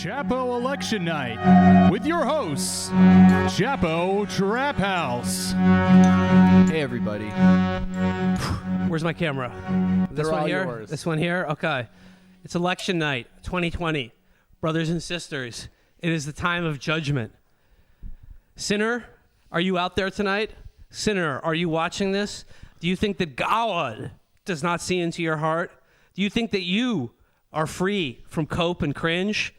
Chapo Election Night with your hosts, Chapo Trap House. Hey, everybody. Where's my camera? This one here? Yours. This one here? Okay. It's election night, 2020. Brothers and sisters, it is the time of judgment. Sinner, are you out there tonight? Sinner, are you watching this? Do you think that God does not see into your heart? Do you think that you are free from cope and cringe?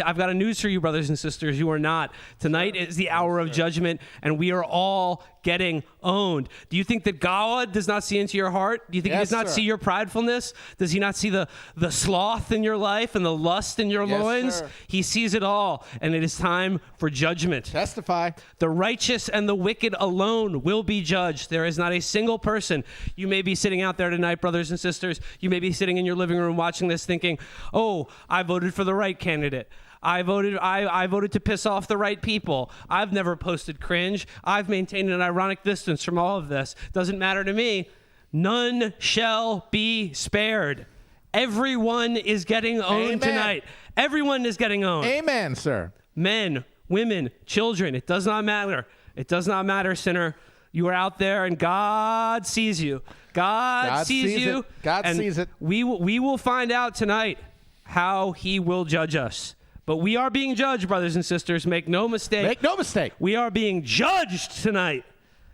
I've got a news for you, brothers and sisters. You are not. Tonight is the hour of judgment, and we are all getting owned. Do you think that God does not see into your heart? Do you think he does not see your pridefulness? Does he not see the sloth in your life and the lust in your loins? Sir. He sees it all, and it is time for judgment. Testify. The righteous and the wicked alone will be judged. There is not a single person. You may be sitting out there tonight, brothers and sisters. You may be sitting in your living room watching this thinking, oh, I voted for the right candidate. I voted to piss off the right people. I've never posted cringe. I've maintained an ironic distance from all of this. Doesn't matter to me. None shall be spared. Everyone is getting owned tonight. Everyone is getting owned. Amen, sir. Men, women, children. It does not matter. It does not matter, sinner. You are out there, and God sees you. God sees you. God and sees it. We will find out tonight how he will judge us. But we are being judged, brothers and sisters. Make no mistake. Make no mistake. We are being judged tonight.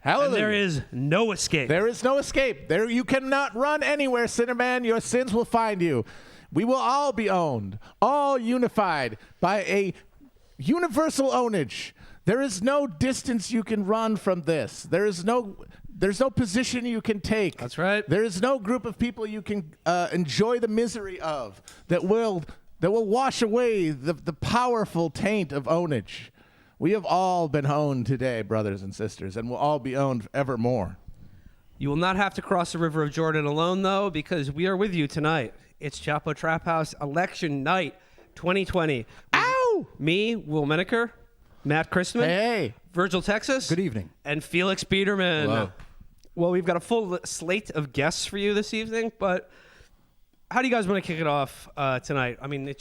Hallelujah. And there is no escape. There is no escape. There you cannot run anywhere, sinner man. Your sins will find you. We will all be owned, all unified by a universal ownage. There is no distance you can run from this. There's no position you can take. That's right. There is no group of people you can enjoy the misery of that will wash away the powerful taint of ownage. We have all been owned today, brothers and sisters, and will all be owned evermore. You will not have to cross the River of Jordan alone, though, because we are with you tonight. It's Chapo Trap House Election Night 2020. Ow! Me, Will Menaker, Matt Christman, Hey. Virgil Texas. Good evening. And Felix Biederman. Hello. Well, we've got a full slate of guests for you this evening, but how do you guys want to kick it off tonight? I mean,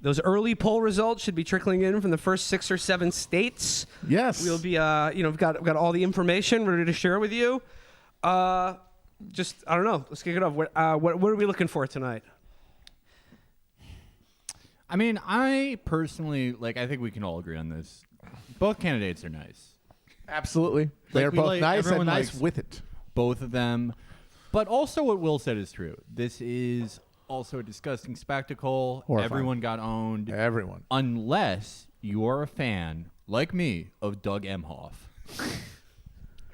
those early poll results should be trickling in from the first 6 or 7 states. Yes. We'll be, we've got all the information ready to share with you. I don't know. Let's kick it off. What are we looking for tonight? I mean, I personally, I think we can all agree on this. Both candidates are nice. Absolutely. They're both nice and nice with it. Both of them. But also what Will said is true. This is also a disgusting spectacle. Horrifying. Everyone got owned. Everyone. Unless you're a fan, like me, of Doug Emhoff.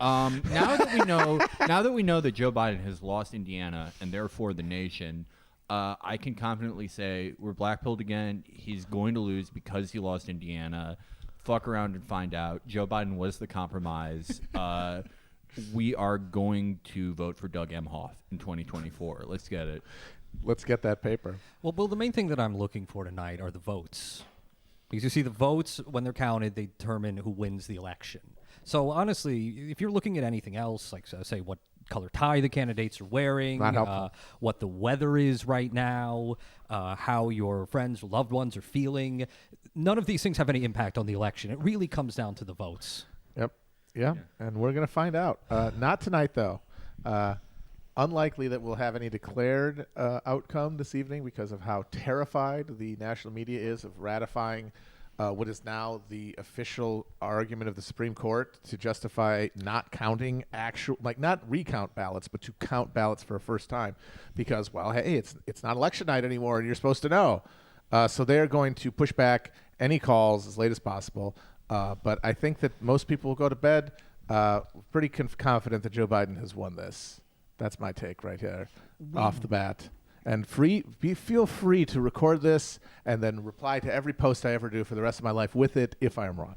Now that we know that Joe Biden has lost Indiana and therefore the nation, I can confidently say we're blackpilled again. He's going to lose because he lost Indiana. Fuck around and find out. Joe Biden was the compromise. We are going to vote for Doug Emhoff in 2024. Let's get it. Let's get that paper. Well, Bill, the main thing that I'm looking for tonight are the votes. Because you see, the votes, when they're counted, they determine who wins the election. So, honestly, if you're looking at anything else, like, say, what color tie the candidates are wearing, what the weather is right now, how your friends or loved ones are feeling, none of these things have any impact on the election. It really comes down to the votes. Yep. Yeah, and we're going to find out. Not tonight, though. Unlikely that we'll have any declared outcome this evening because of how terrified the national media is of ratifying what is now the official argument of the Supreme Court to justify not counting not recount ballots, but to count ballots for a first time because, well, hey, it's not election night anymore, and you're supposed to know. So they're going to push back any calls as late as possible. But I think that most people will go to bed pretty confident that Joe Biden has won this. That's my take right here, off the bat. And feel free to record this and then reply to every post I ever do for the rest of my life with it if I am wrong.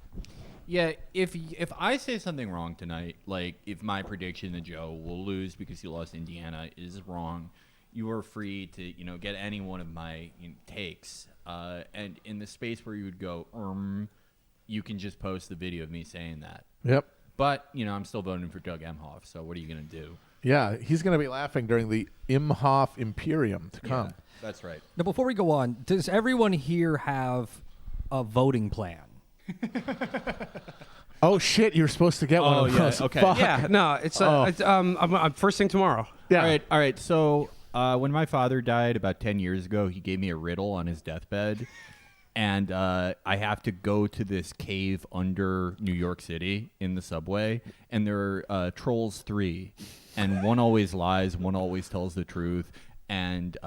Yeah, if I say something wrong tonight, like if my prediction that Joe will lose because he lost Indiana is wrong, you are free to get any one of my takes. And in the space where you would go, you can just post the video of me saying that. Yep. But I'm still voting for Doug Emhoff. So what are you gonna do? Yeah, he's going to be laughing during the Imhoff Imperium to come. Yeah, that's right. Now, before we go on, does everyone here have a voting plan? Oh shit! You're supposed to get one of yeah, those. okay. Fuck. Yeah, no, it's I'm first thing tomorrow. Yeah. All right. So when my father died about 10 years ago, he gave me a riddle on his deathbed. And I have to go to this cave under New York City in the subway. And there are trolls 3. And one always lies, one always tells the truth. And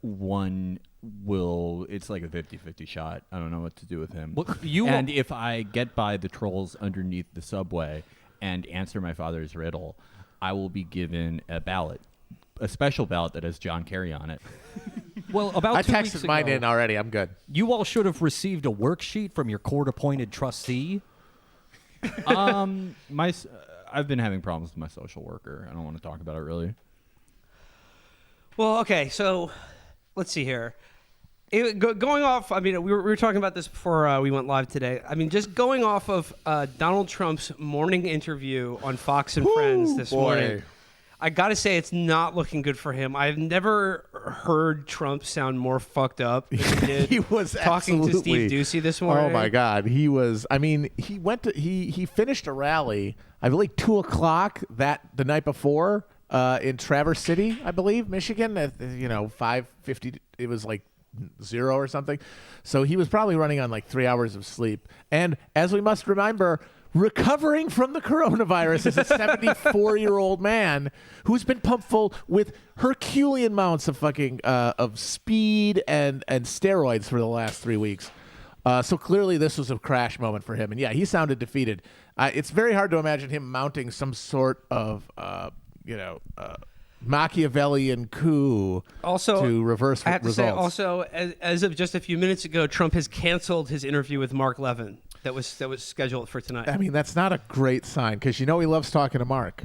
one will, it's like a 50-50 shot. I don't know what to do with him. Well, and if I get by the trolls underneath the subway and answer my father's riddle, I will be given a ballot, a special ballot that has John Kerry on it. Well, about I 2 weeks texted mine ago, in already. I'm good. you all should have received a worksheet from your court-appointed trustee. I've been having problems with my social worker. I don't want to talk about it really. Well, okay, so let's see here. Going off, I mean, we were talking about this before we went live today. I mean, just going off of Donald Trump's morning interview on Fox and Friends this morning, I got to say it's not looking good for him. I've never heard Trump sound more fucked up than he did He was talking to Steve Doocy this morning. Oh my God, he was. I mean, he finished a rally. I believe 2:00 the night before in Traverse City, I believe, Michigan. At 5:50, it was like 0 or something. So he was probably running on like 3 hours of sleep. And as we must remember, recovering from the coronavirus is a 74-year-old man who's been pumped full with Herculean amounts of fucking of speed and steroids for the last 3 weeks. So clearly this was a crash moment for him. And yeah, he sounded defeated. It's very hard to imagine him mounting some sort of Machiavellian coup to reverse I have to results. say also, as of just a few minutes ago, Trump has canceled his interview with Mark Levin that was scheduled for tonight. I mean, that's not a great sign because he loves talking to Mark.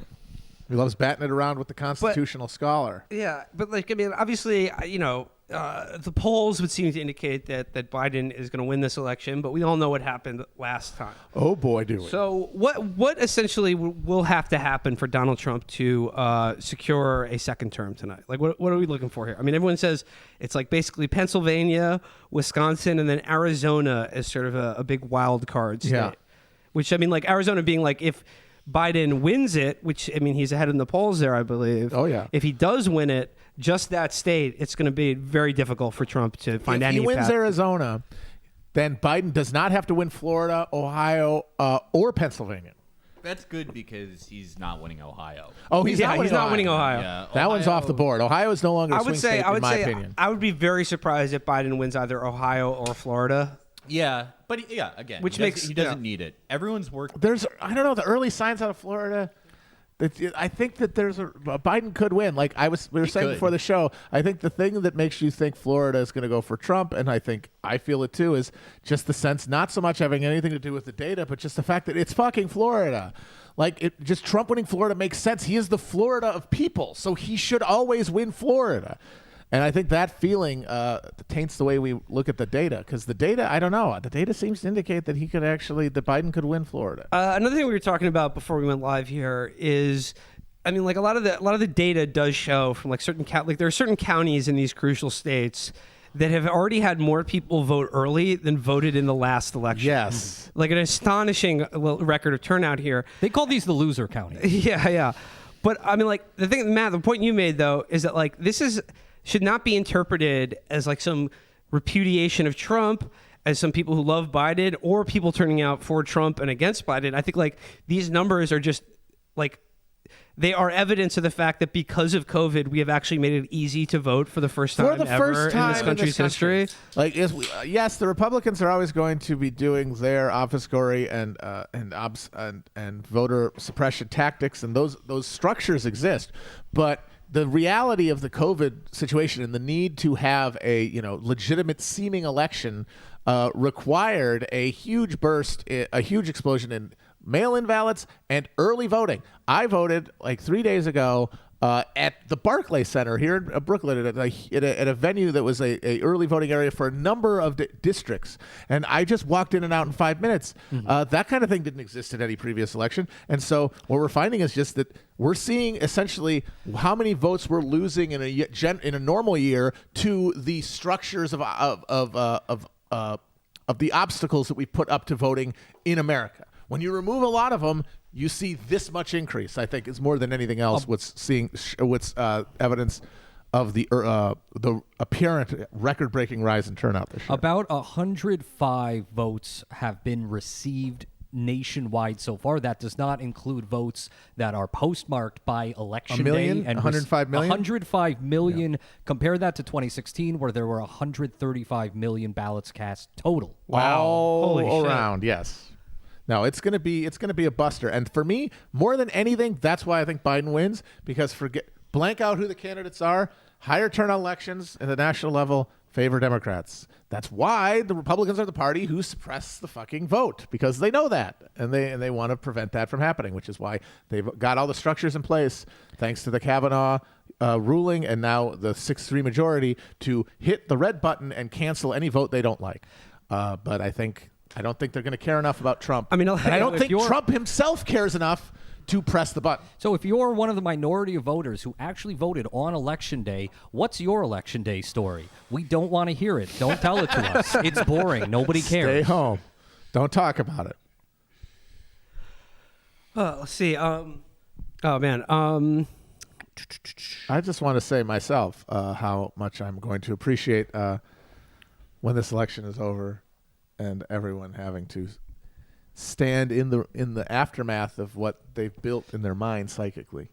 He loves batting it around with the constitutional scholar. Yeah, but like, I mean, obviously, the polls would seem to indicate that Biden is going to win this election, but we all know what happened last time. Oh boy, do we! So what essentially will have to happen for Donald Trump to secure a second term tonight? Like, what are we looking for here? I mean, everyone says it's like basically Pennsylvania, Wisconsin, and then Arizona as sort of a big wild card state. Yeah. Which, I mean, like Arizona being like if Biden wins it, which, I mean, he's ahead in the polls there, I believe. Oh, yeah. If he does win it, just that state, it's going to be very difficult for Trump to find any If he wins path. Arizona, then Biden does not have to win Florida, Ohio, or Pennsylvania. That's good because he's not winning Ohio. Oh, he's not winning Ohio. Yeah, That one's off the board. Ohio is no longer a swing state, in my opinion. I would be very surprised if Biden wins either Ohio or Florida. Yeah, but again, Which he doesn't yeah. need it. Everyone's working. I don't know, the early signs out of Florida. I think that Biden could win. Like we were saying could. before the show, I think the thing that makes you think Florida is going to go for Trump, and I feel it too, is just the sense, not so much having anything to do with the data, but just the fact that it's fucking Florida. Like, just Trump winning Florida makes sense. He is the Florida of people, so he should always win Florida. And I think that feeling taints the way we look at the data, because the data, I don't know, the data seems to indicate that that Biden could win Florida. Another thing we were talking about before we went live here is, I mean, like a lot of the data does show from like there are certain counties in these crucial states that have already had more people vote early than voted in the last election. Yes. Like an astonishing record of turnout here. They call these the loser counties. Yeah. But I mean, like the thing, Matt, the point you made though is that like should not be interpreted as like some repudiation of Trump, as some people who love Biden or people turning out for Trump and against Biden. I think like these numbers are just like, they are evidence of the fact that because of COVID, we have actually made it easy to vote for the first time ever in this country's history. Like, yes, the Republicans are always going to be doing their obfuscatory and voter suppression tactics, and those structures exist, but the reality of the COVID situation and the need to have a legitimate seeming election required a huge explosion in mail-in ballots and early voting. I voted like 3 days ago at the Barclay Center here in Brooklyn at a venue that was a early voting area for a number of districts. And I just walked in and out in 5 minutes. That kind of thing didn't exist in any previous election. And so what we're finding is just that we're seeing essentially how many votes we're losing in a normal year to the structures of the obstacles that we put up to voting in America. When you remove a lot of them, you see this much increase. I think is more than anything else. What's evidence of the apparent record-breaking rise in turnout this year. About 105 votes have been received nationwide so far. That does not include votes that are postmarked by election day. And 105 million? 105 million. Yeah. Compare that to 2016, where there were 135 million ballots cast total. Wow. All shit. around, yes. No, it's gonna be a buster. And for me, more than anything, that's why I think Biden wins, because blank out who the candidates are, higher turnout elections at the national level favor Democrats. That's why the Republicans are the party who suppress the fucking vote, because they know that, and they want to prevent that from happening, which is why they've got all the structures in place, thanks to the Kavanaugh ruling and now the 6-3 majority, to hit the red button and cancel any vote they don't like. But I don't think they're going to care enough about Trump. I mean, and I don't think Trump himself cares enough to press the button. So if you're one of the minority of voters who actually voted on Election Day, what's your Election Day story? We don't want to hear it. Don't tell it to us. It's boring. Nobody cares. Stay home. Don't talk about it. Let's see. Oh, man. I just want to say myself how much I'm going to appreciate when this election is over and everyone having to stand in the aftermath of what they've built in their mind psychically,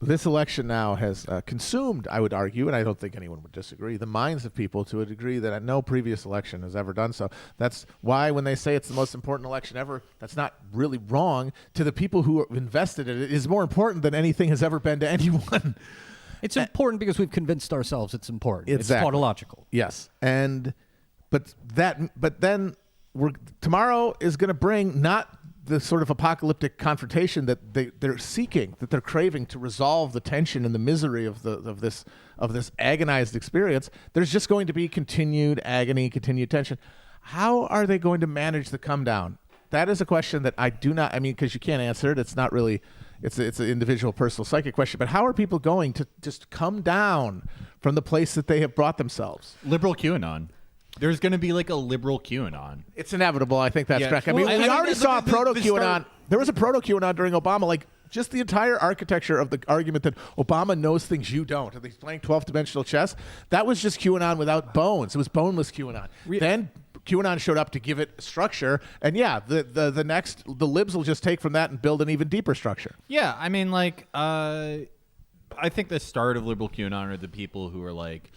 this election now has consumed, I would argue, and I don't think anyone would disagree, the minds of people to a degree that no previous election has ever done so. That's why when they say it's the most important election ever, that's not really wrong. To the people who are invested in it, it is more important than anything has ever been to anyone. It's important because we've convinced ourselves it's important. Exactly. It's tautological. Yes, but then tomorrow is going to bring not the sort of apocalyptic confrontation that they're seeking, that they're craving to resolve the tension and the misery of this agonized experience. There's just going to be continued agony, continued tension. How are they going to manage the come down? That is a question that I do not. I mean, because you can't answer it. It's not really. It's an individual, personal, psychic question. But how are people going to just come down from the place that they have brought themselves? Liberal QAnon. There's going to be like a liberal QAnon. It's inevitable. I think that's correct. I mean, we already saw a proto-QAnon. There was a proto-QAnon during Obama. Like, just the entire architecture of the argument that Obama knows things you don't, and he's playing 12-dimensional chess, that was just QAnon without bones. It was boneless QAnon. Then QAnon showed up to give it structure, and the libs will just take from that and build an even deeper structure. Yeah, I mean, I think the start of liberal QAnon are the people who are like,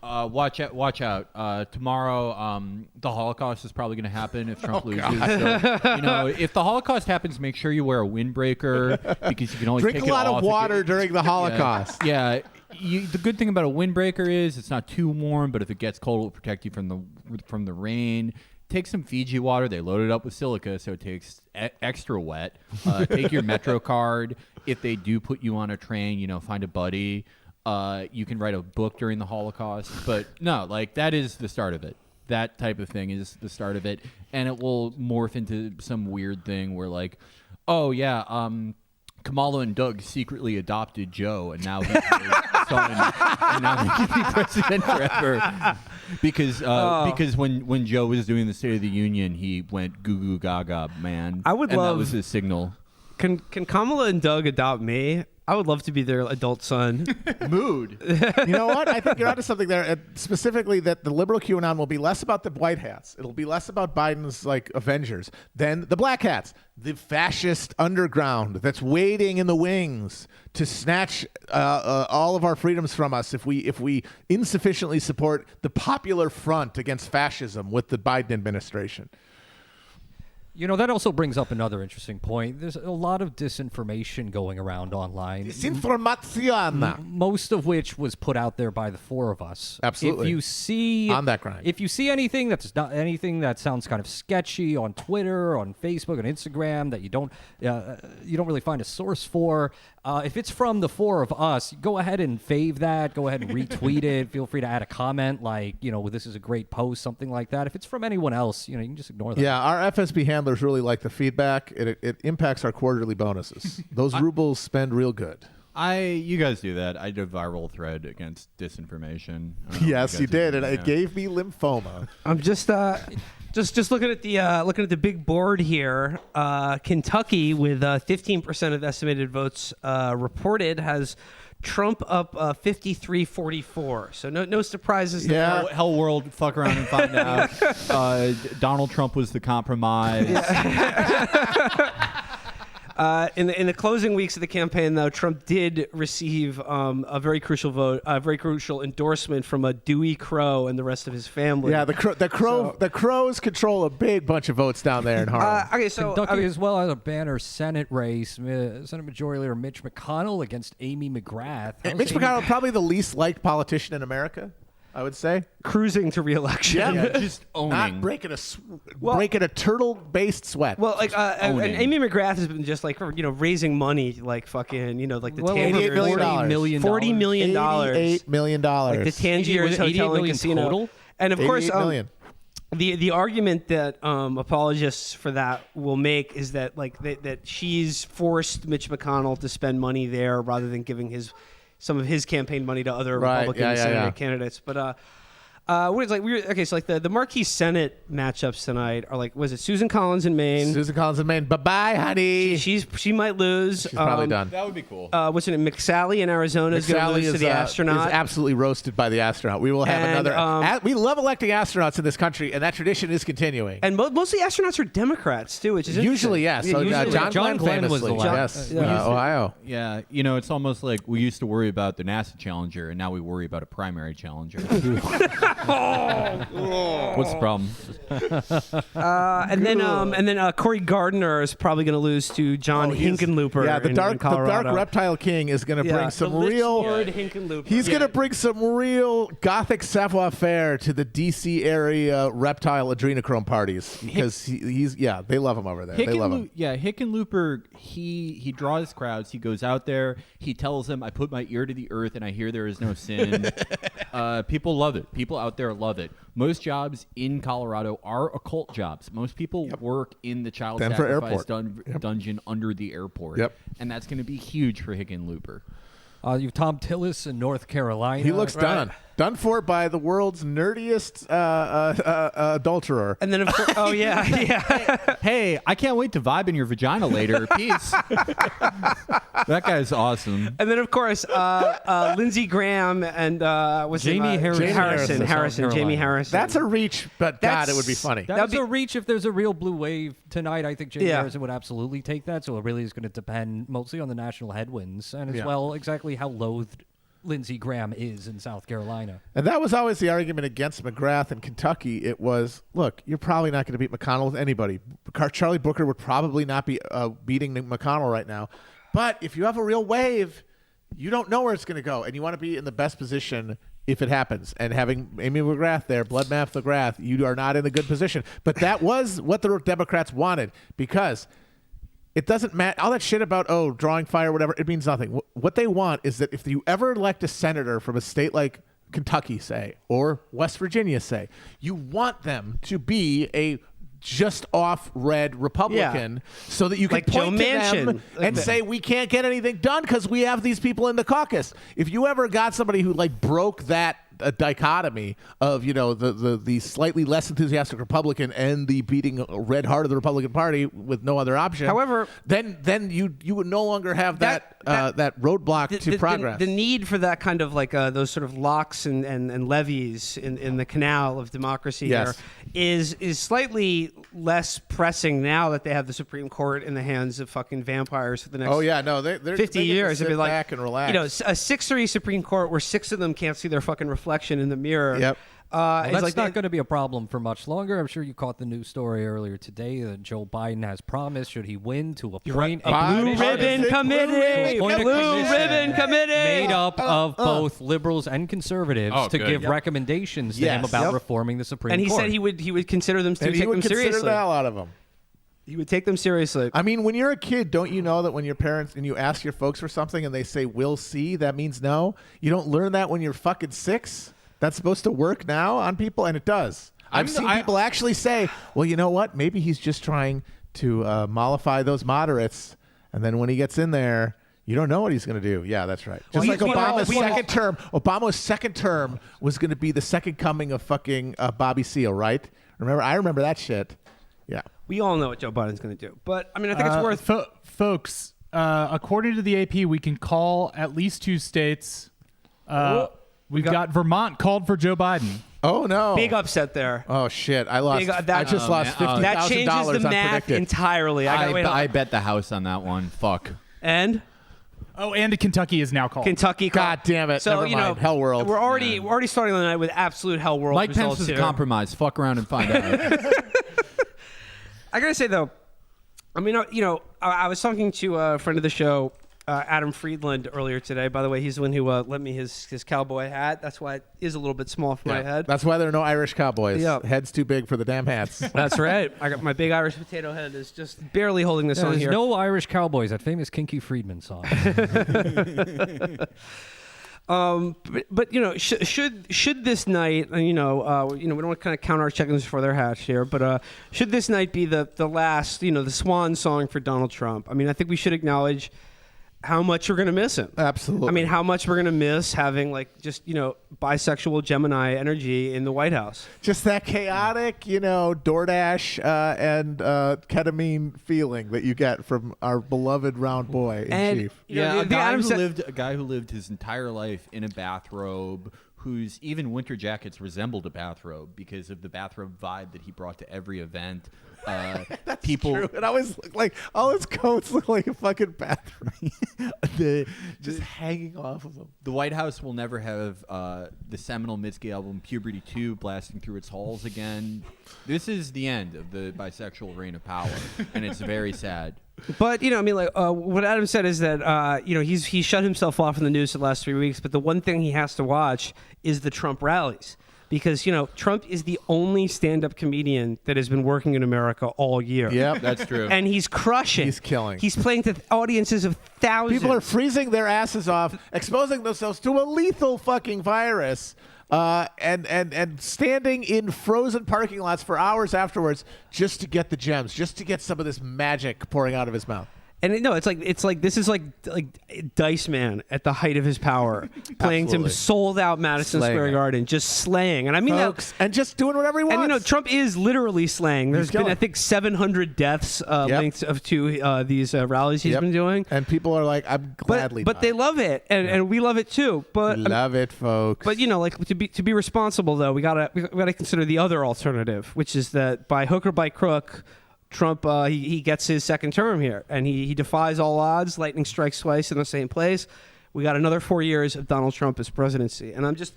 watch out. Tomorrow, the Holocaust is probably going to happen if Trump loses. So, if the Holocaust happens, make sure you wear a windbreaker because you can only drink take a lot of water during the Holocaust. Yeah. The good thing about a windbreaker is it's not too warm, but if it gets cold, it will protect you from the rain. Take some Fiji water. They load it up with silica, so it takes extra wet. Take your Metro card. If they do put you on a train, find a buddy. You can write a book during the Holocaust, but no, that is the start of it. That type of thing is the start of it, and it will morph into some weird thing where Kamala and Doug secretly adopted Joe, and now he's their son, and now he can be president forever. Because when Joe was doing the State of the Union, he went goo goo gaga, man. That was his signal. Can Kamala and Doug adopt me? I would love to be their adult son. Mood. You know what? I think you're onto something there. Specifically, that the liberal QAnon will be less about the white hats. It'll be less about Biden's Avengers than the black hats, the fascist underground that's waiting in the wings to snatch all of our freedoms from us if we insufficiently support the popular front against fascism with the Biden administration. That also brings up another interesting point. There's a lot of disinformation going around online. Disinformation. Most of which was put out there by the four of us. Absolutely. If you see on that grind. If you see anything that sounds kind of sketchy on Twitter, on Facebook, on Instagram that you don't really find a source for, If it's from the four of us, go ahead and fave that. Go ahead and retweet it. Feel free to add a comment like, this is a great post, something like that. If it's from anyone else, you can just ignore that. Yeah, our FSB handlers really like the feedback. It impacts our quarterly bonuses. Those rubles spend real good. You guys do that. I did a viral thread against disinformation. Yes, you did, and it gave me lymphoma. I'm just looking at the big board here. Kentucky, with 15% of estimated votes reported, has Trump up 53-44. So no surprises there. Yeah. Hell world, fuck around and find out. Donald Trump was the compromise. In the closing weeks of the campaign, though, Trump did receive a very crucial vote, a very crucial endorsement from a Dewey Crow and the rest of his family. Yeah, the Crows control a big bunch of votes down there in Harlem. Okay, so Kentucky as well has a banner Senate race. Senate Majority Leader Mitch McConnell against Amy McGrath. Mitch McConnell, probably the least liked politician in America, I would say. cruising to re-election. Yeah, just owning. Not breaking a turtle-based sweat. Well, and owning. Amy McGrath has been just raising money like fucking like the Well, Tangiers. over $40 million. $40 million. $88 million. Like the Tangiers Was it 88 Hotel and million Casino. total? And of course, 88 million. the argument that apologists for that will make is that that she's forced Mitch McConnell to spend money there rather than giving some of his campaign money to other Republican Senate candidates. But what is the marquee Senate matchups tonight are was it Susan Collins in Maine? Susan Collins in Maine. Bye-bye, honey. She might lose. She's probably done. That would be cool. What's her name? McSally in Arizona is going to lose to the astronaut. Is absolutely roasted by the astronaut. We will have another. We love electing astronauts in this country, and that tradition is continuing. And most of the astronauts are Democrats too, which is Usually, yes. Yeah, So, usually. John Glenn was the famously, last. Yes, yeah. Ohio. Yeah, it's almost like we used to worry about the NASA Challenger, and now we worry about a primary Challenger. What's the problem? And then Cory Gardner is probably going to lose to John Hickenlooper. Yeah, the in dark Colorado. reptile king is going to bring some real. Hickenlooper. He's going to bring some real gothic savoir-faire to the D.C. area reptile adrenochrome parties because they love him over there. They love him. Yeah, Hickenlooper, he draws crowds. He goes out there. He tells them, "I put my ear to the earth and I hear there is no sin." People love it. People out there love it. Most jobs in Colorado are occult jobs. Most people work in the child Denver sacrifice dungeon under the airport. Yep. And that's going to be huge for Hickenlooper. You have Tom Tillis in North Carolina. He looks done for by the world's nerdiest adulterer. And then of course, Hey, I can't wait to vibe in your vagina later. Peace. That guy's awesome. And then of course, Lindsey Graham and Jamie Harrison. Jamie Harrison. That's a reach, but God, it would be funny. That's a reach. If there's a real blue wave tonight, I think Jamie Harrison would absolutely take that. So it really is going to depend mostly on the national headwinds and as well exactly how loathed Lindsey Graham is in South Carolina. And that was always the argument against McGrath in Kentucky. It was, look, you're probably not going to beat McConnell with anybody. Charlie Booker would probably not be beating McConnell right now. But if you have a real wave, you don't know where it's going to go. And you want to be in the best position if it happens. And having Amy McGrath there, Bloodbath McGrath, you are not in a good position. But that was what the Democrats wanted because it doesn't matter. All that shit about, drawing fire, whatever, it means nothing. What they want is that if you ever elect a senator from a state like Kentucky, say, or West Virginia, say, you want them to be a just off red Republican so that you can point to them and say, we can't get anything done because we have these people in the caucus. If you ever got somebody who broke that dichotomy of the slightly less enthusiastic Republican and the beating red heart of the Republican Party with no other option. However, then you would no longer have that roadblock to progress. The need for that kind of those sort of locks and levees in the canal of democracy here is slightly less pressing now that they have the Supreme Court in the hands of fucking vampires for the next they're 50 years. Sit back and relax. A 6-3 Supreme Court where 6 of them can't see their fucking reflection in the mirror. Yep. That's not going to be a problem for much longer. I'm sure you caught the news story earlier today that Joe Biden has promised, should he win, to appoint a blue ribbon committee. Blue ribbon committee made up of both liberals and conservatives to give recommendations to him about reforming the Supreme Court. And he said he would consider them to take them seriously. Consider the hell out of them. He would take them seriously. I mean, when you're a kid, don't you know that when your parents and you ask your folks for something and they say "we'll see," that means no? You don't learn that when you're fucking 6. That's supposed to work now on people, and it does. I've seen people actually say, "Well, you know what? Maybe he's just trying to mollify those moderates," and then when he gets in there, you don't know what he's going to do. Yeah, that's right. Just like Obama's second term. Obama's second term was going to be the second coming of fucking Bobby Seale, right? I remember that shit. Yeah. We all know what Joe Biden's going to do. But, I mean, I think it's worth... Folks, according to the AP, we can call at least 2 states. We've got Vermont called for Joe Biden. Oh, no. Big upset there. Oh, shit. I just lost $50,000 That changes the math entirely. I bet the house on that one. Fuck. And? Oh, and Kentucky is now called. Kentucky called. God damn it. So, Never mind. Hell World. We're already starting the night with absolute Hell World Mike results Pence is here. compromised. Fuck around and find out. I got to say, though, I mean, I was talking to a friend of the show, Adam Friedland, earlier today. By the way, he's the one who lent me his cowboy hat. That's why it is a little bit small for my head. That's why there are no Irish cowboys. Yeah. Head's too big for the damn hats. That's right. I got my big Irish potato head is just barely holding this on There's here. no Irish cowboys. That famous Kinky Friedman song. But should this night, we don't want to kind of count our chickens before they're hatched here, but should this night be the last, the swan song for Donald Trump? I mean, I think we should acknowledge how much we're going to miss him. Absolutely. I mean, how much we're going to miss having bisexual Gemini energy in the White House. Just that chaotic, DoorDash and ketamine feeling that you get from our beloved round boy in chief. A guy who lived his entire life in a bathrobe, whose even winter jackets resembled a bathrobe because of the bathrobe vibe that he brought to every event. That's true. And I always look like all his coats look like a fucking bathroom. Just hanging off of them. The White House will never have the seminal Mitski album Puberty 2 blasting through its halls again. This is the end of the bisexual reign of power, and it's very sad. But what Adam said is that he's shut himself off from the news for the last 3 weeks. But the one thing he has to watch is the Trump rallies. Because, Trump is the only stand-up comedian that has been working in America all year. Yep, that's true. And he's crushing. He's killing. He's playing to audiences of thousands. People are freezing their asses off, exposing themselves to a lethal fucking virus, and standing in frozen parking lots for hours afterwards just to get the gems, just to get some of this magic pouring out of his mouth. And it's like this is like Dice Man at the height of his power, playing to sold out Madison Square Garden, just slaying. And I mean, folks, and just doing whatever he wants. And Trump is literally slaying. There's been, I think, 700 deaths linked to these rallies he's been doing. And people are like, I'm gladly. But they love it, and we love it too. But love it, folks. But to be responsible though, we gotta consider the other alternative, which is that by hook or by crook, Trump, he gets his second term here, and he defies all odds. Lightning strikes twice in the same place. We got another 4 years of Donald Trump as presidency, and I'm just,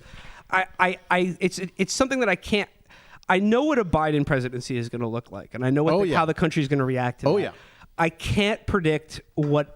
it's something that I can't. I know what a Biden presidency is going to look like, and I know how the country is going to react to that. I can't predict what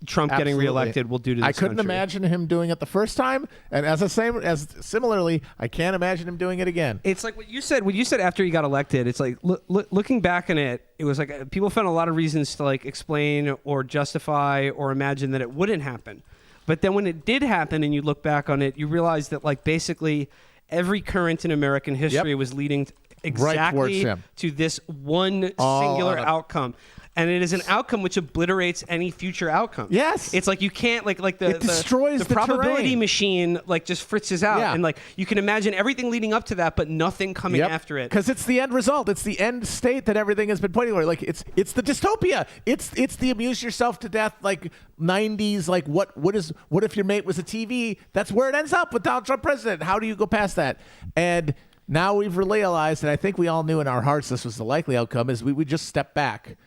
Trump getting reelected will do to this I couldn't country. imagine him doing it the first time, and similarly, I can't imagine him doing it again. It's like what you said after he got elected. It's like looking back on it, it was like people found a lot of reasons to explain or justify or imagine that it wouldn't happen. But then when it did happen and you look back on it, you realize that basically every current in American history was leading exactly to this one singular outcome. And it is an outcome which obliterates any future outcome. Yes, it's like you can't it destroys the probability terrain. Machine just fritzes out, and you can imagine everything leading up to that, but nothing coming after it. Because it's the end result. It's the end state that everything has been pointing toward. It's the dystopia. It's the amuse yourself to death 90s. What if your mate was a TV? That's where it ends up with Donald Trump president. How do you go past that? And now we've realized, and I think we all knew in our hearts this was the likely outcome, is we would just step back.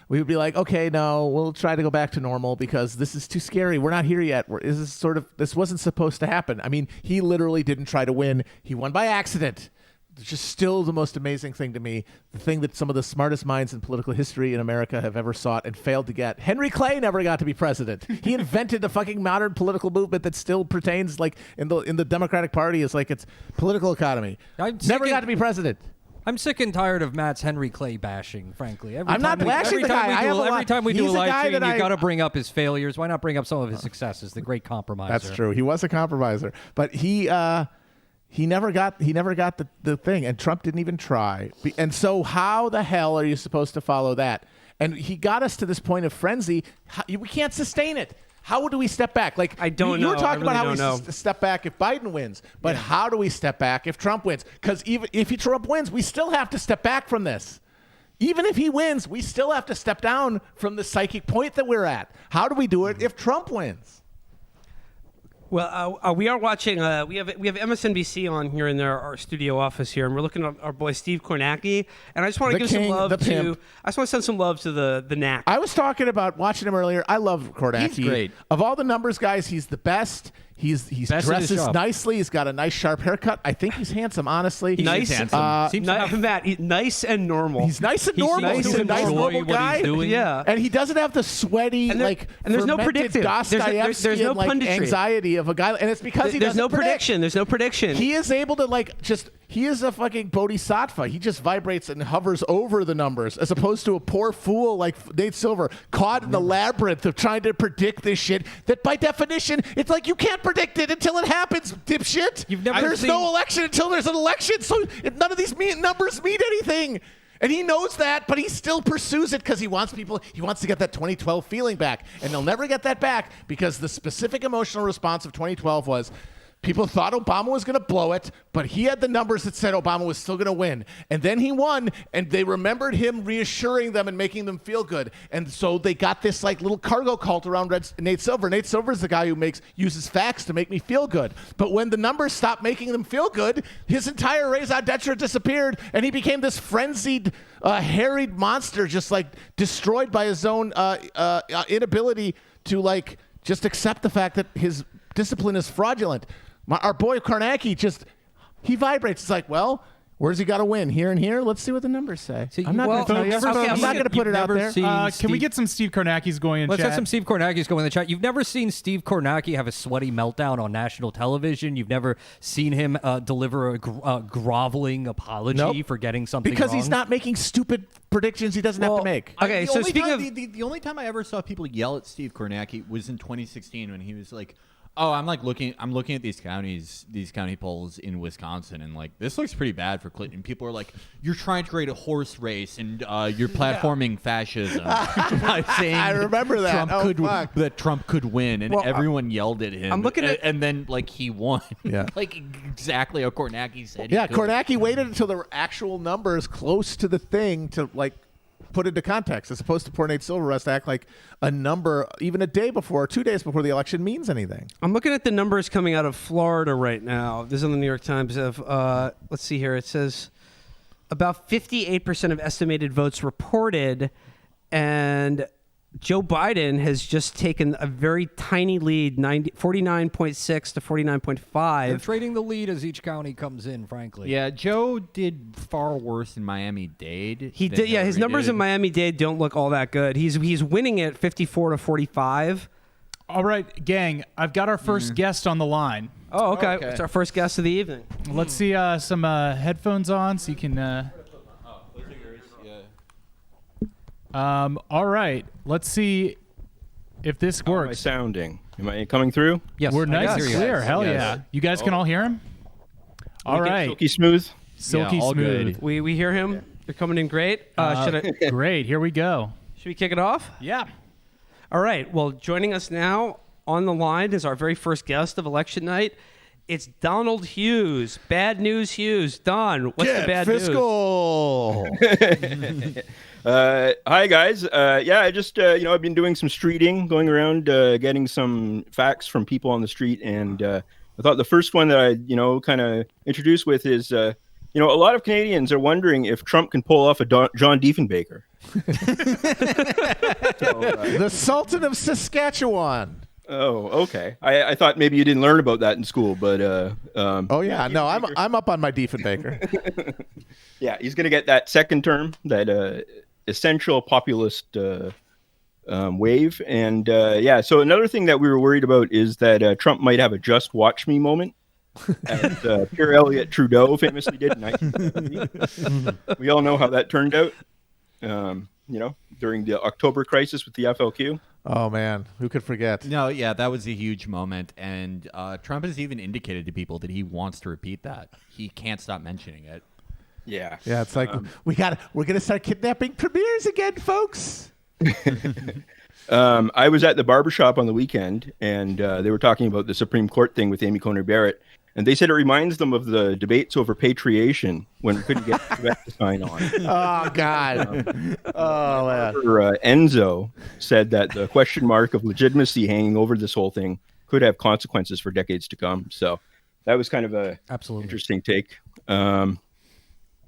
We would be like, okay, no, we'll try to go back to normal because this is too scary. We're not here yet. This wasn't supposed to happen. I mean, he literally didn't try to win. He won by accident. It's just still the most amazing thing to me, the thing that some of the smartest minds in political history in America have ever sought and failed to get. Henry Clay never got to be president. He invented a fucking modern political movement that still pertains in the Democratic Party is its political economy. Never got to be president. I'm sick and tired of Matt's Henry Clay bashing, frankly. I'm not bashing the guy. Every time we do a He's a live guy stream, that you got to bring up his failures. Why not bring up some of his successes? The great compromiser. That's true. He was a compromiser, but he never got the thing, and Trump didn't even try. And so, how the hell are you supposed to follow that? And he got us to this point of frenzy. We can't sustain it. How do we step back? Like I don't you know. were talking I really about how don't we know. step back if Biden wins, but how do we step back if Trump wins? Because even if Trump wins, we still have to step back from this. Even if he wins, we still have to step down from the psychic point that we're at. How do we do it if Trump wins? Well, we are watching. We have MSNBC on here in our studio office here, and we're looking at our boy Steve Kornacki. And I just want to The give some king, love the to. pimp. I just want to send some love to the knack. I was talking about watching him earlier. I love Kornacki. He's great. Of all the numbers guys, he's the best. He's Best at his dresses job. nicely. He's got a nice sharp haircut. I think he's handsome, honestly. Nice, handsome. Seems to have- Matt. Nice and normal. He's nice and He normal. seems He's to a nice enjoy normal what he's guy. doing. Yeah. And he doesn't have the sweaty, And there's no fermented predictive. Dostoevsky There's no and, punditry. anxiety of a guy. And it's because he There's doesn't no predict. prediction. There's no prediction. He is able to he is a fucking bodhisattva. He just vibrates and hovers over the numbers as opposed to a poor fool like Nate Silver caught in the labyrinth of trying to predict this shit that by definition, it's like you can't predict it until it happens, dipshit. You've never There's seen- no election until there's an election, so none of these numbers mean anything. And he knows that, but he still pursues it because he wants to get that 2012 feeling back. And they'll never get that back because the specific emotional response of 2012 was people thought Obama was going to blow it, but he had the numbers that said Obama was still going to win. And then he won, and they remembered him reassuring them and making them feel good. And so they got this little cargo cult around Nate Silver. Nate Silver is the guy who uses facts to make me feel good. But when the numbers stopped making them feel good, his entire raison d'etre disappeared, and he became this frenzied, harried monster, just destroyed by his own inability to just accept the fact that his discipline is fraudulent. Our boy Kornacki he vibrates. It's like, well, where's he got to win? Here and here? Let's see what the numbers say. See, I'm not going to tell you. never I'm seen- not going to put you've it out never there. seen Can we Steve- get some Steve Kornacki's going in Let's chat? have some Steve Kornacki's go in the chat. You've never seen Steve Kornacki have a sweaty meltdown on national television. You've never seen him deliver a groveling apology Nope. for getting something Because he's wrong. not making stupid predictions he doesn't have to make. Okay, so speaking of the only time I ever saw people yell at Steve Kornacki was in 2016 when he was like, "Oh, I'm looking at these county polls in Wisconsin, and this looks pretty bad for Clinton." People are like, "You're trying to create a horse race, and you're platforming fascism by saying I remember that. that Trump could win," and Well, everyone yelled at him. I'm looking at- and then he won. Yeah. Exactly how Kornacki said. Yeah, he could. Kornacki waited until there were actual numbers close to the thing to put into context, as opposed to poor Nate Silver has to act like a number even a day before or 2 days before the election means anything. I'm looking at the numbers coming out of Florida right now. This is on the New York Times. Let's see here. It says about 58% of estimated votes reported, and Joe Biden has just taken a very tiny lead, 49.6 to 49.5. They're trading the lead as each county comes in, frankly. Yeah, Joe did far worse in Miami-Dade. He than did. Yeah, his Hillary numbers did. in Miami-Dade don't look all that good. He's winning it 54 to 45. All right, gang, I've got our first guest on the line. Oh, okay. Okay. It's our first guest of the evening. Let's see some headphones on so you can. All right, let's see if this How am I works. sounding? Am I coming through? Yes, We're I nice guess. and Yes. clear. Hell Yes. yeah. You guys can all hear him? All right. Silky smooth. Silky all smooth. good. We hear him. You're coming in great. Great. Here we go. Should we kick it off? Yeah. All right. Well, joining us now on the line is our very first guest of election night. It's Donald Hughes. Bad news, Hughes. Don, what's the bad fiscal. Hi guys. I just I've been doing some streeting, going around getting some facts from people on the street, and I thought the first one that I kind of introduce with is a lot of Canadians are wondering if Trump can pull off a John Diefenbaker. The Sultan of Saskatchewan. Oh, okay. I thought maybe you didn't learn about that in school, but Oh yeah, no, I'm up on my Diefenbaker. yeah, he's going to get that second term, that essential populist wave. And so another thing that we were worried about is that Trump might have a just watch me moment. as Pierre Elliott Trudeau famously did in 1970. We all know how that turned out. During the October crisis with the FLQ. Oh man, who could forget? No, yeah, that was a huge moment, and Trump has even indicated to people that he wants to repeat that. He can't stop mentioning it. Yeah. Yeah, it's like we're gonna start kidnapping premiers again, folks. I was at the barbershop on the weekend, and they were talking about the Supreme Court thing with Amy Coney Barrett, and they said it reminds them of the debates over patriation when we couldn't get Quebec to sign on. Oh God. Man. Enzo said that the question mark of legitimacy hanging over this whole thing could have consequences for decades to come. So that was kind of a interesting take.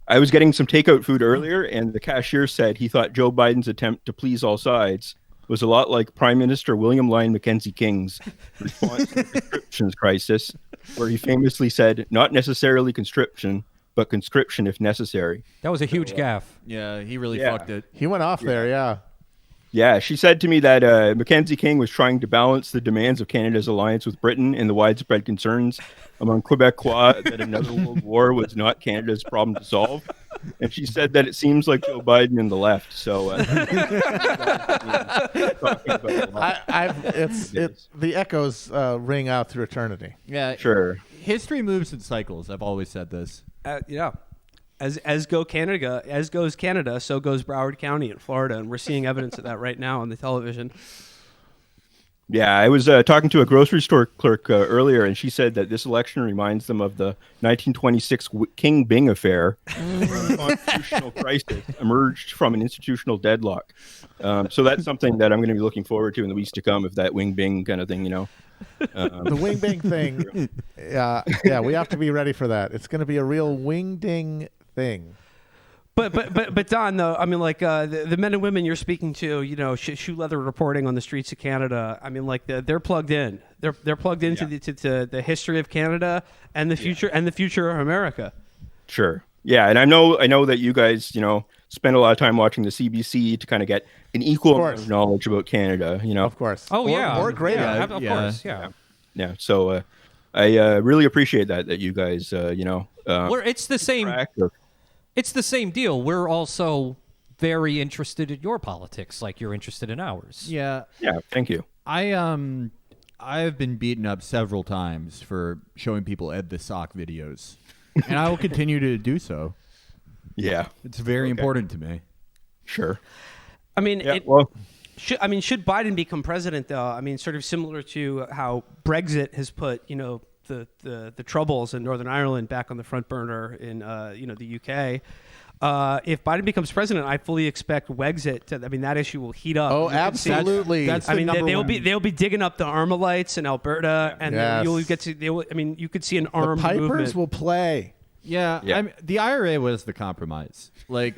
I was getting some takeout food earlier, and the cashier said he thought Joe Biden's attempt to please all sides was a lot like Prime Minister William Lyon Mackenzie King's response to the conscription crisis, where he famously said, "Not necessarily conscription, but conscription if necessary." That was a huge gaffe. Yeah, he really fucked it. He went off there, yeah. Yeah, she said to me that Mackenzie King was trying to balance the demands of Canada's alliance with Britain and the widespread concerns among Quebecois that another world war was not Canada's problem to solve. And she said that it seems like Joe Biden and the left. So the echoes ring out through eternity. Yeah, sure. History moves in cycles. I've always said this. Yeah. As goes Canada, so goes Broward County in Florida, and we're seeing evidence of that right now on the television. Yeah, I was talking to a grocery store clerk earlier, and she said that this election reminds them of the 1926 King Byng affair. Constitutional crisis emerged from an institutional deadlock. So that's something that I'm going to be looking forward to in the weeks to come, if that Wing Bing kind of thing, The Wing Bing thing. Yeah, we have to be ready for that. It's going to be a real wing ding thing. But Don, though, I mean, like the men and women you're speaking to, shoe leather reporting on the streets of Canada. I mean, like they're plugged in. They're plugged into the history of Canada and the future of America. Sure. Yeah, and I know that you guys, spend a lot of time watching the CBC to kind of get an equal amount of knowledge about Canada. Of course. Oh yeah, or greater. Yeah, of course. Yeah. Yeah. So I really appreciate that you guys, it's the same. It's the same deal. We're also very interested in your politics, like you're interested in ours. Yeah. Yeah. Thank you. I've been beaten up several times for showing people Ed the Sock videos, and I will continue to do so. Yeah. It's very important to me. Sure. I mean, should Biden become president, though? I mean, sort of similar to how Brexit has put, the troubles in Northern Ireland back on the front burner in, the UK. If Biden becomes president, I fully expect Wexit to. I mean, that issue will heat up. Oh, absolutely. They'll be digging up the Armalites in Alberta, and you'll get to. You could see an armed Pipers movement. will play. Yeah. The IRA was the compromise. Like,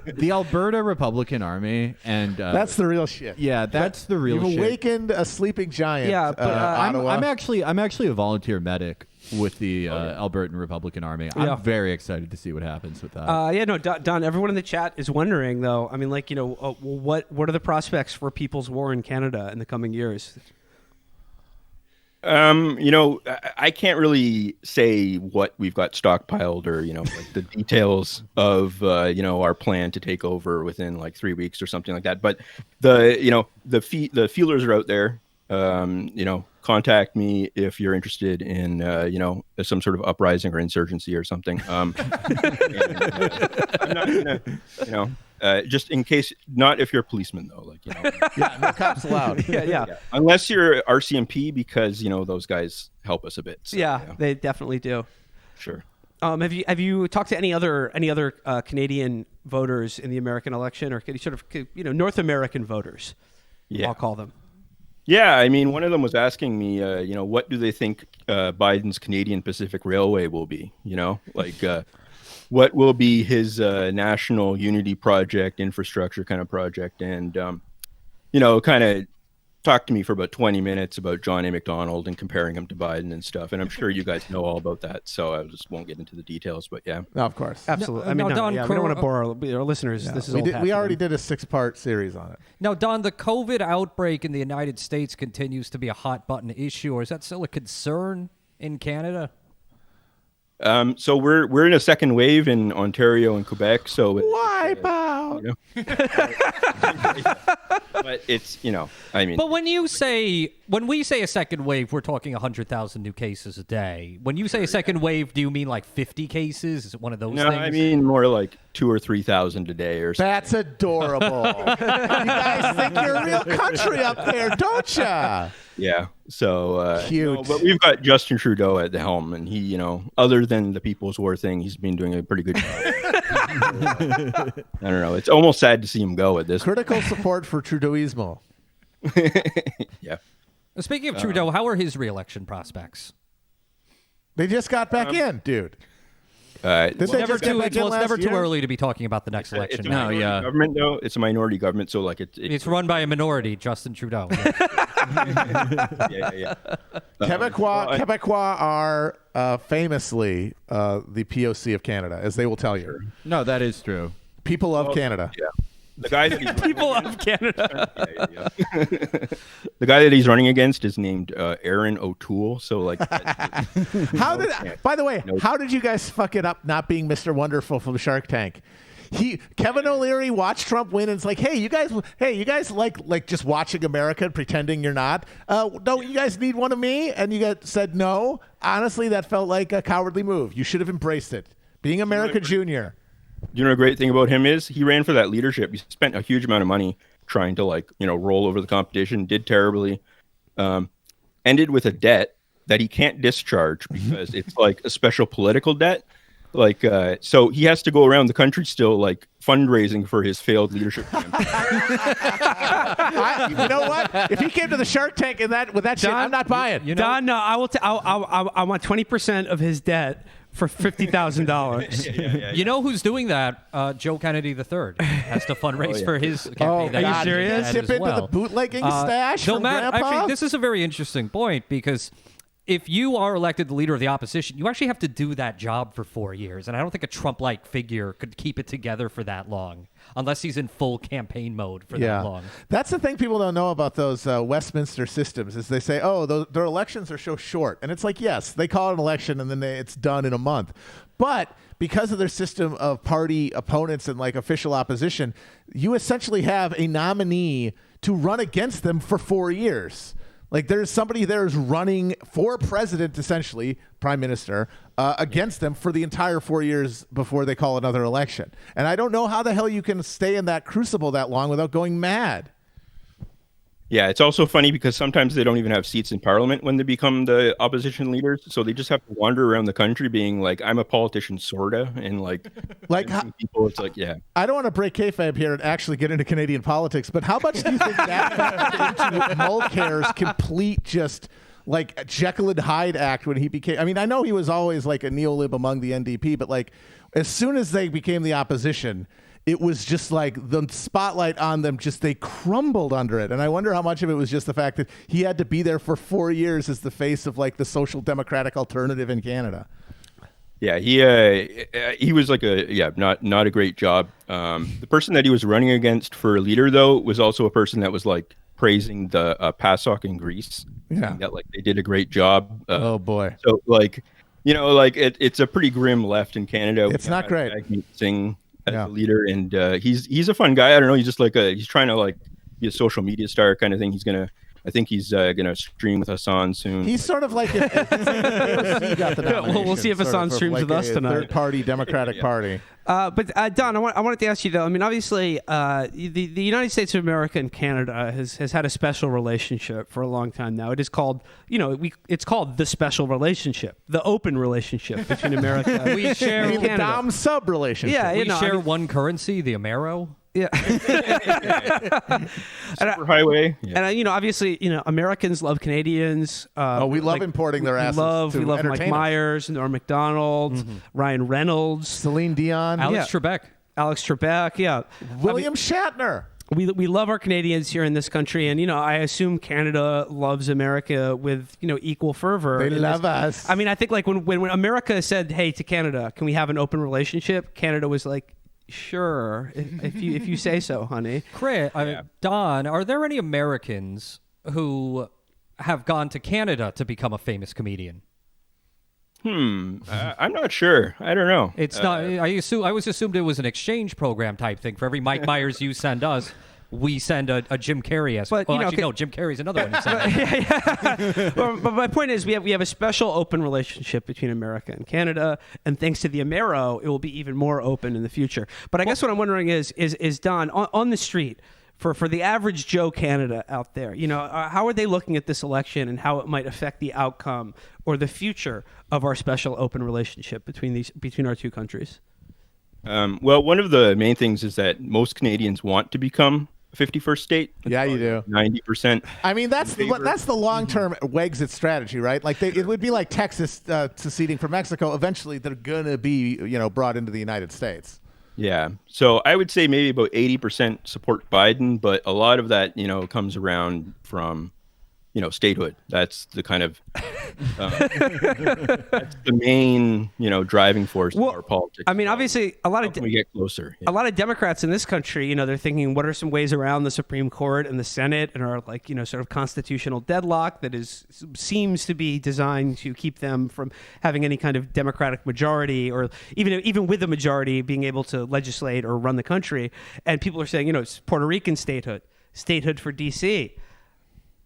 the Alberta Republican Army, and that's the real shit. Yeah, that's the real shit. You've awakened a sleeping giant. Yeah, but I'm actually a volunteer medic with the Albertan Republican Army. I'm very excited to see what happens with that. Don. Everyone in the chat is wondering, though. I mean, what are the prospects for People's War in Canada in the coming years? I can't really say what we've got stockpiled or, like the details of, our plan to take over within like 3 weeks or something like that. But the feelers are out there. Contact me if you're interested in, some sort of uprising or insurgency or something. I'm not gonna, just in case, not if you're a policeman though, no cops allowed. Yeah. Unless you're RCMP, because those guys help us a bit. So, they definitely do. Sure. Have you talked to any other Canadian voters in the American election, or sort of North American voters? Yeah, I'll call them. Yeah, I mean, one of them was asking me, what do they think Biden's Canadian Pacific Railway will be? What will be his national unity project, infrastructure kind of project? And, kind of talked to me for about 20 minutes about John A. McDonald and comparing him to Biden and stuff. And I'm sure you guys know all about that, so I just won't get into the details. But yeah, No, of course. Absolutely. No, Don, we don't want to bore our listeners. This is old hat We for already them. did a 6-part series on it. Now, Don, the COVID outbreak in the United States continues to be a hot button issue, or is that still a concern in Canada? so we're in a second wave in Ontario and Quebec. So Wipe out. But it's I mean, But when we say a second wave, we're talking 100,000 new cases a day. When you say a second wave, do you mean like 50 cases? Is it one of those no, things? I mean more like 2,000 or 3,000 a day or something. That's adorable. You guys think you're a real country up there, don't ya? Yeah. So Cute. but we've got Justin Trudeau at the helm, and he, other than the People's War thing, he's been doing a pretty good job. I don't know. It's almost sad to see him go at this. Critical support for Trudeauismo. Yeah. Speaking of Trudeau, how are his re-election prospects? They just got back in, dude. Did they Never just get back in it's last never too year? early to be talking about the next It's election. a now. minority yeah. government, though. It's a minority government, so like It's run by a minority, Justin Trudeau. yeah. Quebecois are famously the POC of Canada, as they will tell you. No, that is true. People of Canada. Yeah. The guy that he's People of Canada. yeah. The guy that he's running against is named Aaron O'Toole. So like, By the way, how did you guys fuck it up not being Mr. Wonderful from Shark Tank? Kevin O'Leary watched Trump win and it's like, hey, you guys like just watching America and pretending you're not. Don't you guys need one of me? And you guys said no. Honestly, that felt like a cowardly move. You should have embraced it. Being America Junior. you know, a great thing about him is he ran for that leadership. He spent a huge amount of money trying to roll over the competition, did terribly, ended with a debt that he can't discharge because it's like a special political debt. So he has to go around the country still fundraising for his failed leadership campaign. You know what? If he came to the Shark Tank with that shit, I'm not buying. Don, no, I want 20% of his debt for $50,000. You know who's doing that? Joe Kennedy III has to fundraise for his campaign. Are you serious? Dip into the bootlegging stash No, from Matt, Grandpa? actually, this is a very interesting point because if you are elected the leader of the opposition, you actually have to do that job for 4 years. And I don't think a Trump-like figure could keep it together for that long, unless he's in full campaign mode for that long. That's the thing people don't know about those Westminster systems is they say, their elections are so short. And it's like, yes, they call it an election and then it's done in a month. But because of their system of party opponents and official opposition, you essentially have a nominee to run against them for 4 years. There's somebody there who's running for president, essentially, prime minister, against them for the entire 4 years before they call another election. And I don't know how the hell you can stay in that crucible that long without going mad. Yeah, it's also funny because sometimes they don't even have seats in parliament when they become the opposition leaders. So they just have to wander around the country being like, I'm a politician, sorta. And people, it's yeah. I don't want to break kayfabe here and actually get into Canadian politics, but how much do you think that factored into Mulcair's complete just Jekyll and Hyde act when he became, I know he was always a neolib among the NDP, but as soon as they became the opposition, it was just the spotlight on them, they crumbled under it. And I wonder how much of it was just the fact that he had to be there for 4 years as the face of the social democratic alternative in Canada. Yeah, he was not a great job. The person that he was running against for leader, though, was also a person that was praising the PASOK in Greece. Yeah. That they did a great job. Oh, boy. So it's a pretty grim left in Canada. It's not great. Singh as a leader, and he's a fun guy. I don't know. He's just he's trying to be a social media star kind of thing. I think he's gonna stream with Hasan soon. He's sort of if AOC got the nomination, we'll see if Hasan streams with us tonight. Third-party Democratic Party. But Don, I wanted to ask you though. Obviously, the United States of America and Canada has had a special relationship for a long time now. It is called, it's called the special relationship, the open relationship between America. We share and the Canada. Dom sub relationship. Yeah, we share one currency, the Amero. Yeah. Superhighway. Yeah. And obviously, Americans love Canadians. We love importing their asses. We love Mike entertain us. Myers, Norm Macdonald, Ryan Reynolds, Celine Dion, Alex Trebek. Alex Trebek. Yeah. William Shatner. we love our Canadians here in this country, and I assume Canada loves America with equal fervor. They love us. I mean, I think like when America said, "Hey, to Canada, can we have an open relationship?" Canada was like, "Sure, if you say so, honey." Don, are there any Americans who have gone to Canada to become a famous comedian? I'm not sure. I don't know. It's not. I was assumed it was an exchange program type thing. For every Mike Myers you send us, we send a Jim Carrey as. But, well, actually, no, Jim Carrey's another one. You send But my point is, we have a special open relationship between America and Canada, and thanks to the Amero, it will be even more open in the future. But I guess what I'm wondering is Don, on the street, for the average Joe Canada out there, how are they looking at this election and how it might affect the outcome or the future of our special open relationship between our two countries? Well, one of the main things is that most Canadians want to become a 51st state. Yeah, you do. 90%. I mean, that's the long-term Wexit strategy, right? Like it would be like Texas seceding from Mexico. Eventually, they're gonna be brought into the United States. Yeah. So I would say maybe about 80% support Biden, but a lot of that, comes around from, statehood. That's the kind of that's the main, driving force of our politics. I mean, obviously, a lot of we get closer. A lot of Democrats in this country, they're thinking, what are some ways around the Supreme Court and the Senate and our sort of constitutional deadlock that seems to be designed to keep them from having any kind of Democratic majority, or even with a majority being able to legislate or run the country. And people are saying, it's Puerto Rican statehood for D.C.,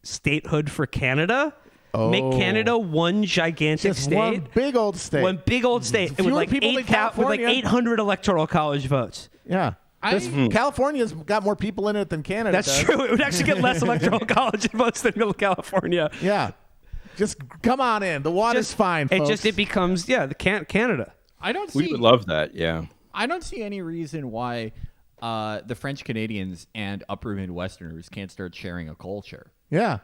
statehood for Canada. Make Canada one gigantic Just state. one big old state. One big old state. Fewer With like people than with California. 800 electoral college votes. Yeah. California's got more people in it than Canada That's does. true. It would actually get less electoral college votes than California. Yeah. Just come on in. The water's fine, folks. It becomes the Canada. We would love that. Yeah. I don't see any reason why the French Canadians and Upper Midwesterners can't start sharing a culture. Yeah.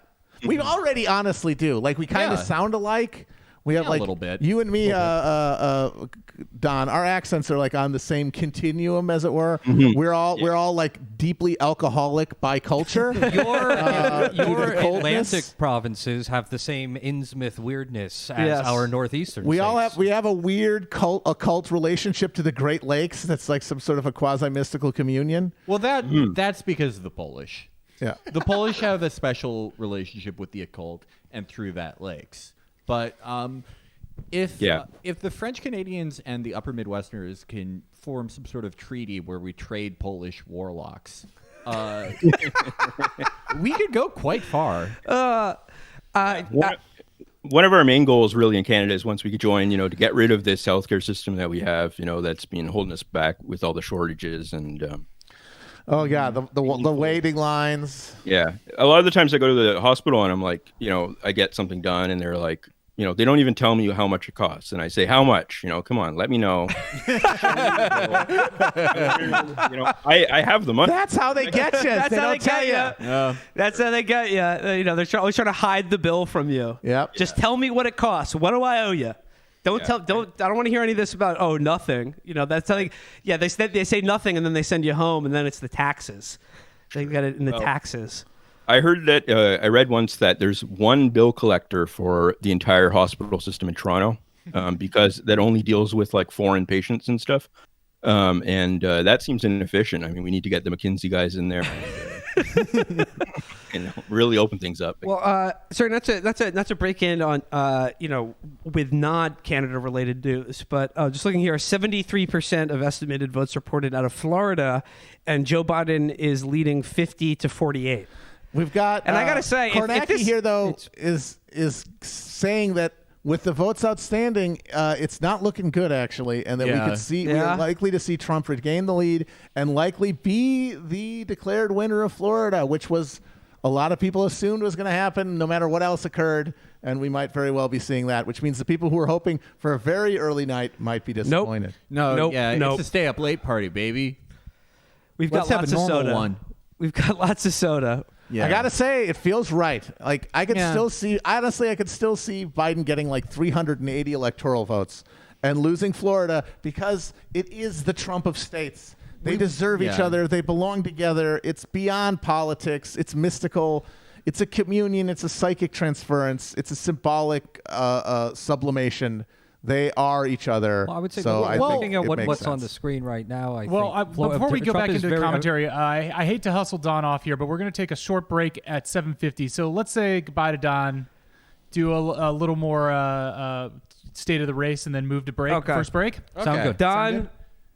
We already honestly do. Like, we kind of sound alike. We have a little bit. You and me, Don, our accents are like on the same continuum, as it were. Mm-hmm. We're all like deeply alcoholic by culture. Your the coldness. Atlantic provinces have the same Innsmouth weirdness as our northeastern. We states. have a weird cult relationship to the Great Lakes. That's like some sort of a quasi mystical communion. Well, that's because of the Polish. Yeah. The Polish have a special relationship with the occult and through that lakes. But if the French Canadians and the Upper Midwesterners can form some sort of treaty where we trade Polish warlocks, we could go quite far. One of our main goals really in Canada is, once we could join, to get rid of this healthcare system that we have, that's been holding us back with all the shortages and the waiting lines. Yeah. A lot of the times I go to the hospital and I'm like, I get something done and they're like, they don't even tell me how much it costs. And I say, how much? Come on, let me know. I have the money. That's how they get you. That's they how don't they tell get you. you. That's how they get you. They're always trying to hide the bill from you. Yep. Just tell me what it costs. What do I owe you? I don't want to hear any of this about nothing. That's how they say nothing and then they send you home and then it's the taxes. They got it in the taxes. I heard that I read once that there's one bill collector for the entire hospital system in Toronto, because that only deals with like foreign patients and stuff. And that seems inefficient. I mean, we need to get the McKinsey guys in there. Really open things up. Well, sorry, not to break in on with not Canada related news, but just looking here, 73% of estimated votes reported out of Florida, and Joe Biden is leading 50-48. We've got, and I gotta say, Kornacki here though is saying that with the votes outstanding, it's not looking good actually, and that we could see we're likely to see Trump regain the lead and likely be the declared winner of Florida, which was a lot of people assumed was going to happen no matter what else occurred, and we might very well be seeing that, which means the people who were hoping for a very early night might be disappointed. It's a stay up late party, baby. Let's have a normal one. We've got lots of soda. Yeah. I gotta say, it feels right. Like I could still see. Honestly, I could still see Biden getting like 380 electoral votes and losing Florida because it is the Trump of states. They deserve each yeah. other. They belong together. It's beyond politics. It's mystical. It's a communion. It's a psychic transference. It's a symbolic sublimation. They are each other. Well, I would say, so I looking think at it makes what's on sense. the screen right now, Before we go Trump back is into very- commentary, I hate to hustle Don off here, but we're going to take a short break at 7:50. So let's say goodbye to Don, do a little more state of the race, and then move to break. Okay. First break. Sound good. Don,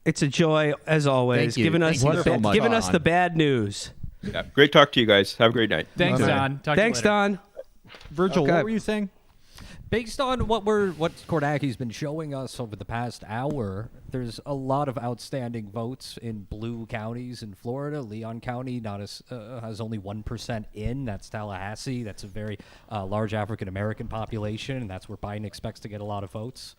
it's a joy as always, Thank you. giving us Thank you so much, giving us Don. the bad news. Yeah, great talk to you guys. Have a great night. Thanks, Okay. Don. Talk to you Thanks, later. Don. Virgil, Okay. what were you saying? Based on what Kordaki's been showing us over the past hour, there's a lot of outstanding votes in blue counties in Florida. Leon County has only 1% in. That's Tallahassee. That's a very large African American population, and that's where Biden expects to get a lot of votes.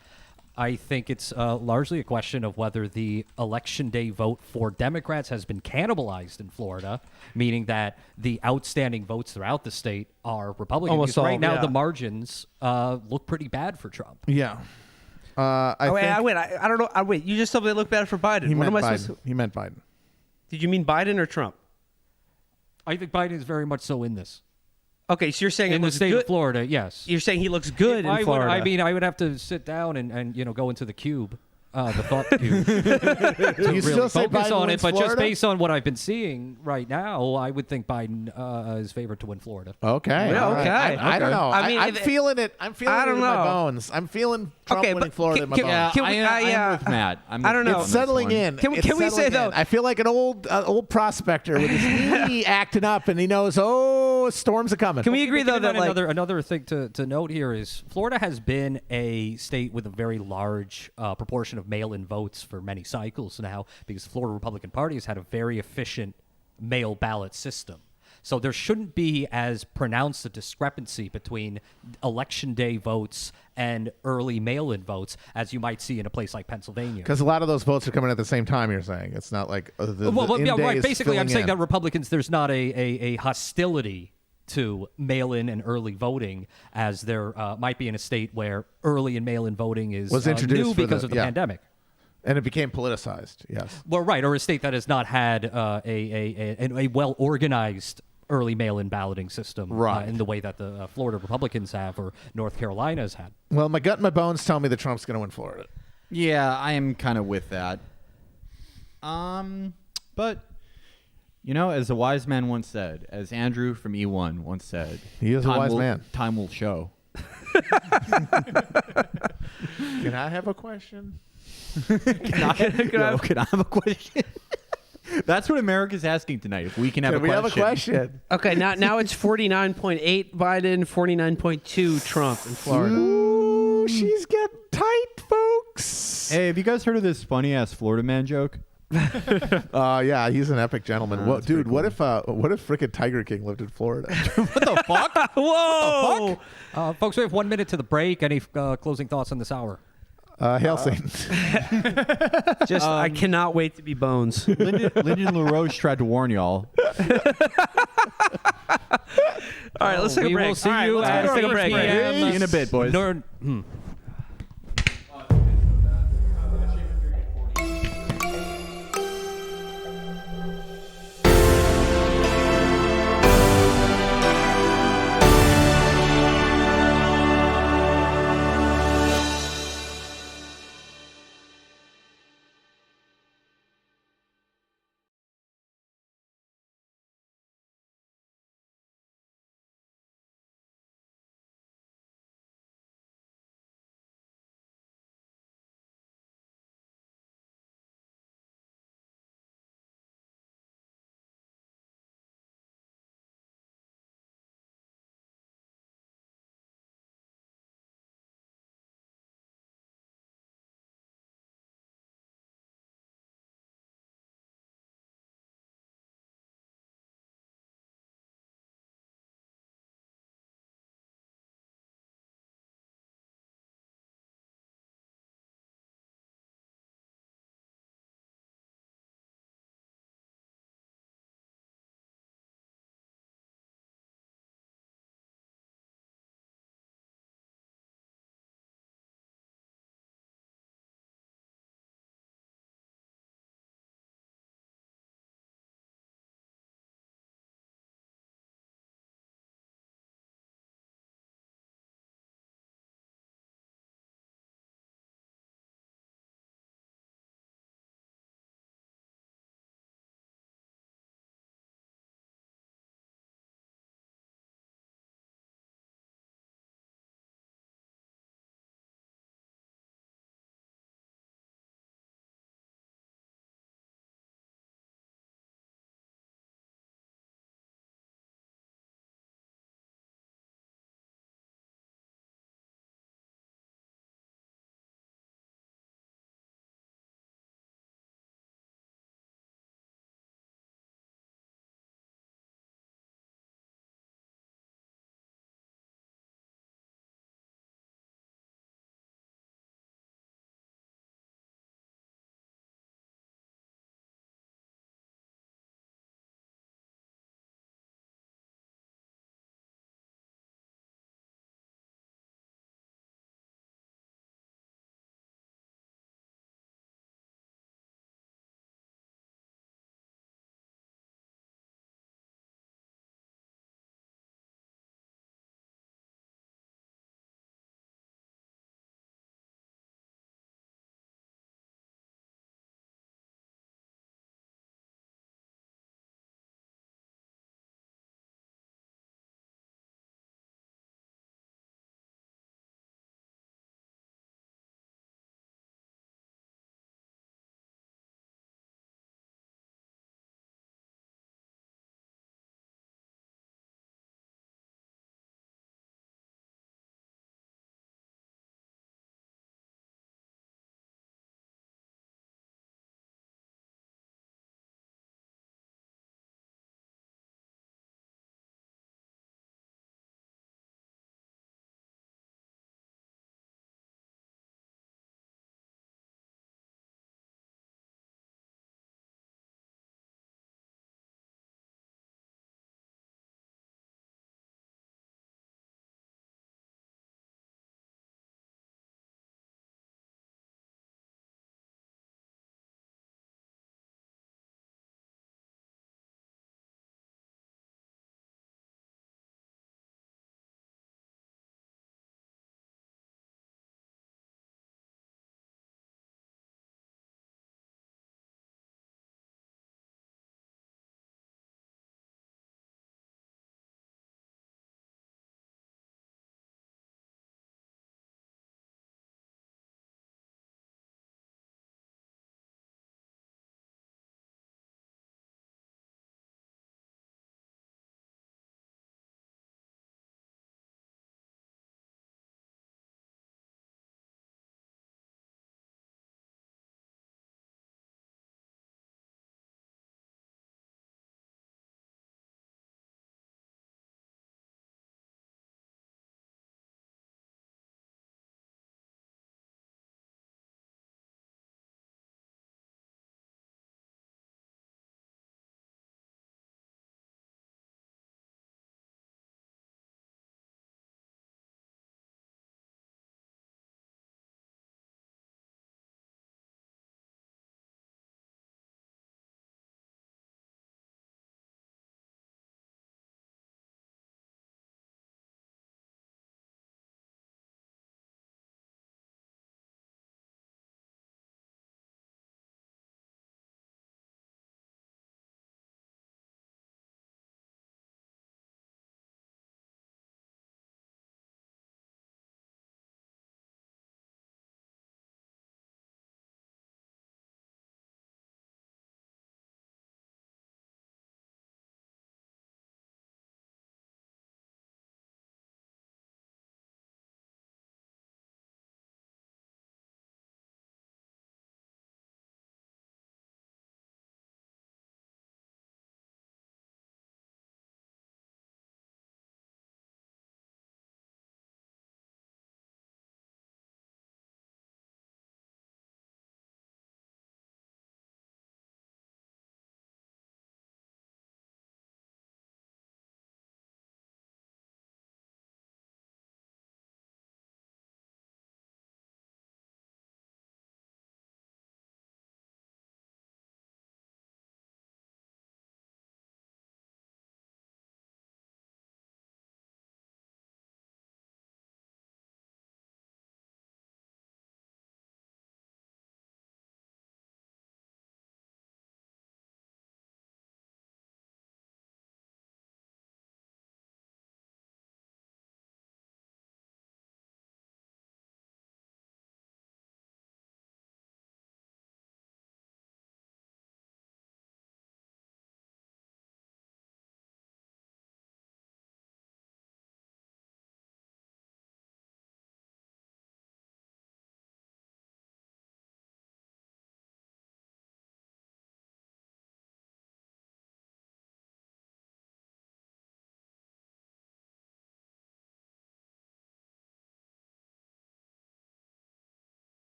I think it's largely a question of whether the election day vote for Democrats has been cannibalized in Florida, meaning that the outstanding votes throughout the state are Republican. Almost Because right all, now, yeah. the margins look pretty bad for Trump. Yeah. I don't know. Wait, you just told me they look bad for Biden. He What meant am I Biden. supposed to? He meant Biden. Did you mean Biden or Trump? I think Biden is very much so in this. Okay, so you're saying In it the looks state good. of Florida, yes. You're saying he looks good in Florida. I would have to sit down and go into the cube, the thought cube, to You really still say focus Biden on it. wins But just Florida? based on what I've been seeing right now, I would think Biden is favored to win Florida. Okay. Yeah, all right. okay. I don't know. I mean, I'm feeling it. I'm feeling I it don't in my know. bones. I'm feeling Trump Okay, winning but Florida in my bones. I'm with Matt. I don't know. It's settling in. Can we It's say, settling though- in. I feel like an old prospector with his knee acting up, and he knows, storms are coming. Can we agree though that like another thing to note here is Florida has been a state with a very large proportion of mail-in votes for many cycles now, because the Florida Republican Party has had a very efficient mail ballot system. So there shouldn't be as pronounced a discrepancy between election day votes and early mail-in votes as you might see in a place like Pennsylvania. Because a lot of those votes are coming at the same time. You're saying it's not like the Yeah, in-day right. is Basically, I'm filling saying in. that Republicans, there's not a hostility to mail-in and early voting, as there might be in a state where early and mail-in voting is Was introduced new for because of the pandemic. And it became politicized. Yes. Well, right, or a state that has not had a well-organized early mail-in balloting system Right. in the way that the Florida Republicans have or North Carolina has had. Well, my gut and my bones tell me that Trump's going to win Florida. Yeah, I am kind of with that. But as a wise man once said, as Andrew from E1 once said, He is a wise will- man. Time will show. Can I have a question? Can I have a question? That's what America's asking tonight. If we can have Can a we question. have a question? okay now it's 49.8 Biden, 49.2 Trump in Florida. Ooh, she's getting tight, folks. Hey, have you guys heard of this funny ass Florida man joke? Yeah, he's an epic gentleman. that's Dude, pretty what if frickin' Tiger King lived in Florida? Whoa! Folks, we have 1 minute to the break. Any closing thoughts on this hour? Hail Satan. Just I cannot wait to be Bones. Lyndon LaRoche tried to warn y'all. All right, let's take a We break. will see All right, you let's at take a break. 8 p.m. See you in a bit, boys.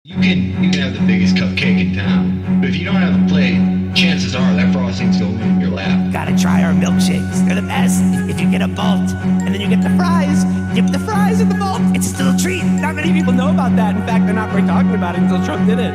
You can have the biggest cupcake in town, but if you don't have a plate, chances are that frosting's going in your lap. Gotta try our milkshakes. They're the best. If you get a bolt and then you get the fries, dip the fries in the bolt. It's still a treat. Not many people know about that. In fact, they're not really talking about it until Trump did it.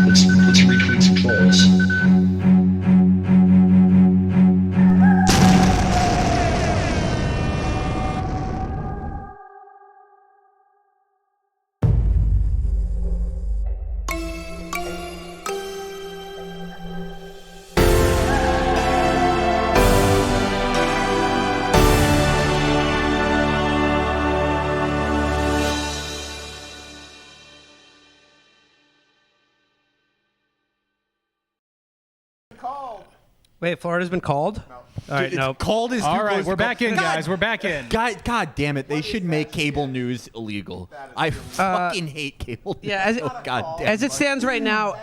Let's retweet some trolls. Wait, Florida's been called? No. All right, no. Called is All right, we're back in, guys. We're back in. God damn it! They should make cable news illegal. I fucking hate cable news. Yeah, as it stands right now,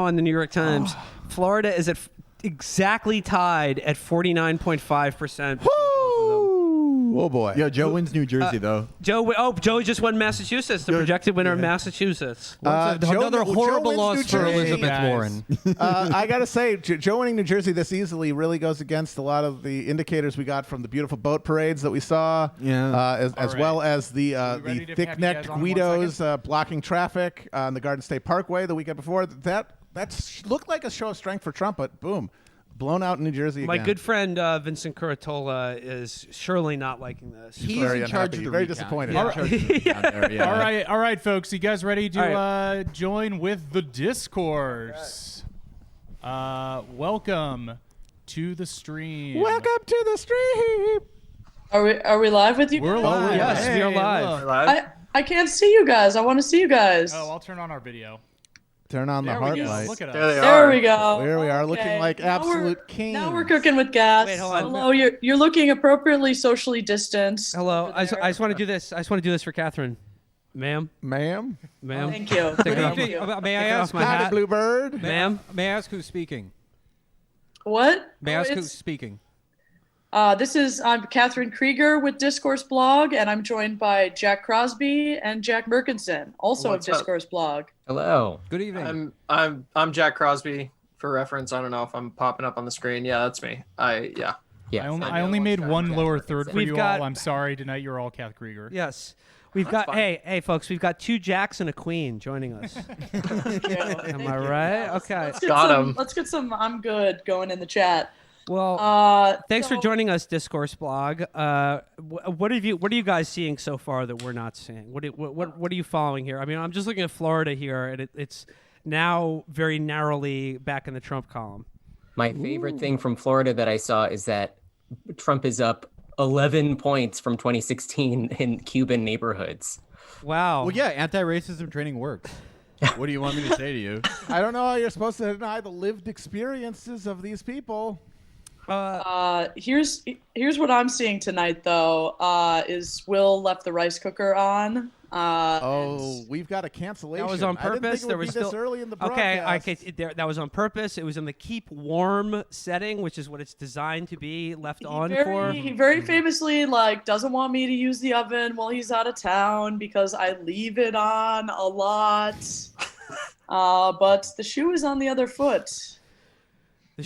on the New York Times, Florida is at exactly tied at 49.5%. Oh boy. Yo, Joe wins New Jersey though. Joe just won Massachusetts, the projected winner of Massachusetts. Another horrible loss for Elizabeth guys. Warren. I gotta say, Joe winning New Jersey this easily really goes against a lot of the indicators we got from the beautiful boat parades that we saw, as well as the thick-necked Guidos blocking traffic on the Garden State Parkway the weekend before. That looked like a show of strength for Trump, but boom. Blown out in New Jersey My again. good friend Vincent Curatola is surely not liking this. He's very in charge unhappy, of the very recount. disappointed. All right, folks. You guys ready to join with the discourse? Welcome to the stream. Welcome to the stream. Are we live with you? We're guys? live. Yes, we are live. I can't see you guys. I want to see you guys. Oh, I'll turn on our video. Turn on the There heart we go. light. Look at us. There we go. There we are, Okay. looking like Now absolute kings. Now we're cooking with gas. Wait, hold on. Hello, you're looking appropriately socially distanced. Hello. over I just there. want to do this. I just want to do this for Catherine. Ma'am. Ma'am? Thank you. Take it off. May I Take it ask? off my Howdy, hat. Bluebird. Ma'am. May I ask who's speaking? What? May I ask who's it's- speaking? I'm Katherine Krueger with Discourse Blog, and I'm joined by Jack Crosby and Jack Merkinson, also What's of up? Discourse Blog. Hello. Good evening. I'm Jack Crosby. For reference, I don't know if I'm popping up on the screen. Yeah, that's me. Yeah. I only made one lower third for We've you got- all. I'm sorry. Tonight you're all Kath Krueger. Yes. We've got hey folks, we've got two Jacks and a Queen joining us. Am I right? Okay. Let's get some I'm good going in the chat. Well, thanks for joining us, Discourse Blog. What are you guys seeing so far that we're not seeing? What are you following here? I mean, I'm just looking at Florida here, and it's now very narrowly back in the Trump column. My favorite thing from Florida that I saw is that Trump is up 11 points from 2016 in Cuban neighborhoods. Wow. Well, yeah, anti-racism training works. What do you want me to say to you? I don't know how you're supposed to deny the lived experiences of these people. Here's what I'm seeing tonight, though. Is Will left the rice cooker on? We've got a cancellation. That was on I didn't purpose. think it there would was be still this early in the okay. broadcast. That was on purpose. It was in the keep warm setting, which is what it's designed to be left on for. He very famously doesn't want me to use the oven while he's out of town because I leave it on a lot. But the shoe is on the other foot.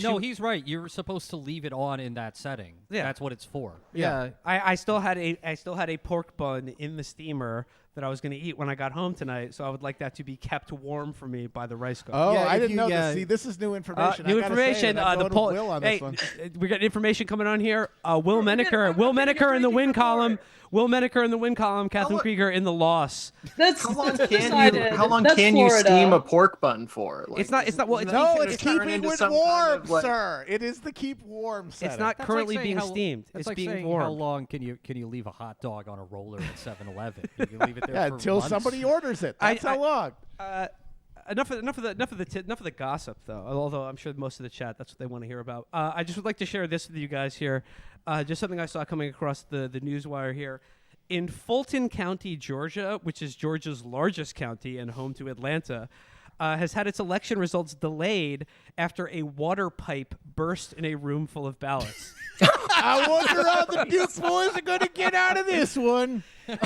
No, he's right. You're supposed to leave it on in that setting. Yeah. That's what it's for. Yeah. I still had a pork bun in the steamer that I was going to eat when I got home tonight. So I would like that to be kept warm for me by the rice cooker. Oh, Yeah, I if didn't you- know yeah. this. See, this is new information. New I gotta say information. that I'm The going poll. with Will on Hey, this one. we got information coming on here. Will Menaker in the win column. Will Menaker in the win column. Katherine Krueger in the loss. That's How long decided. how long That's can you Florida. steam a pork bun for? Like, It's not. Well, it's No, gonna it's turn keeping into it some warm, kind of, like- sir. It is the keep warm setting. It's not That's currently like saying being how- steamed. That's It's like being saying warm. how long can you leave a hot dog on a roller at 7-Eleven? You can leave it there Yeah, for until months? somebody orders it. That's how long. Enough of the gossip, though. Although I'm sure most of the chat, that's what they want to hear about. I just would like to share this with you guys here. Just something I saw coming across the newswire here. In Fulton County, Georgia, which is Georgia's largest county and home to Atlanta, has had its election results delayed after a water pipe burst in a room full of ballots. I wonder how the Duke boys are going to get out of this one. The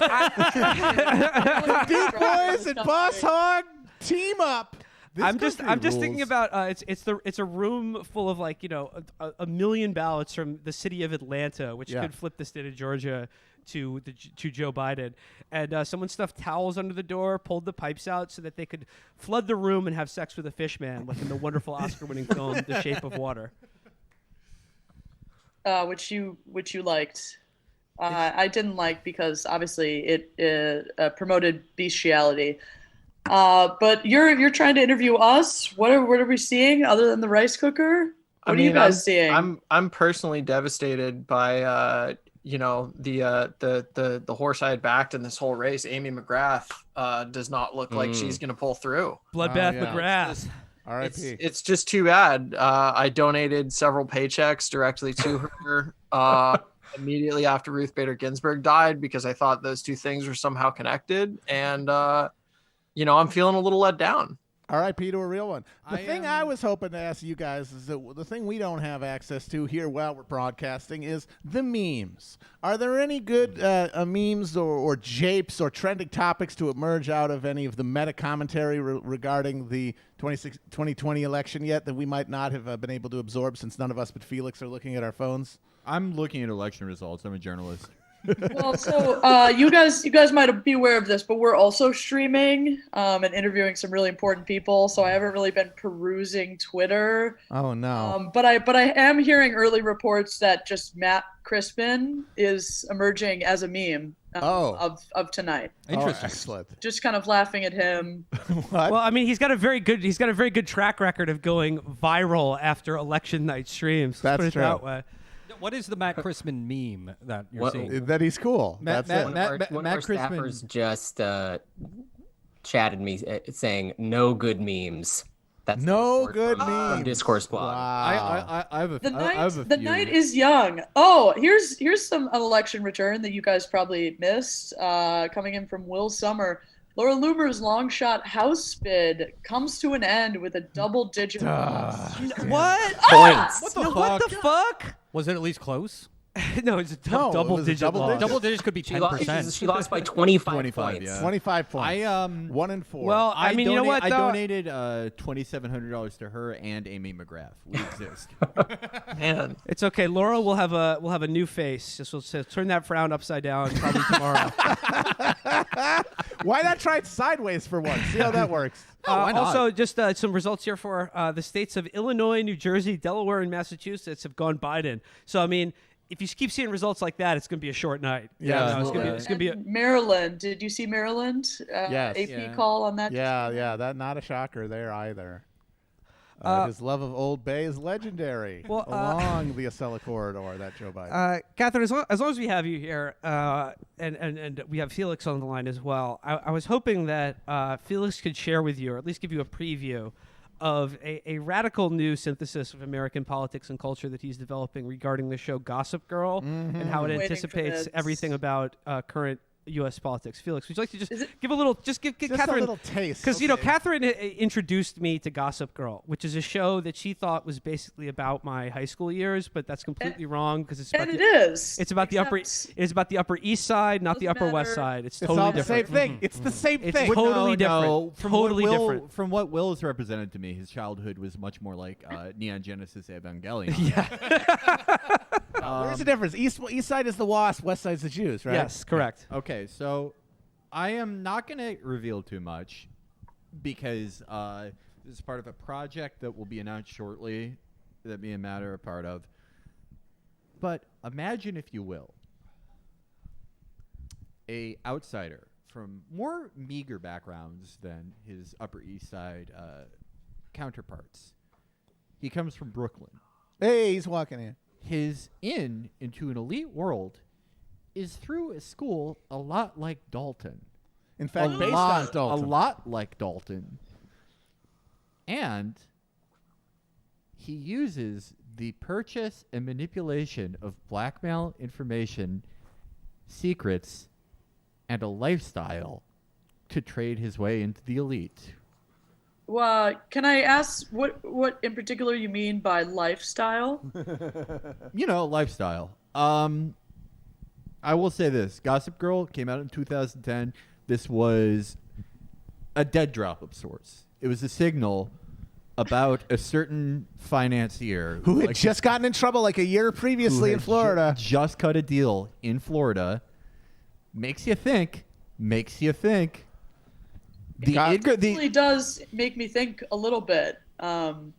Duke boys and Boss Hog team up. This I'm just country thinking rules. about it's a room full of like a million ballots from the city of Atlanta, which Yeah. could flip the state of Georgia to Joe Biden, and someone stuffed towels under the door, pulled the pipes out so that they could flood the room and have sex with a fish man, like in the wonderful Oscar-winning film The Shape of Water. Which you liked. I didn't like because obviously it promoted bestiality. But you're trying to interview us. What are we seeing other than the rice cooker? What are you guys seeing? I'm personally devastated by the horse I had backed in this whole race. Amy McGrath does not look like she's gonna pull through. Bloodbath yeah. McGrath. R.I.P. It's just too bad. I donated several paychecks directly to her immediately after Ruth Bader Ginsburg died because I thought those two things were somehow connected, and I'm feeling a little let down. R.I.P. to a real one. The thing I was hoping to ask you guys is that the thing we don't have access to here while we're broadcasting is the memes. Are there any good memes or japes or trending topics to emerge out of any of the meta commentary regarding the 2020 election yet that we might not have been able to absorb since none of us but Felix are looking at our phones? I'm looking at election results. I'm a journalist. Well, so you guys might be aware of this, but we're also streaming and interviewing some really important people. So I haven't really been perusing Twitter. Oh no! But I am hearing early reports that just Matt Crispin is emerging as a meme of tonight. Interesting. Excellent. Just kind of laughing at him. What? Well, I mean, he's got a very good track record of going viral after election night streams. Let's That's put it true. that way. What is the Matt Crispin meme that you're seeing? That he's cool. That's it. One of our staffers just chatted me saying no good memes. That's no good memes from Discourse blog. Wow. I have a The night is young. Oh, here's an election return that you guys probably missed. Coming in from Will Summer. Laura Loomer's long shot house bid comes to an end with a double-digit loss. What? Points. What the fuck? Was it at least close? No, it's a No, it was a double-digit double loss. digit. Double digits could be She 10%. lost by 25 points. yeah. 25 points. I 1 and 4. Well, I mean, you know what? I though? donated $2,700 to her and Amy McGrath. We exist. Man, It's okay. Laura will have a new face. Just will turn that frown upside down probably tomorrow. Why not try it sideways for once? See how that works. why not? Also, just some results here for the states of Illinois, New Jersey, Delaware, and Massachusetts have gone Biden. So, I mean, if you keep seeing results like that, it's going to be a short night. Yeah, it's going to be. And Maryland. Did you see Maryland? Yes. AP call on that. Yeah, that not a shocker there either. His love of Old Bay is legendary along the Acela corridor. That Joe Biden. Katherine, as long as we have you here, and we have Felix on the line as well, I was hoping that Felix could share with you, or at least give you a preview of a radical new synthesis of American politics and culture that he's developing regarding the show Gossip Girl and how it Waiting for anticipates this. everything about current U.S. politics. Felix, would you like to Is it- give a little, give Just Katherine a little taste. because Katherine introduced me to Gossip Girl, which is a show that she thought was basically about my high school years, but that's completely wrong because it's about And the, it is. it's about the upper Except- it's about the Upper East Side, not the Doesn't Upper West matter. Side. It's It's totally all the different. same thing. It's the same It's thing. totally different. From Totally what Will, different. From what Will has represented to me, his childhood was much more like Neon Genesis Evangelion. Where's the difference? East side is the WASP, West side's the Jews, right? Yes, correct. Okay, so I am not going to reveal too much because this is part of a project that will be announced shortly that me and Matt are a part of. But imagine, if you will, a outsider from more meager backgrounds than his Upper East Side counterparts. He comes from Brooklyn. Hey, he's walking in. His into an elite world is through a school a lot like Dalton. In fact, based on Dalton. A lot like Dalton. And he uses the purchase and manipulation of blackmail information, secrets, and a lifestyle to trade his way into the elite. Well, can I ask what in particular you mean by lifestyle? Lifestyle. I will say this. Gossip Girl came out in 2010. This was a dead drop of sorts. It was a signal about a certain financier who had just gotten in trouble like a year previously in Florida. Just cut a deal in Florida. Makes you think. It really does make me think a little bit. You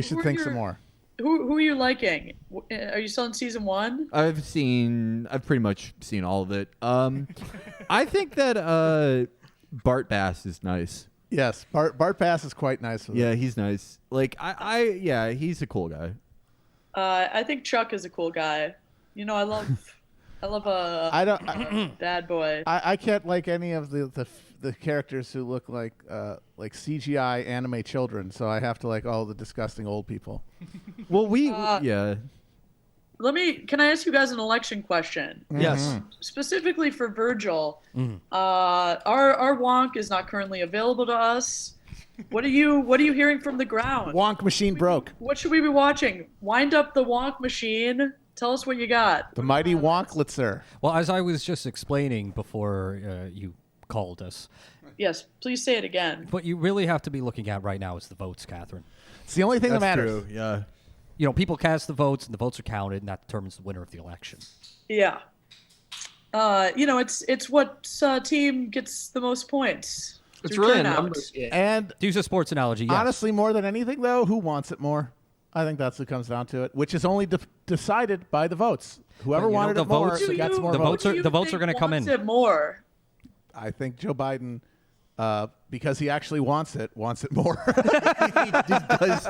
should think some more. Who are you liking? Are you still in season 1? I've pretty much seen all of it. I think that Bart Bass is nice. Yes, Bart Bass is quite nice. Yeah, he's nice. Like he's a cool guy. I think Chuck is a cool guy. I love a bad boy. I can't like any of the characters who look like CGI anime children, so I have to like all the disgusting old people. Well, Can I ask you guys an election question? Yes. Specifically for Virgil, our wonk is not currently available to us. What are you hearing from the ground? Wonk machine broke. What should we be watching? Wind up the wonk machine. Tell us what you got. The mighty Wonklitzer. Well, as I was just explaining before you called us. Yes, please say it again. What you really have to be looking at right now is the votes, Catherine. It's the only thing that matters. True, yeah. People cast the votes, and the votes are counted, and that determines the winner of the election. Yeah. It's what team gets the most points. It's really a numbers game. And to use a sports analogy, yes. Honestly, more than anything, though, who wants it more? I think that's what comes down to it, which is only decided by the votes. Whoever wanted it more gets more votes. The votes are going to come in. It more. I think Joe Biden, because he actually wants it more. He does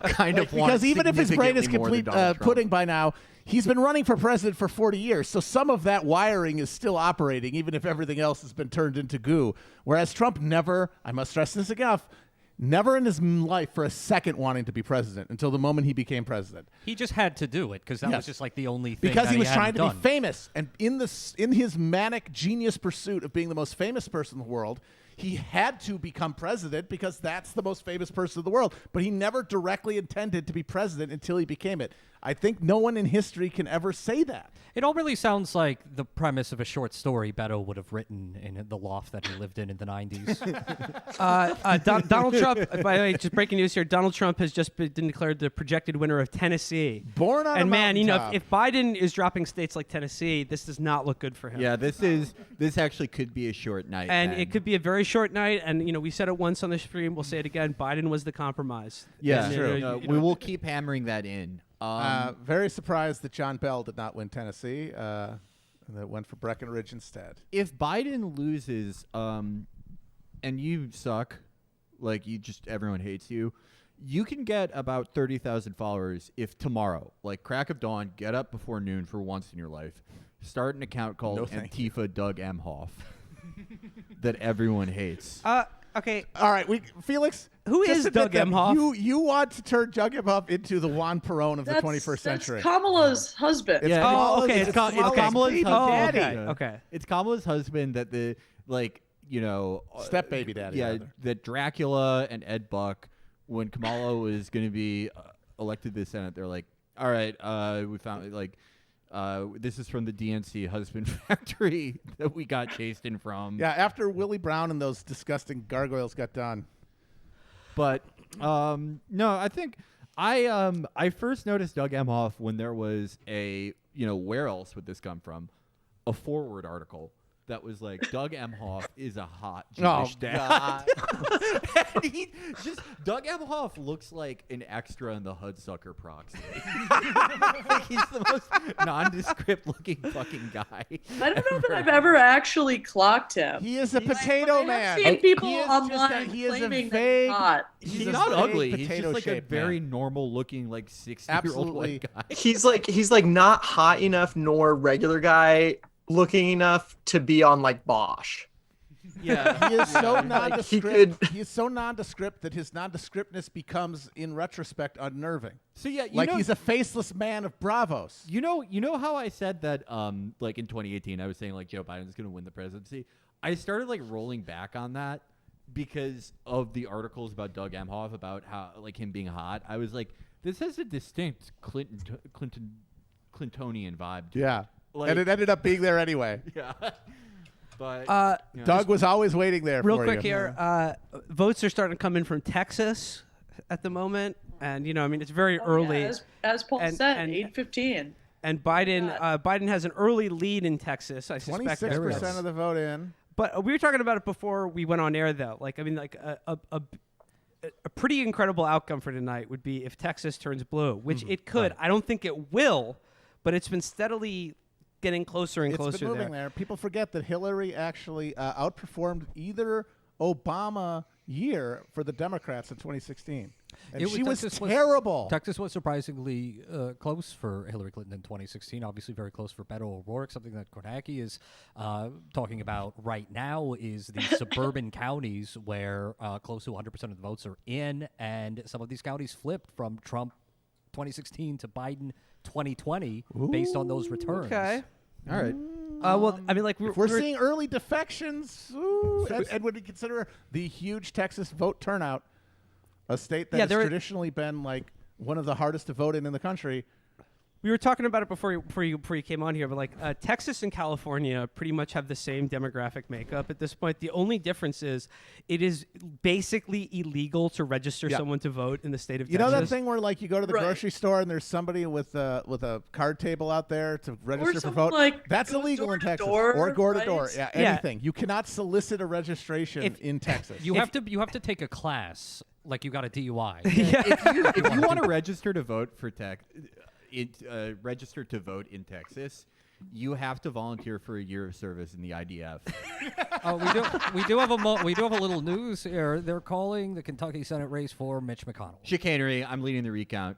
kind of want because even if his brain is complete Trump. pudding by now, he's been running for president for 40 years, so some of that wiring is still operating, even if everything else has been turned into goo. Whereas Trump never, I must stress this again, never in his life for a second wanting to be president until the moment he became president. He just had to do it because that was just like the only thing because that he was trying to done. be famous, and in his manic genius pursuit of being the most famous person in the world, he had to become president because that's the most famous person in the world. But he never directly intended to be president until he became it. I think no one in history can ever say that. It all really sounds like the premise of a short story Beto would have written in the loft that he lived in the 90s. Donald Trump, by the way, just breaking news here, Donald Trump has just been declared the projected winner of Tennessee. Born on a man, if Biden is dropping states like Tennessee, this does not look good for him. Yeah, this actually could be a short night. And man. it could be a very short night, and we said it once on the stream, we'll say it again, Biden was the compromise. Yeah, and, true. We will keep hammering that in. Very surprised that John Bell did not win Tennessee. That went for Breckenridge instead. If Biden loses, and you suck, like everyone hates you, you can get about 30,000 followers if tomorrow, like crack of dawn, get up before noon for once in your life, start an account called Antifa Doug Emhoff that everyone hates. Okay. All right, Felix. Who is Doug Emhoff? You want to turn Doug Emhoff into the Juan Perón of the 21st century. That's Kamala's husband. It's Kamala's husband. Okay. It's Kamala's husband that step baby daddy. Yeah, rather. that Dracula and Ed Buck, when Kamala was going to be elected to the Senate, they're like, all right, we found this is from the DNC husband factory that we got chased in from. Yeah, after Willie Brown and those disgusting gargoyles got done. But no, I think I first noticed Doug Emhoff when there was a where else would this come from? A Forward article that was like, Doug Emhoff is a hot Oh, Jewish dad. God. And Doug Emhoff looks like an extra in the Hudsucker proxy. Like, he's the most nondescript looking fucking guy. I don't know that I've ever actually clocked him. He is a potato man. I've seen people He is online he is a claiming that vague. he's hot. He's a not vague ugly. He's potato just like a shaped very man. normal looking, like 60-year-old white guy. He's like not hot enough nor regular guy looking enough to be on like Bosch. Yeah. He is so Like, nondescript. He is so nondescript that his nondescriptness becomes, in retrospect, unnerving. So yeah, Like he's a faceless man of bravos. You know how I said that, like in 2018, I was saying like Joe Biden's going to win the presidency. I started like rolling back on that because of the articles about Doug Emhoff about how like him being hot. I was like, this has a distinct Clintonian vibe to it. Yeah, Like, and it ended up being there anyway. Yeah. But Doug was always waiting there. Real for quick you. here, votes are starting to come in from Texas at the moment, and I mean it's very early. Yeah, as Paul said, and 8:15. And Biden has an early lead in Texas. I suspect 26% of the vote in. But we were talking about it before we went on air, though. Like, I mean, like a pretty incredible outcome for tonight would be if Texas turns blue, which it could. Right. I don't think it will, but it's been steadily getting closer and closer. It's been moving there. People forget that Hillary actually outperformed either Obama year for the Democrats in 2016. And she was terrible. Texas was surprisingly close for Hillary Clinton in 2016. Obviously very close for Beto O'Rourke. Something that Kornacki is talking about right now is the suburban counties where close to 100% of the votes are in, and some of these counties flipped from Trump 2016 to Biden 2020 based on those returns. Okay. All right. Well, I mean, like we're seeing early defections, and would you consider the huge Texas vote turnout, a state that has traditionally been like one of the hardest to vote in the country? We were talking about it before you came on here, but like Texas and California pretty much have the same demographic makeup at this point. The only difference is it is basically illegal to register someone to vote in the state of Texas. You know that thing where like you go to the grocery store and there's somebody with a card table out there to register for vote? Like that's illegal in Texas. Or door to door. Yeah, anything. You cannot solicit a registration in Texas. You have to take a class like you got a DUI. If you want to register to vote for register to vote in Texas, you have to volunteer for a year of service in the IDF. We do have a little news here. They're calling the Kentucky Senate race for Mitch McConnell. Chicanery. I'm leading the recount.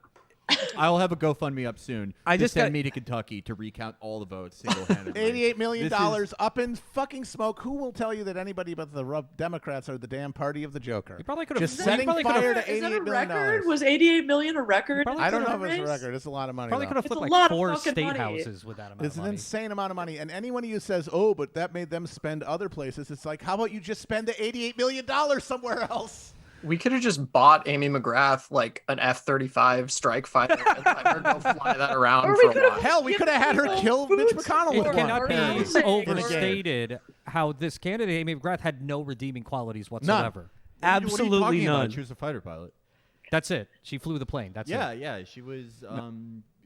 I'll have a GoFundMe up soon. Send me to Kentucky to recount all the votes single-handedly. $88 million up in fucking smoke. Who will tell you that anybody but the Democrats are the damn party of the Joker? You probably could have just setting fire to $88 million. Was $88 million a record? I don't know if it's a record. It's a lot of money. Probably could have flipped like 4 state houses with that amount It's of money. an insane amount of money. And anyone who says, "Oh, but that made them spend other places," it's like, how about you just spend the $88 million somewhere else? We could have just bought Amy McGrath like an F-35 strike fighter and let her go fly that around for a while. Hell, we could have had her kill Mitch McConnell with It cannot be one. overstated how this candidate, Amy McGrath, had no redeeming qualities whatsoever. None. Absolutely none. She was a fighter pilot. That's it. She flew the plane. That's it. Yeah. She was.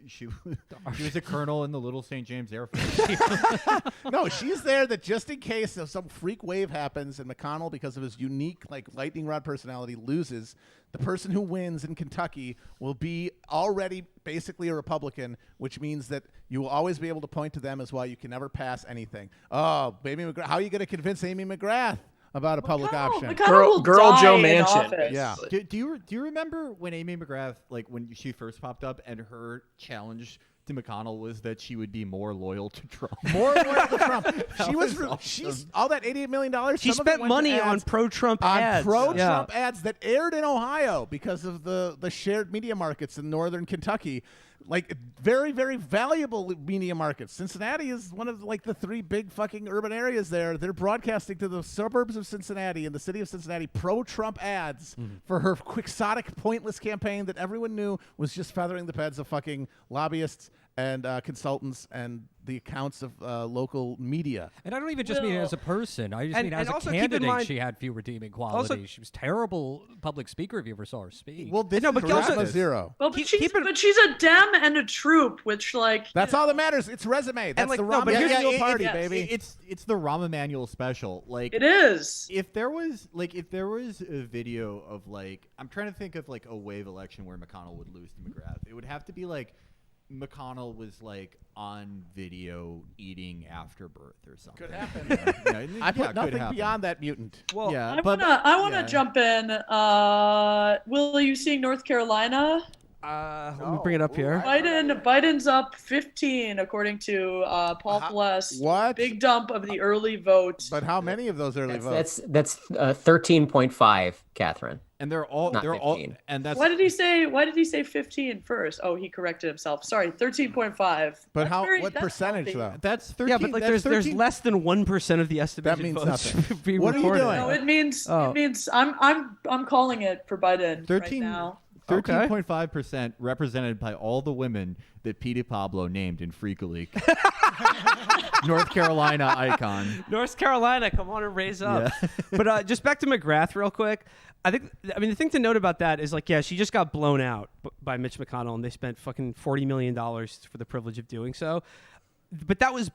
She was a colonel in the Little St. James Air Force. No, she's there that just in case if some freak wave happens and McConnell, because of his unique like lightning rod personality, loses, the person who wins in Kentucky will be already basically a Republican, which means that you will always be able to point to them as why you can never pass anything. Oh, Amy McGrath, how are you going to convince Amy McGrath about a public option? Girl Joe Manchin. Yeah. Do you remember when Amy McGrath, like when she first popped up, and her challenge to McConnell was that she would be more loyal to Trump? More loyal to Trump. Awesome. She's all that $88 million. She spent money on pro-Trump ads. Pro-Trump ads that aired in Ohio because of the shared media markets in northern Kentucky. Like very, very valuable media markets. Cincinnati is one of like the 3 big fucking urban areas there. They're broadcasting to the suburbs of Cincinnati and the city of Cincinnati pro-Trump ads for her quixotic, pointless campaign that everyone knew was just feathering the beds of fucking lobbyists and consultants and the accounts of local media. And I don't even just mean as a person. I just mean as a also keep in candidate, mind- she had few redeeming qualities. She was terrible public speaker if you ever saw her speak. Well, this No, but is also- charisma zero. Well, but she's a Dem and a troop, which like That's all that matters. It's resume. That's like, the no, Rahm but here's Emanuel the- party, yes. baby. It's the Rahm Emanuel special. Like it is. if there was a video of like, I'm trying to think of like a wave election where McConnell would lose to McGrath. It would have to be like McConnell was like on video eating after birth or something. Could happen. Yeah, I put could nothing happen. beyond that mutant. Well, Yeah, I wanna jump in. Will you see North Carolina? let me bring it up here. Biden's up 15 according to Paul Fless. What? Big dump of the early vote. But how many of those early votes? That's 13.5, Catherine. And they're all Not 15. and that's Why did he say 15 first? Oh, he corrected himself. Sorry, 13.5. But what that's percentage healthy. though? that's 13. Yeah, but like that's there's 13 less than 1% of the estimated That means votes nothing. being What are you recorded. doing? No, it means Oh. I'm calling it for Biden 13 right now. 13.5% represented by all the women that Pete Pablo named in Freak League. North Carolina icon. North Carolina, come on and raise up. Yeah. But just back to McGrath real quick. I mean, the thing to note about that is like, yeah, she just got blown out by Mitch McConnell, and they spent fucking $40 million for the privilege of doing so. But that was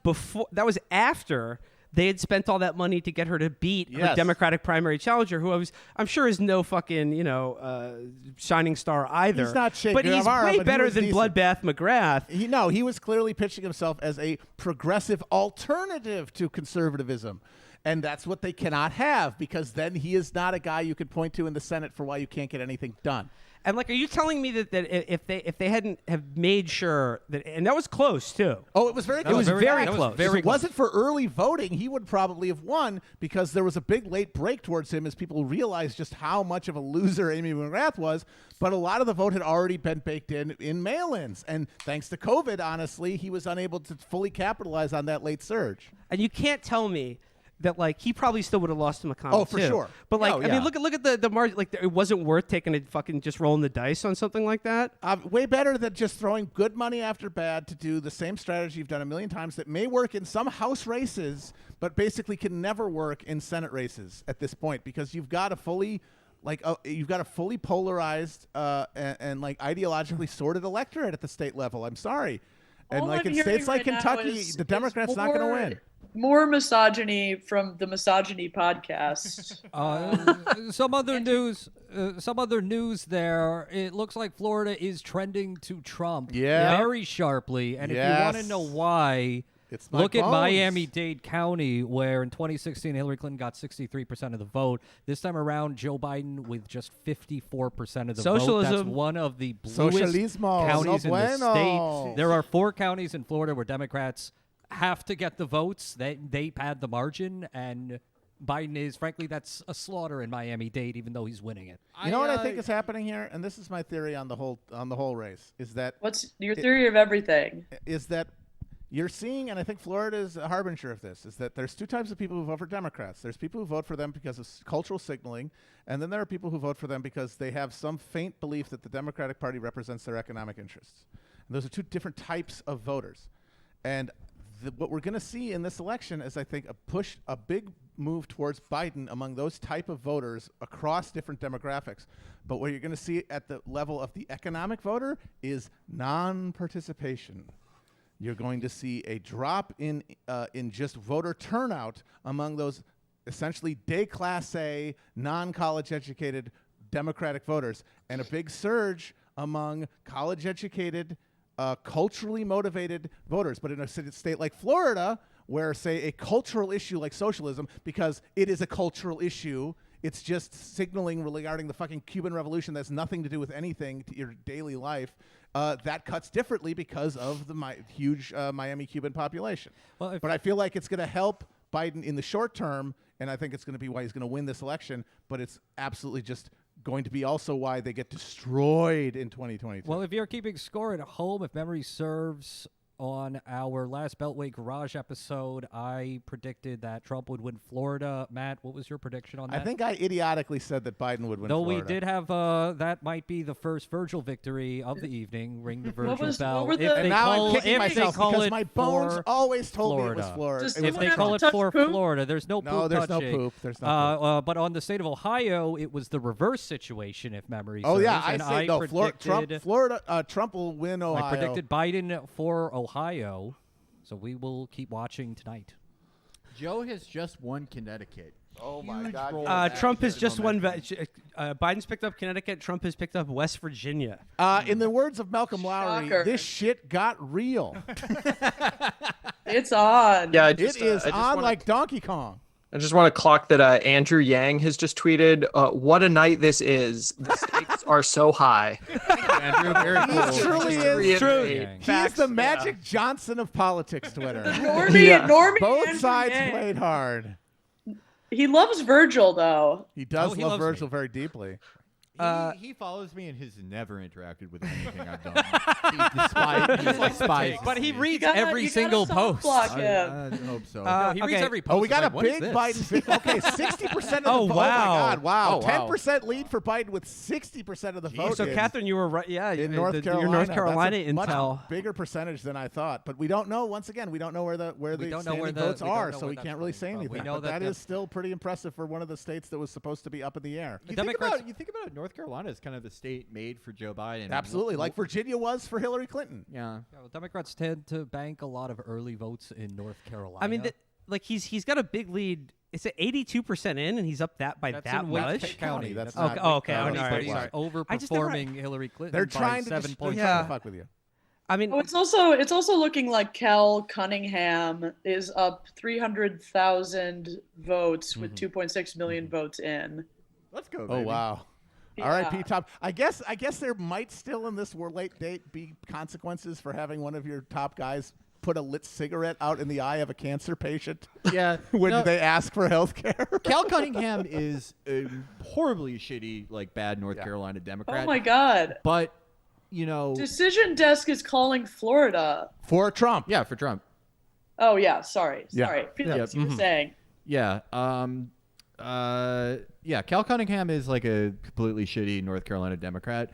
after they had spent all that money to get her to beat her Democratic primary challenger, who I'm sure is no fucking, shining star either. He's not Che but he's Guevara, way but he better was than decent. Bloodbath McGrath. He was clearly pitching himself as a progressive alternative to conservatism. And that's what they cannot have, because then he is not a guy you could point to in the Senate for why you can't get anything done. And like, are you telling me that if they hadn't have made sure that, and that was close too. Oh, it was very close. It was very close. If it wasn't for early voting, he would probably have won, because there was a big late break towards him as people realized just how much of a loser Amy McGrath was. But a lot of the vote had already been baked in mail-ins. And thanks to COVID, honestly, he was unable to fully capitalize on that late surge. And you can't tell me that like he probably still would have lost to McConnell. Oh, for too. sure. But like, Oh, I yeah. mean, look at the margin. Like, it wasn't worth taking a fucking just rolling the dice on something like that. Way better than just throwing good money after bad to do the same strategy you've done a million times that may work in some House races, but basically can never work in Senate races at this point, because you've got a fully polarized and like ideologically sorted electorate at the state level. I'm sorry. And All like I'm in hearing states like right now Kentucky, is the Democrats not going to win. More misogyny from the Misogyny podcast. Some other news there. It looks like Florida is trending to Trump very sharply. And if you want to know why, look at Miami-Dade County, where in 2016 Hillary Clinton got 63% of the vote. This time around, Joe Biden with just 54% of the vote. That's one of the bluest counties in the state. There are 4 counties in Florida where Democrats have to get the votes. They pad the margin, and Biden is, frankly, that's a slaughter in Miami-Dade, even though he's winning it. You know what I think is happening here, and this is my theory on the whole race, is that what's your theory of everything? Is that you're seeing, and I think Florida is a harbinger of this, is that there's 2 types of people who vote for Democrats. There's people who vote for them because of cultural signaling, and then there are people who vote for them because they have some faint belief that the Democratic Party represents their economic interests. And those are 2 different types of voters. And what we're going to see in this election is, I think, a big move towards Biden among those type of voters across different demographics. But what you're going to see at the level of the economic voter is non-participation. You're going to see a drop in just voter turnout among those essentially déclassé, non-college educated Democratic voters, and a big surge among college educated, culturally motivated voters. But in a state like Florida, where, say, a cultural issue like socialism, because it is a cultural issue, it's just signaling regarding the fucking Cuban Revolution that has nothing to do with anything to your daily life, that cuts differently because of the huge Miami Cuban population. But I feel like it's going to help Biden in the short term, and I think it's going to be why he's going to win this election, but it's absolutely just going to be also why they get destroyed in 2022. Well, if you're keeping score at home, if memory serves, on our last Beltway Garage episode, I predicted that Trump would win Florida. Matt, what was your prediction on that? I think I idiotically said that Biden would win Though Florida. we did have that might be the first Virgil victory of the evening. Ring the Virgil bell. what were If the- they now call, I'm kicking if myself they call because it my bones for always told me it was Florida. Florida. Just- It If was they have call to it touch for poop? Florida, there's no poop No, there's no touching. poop. There's no poop. But on the state of Ohio, it was the reverse situation, if memory Oh serves. yeah, I and say no. predicted, Trump will win Ohio. I predicted Biden for Ohio, so we will keep watching tonight. Joe has just won Connecticut. Oh my Huge God! roll yeah. back Trump to has just won. momentum. Biden's picked up Connecticut. Trump has picked up West Virginia. In the words of Malcolm Lowry, Shocker. this shit got real. It's on. Yeah, It is on like Donkey Kong. I just want to clock that Andrew Yang has just tweeted, "What a night this is! The stakes are so high." Andrew, very He cool. truly Just to is. reiterate. He is Facts, the Magic Johnson of politics. Twitter. Normie Both Andrew sides Yang. played hard. He loves Virgil, though. He does he love loves Virgil me. very deeply. He follows me and has never interacted with anything I've done. He despises But he me. reads You gotta- every you single gotta soft post. block I him. hope so. He reads every post. Oh, we got Like, a what is big this? Biden. Okay, 60% of the Oh, vote. wow. Oh my God! Wow, Oh, wow. 10% lead for Biden with 60% of the vote. So, in- Catherine, you were right. Yeah, in North Carolina, your North That's Carolina a much intel. bigger percentage than I thought. But we don't know. Once again, we don't know where the don't know standing where the- votes we don't are, know so where we that's can't really coming say from. We anything. know But that that the- is still pretty impressive for one of the states that was supposed to be up in the air. You Democrats- think about North Carolina as kind of the state made for Joe Biden. Absolutely, like Virginia was for Hillary Clinton. Yeah. Yeah, well, Democrats tend to bank a lot of early votes in North Carolina. I mean, he's got a big lead. It's at 82% in, and he's up by That's that in Wake much. County. That's Okay, not okay, Wake all County. right, He's sorry. I just never- overperforming Hillary Clinton. They're by trying to 7 points. Yeah. fuck with you. I mean, Oh, it's also looking like Cunningham is up 300,000 votes with 2.6 million votes in. Let's go, Oh baby. wow. Yeah. R.I.P. Tom. I guess there might still in this late date be consequences for having one of your top guys put a lit cigarette out in the eye of a cancer patient Yeah. when no, they ask for health care. Cal Cunningham is a horribly shitty, bad North Yeah. Carolina Democrat. Oh my God. But, you know, Decision Desk is calling Florida. For Trump. yeah, for Trump. Oh yeah, sorry. Yeah. Sorry. Felix, Yeah. you were saying. Yeah. Yeah, Cal Cunningham is like a completely shitty North Carolina Democrat,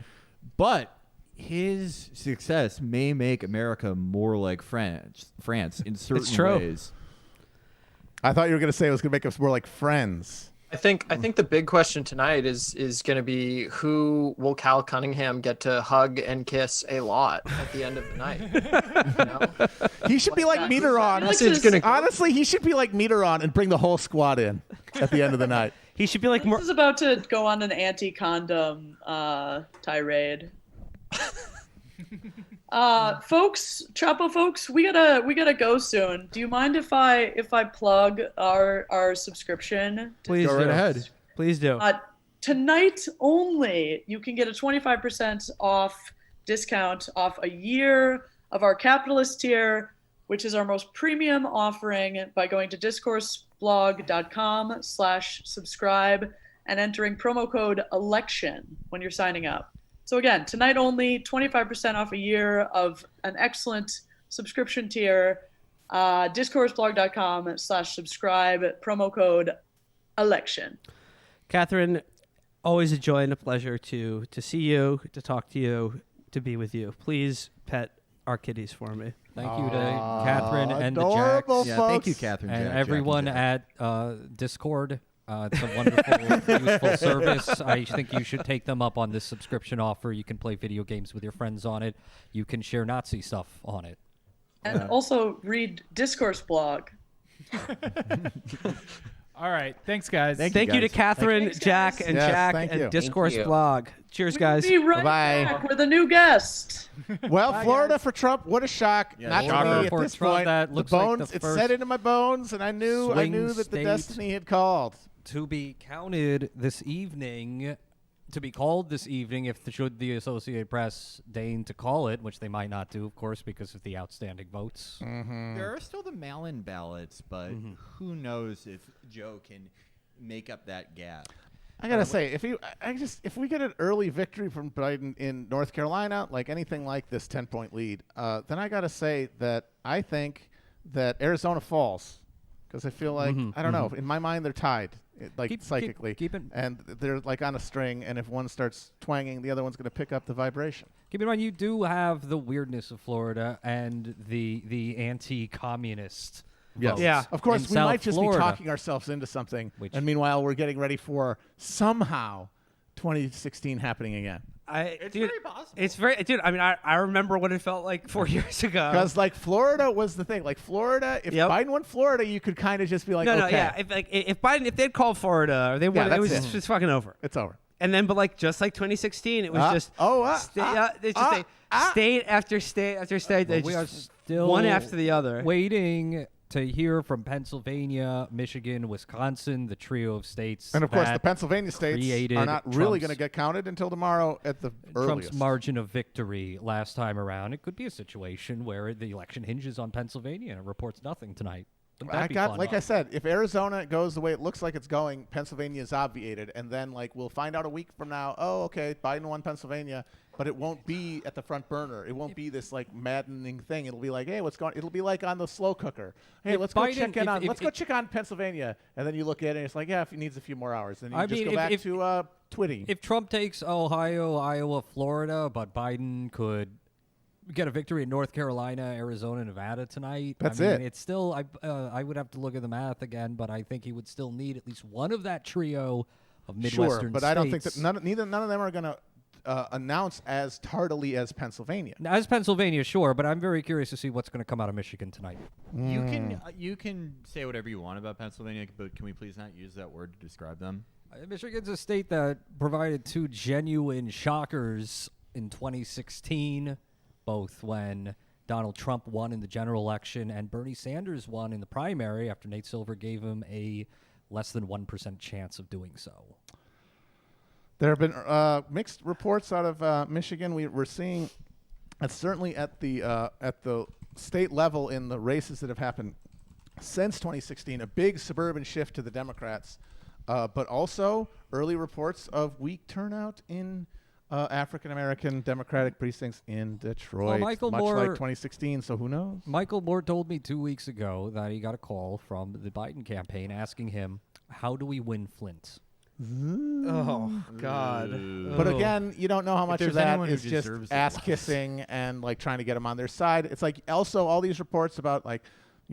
but his success may make America more like France in certain true. ways. I thought you were going to say it was going to make us more like friends. I think the big question tonight is going to be who will Cal Cunningham get to hug and kiss a lot at the end of the night. You know? He should be like Meteron. Felix is- Honestly, he should be like Meteron and bring the whole squad in at the end of the night. he should be like more. This is about to go on an anti-condom tirade. Chapo folks, we gotta go soon. Do you mind if I plug our subscription? Please Go do. right ahead. Please do. Tonight only, you can get a 25% off discount off a year of our capitalist tier, which is our most premium offering, by going to discourseblog.com/subscribe and entering promo code ELECTION when you're signing up. So again, tonight only, 25% off a year of an excellent subscription tier. Discourseblog.com/subscribe, promo code ELECTION. Catherine, always a joy and a pleasure to see you, to talk to you, to be with you. Please pet our kitties for me. Thank you to Catherine and the Jacks. adorable Yeah, folks. thank you, Catherine. And Jack, Jack, everyone Jack. at Discord. It's a wonderful, useful service. I think you should take them up on this subscription offer. You can play video games with your friends on it. You can share Nazi stuff on it. And also read Discourse blog. All right. Thanks, guys. Thank you to Catherine, Thanks, Jack, guys. and Yes, Jack, thank and you. Discourse Thank you. blog. Cheers, guys. Be right Bye. back with a new guest. Well, Florida for Trump. What a shock! Yeah, Not to shocker. me at For this Trump, point. that The looks like bones. the It's first set into my bones, and I knew swing that the state. destiny had called. To be counted this evening, to be called this evening, if should the Associated Press deign to call it, which they might not do, of course, because of the outstanding votes. There are still the mail-in ballots, but who knows if Joe can make up that gap. I gotta say, if we get an early victory from Biden in North Carolina, like anything like this 10-point lead, then I gotta say that I think that Arizona falls because I feel like I don't know. In my mind, they're tied, psychically, and they're like on a string. And if one starts twanging, the other one's gonna pick up the vibration. Keep in mind, you do have the weirdness of Florida and the anti-communist. Yes. Yeah. Of course, we South might just Florida. be talking ourselves into something, and meanwhile, we're getting ready for somehow 2016 happening again. It's very possible. It's very, dude. I mean, I remember what it felt like 4 years ago. Because like Florida was the thing. Like Florida, if Biden won Florida, you could kind of just be like, no, okay. If Biden, if they'd called Florida, or they won, it was just fucking over. It's over. And then, but like just like 2016, it was just state after state after state. Well, we are still one after the other, waiting to hear from Pennsylvania, Michigan, Wisconsin, the trio of states. And of course, the Pennsylvania states are not really going to get counted until tomorrow at the earliest. Trump's margin of victory last time around. It could be a situation where the election hinges on Pennsylvania and it reports nothing tonight. I said, if Arizona goes the way it looks like it's going, Pennsylvania is obviated, and then like we'll find out a week from now. Oh, okay, Biden won Pennsylvania, but it won't be at the front burner. It won't be this like maddening thing. It'll be like, hey, what's going? It'll be like on the slow cooker. Hey, let's go check on Pennsylvania, and then you look at it, and it's like, yeah, if he needs a few more hours, then you just go back to Twitty. If Trump takes Ohio, Iowa, Florida, but Biden could get a victory in North Carolina, Arizona, Nevada tonight. That's it. it. It's still, I would have to look at the math again, but I think he would still need at least one of that trio of Midwestern sure, but states. I don't think that none of them are going to announce as tardily as Pennsylvania. As Pennsylvania, sure, but I'm very curious to see what's going to come out of Michigan tonight. You can say whatever you want about Pennsylvania, but can we please not use that word to describe them? Michigan's a state that provided two genuine shockers in 2016. Both when Donald Trump won in the general election and Bernie Sanders won in the primary after Nate Silver gave him a less than 1% chance of doing so. There have been mixed reports out of Michigan. We're seeing, certainly at the state level in the races that have happened since 2016, a big suburban shift to the Democrats, but also early reports of weak turnout in African-American Democratic precincts in Detroit, much like 2016, so who knows? Michael Moore told me 2 weeks ago that he got a call from the Biden campaign asking him, how do we win Flint? Oh, God. But again, you don't know how much of that is just ass-kissing and like trying to get them on their side. It's like also all these reports about like,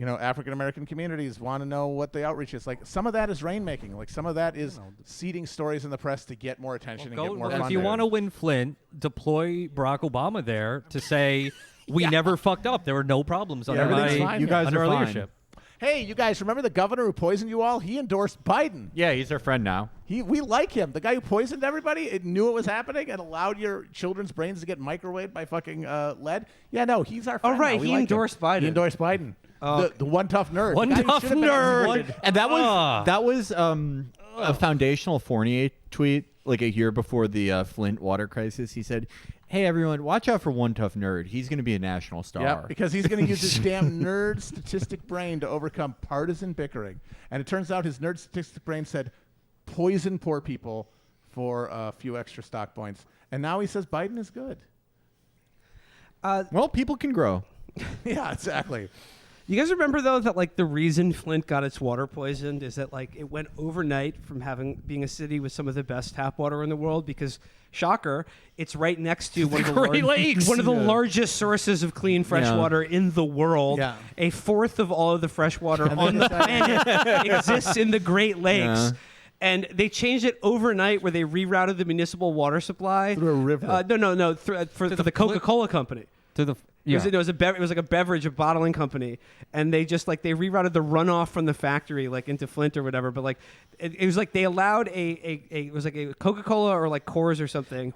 African-American communities want to know what the outreach is. Like some of that is rainmaking. Like some of that is seeding stories in the press to get more attention and get more funding. If you want to win Flint, deploy Barack Obama there to say, we never fucked up. There were no problems under our leadership. Hey, you guys, remember the governor who poisoned you all? He endorsed Biden. Yeah, he's our friend now. We like him. The guy who poisoned everybody, it knew it was happening and allowed your children's brains to get microwaved by fucking lead. Yeah, no, he's our friend. Oh, right. He endorsed Biden. He endorsed Biden. The one tough nerd. One tough nerd. And that was a foundational Fournier tweet like a year before the Flint water crisis. He said, hey, everyone, watch out for one tough nerd. He's going to be a national star. Yeah, because he's going to use his damn nerd statistic brain to overcome partisan bickering. And it turns out his nerd statistic brain said, poison poor people for a few extra stock points. And now he says Biden is good. Well, people can grow. Yeah, exactly. You guys remember though that like the reason Flint got its water poisoned is that like it went overnight from being a city with some of the best tap water in the world because shocker, it's right next to one of the largest sources of clean fresh water in the world. Yeah. A fourth of all of the fresh water on the planet exists in the Great Lakes. Yeah. And they changed it overnight where they rerouted the municipal water supply through a river. For the Coca-Cola company. It was like a beverage, a bottling company, and they just like they rerouted the runoff from the factory like into Flint or whatever. But like it was like they allowed it was like a Coca-Cola or like Coors or something,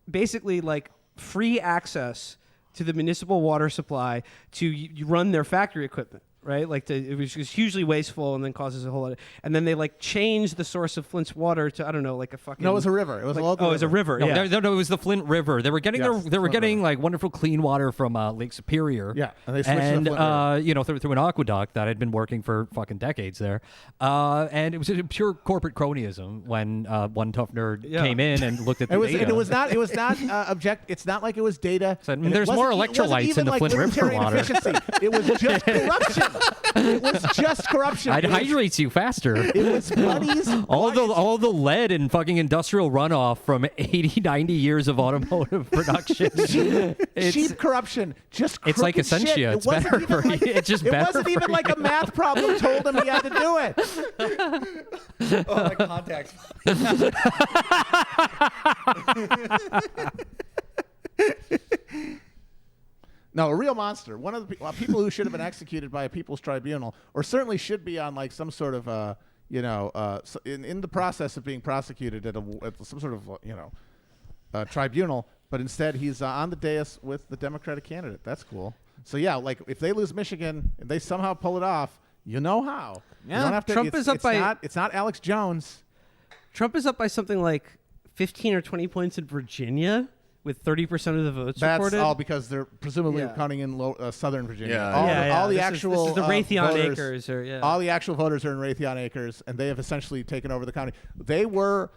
basically like free access to the municipal water supply to run their factory equipment. right? Like it was just hugely wasteful and then causes a whole lot. And then they like changed the source of Flint's water to I don't know, like a fucking. No, it was a river. It was a local. Oh, it was a river. No, Yeah. no, it was the Flint River. They were getting like wonderful clean water from Lake Superior. Yeah, and they switched to the Flint River. through an aqueduct that had been working for fucking decades there. And it was a pure corporate cronyism when one tough nerd came in and looked at the data. And it was not it's not like it was data. So, there's more electrolytes in the Flint River water. Efficiency. It was just corruption. It was just corruption. It hydrates you faster. It was buddies. All the lead and fucking industrial runoff from 80, 90 years of automotive production. Cheap corruption. Just it's like Essentia. Shit. It's better for you. It's just better. It wasn't even like a math problem told him he had to do it. Oh, like contacts. No, a real monster. One of the people who should have been executed by a people's tribunal, or certainly should be on like some sort of, in the process of being prosecuted at some sort of, tribunal. But instead, he's on the dais with the Democratic candidate. That's cool. So yeah, like if they lose Michigan and they somehow pull it off, you know how. Yeah, you don't have to, Trump is up by. It's not Alex Jones. Trump is up by something like 15 or 20 points in Virginia. With 30% of the votes That's recorded. all because they're presumably counting in Southern Virginia. All the actual this is the Raytheon voters, Acres, all the actual voters are in Raytheon Acres, and they have essentially taken over the county. They were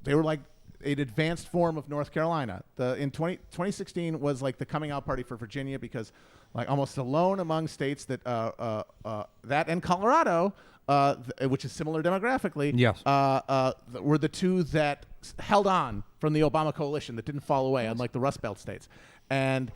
like an advanced form of North Carolina. In 2016 was like the coming out party for Virginia because like almost alone among states that that and Colorado. Which is similar demographically, yes, were the two that held on from the Obama coalition that didn't fall away, unlike the Rust Belt states. And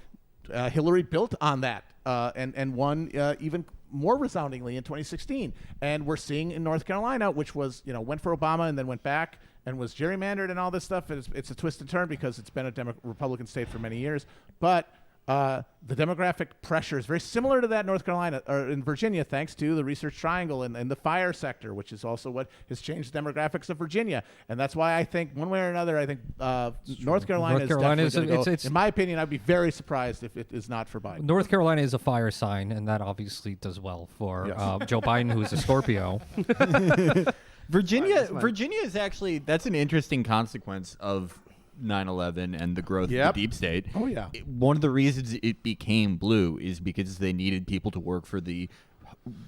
Hillary built on that and won even more resoundingly in 2016. And we're seeing in North Carolina, which was, went for Obama and then went back and was gerrymandered and all this stuff. It's a twist and turn because it's been a Republican state for many years. But the demographic pressure is very similar to that North Carolina or in Virginia, thanks to the Research Triangle and the fire sector, which is also what has changed the demographics of Virginia. And that's why I think one way or another, I think North Carolina is definitely going to go. In my opinion, I'd be very surprised if it is not for Biden. North Carolina is a fire sign, and that obviously does well for Joe Biden, who is a Scorpio. Virginia is actually, that's an interesting consequence of 9/11 and the growth of the deep state. Oh, yeah. One of the reasons it became blue is because they needed people to work for the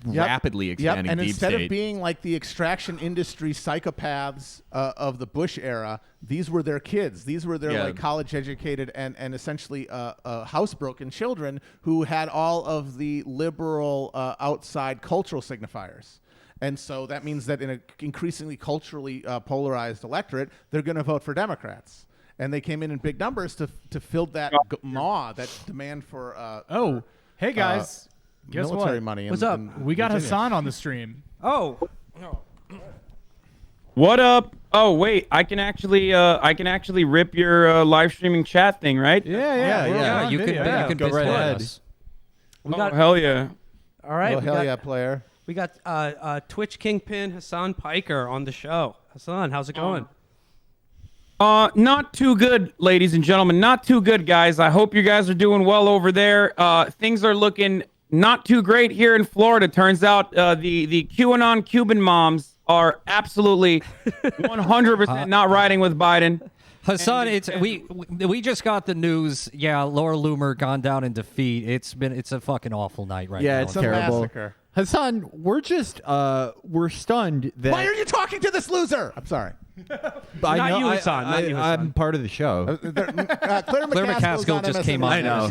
rapidly expanding and deep instead state. of being like the extraction industry psychopaths of the Bush era, these were their kids. These were their like college-educated and essentially housebroken children who had all of the liberal outside cultural signifiers. And so that means that in an increasingly culturally polarized electorate, they're going to vote for Democrats. And they came in big numbers to fill that maw, that demand for hey guys, guess military what? money. What's up? We got Virginia. Hasan on the stream. Oh. What up? Oh wait, I can actually rip your live streaming chat thing, right? Yeah. You can go right ahead. Hell yeah! All right. Oh, hell yeah, player. We got Twitch Kingpin Hasan Piker on the show. Hasan, how's it going? Not too good, ladies and gentlemen. Not too good, guys. I hope you guys are doing well over there. Things are looking not too great here in Florida. Turns out the QAnon Cuban moms are absolutely 100% not riding with Biden. Hasan, we just got the news. Yeah, Laura Loomer gone down in defeat. It's a fucking awful night right now. Yeah, it's terrible. Massacre. Hasan, we're just we're stunned that. Why are you talking to this loser? I'm sorry. Not you, Hasan. I'm part of the show. Claire Claire McCaskill just came on. I know.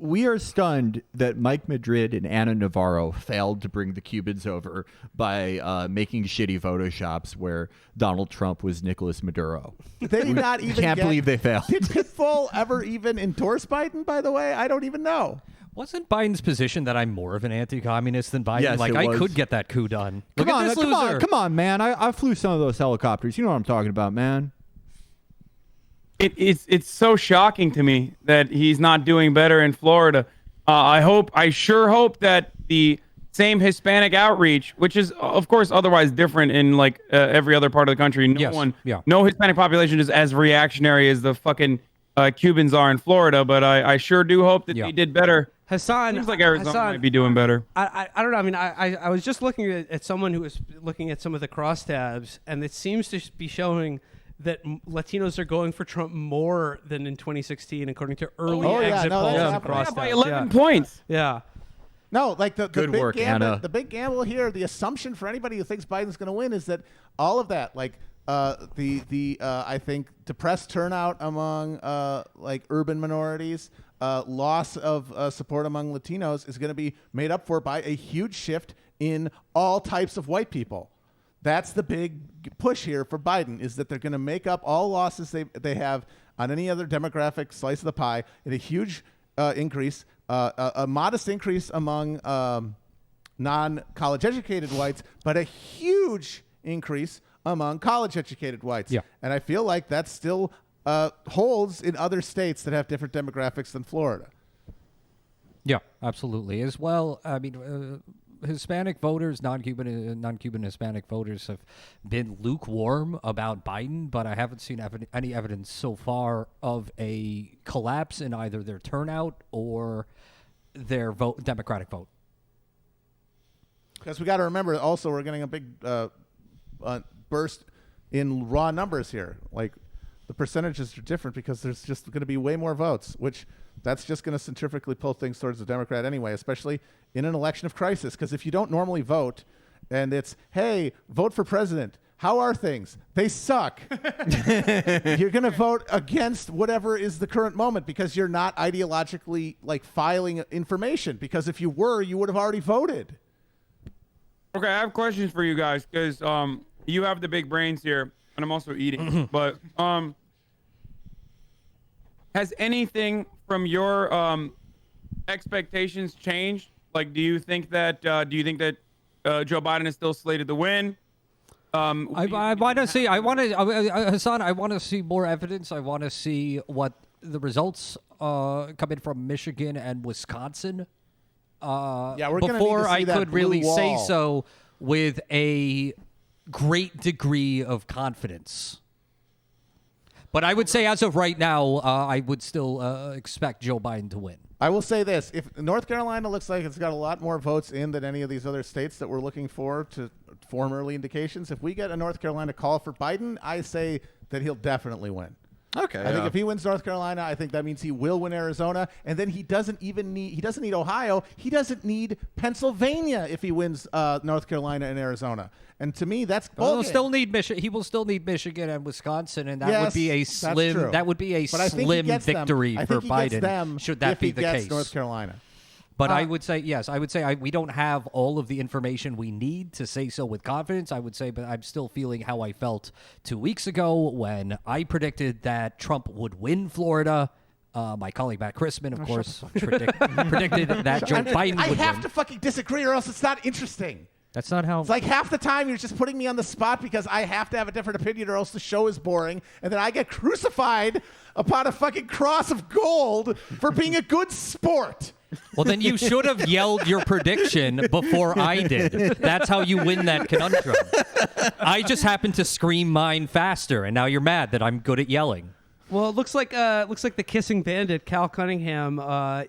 We are stunned that Mike Madrid and Anna Navarro failed to bring the Cubans over by making shitty photoshops where Donald Trump was Nicolas Maduro. They not even can't believe they failed. Did Pitbull ever even endorse Biden, by the way? I don't even know. Wasn't Biden's position that I'm more of an anti-communist than Biden? Yes, like it I was. could get that coup done. Come on, man! I flew some of those helicopters. You know what I'm talking about, man. It's so shocking to me that he's not doing better in Florida. I sure hope that the same Hispanic outreach, which is of course otherwise different in like every other part of the country. No Hispanic population is as reactionary as the fucking Cubans are in Florida, but I sure do hope that they did better. Hassan, seems like Arizona might be doing better. I don't know. I mean, I was just looking at someone who was looking at some of the crosstabs, and it seems to be showing that Latinos are going for Trump more than in 2016, according to early exit polls and crosstabs. By 11 points. Yeah. No, like the Good big work, gamble, Anna. the big gamble here, the assumption for anybody who thinks Biden's going to win is that all of that, like I think depressed turnout among like urban minorities, loss of support among Latinos is going to be made up for by a huge shift in all types of white people. That's the big push here for Biden, is that they're going to make up all losses they have on any other demographic slice of the pie in a huge increase. A modest increase among non-college educated whites, but a huge increase among college-educated whites. Yeah. And I feel like that still holds in other states that have different demographics than Florida. Yeah, absolutely. As well, I mean, Hispanic voters, non-Cuban Hispanic voters have been lukewarm about Biden, but I haven't seen any evidence so far of a collapse in either their turnout or their Democratic vote. Because we got to remember, also, we're getting a big burst in raw numbers here. Like, the percentages are different because there's just going to be way more votes, which that's just going to centrifugally pull things towards the Democrat anyway, especially in an election of crisis. Because if you don't normally vote and it's, hey, vote for president, how are things? They suck. You're going to vote against whatever is the current moment because you're not ideologically like filing information. Because if you were, you would have already voted. Okay, I have questions for you guys because you have the big brains here, and I'm also eating. But has anything from your expectations changed? Like, do you think that Joe Biden is still slated to win? I want to see. Hassan, I want to see more evidence. I want to see what the results come in from Michigan and Wisconsin. Yeah, we're gonna need before to see I that could blue really say wall. so with a great degree of confidence. But I would say, as of right now, I would still expect Joe Biden to win. I will say this. If North Carolina looks like it's got a lot more votes in than any of these other states that we're looking for to form early indications, if we get a North Carolina call for Biden, I say that he'll definitely win. Okay. I think if he wins North Carolina, I think that means he will win Arizona, and then he doesn't need Ohio. He doesn't need Pennsylvania if he wins North Carolina and Arizona. And to me, that's He will still need Michigan and Wisconsin, and that would be a slim. True. That would be a But I think he slim gets them. victory I for think he gets Biden. them Should that if be he the gets case? North Carolina. But I would say, yes, I would say we don't have all of the information we need to say so with confidence. I would say, but I'm still feeling how I felt 2 weeks ago when I predicted that Trump would win Florida. My colleague Matt Christman, of course, predicted that Joe Biden would win. I have to fucking disagree or else it's not interesting. That's not how. It's like half the time you're just putting me on the spot because I have to have a different opinion or else the show is boring. And then I get crucified upon a fucking cross of gold for being a good sport. Well, then you should have yelled your prediction before I did. That's how you win that conundrum. I just happened to scream mine faster, and now you're mad that I'm good at yelling. Well, it looks like the kissing bandit Cal Cunningham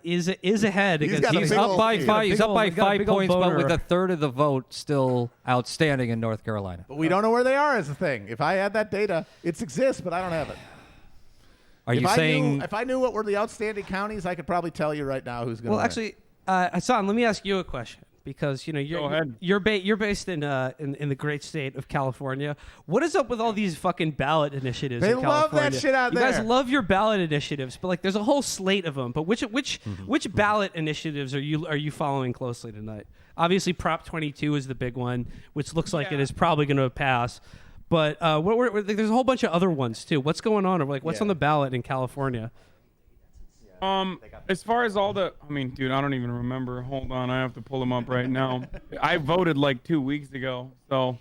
is ahead. He's against got a He's big up old- by he's got a five. He's big up old- by he's got a 5 big old points, but with boner. a third of the vote still outstanding in North Carolina. But we don't know where they are as a thing. If I had that data, it exists, but I don't have it. Are you saying? If I knew what were the outstanding counties, I could probably tell you right now who's going to Well, actually, Hasan, let me ask you a question because Go ahead. you're based in the great state of California. What is up with all these fucking ballot initiatives? They in love that California? shit out you there. guys love your ballot initiatives, but like there's a whole slate of them. But which ballot initiatives are you following closely tonight? Obviously, Prop 22 is the big one, which looks like it is probably going to pass. But there's a whole bunch of other ones too. What's going on? Or like what's on the ballot in California? As far as all the, I mean, dude, I don't even remember. Hold on, I have to pull them up right now. I voted like 2 weeks ago, so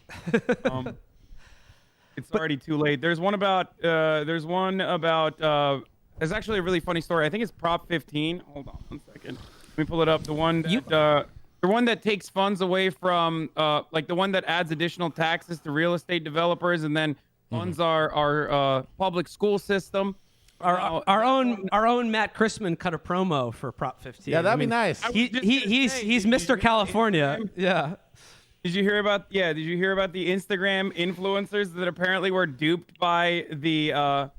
it's already too late. There's one about. There's actually a really funny story. I think it's Prop 15. Hold on 1 second. Let me pull it up. The one that the one that takes funds away from, like the one that adds additional taxes to real estate developers and then funds our public school system. Our own Matt Christman cut a promo for Prop 15. Yeah, that'd be nice. He's Mr. California. Yeah. Did you hear about the Instagram influencers that apparently were duped by the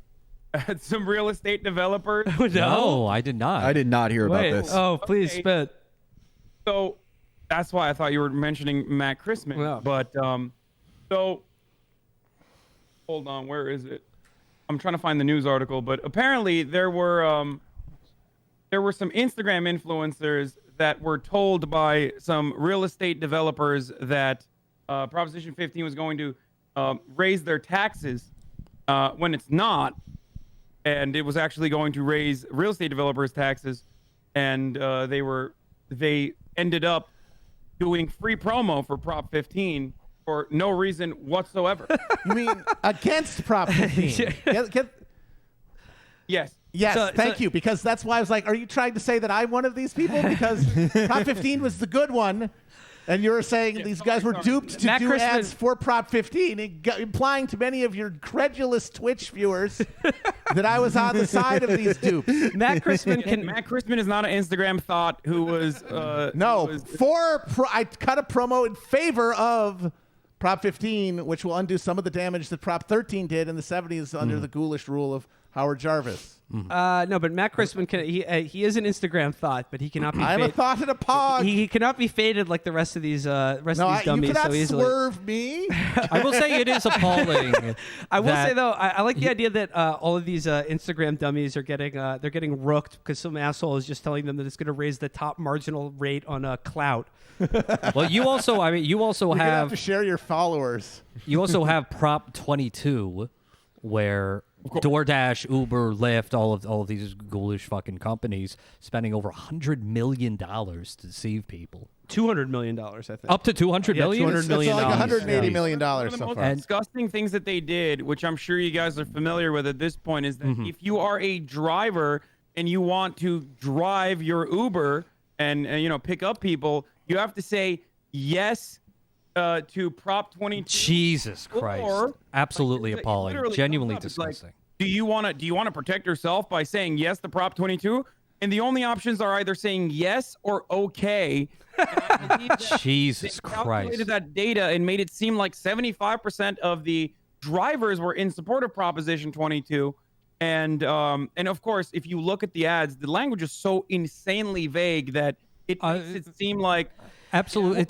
some real estate developers? No, I did not. I did not hear about this. Oh, please spit. So that's why I thought you were mentioning Matt Christman. Yeah. But so hold on, where is it? I'm trying to find the news article, but apparently there were some Instagram influencers that were told by some real estate developers that Proposition 15 was going to raise their taxes when it's not, and it was actually going to raise real estate developers' taxes, and they ended up doing free promo for Prop 15 for no reason whatsoever. You mean against Prop 15? Yes. Yes, thank you, because that's why I was like, are you trying to say that I'm one of these people? Because Prop 15 was the good one, and you're saying these guys were duped to do ads for Prop 15, implying to many of your credulous Twitch viewers that I was on the side of these dupes. Matt Christman is not an Instagram thought who was... I cut a promo in favor of Prop 15, which will undo some of the damage that Prop 13 did in the 70s under the ghoulish rule of Howard Jarvis. No, but Matt Christman he is an Instagram thought, but he cannot be. I'm a thought and a pog. He cannot be faded like the rest of these dummies you cannot so easily. Swerve me. I will say it is appalling. I will say though, I like the idea that all of these Instagram dummies are getting rooked because some asshole is just telling them that it's going to raise the top marginal rate on clout. Well, you also have to share your followers. You also have Prop 22, where DoorDash, Uber, Lyft, all of these ghoulish fucking companies spending over $100 million to deceive people. $200 million, I think. Up to $200 million? $200 million. It's like $180 million One of the so most far. disgusting things that they did, which I'm sure you guys are familiar with at this point, is that if you are a driver and you want to drive your Uber and pick up people, you have to say yes to Prop 22. Jesus Christ! Absolutely appalling. Genuinely disgusting. Do you want to protect yourself by saying yes to Prop 22? And the only options are either saying yes or okay. Jesus They calculated that data and made it seem like 75% of the drivers were in support of Proposition 22. And of course, if you look at the ads, the language is so insanely vague that it makes it seem like absolutely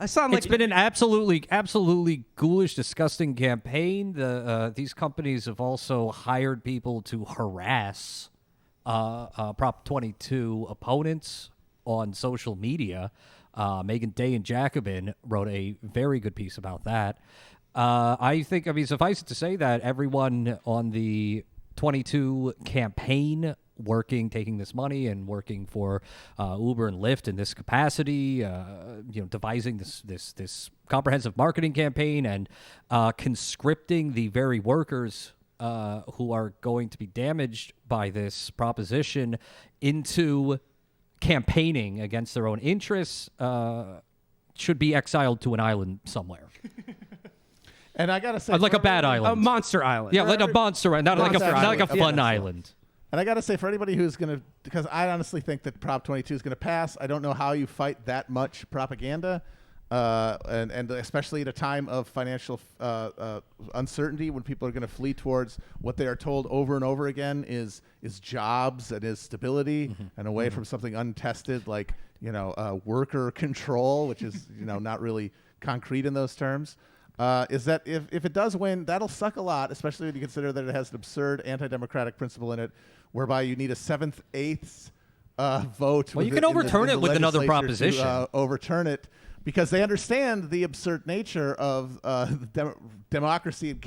It's been an absolutely ghoulish, disgusting campaign. These companies have also hired people to harass Prop 22 opponents on social media. Megan Day and Jacobin wrote a very good piece about that. Suffice it to say that everyone on the 22 campaign taking this money and working for Uber and Lyft in this capacity, devising this comprehensive marketing campaign and conscripting the very workers who are going to be damaged by this proposition into campaigning against their own interests should be exiled to an island somewhere. And I gotta say, like a bad island, a monster island. Yeah, like a monster island, not like a fun island. And I got to say, for anybody who's going to, because I honestly think that Prop 22 is going to pass. I don't know how you fight that much propaganda, and especially at a time of financial uncertainty when people are going to flee towards what they are told over and over again is jobs and is stability and away from something untested like, worker control, which is, not really concrete in those terms. Is that if it does win, that'll suck a lot, especially when you consider that it has an absurd anti-democratic principle in it, whereby you need a 7/8 vote. Well, you can overturn it with another proposition. To, overturn it because they understand the absurd nature of democracy in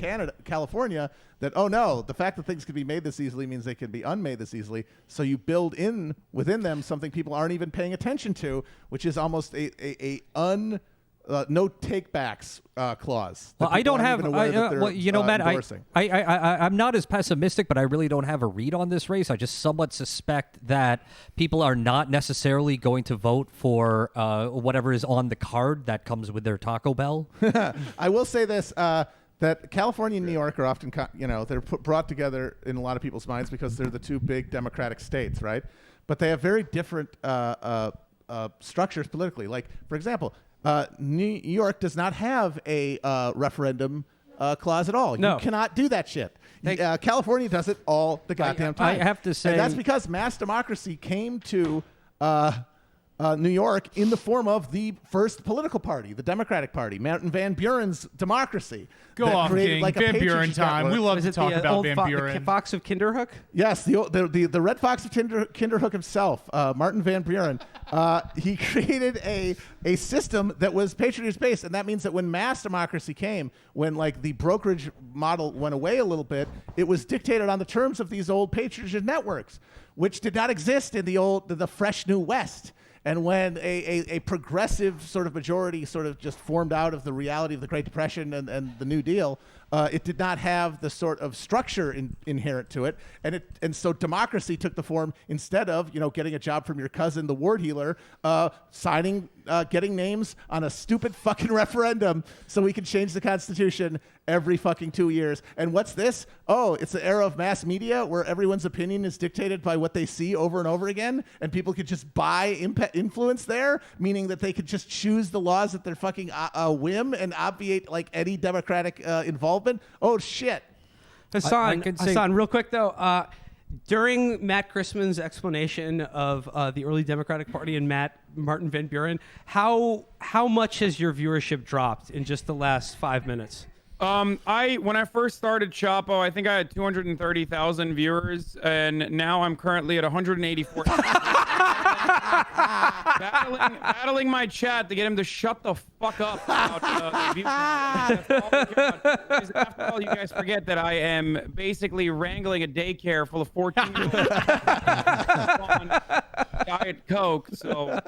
California. That the fact that things can be made this easily means they can be unmade this easily. So you build in within them something people aren't even paying attention to, which is almost no takebacks clause. Well, I don't have. Matt, I'm not as pessimistic, but I really don't have a read on this race. I just somewhat suspect that people are not necessarily going to vote for whatever is on the card that comes with their Taco Bell. I will say this: that California and New York are often, they're brought together in a lot of people's minds because they're the two big democratic states, right? But they have very different structures politically. Like, for example, New York does not have a referendum clause at all. No. You cannot do that shit. California does it all the goddamn time. I have to say, and that's because mass democracy came to New York in the form of the first political party, the Democratic Party, Martin Van Buren's democracy. Go off, King. Van Buren time. We love to talk about Van Buren. The Fox of Kinderhook? Yes, the Red Fox of Kinderhook himself, Martin Van Buren. He created a system that was patronage-based, and that means that when mass democracy came, when like the brokerage model went away a little bit, it was dictated on the terms of these old patronage networks, which did not exist in the fresh New West. And when a progressive sort of majority sort of just formed out of the reality of the Great Depression and the New Deal, it did not have the sort of structure inherent to it, and so democracy took the form, instead of getting a job from your cousin, the ward healer, getting names on a stupid fucking referendum so we can change the Constitution every fucking 2 years. And what's this? Oh, it's the era of mass media where everyone's opinion is dictated by what they see over and over again, and people could just buy influence there, meaning that they could just choose the laws at their fucking whim and obviate like any democratic involvement. Oh shit. Hasan, real quick though, during Matt Christman's explanation of the early Democratic Party and Martin Van Buren, how much has your viewership dropped in just the last 5 minutes? When I first started Chapo, I think I had 230,000 viewers, and now I'm currently at 184,000. battling my chat to get him to shut the fuck up about the views. After all, you guys forget that I am basically wrangling a daycare full of 14-year-olds on Diet Coke. So,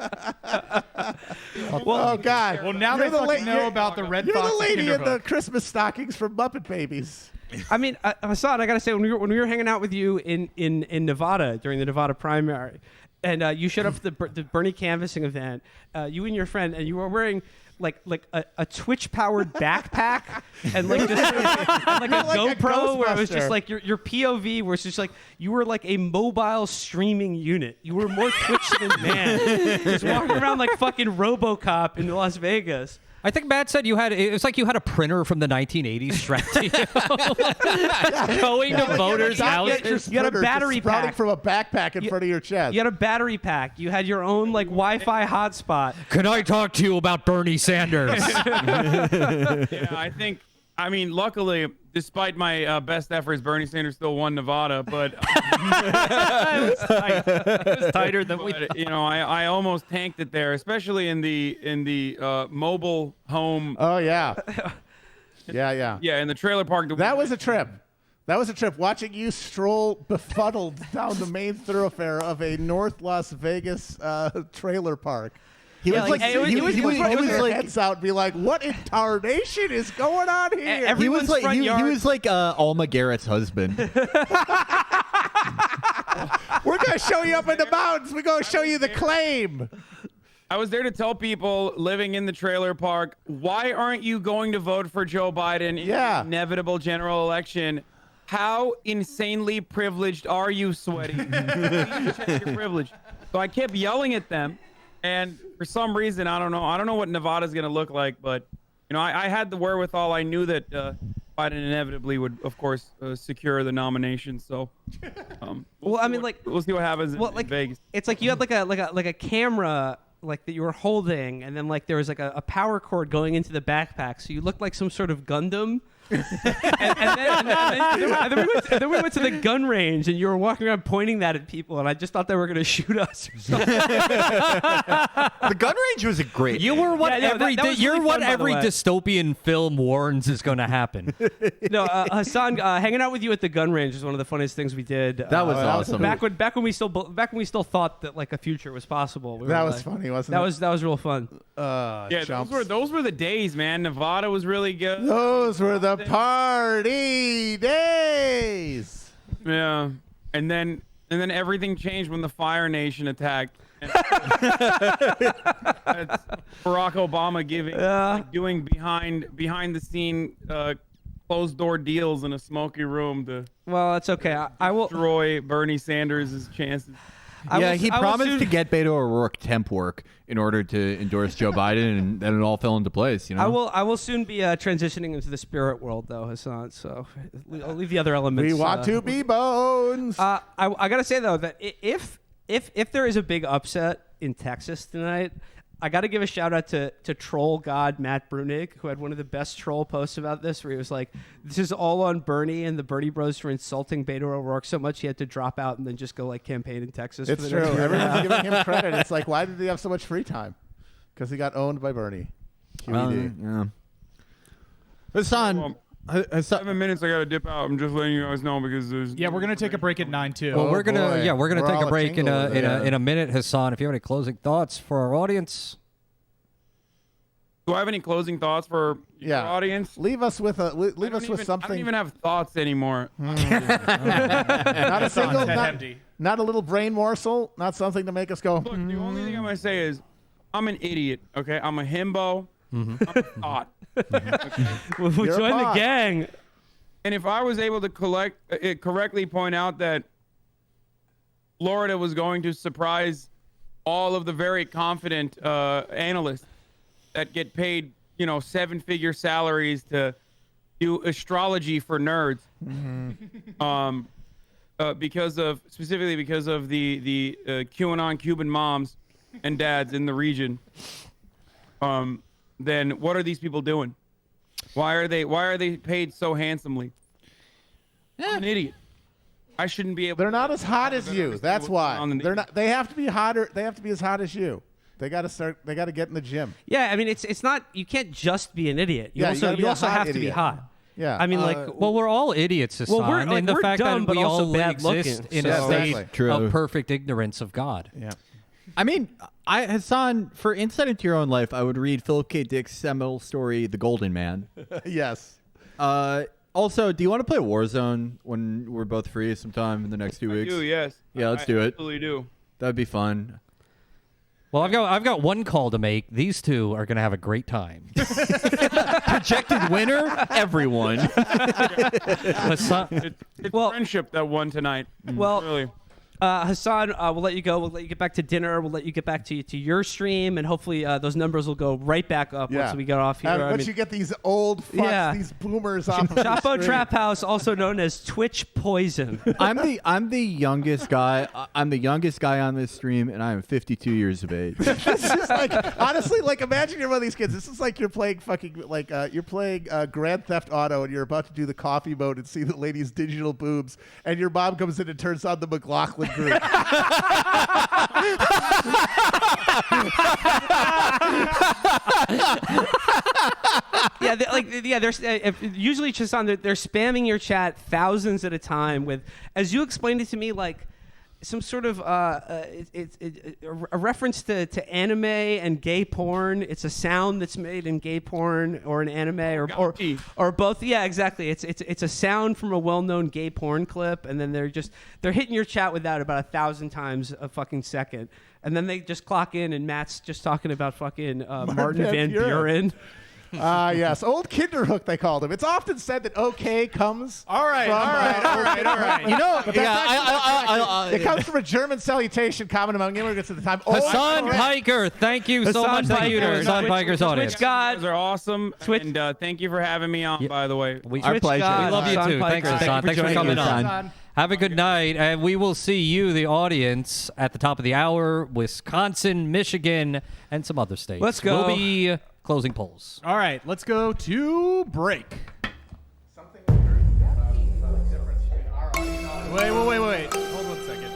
oh God! Well, now they fucking know about the Red Fox. You're the lady in the Christmas stockings from Muppet Babies. I mean, Hasan, I gotta say, when we were hanging out with you in Nevada during the Nevada primary, and you showed up for the Bernie canvassing event, you and your friend, and you were wearing like a Twitch powered backpack and like just and like a GoPro where it was just like your POV where it's just like you were like a mobile streaming unit. You were more Twitch than man. Just walking around like fucking RoboCop in Las Vegas. I think Matt said it was like you had a printer from the 1980s strapped to you. Going to voters' houses. You had a battery pack from a backpack in front of your chest. You had a battery pack. You had your own like Wi-Fi hotspot. Can I talk to you about Bernie Sanders? Yeah, I mean, luckily, despite my best efforts, Bernie Sanders still won Nevada, but it was tight. It was tighter than we thought. I almost tanked it there, especially in the mobile home. Oh yeah, yeah. Yeah, in the trailer park. That was a trip. Watching you stroll befuddled down the main thoroughfare of a North Las Vegas trailer park. He was like heads out and be like, "What in tarnation is going on here?" He was like Alma Garrett's husband. We're gonna show you up in the mountains. We're gonna show you the claim. I was there to tell people living in the trailer park, why aren't you going to vote for Joe Biden in the inevitable general election? How insanely privileged are you, Sweaty? Please check your privilege. So I kept yelling at them. And for some reason, I don't know what Nevada's going to look like, but I had the wherewithal. I knew that Biden inevitably would, of course, secure the nomination. So, we'll see what happens in Vegas. It's like you had like a camera like that you were holding, and then like there was like a power cord going into the backpack, so you looked like some sort of Gundam. and then we went to the gun range, and you were walking around pointing that at people, and I just thought they were going to shoot us or something. The gun range was a great. You were what every really dystopian film warns is going to happen. No, Hasan, hanging out with you at the gun range is one of the funniest things we did. That was awesome. Back when we still thought that like a future was possible. That was funny, wasn't it? That was real fun. Those were the days, man. Nevada was really good. Those were the party days. Yeah, and then everything changed when the Fire Nation attacked. That's Barack Obama doing behind the scene closed door deals in a smoky room to Well, that's okay. I will destroy Bernie Sanders' chances. He promised to get Beto O'Rourke temp work in order to endorse Joe Biden, and then it all fell into place. You know, I will soon be transitioning into the spirit world, though, Hasan. So I'll leave the other elements. We want to be bones. I gotta say though that if there is a big upset in Texas tonight, I got to give a shout out to troll god Matt Brunig, who had one of the best troll posts about this, where he was like, "This is all on Bernie and the Bernie Bros for insulting Beto O'Rourke so much he had to drop out and then just go like campaign in Texas." It's true. Everyone's giving him credit. It's like, why did he have so much free time? Because he got owned by Bernie. QED. Yeah. Hasan, 7 minutes. I gotta dip out. I'm just letting you guys know because there's. Yeah, we're gonna take a break at 9 too. Well, we're gonna boy. we're gonna We're take all a break in tingled a minute, Hasan. If you have any closing thoughts for our audience. Do I have any closing thoughts for your audience? Leave us with something. I don't even have thoughts anymore. Not a single, not a little brain morsel, not something to make us go. Look, the only thing I'm gonna say is, I'm an idiot. Okay, I'm a himbo. I'm a thought. We'll join the gang. And if I was able to correctly point out that Florida was going to surprise all of the very confident analysts that get paid, 7-figure salaries to do astrology for nerds, specifically because of the QAnon Cuban moms and dads in the region, then what are these people doing? Why are they paid so handsomely? I'm an idiot. I shouldn't be able. They're not as hot as you. That's why. They're not. They have to be hotter. They have to be as hot as you. They got to start. They got to get in the gym. Yeah, I mean, it's not. You can't just be an idiot. You Yeah, also you also gotta be a hot have to be idiot. hot. Yeah. I mean, well, we're all idiots, Hasan, Well, we're- like, in the we're fact dumb, that but we also all bad exist looking, in so- a state Exactly. True. of perfect ignorance of God. Yeah. I mean, Hasan, for insight into your own life, I would read Philip K. Dick's seminal story, The Golden Man. Yes. Also, do you want to play Warzone when we're both free sometime in the next 2 I weeks? do, yes. Yeah, let's I do it. Absolutely do. That'd be fun. Well, I've got one call to make. These two are going to have a great time. Projected winner, everyone. Hasan, It's friendship that won tonight. Well, really. Hasan, we'll let you go. We'll let you get back to dinner. We'll let you get back to your stream, and hopefully those numbers will go right back up once we get off here. Once you get these old fucks, these boomers off. Of the Chapo screen. Trap House, also known as Twitch Poison. I'm the youngest guy. I'm the youngest guy on this stream, and I am 52 years of age. This is like, honestly, like, imagine you're one of these kids. This is like you're playing fucking, like, you're playing Grand Theft Auto, and you're about to do the coffee mode and see the lady's digital boobs, and your mom comes in and turns on the McLaughlin group. There's usually just on they're spamming your chat thousands at a time with, as you explained it to me, like some sort of a reference to anime and gay porn. It's a sound that's made in gay porn or an anime or both. Yeah, exactly. It's a sound from a well-known gay porn clip, and then they're hitting your chat with that about 1,000 times a fucking second, and then they just clock in, and Matt's just talking about fucking Martin Van Buren. Yes, old Kinderhook they called him. It's often said that OK comes. All right. You know, it comes from a German salutation common among immigrants at the time. Hasan Piker, thank you so much. Thank you to Hasan Piker's audience. Twitch God. You guys are awesome. And thank you for having me on, by the way. Our pleasure. We love you too. Thanks, Hasan. Thanks for coming on. Have a good night, and we will see you, the audience, at the top of the hour. Wisconsin, Michigan, and some other states. Let's go. We'll be closing polls. All right, let's go to break. Wait. Hold on a second.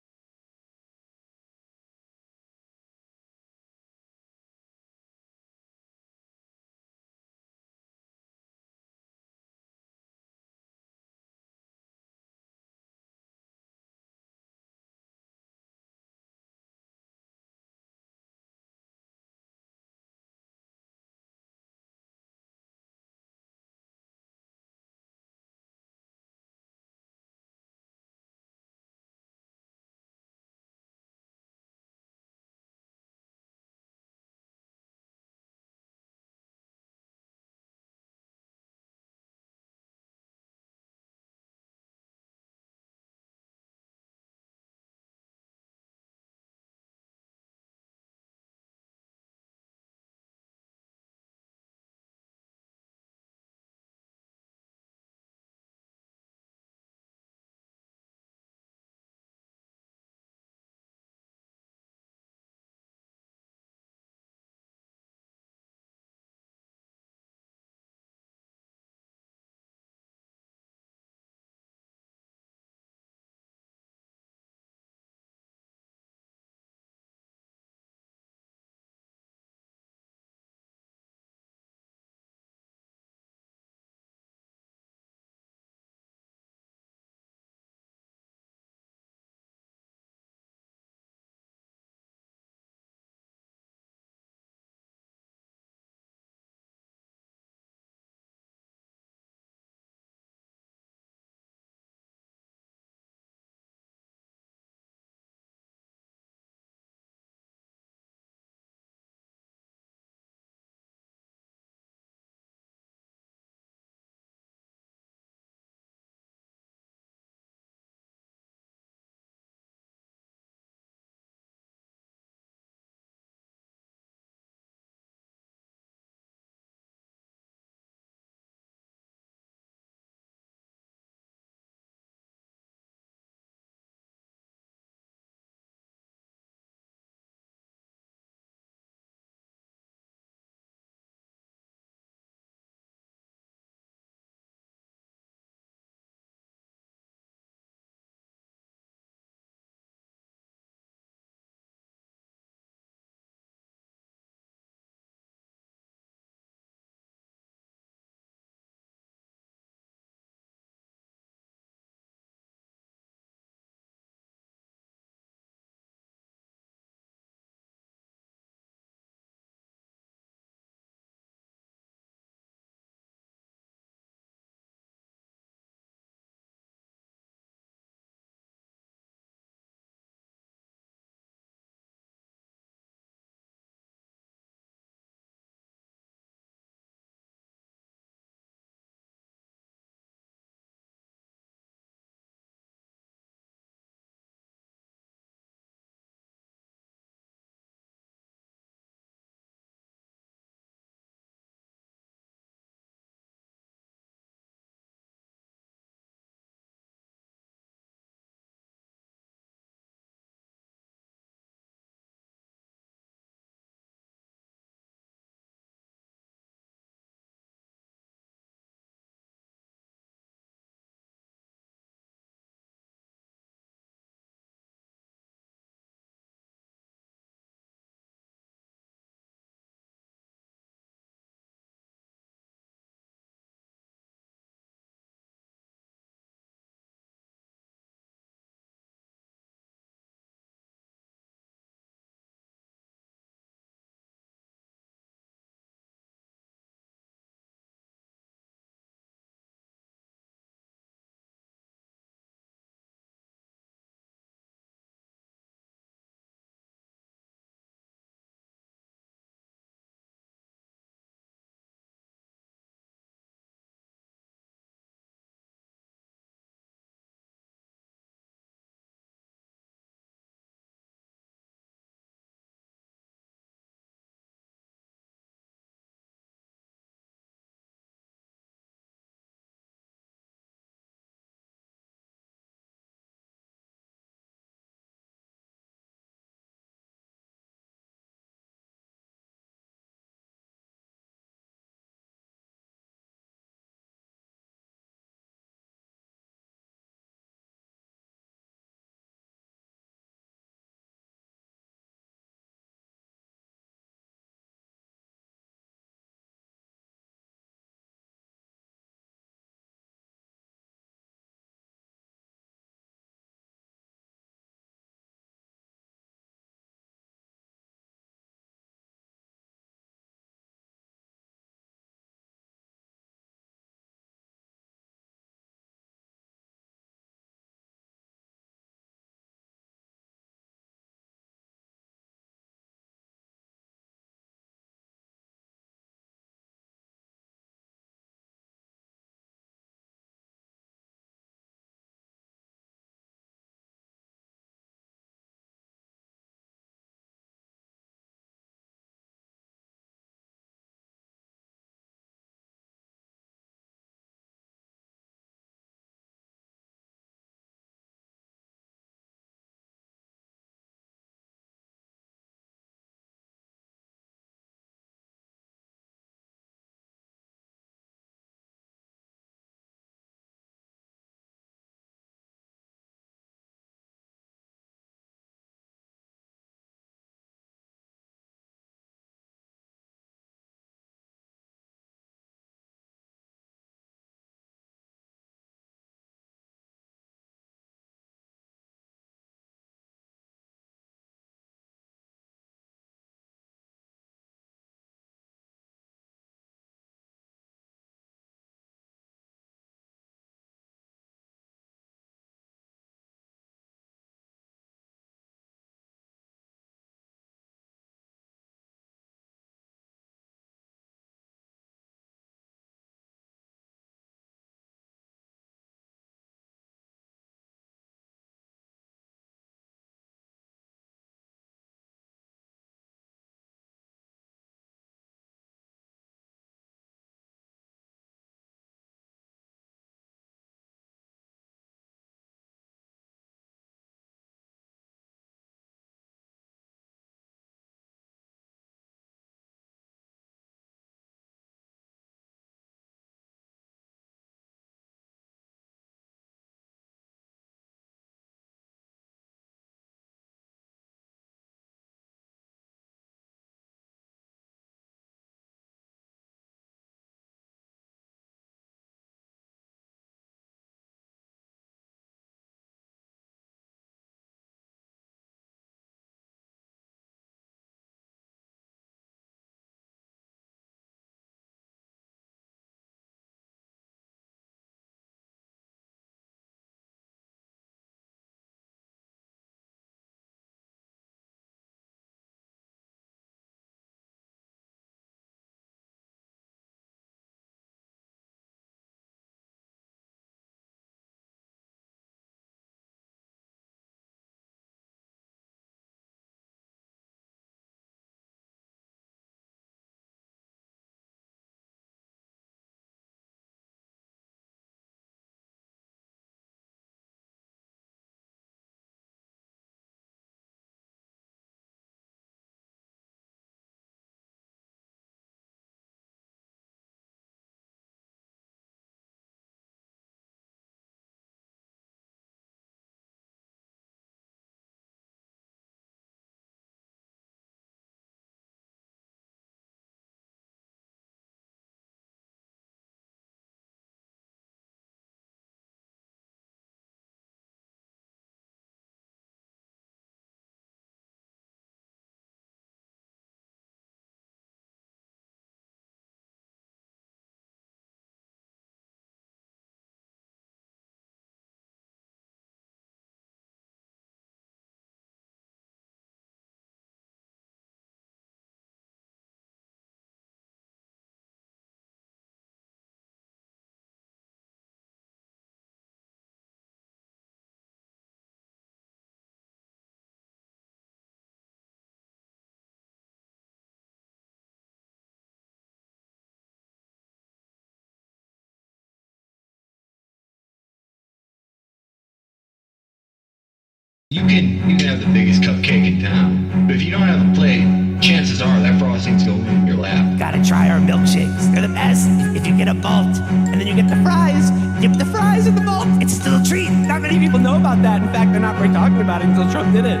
You can have the biggest cupcake in town, but if you don't have a plate, chances are that frosting's going in your lap. Gotta try our milkshakes. They're the best. If you get a malt, and then you get the fries, dip the fries in the malt. It's still a treat. Not many people know about that. In fact, they're not really talking about it until Trump did it.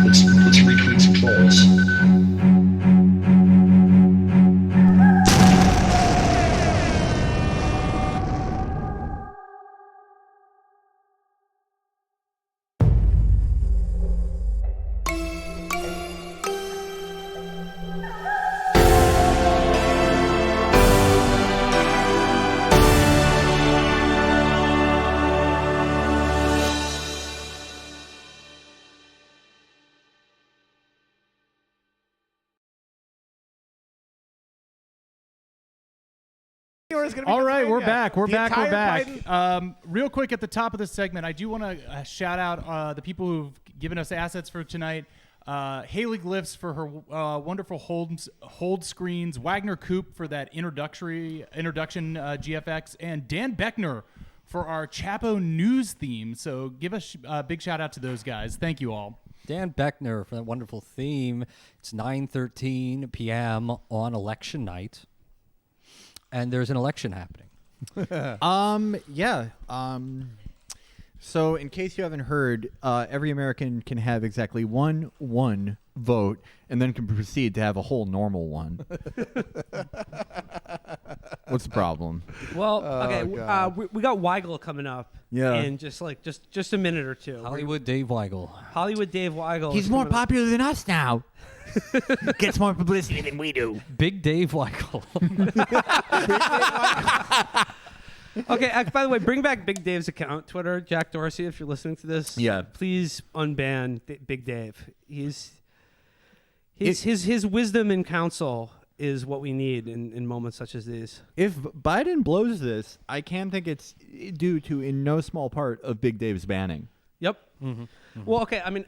Let's retweet some trolls. All right, we're back. We're back. Real quick at the top of this segment, I do want to shout out the people who've given us assets for tonight. Haley Glyphs for her wonderful hold screens, Wagner Coop for that introduction GFX, and Dan Beckner for our Chapo news theme. So give a big shout out to those guys. Thank you all. Dan Beckner for that wonderful theme. It's 9:13 p.m. on election night. And there's an election happening. So in case you haven't heard, every American can have exactly one vote and then can proceed to have a whole normal one. What's the problem? Well, okay, we got Weigel coming up. Yeah. In just a minute or two. Hollywood Dave Weigel. Hollywood Dave Weigel. He's more popular than us now. Gets more publicity than we do. Big Dave Weigel. Okay, by the way, bring back Big Dave's account, Twitter. Jack Dorsey, if you're listening to this, please unban Big Dave. His wisdom and counsel is what we need in moments such as these. If Biden blows this, I can think it's due to, in no small part, of Big Dave's banning. Yep. Well, okay. I mean,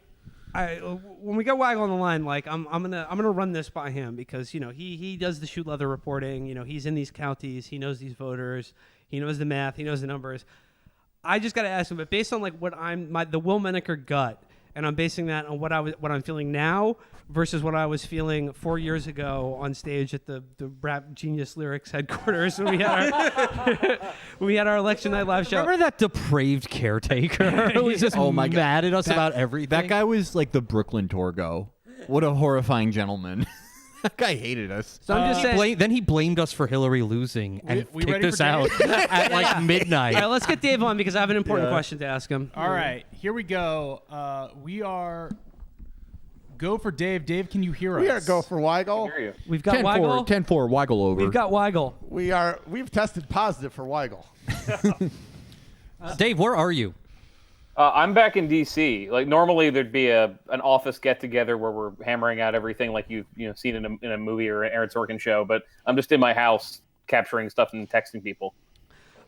when we got Weigel on the line, like I'm gonna run this by him because he does the shoot leather reporting. He's in these counties. He knows these voters. He knows the math. He knows the numbers. I just got to ask him, but based on like what the Will Menaker gut, and I'm basing that on what I'm feeling now versus what I was feeling 4 years ago on stage at the Rap Genius Lyrics headquarters when we had our election night live show. Remember that depraved caretaker who was just mad at us about everything? That guy was like the Brooklyn Torgo. What a horrifying gentleman. That guy hated us. So I'm just saying. Then he blamed us for Hillary losing and we kicked ready us for out at like midnight. All right, let's get Dave on because I have an important question to ask him. All right, here we go. We are go for Dave. Dave, can you hear us? We are go for Weigel. We've got Weigel. 10-4, Weigel over. We've got Weigel. We've tested positive for Weigel. Dave, where are you? I'm back in D.C. Like normally there'd be an office get together where we're hammering out everything like you've seen in a movie or an Aaron Sorkin show, but I'm just in my house capturing stuff and texting people.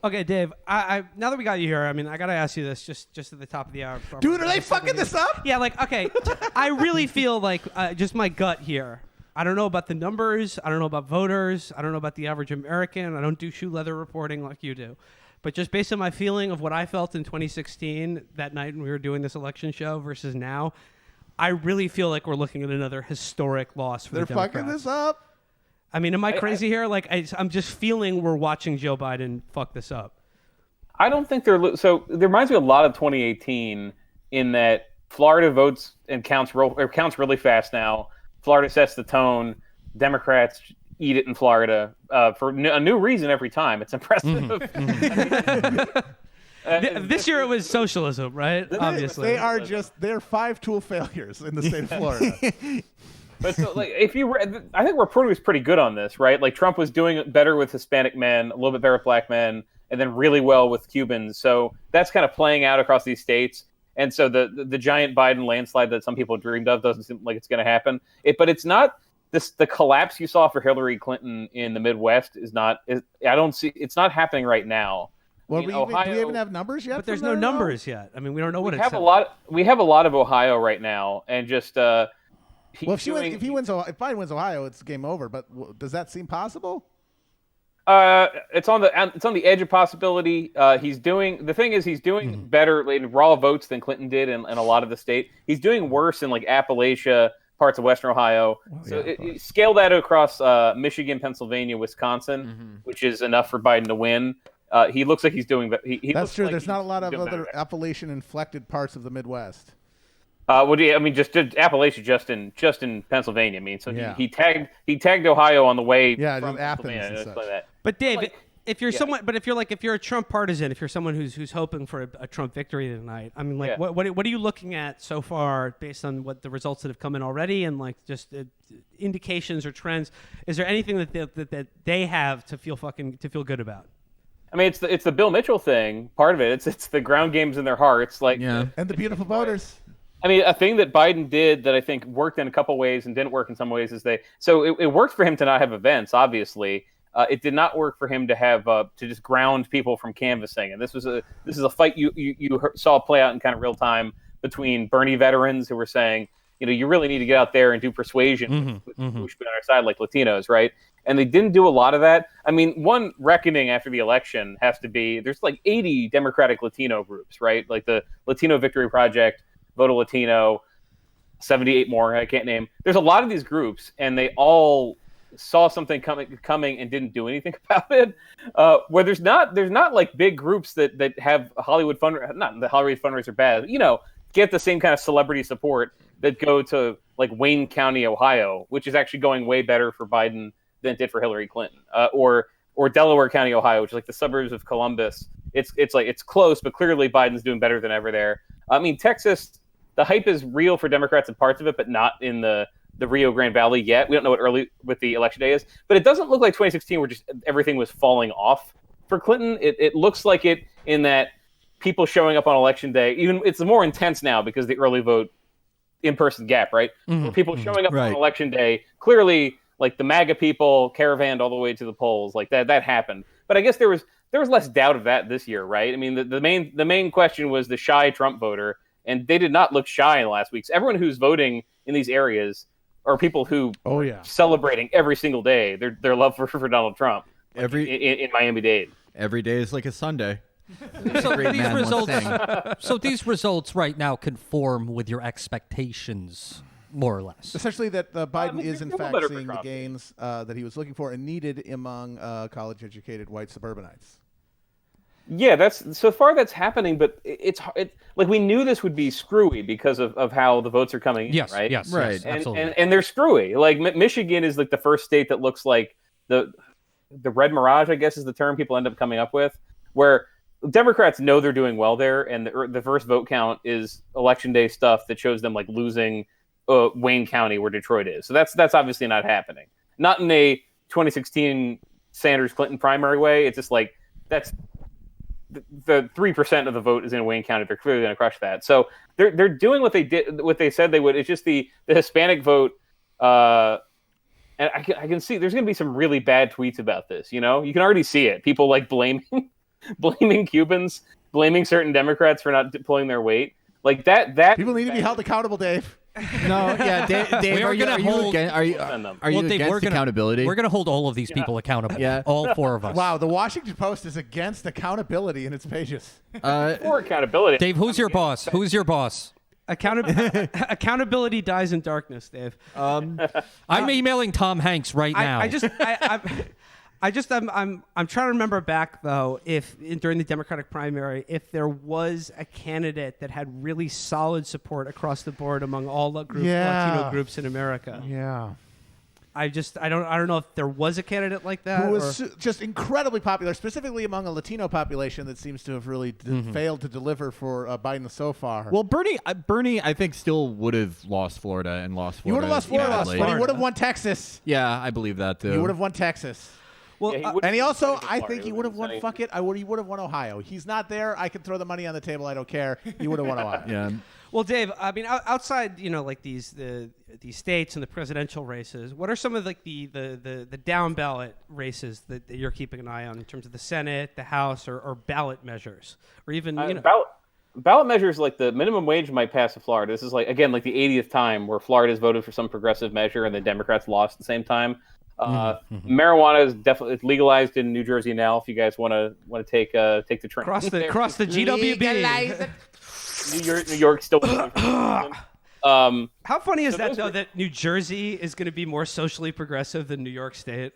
Okay, Dave. I now that we got you here, I mean, I gotta ask you this just at the top of the hour. Dude, are they fucking this up? Yeah, like okay, I really feel like just my gut here. I don't know about the numbers. I don't know about voters. I don't know about the average American. I don't do shoe leather reporting like you do. But just based on my feeling of what I felt in 2016, that night when we were doing this election show versus now, I really feel like we're looking at another historic loss for the Democrats. They're fucking this up. I mean, am I crazy here? Like, I'm just feeling we're watching Joe Biden fuck this up. I don't think so. It reminds me a lot of 2018 in that Florida votes and counts really fast now. Florida sets the tone. Democrats eat it in Florida for a new reason every time. It's impressive. This year it was socialism, right? Obviously, they're 5-tool failures in the state of Florida. But so, like, I think reporting was pretty good on this, right? Like Trump was doing better with Hispanic men, a little bit better with black men, and then really well with Cubans. So that's kind of playing out across these states. And so the giant Biden landslide that some people dreamed of doesn't seem like it's going to happen. But it's not the collapse you saw for Hillary Clinton in the Midwest it's not happening right now. Well, do we even have numbers yet? But there's no numbers yet. I mean, we don't know what it's. We have a lot of Ohio right now, and just. If Biden wins Ohio, it's game over. But does that seem possible? It's on the edge of possibility. He's doing better in raw votes than Clinton did in a lot of the state. He's doing worse in like Appalachia, parts of Western Ohio. Scale that across Michigan, Pennsylvania, Wisconsin, which is enough for Biden to win. He looks like he's doing. That's true. There's not a lot of other Appalachian-inflected parts of the Midwest. Just Appalachia, just in Pennsylvania. I mean, so he tagged Ohio on the way. Yeah, from Athens and such. like that. But Dave, if you're if you're a Trump partisan, if you're someone who's hoping for a Trump victory tonight, I mean, like, what are you looking at so far based on what the results that have come in already, and like just indications or trends? Is there anything that they have to feel good about? I mean, it's the Bill Mitchell thing. Part of it, it's the ground games in their hearts, like and the beautiful voters. I mean, a thing that Biden did that I think worked in a couple ways and didn't work in some ways is it worked for him to not have events. Obviously, it did not work for him to have to just ground people from canvassing. And this is a fight you saw play out in kind of real time between Bernie veterans who were saying, you really need to get out there and do persuasion who should be on our side, like Latinos, right? And they didn't do a lot of that. I mean, one reckoning after the election has to be there's like 80 Democratic Latino groups, right? Like the Latino Victory Project, Voto Latino, 78 more I can't name. There's a lot of these groups, and they all saw something coming and didn't do anything about it. Where there's not like big groups that have Hollywood fundraisers. Not the Hollywood fundraisers are bad. Get the same kind of celebrity support that go to like Wayne County, Ohio, which is actually going way better for Biden than it did for Hillary Clinton. Or Delaware County, Ohio, which is like the suburbs of Columbus. It's close, but clearly Biden's doing better than ever there. I mean, Texas. The hype is real for Democrats in parts of it, but not in the Rio Grande Valley yet. We don't know what early with the election day is, but it doesn't look like 2016 where just everything was falling off for Clinton. It looks like it in that people showing up on election day, even it's more intense now because the early vote in-person gap, right? Where people showing up on election day, clearly like the MAGA people caravanned all the way to the polls, like that happened. But I guess there was less doubt of that this year, right? I mean, the main question was the shy Trump voter. And they did not look shy in the last weeks. Everyone who's voting in these areas are people who are celebrating every single day their love for Donald Trump. In Miami-Dade. Every day is like a Sunday. So these results right now conform with your expectations, more or less. Essentially that Biden is in fact seeing the gains that he was looking for and needed among college-educated white suburbanites. Yeah, so far that's happening, but it's like we knew this would be screwy because of how the votes are coming in, right? Yes, absolutely. And they're screwy. Like Michigan is like the first state that looks like the red mirage, I guess is the term people end up coming up with, where Democrats know they're doing well there, and the first vote count is election day stuff that shows them like losing Wayne County where Detroit is. So that's obviously not happening. Not in a 2016 Sanders-Clinton primary way. It's just like that's the 3% of the vote is in Wayne County. They're clearly going to crush that. So they're doing what they said they would. It's just the Hispanic vote. And I can see there's going to be some really bad tweets about this. You can already see it. People like blaming Cubans, blaming certain Democrats for not pulling their weight. Like that people need to be held accountable, Dave. No, yeah, Dave, are you against accountability? We're going to hold all of these people accountable. Yeah. All four of us. Wow, the Washington Post is against accountability in its pages. For accountability. Dave, who's your boss? Who's your boss? Accountability dies in darkness, Dave. I'm emailing Tom Hanks right now. I'm trying to remember back though if during the Democratic primary if there was a candidate that had really solid support across the board among all the Latino groups in America. Yeah. I don't know if there was a candidate like that who was just incredibly popular, specifically among a Latino population that seems to have really failed to deliver for Biden so far. Well, Bernie, I think still would have lost Florida and lost Florida. He would have lost Florida, but he would have won Texas. Yeah, I believe that too. He would have won Texas. Well, and he also, I think he would have won. Fuck it, he would have won Ohio. He's not there. I can throw the money on the table. I don't care. He would have won Ohio. Yeah. Well, Dave, I mean, outside, like these states and the presidential races, what are some of like the down ballot races that you're keeping an eye on in terms of the Senate, the House, or ballot measures, or even ballot measures like the minimum wage might pass in Florida. This is like the 80th time where Florida's voted for some progressive measure and the Democrats lost at the same time. Marijuana is definitely legalized in New Jersey now. If you guys want to take the train cross the GWB. New York still. How funny is that though? That New Jersey is going to be more socially progressive than New York State.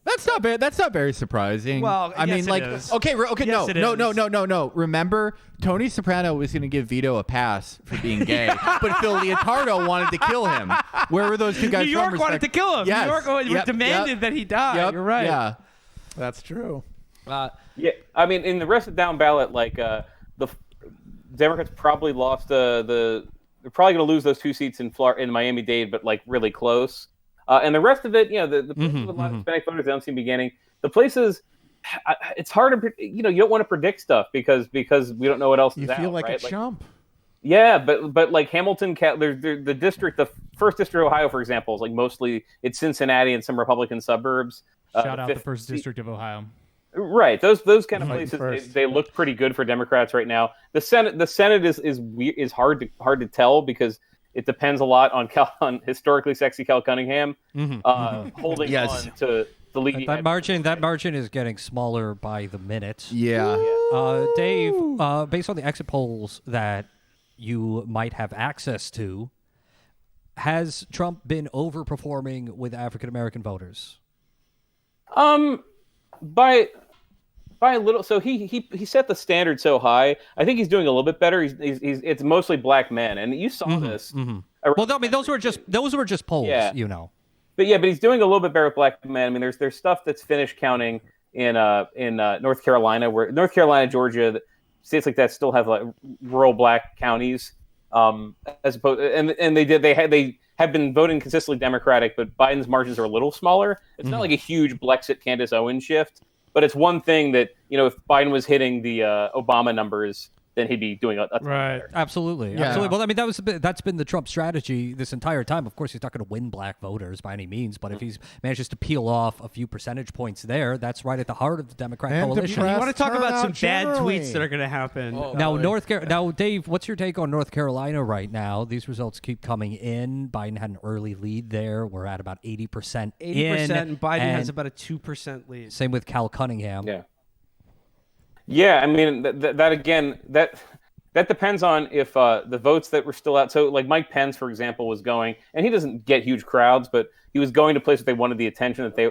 That's not bad. That's not very surprising. Well, I mean, like, okay, yes, no. Remember, Tony Soprano was going to give Vito a pass for being gay, but Phil Leotardo wanted to kill him. Where were those two guys New from? York wanted to kill him. Yes. New York demanded that he die. You're right. Yeah, that's true. Yeah, I mean, in the rest of down ballot, like the Democrats probably lost they're probably going to lose those 2 seats in Miami-Dade, but like really close. And the rest of it, the places with a lot of Hispanic voters, they don't seem to be getting. The places, it's hard to, you don't want to predict stuff because we don't know what else is out. You feel like right? a chump. Yeah, but like Hamilton, the first district of Ohio, for example, is like mostly it's Cincinnati and some Republican suburbs. Shout out the first district of Ohio. Right, those kind of places they look pretty good for Democrats right now. The Senate is hard to tell because it depends a lot on historically sexy Cal Cunningham holding on to the lead. That margin is getting smaller by the minute. Yeah. Dave, based on the exit polls that you might have access to, has Trump been overperforming with African American voters? By a little. So he set the standard so high. I think he's doing a little bit better. It's mostly black men, and you saw this. Well, I mean, those were just polls, But he's doing a little bit better with black men. I mean, there's stuff that's finished counting in North Carolina, where North Carolina, Georgia, states like that still have like rural black counties, as opposed and they have been voting consistently Democratic, but Biden's margins are a little smaller. It's not like a huge Blexit Candace Owens shift, but it's one thing that if Biden was hitting the Obama numbers, then he'd be doing a ton better. Absolutely. Yeah. Absolutely. Well, I mean, that's been the Trump strategy this entire time. Of course, he's not going to win black voters by any means, but if he manages to peel off a few percentage points there, that's right at the heart of the Democrat coalition. You want to talk about some bad tweets that are going to happen. Now, Dave, what's your take on North Carolina right now? These results keep coming in. Biden had an early lead there. We're at about 80%. 80%, and Biden has about a 2% lead. Same with Cal Cunningham. Yeah. Yeah, I mean that depends on if the votes that were still out. So like Mike Pence, for example, was going, and he doesn't get huge crowds, but he was going to places they wanted the attention, that they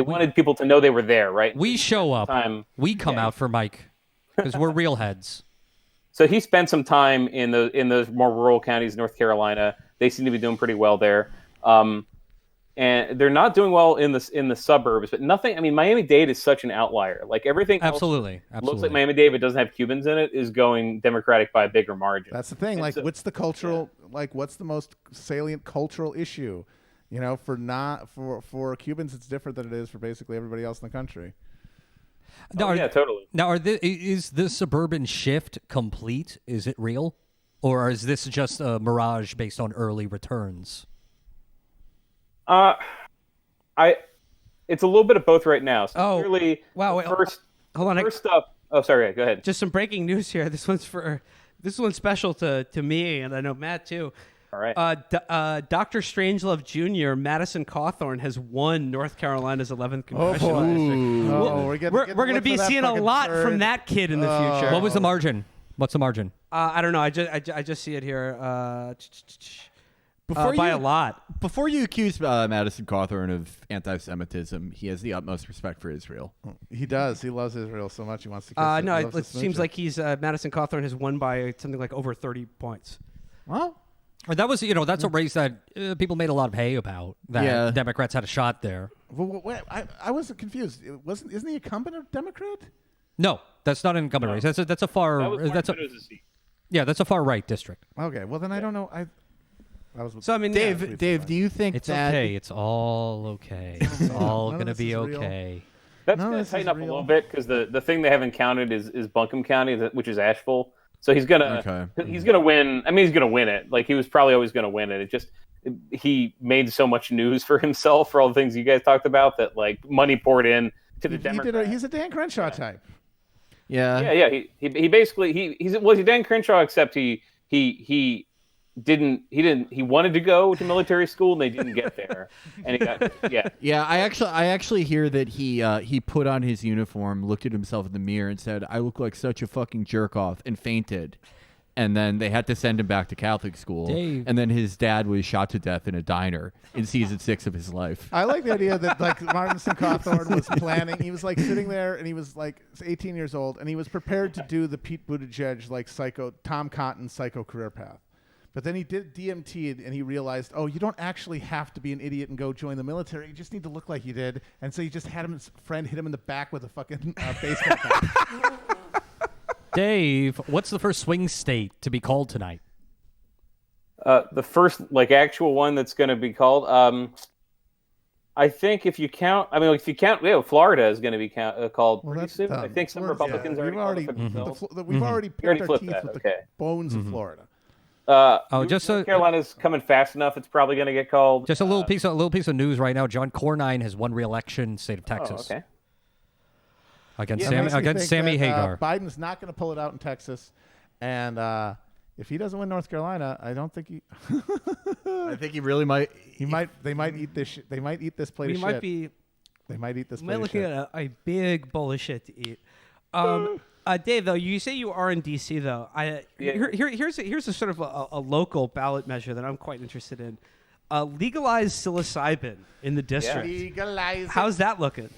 wanted people to know they were there, right? We show up. We come out for Mike because we're real heads. So he spent some time in those more rural counties, North Carolina. They seem to be doing pretty well there. And they're not doing well in the suburbs, but nothing. I mean, Miami-Dade is such an outlier. Like everything else looks like Miami-Dade, but doesn't have Cubans in it, is going Democratic by a bigger margin. That's the thing. And what's the cultural? What's the most salient cultural issue? For Cubans, it's different than it is for basically everybody else in the country. Totally. Now, is the suburban shift complete? Is it real, or is this just a mirage based on early returns? It's a little bit of both right now. So clearly, wow! Hold on. First up, sorry. Go ahead. Just some breaking news here. This one's special to me, and I know Matt too. All right. Dr. Strangelove Jr. Madison Cawthorn has won North Carolina's 11th congressional district. We're going to be seeing a lot from that kid in the future. What was the margin? What's the margin? I don't know. I just see it here. by a lot. Before you accuse Madison Cawthorn of anti-Semitism, he has the utmost respect for Israel. He does. He loves Israel so much he wants to kiss it. No, He it loves to seems smooch like he's Madison Cawthorn has won by something like over 30 points. Well, that was that's a race that people made a lot of hay about. That Democrats had a shot there. Well, wait, I was confused. Isn't he a incumbent of Democrat? No, that's not an incumbent race. That's a far. That's a far right district. Okay, well then I don't know. So I mean, Dave, do you think it's that okay? It's all okay. It's all gonna be okay. That's going to tighten up a little bit because the thing they haven't counted is Buncombe County, which is Asheville. So he's gonna win. I mean, he's gonna win it. Like he was probably always gonna win it. He made so much news for himself for all the things you guys talked about that like money poured in to the Democrats. He's a Dan Crenshaw type. Yeah. He basically he's Dan Crenshaw, except he wanted to go to military school and they didn't get there, and he got I actually hear that he put on his uniform, looked at himself in the mirror, and said, "I look like such a fucking jerk off," and fainted. And then they had to send him back to Catholic school. Dave. And then his dad was shot to death in a diner in season 6 of his life. I like the idea that like Madison Cawthorn was planning. He was like sitting there and he was like 18 years old and he was prepared to do the Pete Buttigieg like Tom Cotton psycho career path. But then he did DMT and he realized, you don't actually have to be an idiot and go join the military. You just need to look like you did. And so he just had his friend hit him in the back with a fucking baseball bat. Dave, what's the first swing state to be called tonight? The first actual one that's going to be called. I think if you count, Florida is going to be called pretty soon. I think some Republicans we've already picked our teeth with the bones of Florida. North Carolina's coming fast enough. It's probably going to get called. Just a little piece of news right now. John Cornyn has won re-election in the state of Texas. Okay. Against Sammy Hagar. Biden's not going to pull it out in Texas, and if he doesn't win North Carolina, I don't think he. I think he really might. They might eat this. They might eat this plate of shit. They might eat this plate of shit. Looking at a big bowl of shit to eat. Dave, though, you say you are in D.C. though. Here's a sort of a local ballot measure that I'm quite interested in. Legalize psilocybin in the district. Legalize. How's that looking?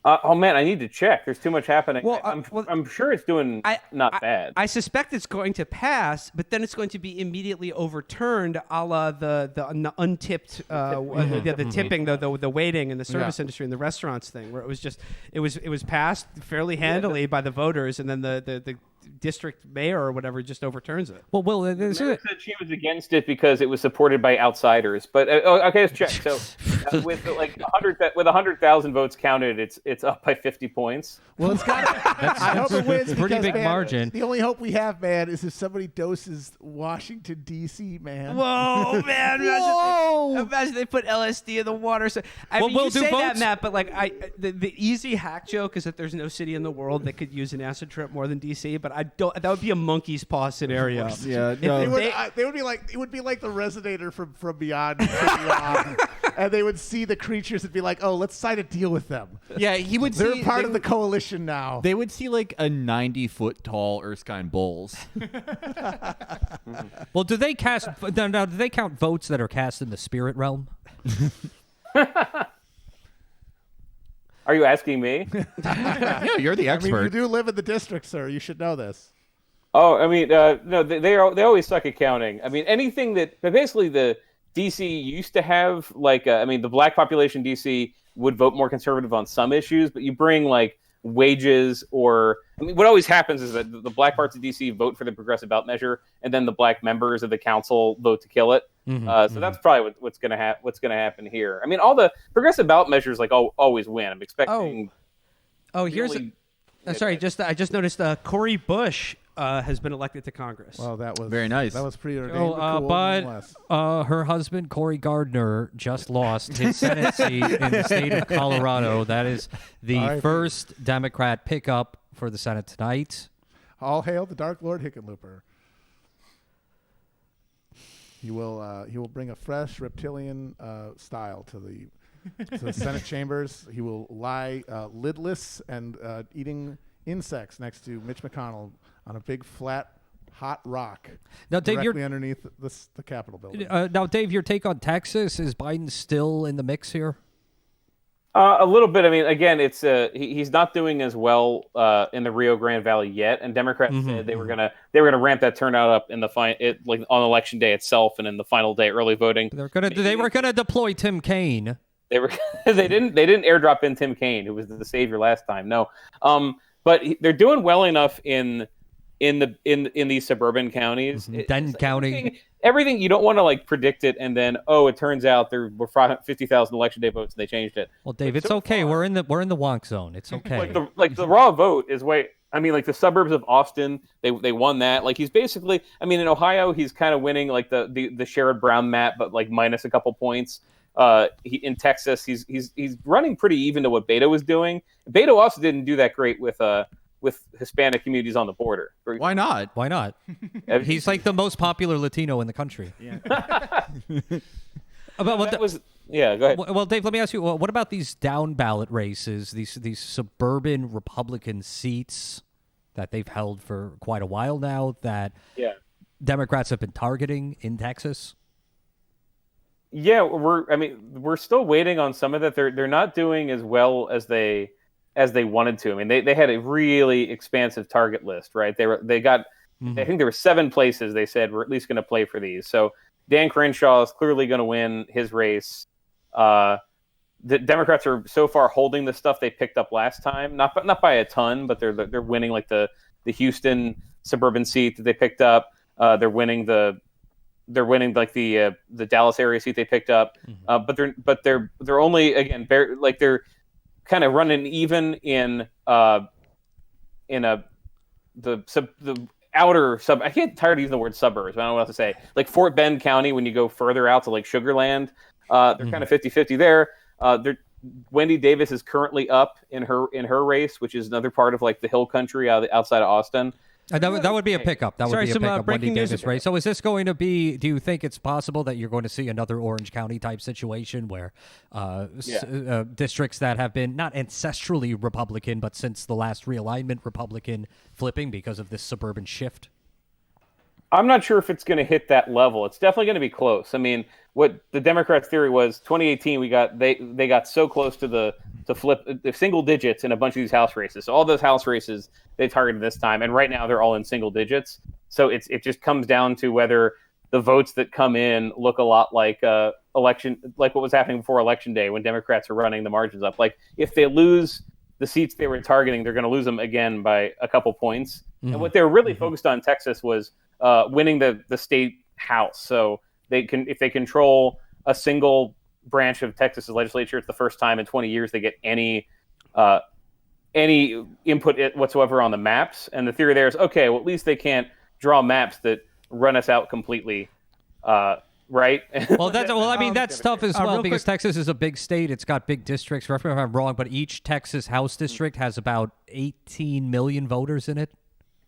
Man, I need to check. There's too much happening. Well, I'm sure it's doing not bad. I suspect it's going to pass, but then it's going to be immediately overturned, a la the untipped, the tipping, the waiting in the service industry and the restaurants thing, where it was passed fairly handily by the voters, and then the district mayor or whatever just overturns it. Well, Will, said she was against it because it was supported by outsiders. But okay, let's check. So with 100,000 votes counted, it's up by 50 points. Well, it's got. I hope it wins. It's a pretty big margin. The only hope we have, man, is if somebody doses Washington D.C., man. Whoa, man! Imagine they put LSD in the water. So you say that, Matt, but the easy hack joke is that there's no city in the world that could use an acid trip more than D.C. But that would be a monkey's paw scenario. Yeah, no. It would be like the Resonator from Beyond, and they would see the creatures and be like, "Oh, let's sign a deal with them." Yeah, They're part of the coalition now. They would see like a 90-foot tall Erskine Bowles. Well, do they cast? Now, do they count votes that are cast in the spirit realm? Are you asking me? Yeah, you're the expert. You do live in the district, sir. You should know this. Oh, I mean, no, they always suck at counting. I mean, anything that basically the DC used to have, the black population in DC would vote more conservative on some issues, but you bring wages what always happens is that the black parts of DC vote for the progressive ballot measure, and then the black members of the council vote to kill it. So that's probably what's going to happen here. I mean, all the progressive ballot measures always win. I'm expecting. I just noticed Cori Bush has been elected to Congress. Well, that was very nice. That was preordained. But her husband Cory Gardner just lost his Senate seat in the state of Colorado. That is the first Democrat pickup for the Senate tonight. All hail the Dark Lord Hickenlooper. He will bring a fresh reptilian style to the Senate chambers. He will lie lidless and eating insects next to Mitch McConnell on a big flat hot rock Now, Dave, directly underneath the Capitol building. Now, Dave, your take on Texas, is Biden still in the mix here? A little bit. I mean, again, it's he's not doing as well in the Rio Grande Valley yet, and Democrats said they were gonna ramp that turnout up in the like on election day itself and in the final day early voting. They were gonna deploy Tim Kaine. They were they didn't airdrop in Tim Kaine, who was the savior last time. No, but they're doing well enough in these suburban counties. Denton County. Everything you don't want to like predict it, and then it turns out there were 50,000 election day votes and they changed it. Well, Dave, it's okay. We're in the wonk zone. It's okay. the raw vote is way. I mean, like the suburbs of Austin, they won that. Like he's basically. I mean, in Ohio, he's kind of winning like the Sherrod Brown map, but like minus a couple points. In Texas, he's running pretty even to what Beto was doing. Beto also didn't do that great with Hispanic communities on the border. Why not? Why not? He's like the most popular Latino in the country. Yeah. Go ahead. Well, Dave, let me ask you, what about these down ballot races, these suburban Republican seats that they've held for quite a while now that Democrats have been targeting in Texas? Yeah, we're still waiting on some of that. They're not doing as well as they wanted to. I mean, they had a really expansive target list, right? They got I think there were 7 places they said we're at least going to play for these. So Dan Crenshaw is clearly going to win his race. The Democrats are so far holding the stuff they picked up last time, not by a ton, but they're winning like the Houston suburban seat that they picked up. They're winning like the Dallas area seat they picked up. But they're only again they're kind of running even in the outer sub. I get tired of using the word suburbs, but I don't know what to say. Like Fort Bend County, when you go further out to like Sugar Land, they're kind of 50-50 there. Wendy Davis is currently up in her race, which is another part of like the hill country outside of Austin. That would be a pickup. That would be a pickup. Wendy Davis race. So is this going to be? Do you think it's possible that you're going to see another Orange County type situation where districts that have been not ancestrally Republican, but since the last realignment Republican, flipping because of this suburban shift? I'm not sure if it's going to hit that level. It's definitely going to be close. I mean, what the Democrats' theory was 2018. They got so close to flip the single digits in a bunch of these House races. So all those House races they targeted this time, and right now they're all in single digits. So it just comes down to whether the votes that come in look a lot like election, like what was happening before Election Day when Democrats are running the margins up. Like if they lose the seats they were targeting, they're going to lose them again by a couple points. And what they were really focused on in Texas was winning the state House. So if they control a single branch of Texas's legislature, it's the first time in 20 years they get any input whatsoever on the maps. And the theory there is, okay, well, at least they can't draw maps that run us out completely, right? Well, that's tough as well because Texas is a big state. It's got big districts. Correct me if I'm wrong, but each Texas House district has about 18 million voters in it.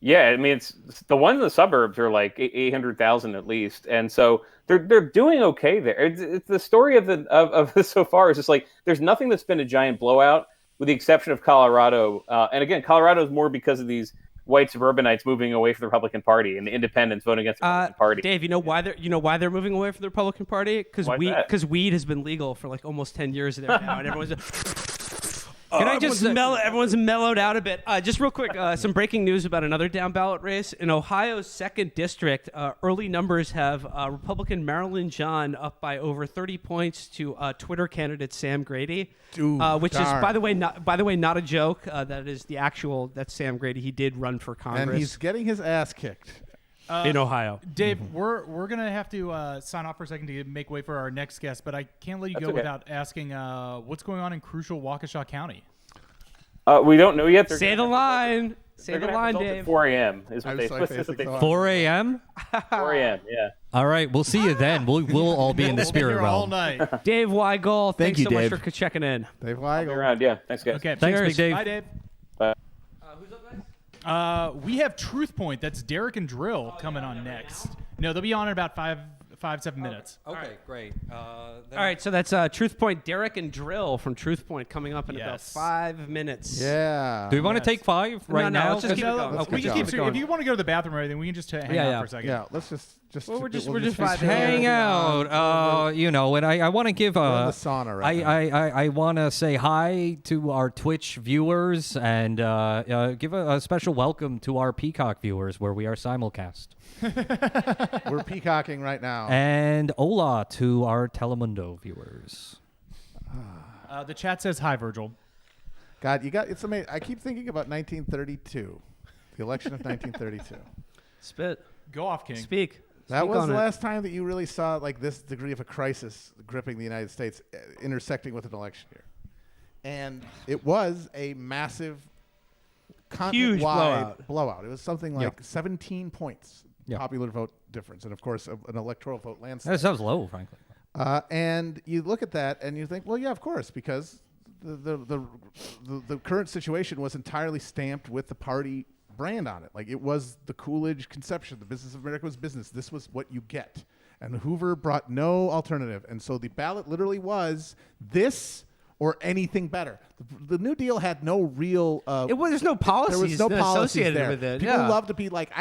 Yeah, I mean, it's the ones in the suburbs are like 800,000 at least, and so they're doing okay there. It's the story of this so far is just like there's nothing that's been a giant blowout, with the exception of Colorado. And again, Colorado is more because of these white suburbanites moving away from the Republican Party and the independents voting against the Republican Party. Dave, you know why they're moving away from the Republican Party? Because weed has been legal for like almost 10 years there now, and everyone's everyone's mellowed out a bit. Just real quick, some breaking news about another down ballot race in Ohio's 2nd district. Early numbers have Republican Marilyn John up by over 30 points to Twitter candidate Sam Grady, which is by the way not a joke. That's Sam Grady. He did run for Congress, and he's getting his ass kicked. In Ohio. Dave, we're going to have to sign off for a second to make way for our next guest, but I can't let you go without asking what's going on in crucial Waukesha County. We don't know yet. Say the line. Say the line, Dave. 4 a.m. is what they 4 a.m.? 4 a.m., yeah. All right, we'll see you then. We'll all be in the spirit realm. All night. Dave Weigel, thanks so much for checking in. Dave Weigel. Around, yeah. Thanks, guys. Okay, thanks, Big Dave. Bye, Dave. Bye. Who's up next? We have TruthPoint. That's Derek and Dril coming on next. No, they'll be on in about 5-7 minutes. Okay, great. All right, so that's TruthPoint, Derek and Dril from TruthPoint coming up in about 5 minutes. Yeah. Do we want to take 5 right no, now? let's just keep it going. We can keep if you want to go to the bathroom or anything, we can just hang out for a second. Yeah, let's just Well, we're just hang out. You know, and I want to give We're in the sauna right I want to say hi to our Twitch viewers and give a special welcome to our Peacock viewers where we are simulcast. We're peacocking right now. And hola to our Telemundo viewers. The chat says hi, Virgil. God, it's amazing. I keep thinking about 1932, the election of 1932. Spit. Go off, King. Speak. That Speak was on the it. last time that you really saw like this degree of a crisis gripping the United States, intersecting with an election year. And it was a massive, continent-wide blowout. It was something like 17 points popular vote difference, and of course an electoral vote landslide. That sounds low, frankly. And you look at that and you think, well, yeah, of course, because the current situation was entirely stamped with the party brand on it. Like it was the Coolidge conception. The business of America was business. This was what you get. And Hoover brought no alternative. And so the ballot literally was this or anything better. The New Deal had no real... there's no policies there was no policies associated there. with it. People yeah. love to be like,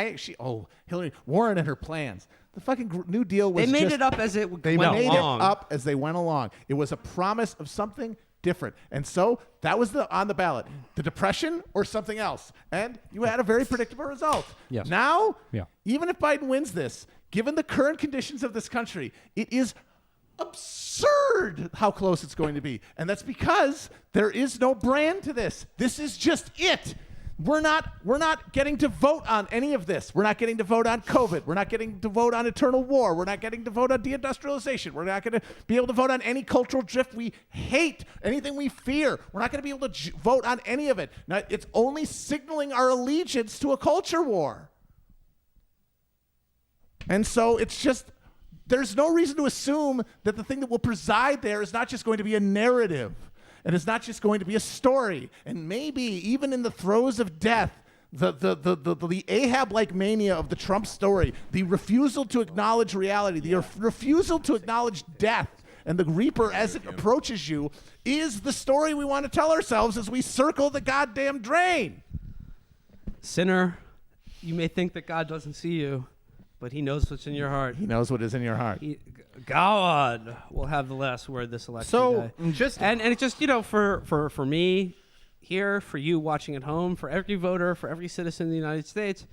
Hillary Warren and her plans. The fucking New Deal was They made just, it up as it went They along. made it up as they went along. It was a promise of something different. And so that was on the ballot. The Depression or something else. And you had a very predictable result. Yes. Now, even if Biden wins this, given the current conditions of this country, it is absurd how close it's going to be. And that's because there is no brand to this. This is just it. We're not getting to vote on any of this. We're not getting to vote on COVID. We're not getting to vote on eternal war. We're not getting to vote on deindustrialization. We're not going to be able to vote on any cultural drift we hate, anything we fear. We're not going to be able to vote on any of it. Now, it's only signaling our allegiance to a culture war. And so it's just, there's no reason to assume that the thing that will preside there is not just going to be a narrative. And it's not just going to be a story. And maybe even in the throes of death, the Ahab-like mania of the Trump story, the refusal to acknowledge reality, the refusal to acknowledge death, and the Reaper as it approaches you is the story we want to tell ourselves as we circle the goddamn drain. Sinner, you may think that God doesn't see you, but he knows what's in your heart. He knows what is in your heart. God will have the last word this election So, day. just and it's just, for me here, for you watching at home, for every voter, for every citizen in the United States,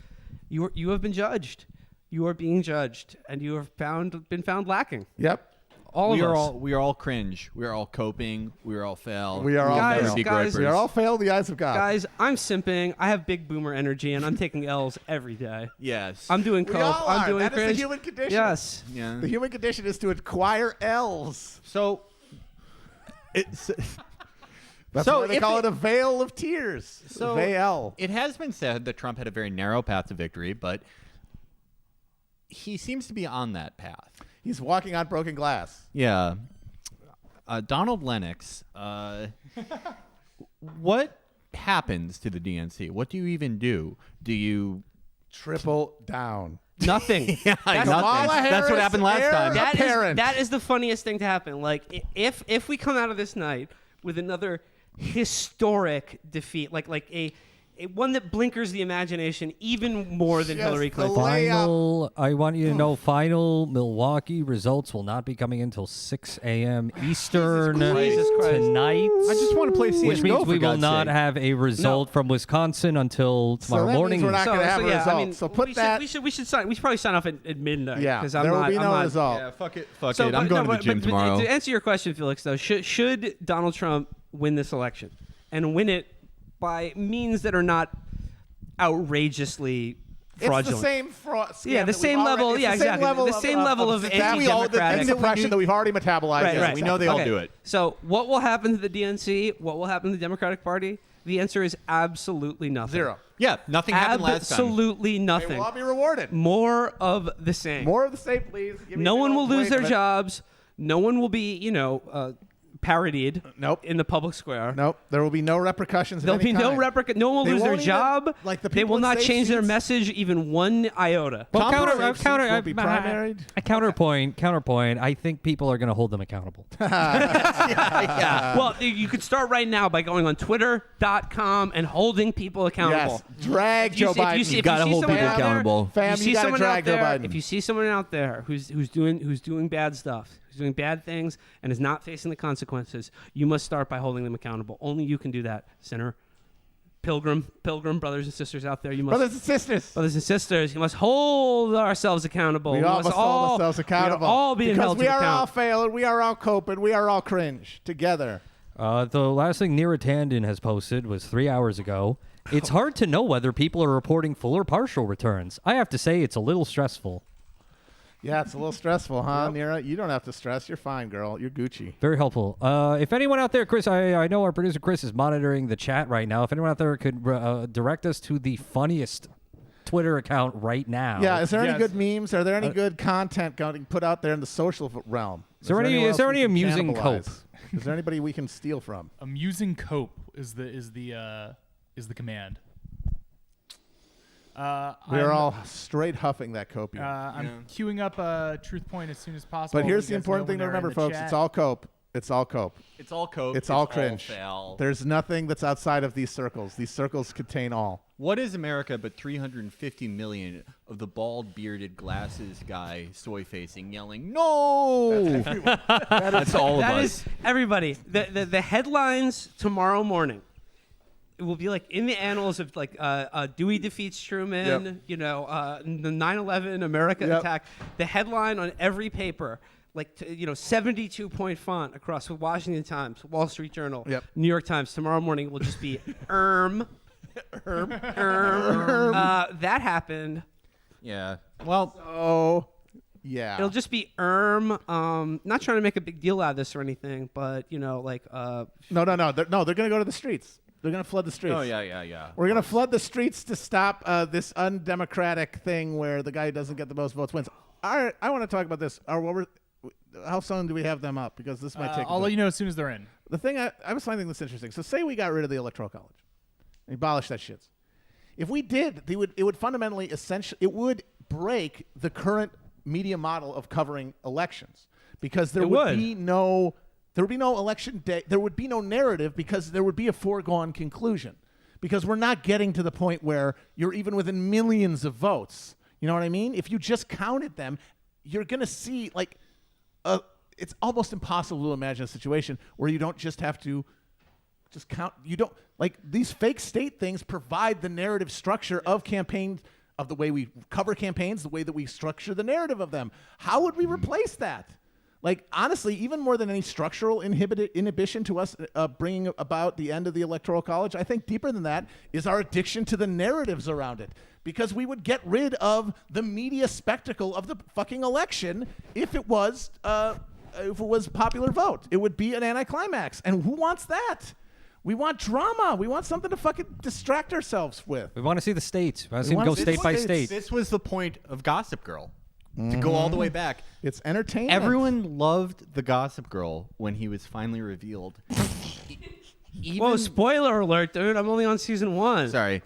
you have been judged. You are being judged, and you have been found lacking. Yep. We are all cringe. We are all coping. We are all fail. We are all guys, we are all fail in the eyes of God. Guys, I'm simping. I have big boomer energy, and I'm taking L's every day. Yes. I'm doing We cope. all I'm are. doing That is cringe. the human condition. Yes. Yeah. The human condition is to acquire L's. So, That's So why they if call it- it a veil of tears. So veil. it has been said that Trump had a very narrow path to victory, but he seems to be on that path. He's walking on broken glass. Yeah. Donald Lennox, what happens to the DNC? What do you even do? Do you triple down? Nothing. Yeah, That's nothing. That's what happened last time. That is the funniest thing to happen. Like if we come out of this night with another historic defeat, like a one that blinkers the imagination even more than Hillary Clinton. I want you to know, final Milwaukee results will not be coming until 6 a.m. Eastern Jesus Christ. tonight. I just want to play CS:GO which means for we will God's not sake. have a result from Wisconsin until tomorrow that morning. means we're not going to have a result. I mean, so put we that. should sign. We should probably sign off at midnight. Yeah, because there will be no result. Yeah, fuck it. Fuck So, it. I'm but- going no, to the gym but tomorrow. To answer your question, Felix, though, should Donald Trump win this election and win it by means that are not outrageously fraudulent? It's the same fraud. Yeah, the same level. Yeah, exactly. The same level of anti-democratic suppression that we've already metabolized. Right, Yes, right. We know they all Okay. do it. So what will happen to the DNC? What will happen to the Democratic Party? The answer is absolutely nothing. Zero. Yeah, nothing happened last time. Absolutely They nothing. will all be rewarded. More of the same. More of the same, please. Give me No the one old will lose wait their of it. jobs. No one will be, parodied. Nope. In the public square. Nope. There will be no repercussions. There'll be no repercussion. No one will They lose their won't even- job. like the they people will in not safe change their seats- message even one iota. Well, counterpoint. I think people are going to hold them accountable. Well, you could start right now by going on Twitter.com and holding people accountable. Yes. Drag If you Joe see- if Biden. you see- You if gotta see hold someone people out there- accountable. if you Fam, see you gotta someone drag out Joe there- Biden. If you see someone out there who's doing bad stuff, who's doing bad things, and is not facing the consequences, you must start by holding them accountable. Only you can do that, sinner. Pilgrim, brothers and sisters out there, you must. Brothers and sisters, you must hold ourselves accountable. We all must hold ourselves accountable. We are all being because held we to are account. all failing, we are all coping, we are all cringe together. The last thing Neera Tandon has posted was 3 hours ago. It's hard to know whether people are reporting full or partial returns. I have to say it's a little stressful. Yeah, it's a little stressful, huh, Neera? You don't have to stress. You're fine, girl. You're Gucci. Very helpful. If anyone out there, Chris, I know our producer Chris is monitoring the chat right now. If anyone out there could direct us to the funniest Twitter account right now. Yeah, is there any good memes? Are there any good content getting put out there in the social realm? Is there anyone else any we can amusing cannibalize? cope? Is there anybody we can steal from? Amusing cope is the command. We're all straight huffing that copium. I'm queuing up TruthPoint as soon as possible. But here's You the guys know important thing to when they're in remember, the folks. chat. It's all cope. It's all cope. It's all cope. It's all cringe. fail. There's nothing that's outside of these circles. These circles contain all. What is America but 350 million of the bald, bearded, glasses guy, soy-facing, yelling, "No!" That's all of That us. is everybody. The headlines tomorrow morning. It will be like in the annals of like Dewey defeats Truman. Yep. You know, the 9/11 America attack. The headline on every paper, like 72-point font across the Washington Times, Wall Street Journal, New York Times. Tomorrow morning will just be that happened. Yeah. Well. Yeah. It'll just be not trying to make a big deal out of this or anything, but No. They're gonna go to the streets. They're gonna flood the streets. Oh yeah. We're gonna flood the streets to stop this undemocratic thing where the guy who doesn't get the most votes wins. I want to talk about this. How soon do we have them up? Because this might take. I'll let you know as soon as they're in. The thing I was finding this interesting. So say we got rid of the Electoral College, and abolished that shit. If we did, it would fundamentally it would break the current media model of covering elections, because there would be no election day. There would be no narrative, because there would be a foregone conclusion, because we're not getting to the point where you're even within millions of votes. You know what I mean? If you just counted them, you're going to see it's almost impossible to imagine a situation where you don't just have to just count. You don't these fake state things provide the narrative structure of campaigns, of the way we cover campaigns, the way that we structure the narrative of them. How would we replace that? Honestly, even more than any structural inhibition to us bringing about the end of the Electoral College, I think deeper than that is our addiction to the narratives around it. Because we would get rid of the media spectacle of the fucking election if it was popular vote. It would be an anticlimax. And who wants that? We want drama. We want something to fucking distract ourselves with. We want to see the states. We want to see them go state by state. This was the point of Gossip Girl. To go all the way back. It's entertainment. Everyone loved the Gossip Girl when he was finally revealed. Whoa, spoiler alert, dude. I'm only on season 1. Sorry.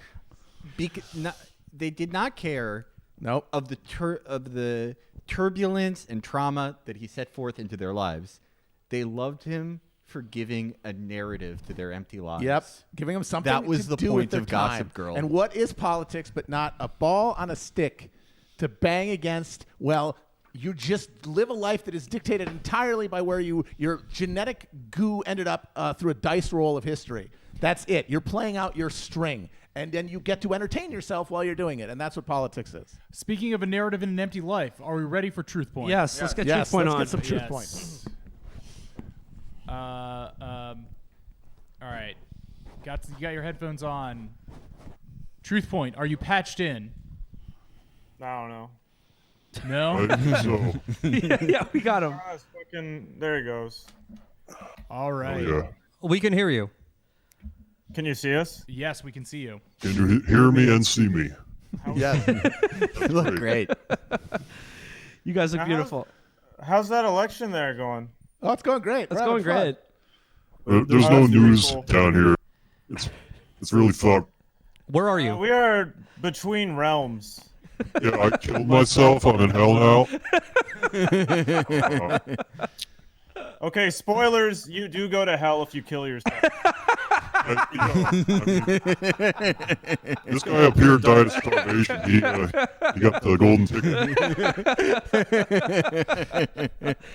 They did not care of the turbulence and trauma that he set forth into their lives. They loved him for giving a narrative to their empty lives. Yep, giving them something that was to the do point with their of Gossip time. Girl. And what is politics but not a ball on a stick to bang against? Well, you just live a life that is dictated entirely by where your genetic goo ended up through a dice roll of history. That's it. You're playing out your string, and then you get to entertain yourself while you're doing it, and that's what politics is. Speaking of a narrative in an empty life, are we ready for TruthPoint? Yes, let's get TruthPoint on. Let's get some TruthPoint. All right. You got your headphones on. TruthPoint, are you patched in? I don't know. No? I think so. yeah, we got him. There he goes. All right. Oh, yeah. We can hear you. Can you see us? Yes, we can see you. Can you hear me and see me? Yes. You look great. You guys look beautiful. How's that election there going? Oh, it's going great. It's going great. There's no news down here. It's really fucked. Where are you? We are between realms. Yeah, I killed myself. I'm in hell now. Okay, spoilers. You do go to hell if you kill yourself. This guy up here died of starvation. He got the golden ticket.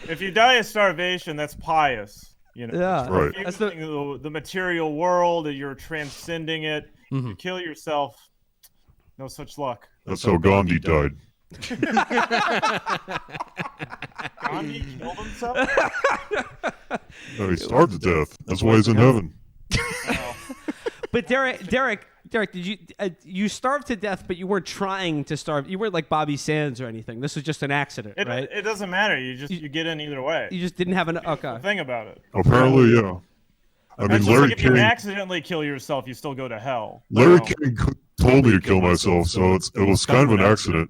If you die of starvation, that's pious. You know, Yeah, right. that's The material world, you're transcending it. Mm-hmm. You kill yourself, no such luck. That's how Gandhi died. Gandhi killed himself? No, he starved to death. That's why he's in heaven. But Derek, did you starved to death? But you weren't trying to starve. You weren't like Bobby Sands or anything. This was just an accident, right? It doesn't matter. You get in either way. You just didn't have an okay. Thing about it. Apparently, yeah. I mean, Larry King. If you accidentally kill yourself, you still go to hell. Larry King told me to kill myself, so it was kind of an accident.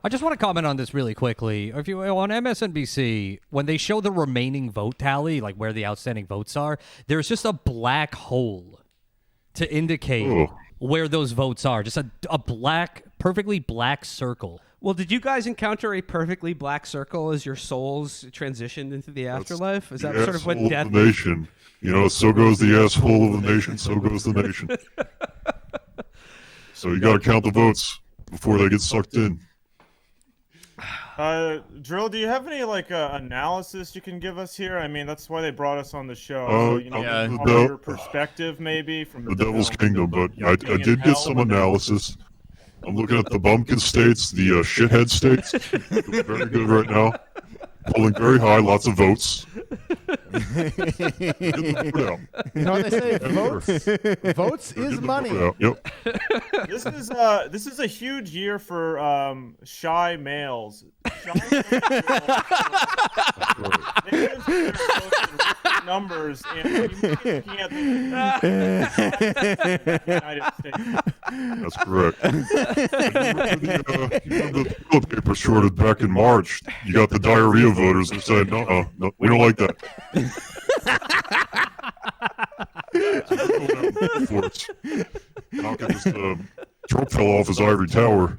I just want to comment on this really quickly. If you on MSNBC, when they show the remaining vote tally, like where the outstanding votes are, there's just a black hole to indicate where those votes are. Just a black, perfectly black circle. Well, did you guys encounter a perfectly black circle as your souls transitioned into the afterlife? Is that sort of what death? The nation, you know, so goes the asshole of the nation. So goes the nation. So you got to count the votes before they get sucked in. Dril, do you have any analysis you can give us here? I mean, that's why they brought us on the show. Your perspective maybe from the Devil's Kingdom. But I did get some analysis. I'm looking at the bumpkin states, the shithead states. Doing very good right now. Polling very high, lots of votes. You know what they say? Votes is money. Yep. This is a huge year for shy males. Numbers in looking at the United States. That's correct. The toilet paper shorted back in March. You got the diarrhea voters that said, no, we don't like that. Trump fell off his ivory tower.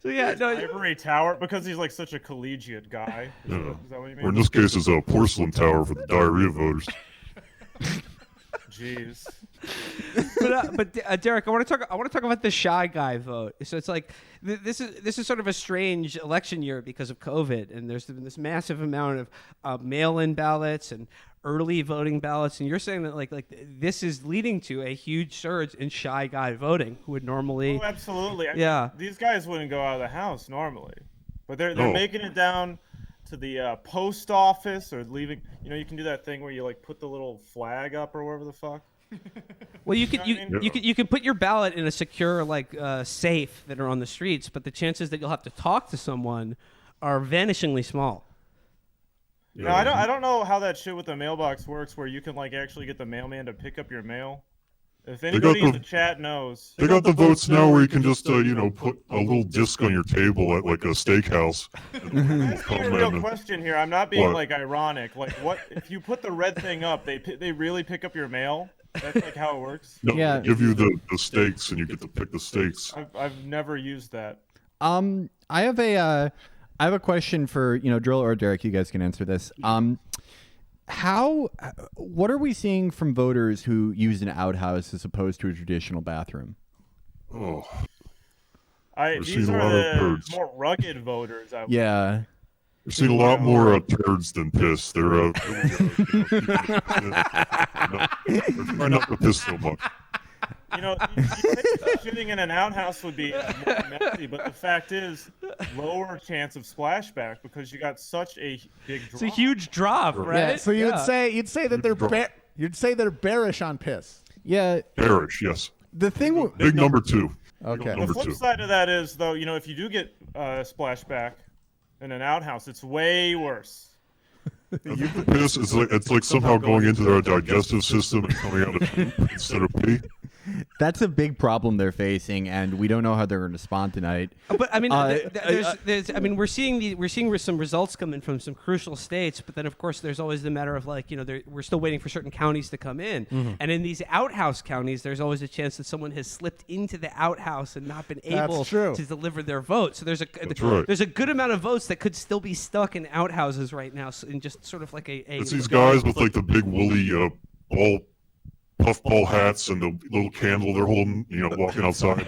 So yeah, no, ivory tower because he's like such a collegiate guy. Is that what you mean? Or in this case, it's a porcelain tower for the diarrhea voters. Jeez. But Derek, I want to talk about the shy guy vote. So it's like this is sort of a strange election year because of COVID, and there's been this massive amount of mail-in ballots and early voting ballots, and you're saying that like this is leading to a huge surge in shy guy voting who would normally. Oh, absolutely. I mean, these guys wouldn't go out of the house normally, but they're making it down to the post office or leaving. You know, you can do that thing where you like put the little flag up or whatever the fuck. Well, you can put your ballot in a secure safe that are on the streets, but the chances that you'll have to talk to someone are vanishingly small. Yeah. No, I don't know how that shit with the mailbox works, where you can like actually get the mailman to pick up your mail. If anybody in the chat knows, they got the votes now where you can just put a little disc on your table at like a steakhouse. That's a real question here. I'm not being ironic. Like, what if you put the red thing up? They really pick up your mail. That's like how it works. No, they give you the steaks and you get to pick the steaks. I've never used that. I have a question for Dril or Derek. You guys can answer this. What are we seeing from voters who use an outhouse as opposed to a traditional bathroom? Oh, these are the more rugged voters. Yeah. We've seen a lot more turds than piss. They're trying not to piss so much. You think shitting in an outhouse would be more messy, but the fact is, lower chance of splashback because you got such a big drop. It's a huge drop, right? Yeah, so you'd say that they're bearish on piss. Yeah, bearish. Yes. The thing, big number two. Okay. The flip side of that is, though, if you do get splashback in an outhouse, it's way worse. Piss is it's like somehow going into their digestive system and coming out of poop instead of pee. That's a big problem they're facing, and we don't know how they're going to respond tonight. But I mean, we're seeing some results coming from some crucial states, but then of course there's always the matter of we're still waiting for certain counties to come in, and in these outhouse counties, there's always a chance that someone has slipped into the outhouse and not been able to deliver their vote. So there's a good amount of votes that could still be stuck in outhouses right now, in just sort of like a. It's these guys with like the big woolly puffball hats and the little candle they're holding, walking outside.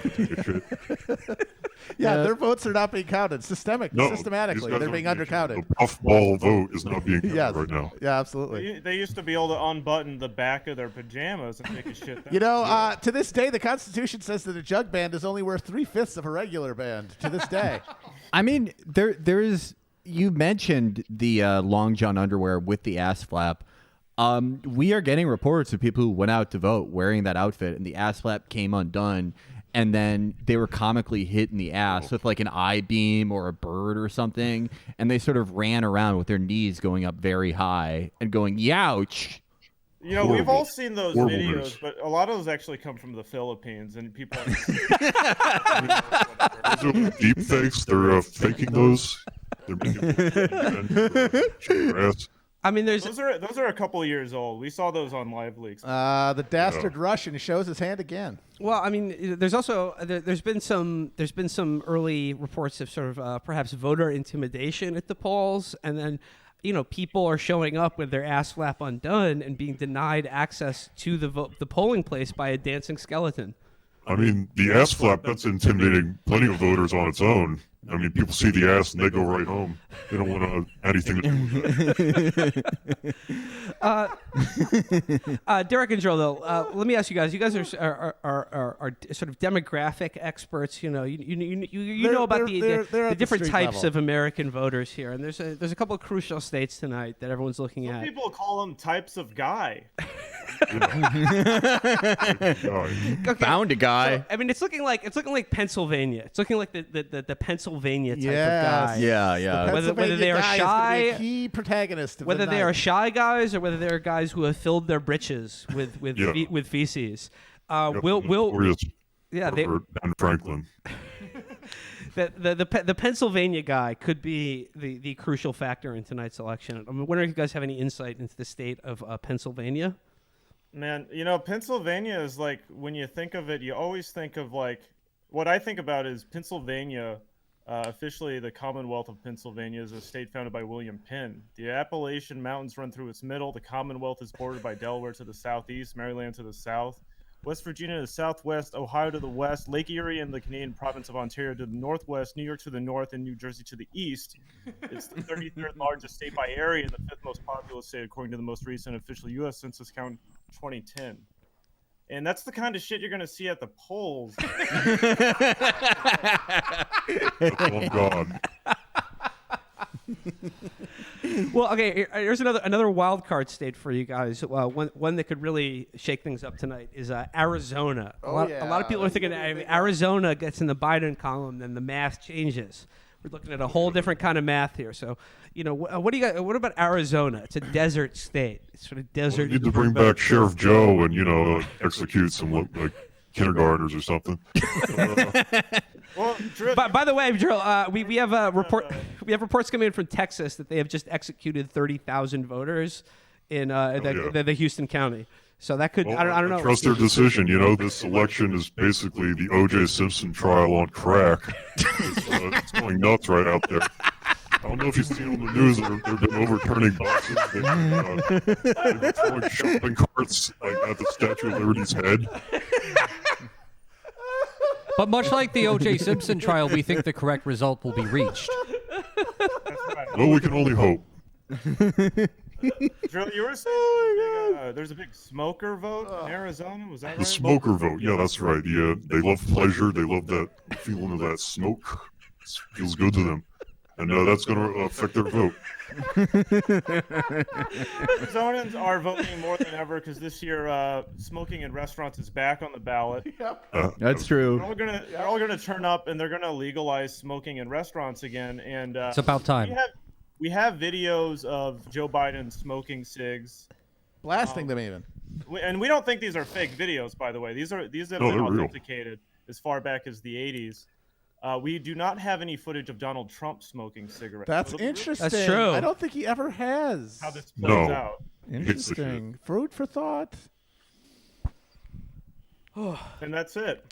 Their votes are not being counted systematically. They're being undercounted. The puffball vote is not being counted right now. Yeah, absolutely. They used to be able to unbutton the back of their pajamas and take a shit. To this day, the Constitution says that a jug band is only worth 3/5 of a regular band. To this day. I mean, there is. You mentioned the long john underwear with the ass flap. We are getting reports of people who went out to vote wearing that outfit, and the ass flap came undone, and then they were comically hit in the ass with like an I-beam or a bird or something, and they sort of ran around with their knees going up very high and going, "Youch!" We've all seen those videos, but a lot of those actually come from the Philippines, and people. Those are deep fakes. They're faking those. They're making grass. I mean, those are a couple of years old. We saw those on live leaks. The dastard Russian shows his hand again. Well, I mean, there's also there's been some early reports of sort of perhaps voter intimidation at the polls, and then people are showing up with their ass flap undone and being denied access to the polling place by a dancing skeleton. I mean, the ass flap, that's intimidating plenty of voters on its own. I mean, people see the ass and they go right home. They don't want anything to do with that. Derek and Dril, though, let me ask you guys. You guys are sort of demographic experts. You know about the different types of American voters here, and there's a couple of crucial states tonight that everyone's looking at. Some people call them types of guy. Found a guy. So, I mean, it's looking like Pennsylvania. It's looking like the Pennsylvania type of guy. Yeah. Whether they are shy, key protagonist. Whether they are shy guys or whether they are guys who have filled their britches with feces. And Franklin. The Pennsylvania guy could be the crucial factor in tonight's election. I'm wondering if you guys have any insight into the state of Pennsylvania. Man, Pennsylvania is like, when you think of it, you always think of what I think about is Pennsylvania. Officially, the Commonwealth of Pennsylvania is a state founded by William Penn. The Appalachian Mountains run through its middle. The Commonwealth is bordered by Delaware to the southeast, Maryland to the south, West Virginia to the southwest, Ohio to the west, Lake Erie and the Canadian province of Ontario to the northwest, New York to the north, and New Jersey to the east. It's the 33rd largest state by area and the 5th most populous state according to the most recent official U.S. Census count 2010. And that's the kind of shit you're going to see at the polls. Oh, God. Well, okay, here's another wild card state for you guys. One that could really shake things up tonight is Arizona. A lot of people are thinking if Arizona gets in the Biden column, then the math changes. We're looking at a whole different kind of math here. So, what do you got? What about Arizona? It's a desert state. It's sort of desert. Well, you need to bring back Sheriff Joe and execute some kindergartners or something. Well, by the way, Dril, we have a report. We have reports coming in from Texas that they have just executed 30,000 voters in the Houston County. So that could, I don't know. Trust their decision. This election is basically the O.J. Simpson trial on crack. It's going nuts right out there. I don't know if you've seen on the news, they've been overturning boxes. They've been throwing shopping carts at the Statue of Liberty's head. But much like the O.J. Simpson trial, we think the correct result will be reached. Well, we can only hope. Dril, you were saying there's a big smoker vote in Arizona? Was that right? The smoker vote, yeah, that's right. Yeah, they love pleasure. They love that feeling of that smoke. It feels good to them. And that's going to affect their vote. Arizonans are voting more than ever because this year smoking in restaurants is back on the ballot. Yep. That's true. They're all gonna turn up and they're gonna legalize smoking in restaurants again. And it's about time. We have videos of Joe Biden smoking cigs, blasting them even. and we don't think these are fake videos, by the way. These have been they're real. authenticated as far back as the 80s. We do not have any footage of Donald Trump smoking cigarettes. That's So interesting. That's true. I don't think he ever has. how this plays out. Interesting. Food for thought. And that's it.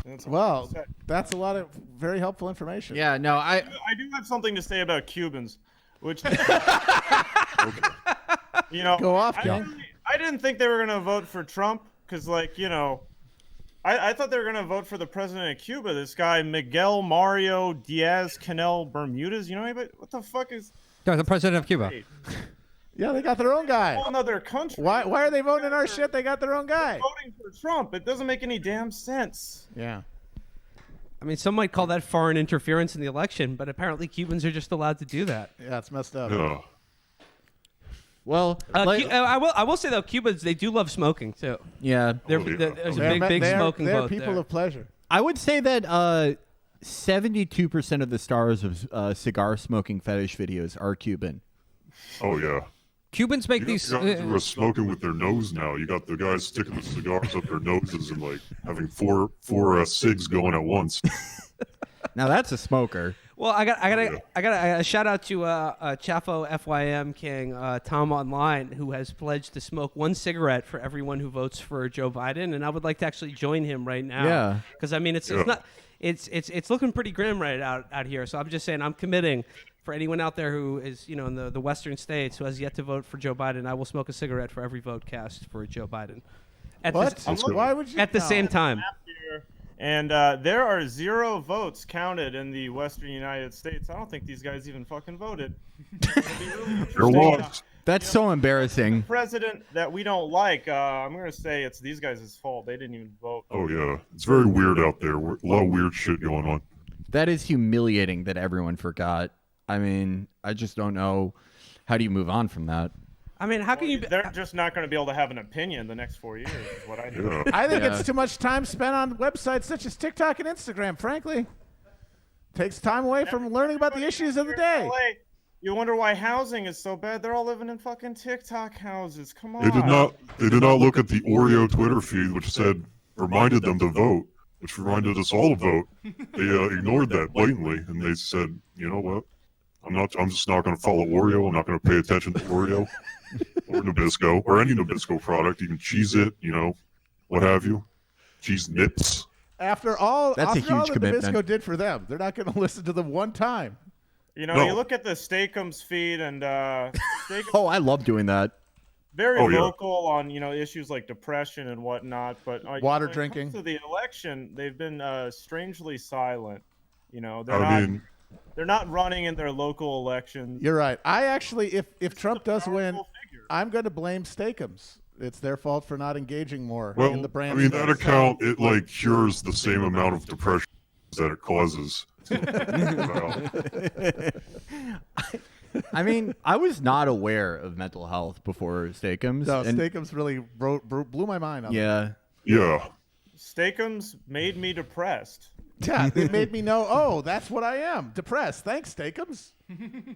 That's all Well, I have to say. that's a lot of very helpful information. Yeah, no, I do have something to say about Cubans, which you know, Go off, Ken. I didn't think they were gonna vote for Trump because, like, you know, I thought they were gonna vote for the president of Cuba. This guy Miguel Mario Diaz-Canel Bermudez. You know anybody? What the fuck is? No, the president of Cuba. Yeah, they got their own guy. Whole another country. Why are they voting in our shit? They got their own guy. Voting for Trump? It doesn't make any damn sense. Yeah. I mean, some might call that foreign interference in the election, but apparently Cubans are just allowed to do that. Yeah, it's messed up. Yeah. Well, I will say though, Cubans, they do love smoking too. yeah. There's a big smoking they're vote people there. of pleasure. I would say that 72% of the stars of cigar smoking fetish videos are Cuban. Oh yeah. Cubans make You got guys who are these. smoking with their nose now. You got the guys sticking the cigars up their noses and like having four cigs going at once. Now that's a smoker. Well, I got a shout out to Chapo FYM King Tom Online, who has pledged to smoke one cigarette for everyone who votes for Joe Biden, and I would like to actually join him right now. Yeah. Because I mean, it's not it's looking pretty grim right out here. So I'm just saying, I'm committing. For anyone out there who is, you know, in the western states who has yet to vote for Joe Biden, I will smoke a cigarette for every vote cast for Joe Biden. Why would you? At the same time. And there are 0 votes counted in the western United States. I don't think these guys even fucking voted. There was. That's so embarrassing. President that we don't like, I'm going to say it's these guys' fault. They didn't even vote. Oh yeah, it's very weird out there. A lot of weird shit going on. That is humiliating that everyone forgot. I mean, I just don't know. How do you move on from that? I mean, how can you? They're just not going to be able to have an opinion the next 4 years. Is what I do. Yeah. I think it's too much time spent on websites such as TikTok and Instagram. Frankly, takes time away from learning about the issues of the day. LA, you wonder why housing is so bad. They're all living in fucking TikTok houses. Come on. They did not look at the Oreo Twitter feed, which reminded them to vote, which reminded us all to vote. They ignored that blatantly, and they said, you know what? I'm just not going to follow Oreo. I'm not going to pay attention to Oreo or Nabisco or any Nabisco product, even Cheez-It, you know, what have you. Cheese Nips. After all, That's a huge that commitment. Nabisco did for them, they're not going to listen to them one time. You know, No. you look at the Steakums feed, and Steakums Oh, I love doing that. very Oh, yeah. vocal on, you know, issues like depression and whatnot. But Water when it drinking. comes to the election, they've been strangely silent. You know, they're not running in their local elections. You're right. I actually, if Trump does win, I'm going to blame Steakums. It's their fault for not engaging more in Well, the brand. I mean, that space. account, it like cures the same amount of depression that it causes. I mean, I was not aware of mental health before Steakums. No, and Steakums really blew my mind. On yeah. Yeah. Steakums made me depressed. Yeah, they made me know, oh, that's what I am, depressed. Thanks, Steakums.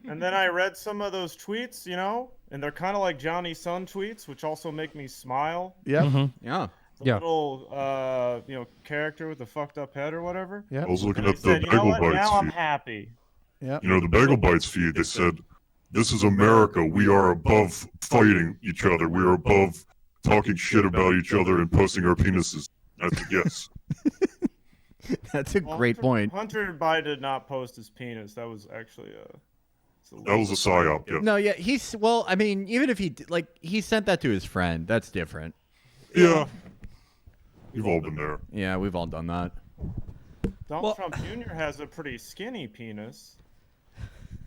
And then I read some of those tweets, you know, and they're kind of like Johnny Sun tweets, which also make me smile. Yep. Yeah. The little, you know, character with the fucked up head or whatever. Yeah. I was looking And at he the said, you know Bagel what? Bites Now I'm feed. happy. Yeah. You know, the Bagel Bites feed, they said, this is America. We are above fighting each other. We are above talking shit about each other and posting our penises. That's a yes. That's a great point. Hunter Biden did not post his penis. That was actually That was a psyop, yeah. No, yeah, well, I mean, even if he sent that to his friend, that's different. Yeah. You've all been there. Yeah, we've all done that. Donald Trump Jr. has a pretty skinny penis.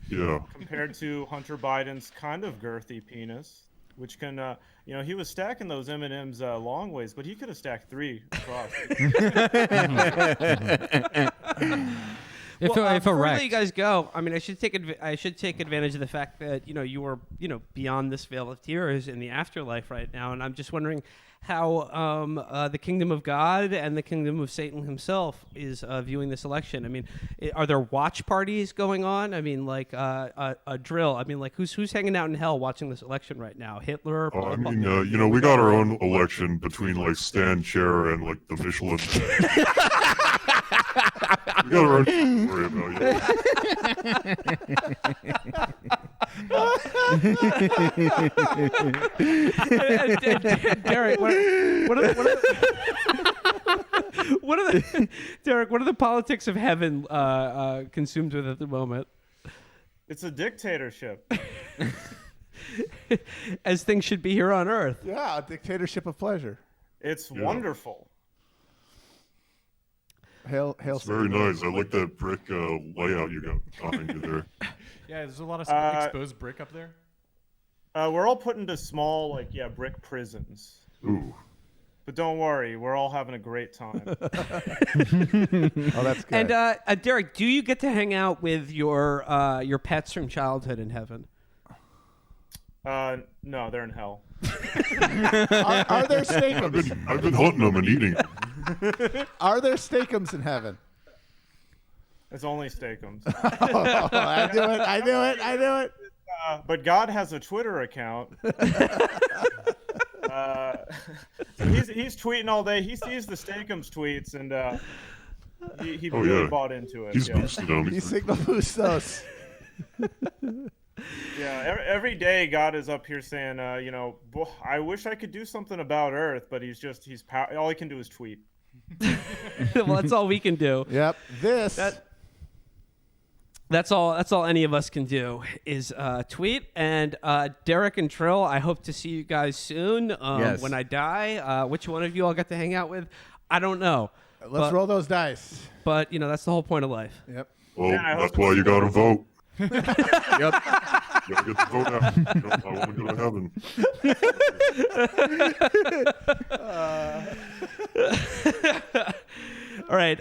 Yeah. Compared to Hunter Biden's kind of girthy penis, which can, you know, he was stacking those M&Ms long ways, but he could have stacked 3 across. Before I let you guys go, I mean, I should take advantage of the fact that you know you were beyond this veil of tears in the afterlife right now, and I'm just wondering how the kingdom of God and the kingdom of Satan himself is viewing this election. I mean, are there watch parties going on? I mean, like a drill. I mean, like who's hanging out in hell watching this election right now? Hitler? I mean, you know, we got our own election between like Stan Chair and like the Michelin. We got our own to worry about. Derek, Derek, what are the politics of heaven consumed with at the moment? It's a dictatorship. As things should be here on Earth. Yeah, a dictatorship of pleasure. It's wonderful. Hail It's very nice. I like that brick layout you got behind you there. Yeah, there's a lot of exposed brick up there. We're all put into small, like, brick prisons. Ooh. But don't worry, we're all having a great time. Oh, that's good. And Derek, do you get to hang out with your pets from childhood in heaven? No, they're in hell. Are there steakums? I've been hunting them and eating them. Are there steakums in heaven? It's only steakums. I knew it. But God has a Twitter account. He's tweeting all day. He sees the Steakums tweets, and he really bought into it. He's boosted them. He signal boosts those. Yeah, every day God is up here saying, I wish I could do something about Earth, but all he can do is tweet. Well, that's all we can do. Yep. That's all any of us can do is tweet. And Derek and Drill, I hope to see you guys soon. Yes. When I die, which one of you I'll get to hang out with, I don't know. Let's roll those dice. But that's the whole point of life. Yep. Well, that's why you got to vote. Yep. You gotta get the vote out. I want to go to heaven. All right,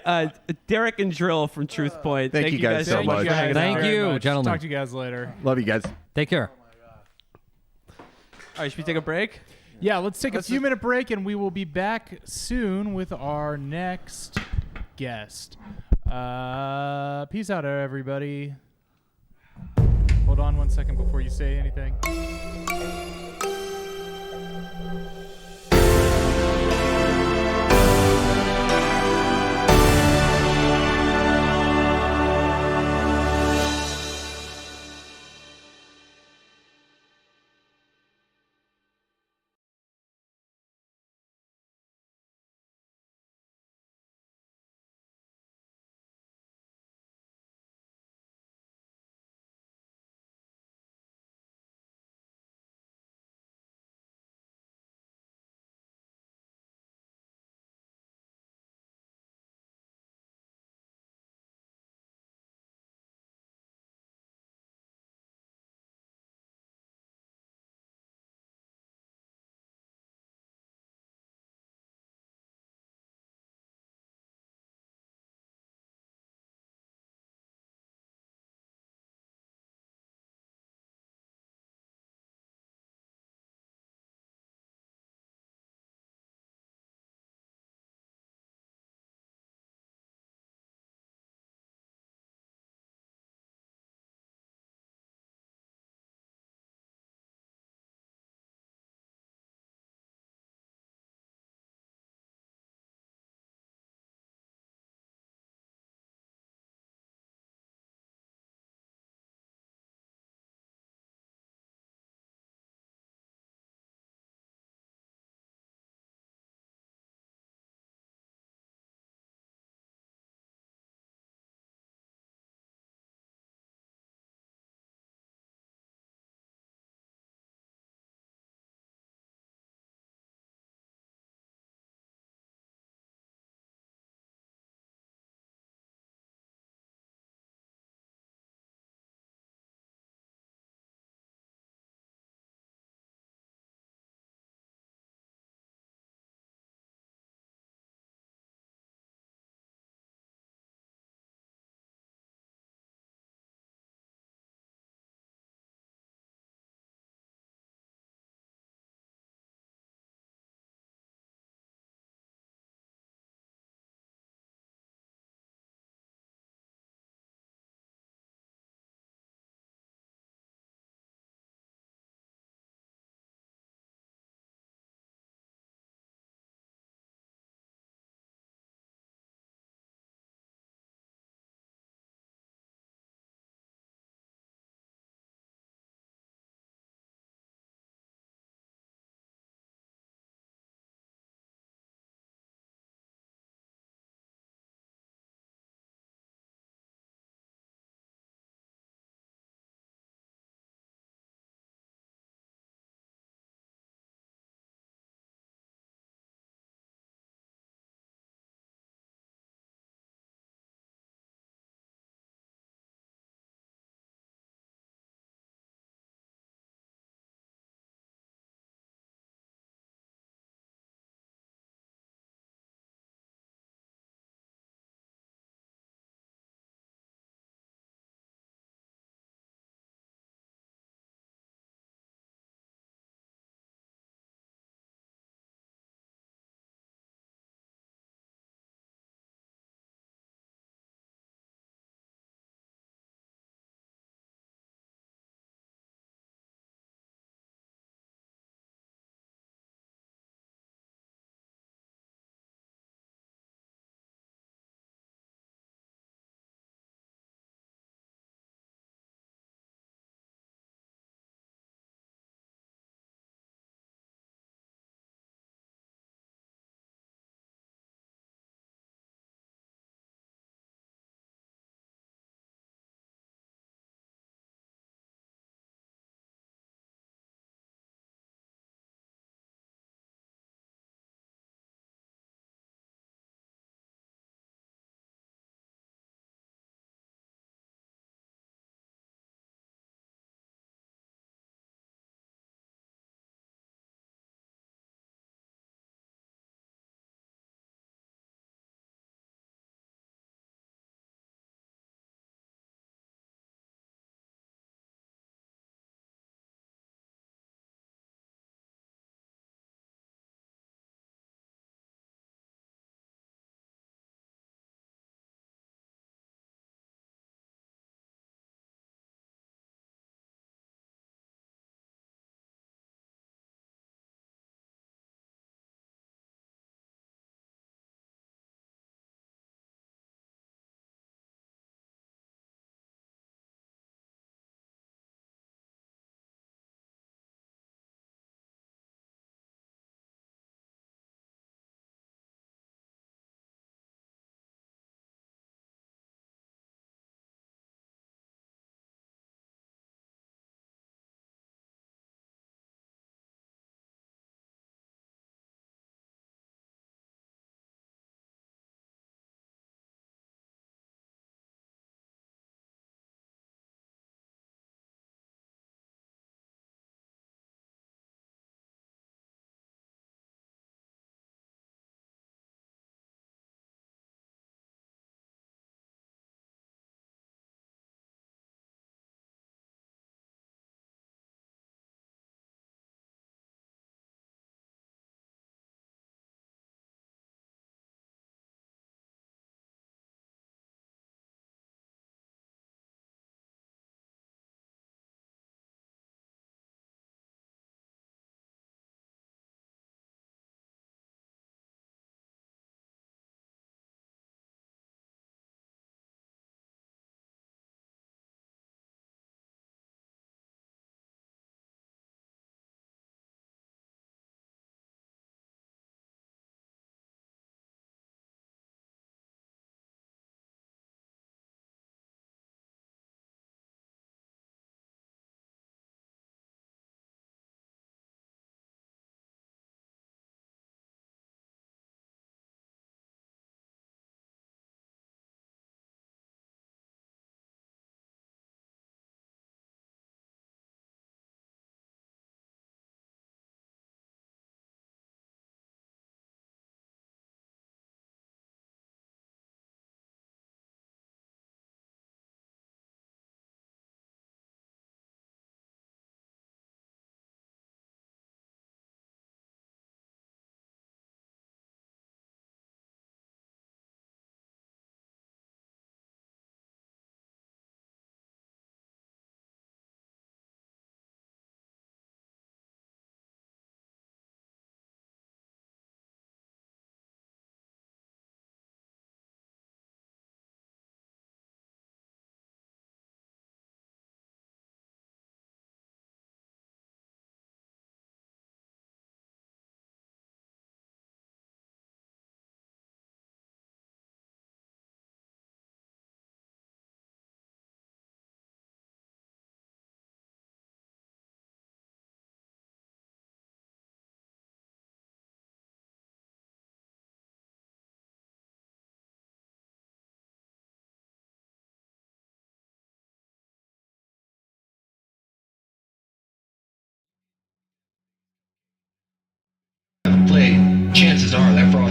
Derek and Drill from TruthPoint. Thank you guys so much. Thank you, gentlemen. Talk to you guys later. Love you guys. Take care. All right, should we take a break? Yeah, let's take a few minute break, and we will be back soon with our next guest. Peace out, everybody. Hold on 1 second before you say anything.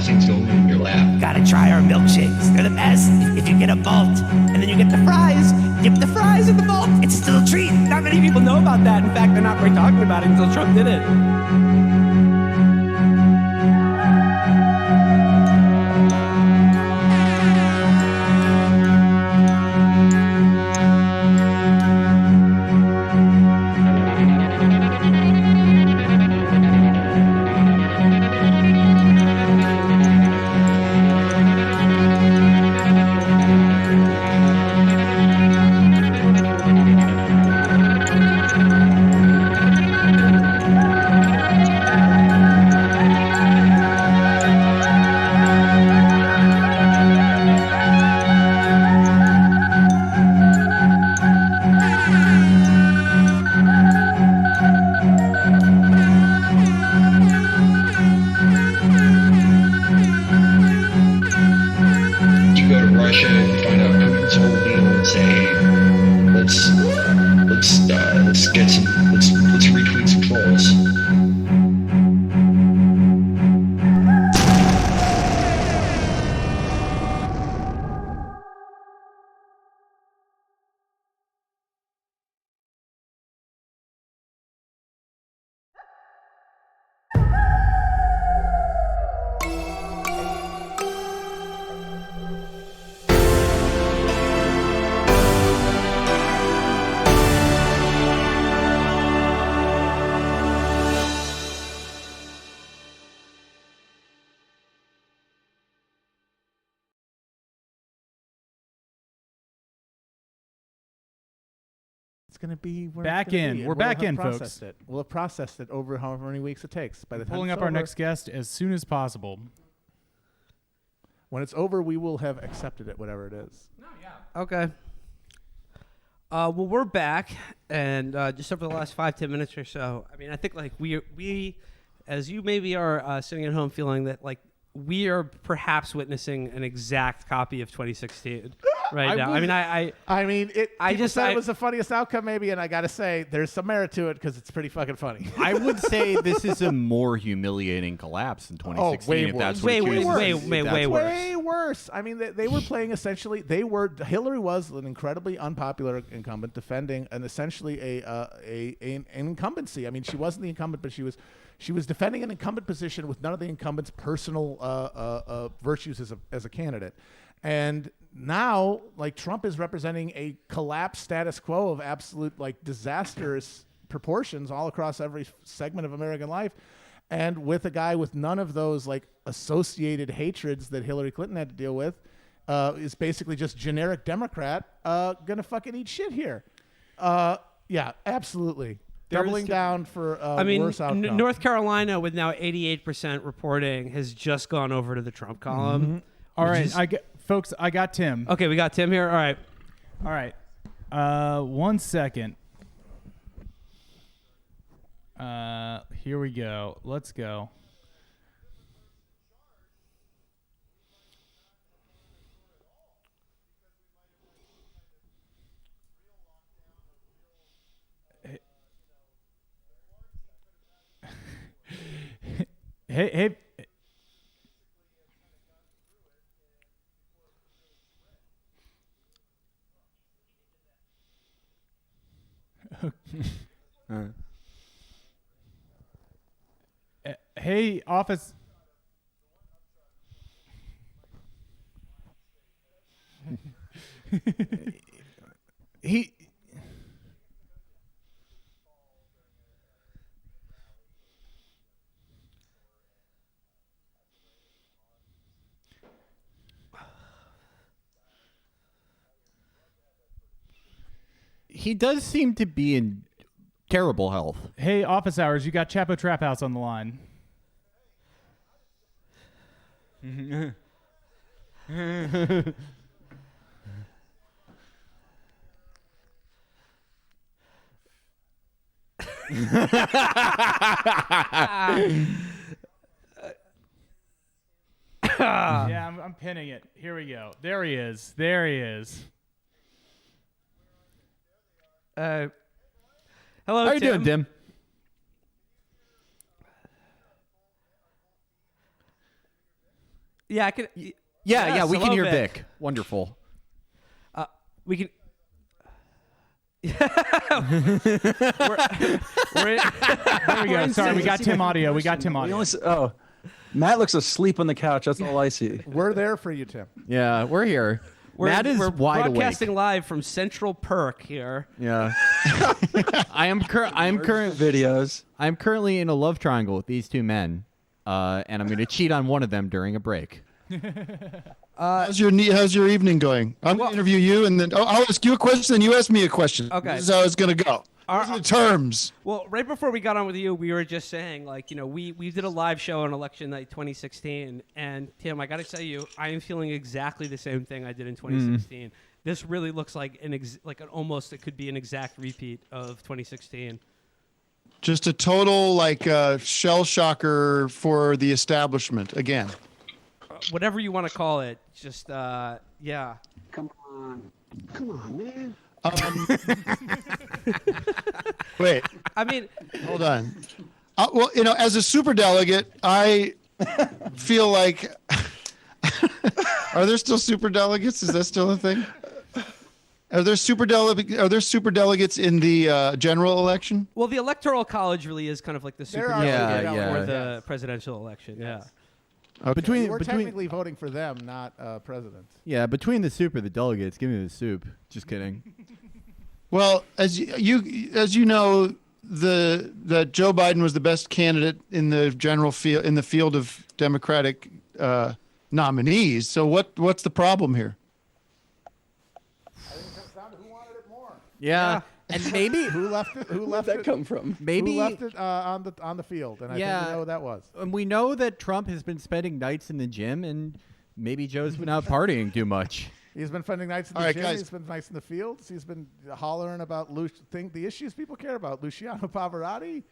frostings go in your lap. Gotta try our milkshakes. They're the best. If you get a malt and then you get the fries, dip the fries in the malt. It's still a treat. Not many people know about that. In fact, they're not really talking about it until Trump did it. Let's retweet some trolls. It's going to be where back it's gonna in. be, We're and back we'll in, have folks. processed it. We'll have processed it over however many weeks it takes. By the time Pulling it's up our over, next guest as soon as possible. When it's over, we will have accepted it, whatever it is. Okay. Well, we're back, and just over the last 5-10 minutes or so, I mean, I think like we, as you maybe are sitting at home feeling that like we are perhaps witnessing an exact copy of 2016 right now. I mean, People said it was the funniest outcome, maybe, and I got to say, there's some merit to it because it's pretty fucking funny. I would say this is a more humiliating collapse in 2016. way if worse. that's Way what it worse. chooses. Way worse. Way worse. I mean, they were playing essentially. Hillary was an incredibly unpopular incumbent defending essentially an incumbency. I mean, she wasn't the incumbent, but she was defending an incumbent position with none of the incumbent's personal virtues as a candidate. And now, like, Trump is representing a collapsed status quo of absolute, like, disastrous proportions all across every segment of American life. And with a guy with none of those, like, associated hatreds that Hillary Clinton had to deal with, is basically just generic Democrat, gonna fucking eat shit here. Yeah, absolutely. Doubling down for worse outcome. North Carolina with now 88% reporting has just gone over to the Trump column. Mm-hmm. All right, folks, I got Tim. Okay, we got Tim here. All right. 1 second. Here we go. Let's go. Hey. Hey, office. He does seem to be in terrible health. Hey, office hours. You got Chapo Trap House on the line. Yeah, I'm pinning it. Here we go. There he is. Hello, How you doing, Tim? Yeah, I can. Yeah, we can hello, hear Vic. Vic. Wonderful. We can. There we go. Sorry, we got Tim audio. We got Tim audio. Oh, Matt looks asleep on the couch. That's all I see. We're there for you, Tim. Yeah, we're here. Matt is we're wide awake. broadcasting live from Central Perk here. Yeah. I'm current videos. I'm currently in a love triangle with these two men, and I'm going to cheat on one of them during a break. How's your evening going? I'm going to interview you, and then I'll ask you a question, and you ask me a question. Okay. This is how it's going to go. These are the terms. Well, right before we got on with you, we were just saying, like, you know, we did a live show on election night 2016, and Tim, I got to tell you, I am feeling exactly the same thing I did in 2016. This really looks like it could be an exact repeat of 2016. Just a total shell shocker for the establishment again. Whatever you want to call it, just yeah. Come on, man. Wait. I mean, hold on. Well, as a superdelegate, I feel like. Are there still superdelegates? Is that still a thing? Are there superdelegates in the general election? Well, the Electoral College really is kind of like the superdelegate for the presidential election. Yeah. Okay. We're technically voting for them, not president. Yeah, between the soup or the delegates, give me the soup. Just kidding. Well, as you know, that Joe Biden was the best candidate in the general field in the field of Democratic nominees. So what's the problem here? I think it comes down to who wanted it more. Yeah. And maybe who left it? Who left that come from? Maybe who left it on the field, and I think we know who that was. And we know that Trump has been spending nights in the gym, and maybe Joe's been out partying too much. He's been spending nights in the gym. Guys. He's been nights in the fields. He's been hollering about the issues people care about. Luciano Pavarotti,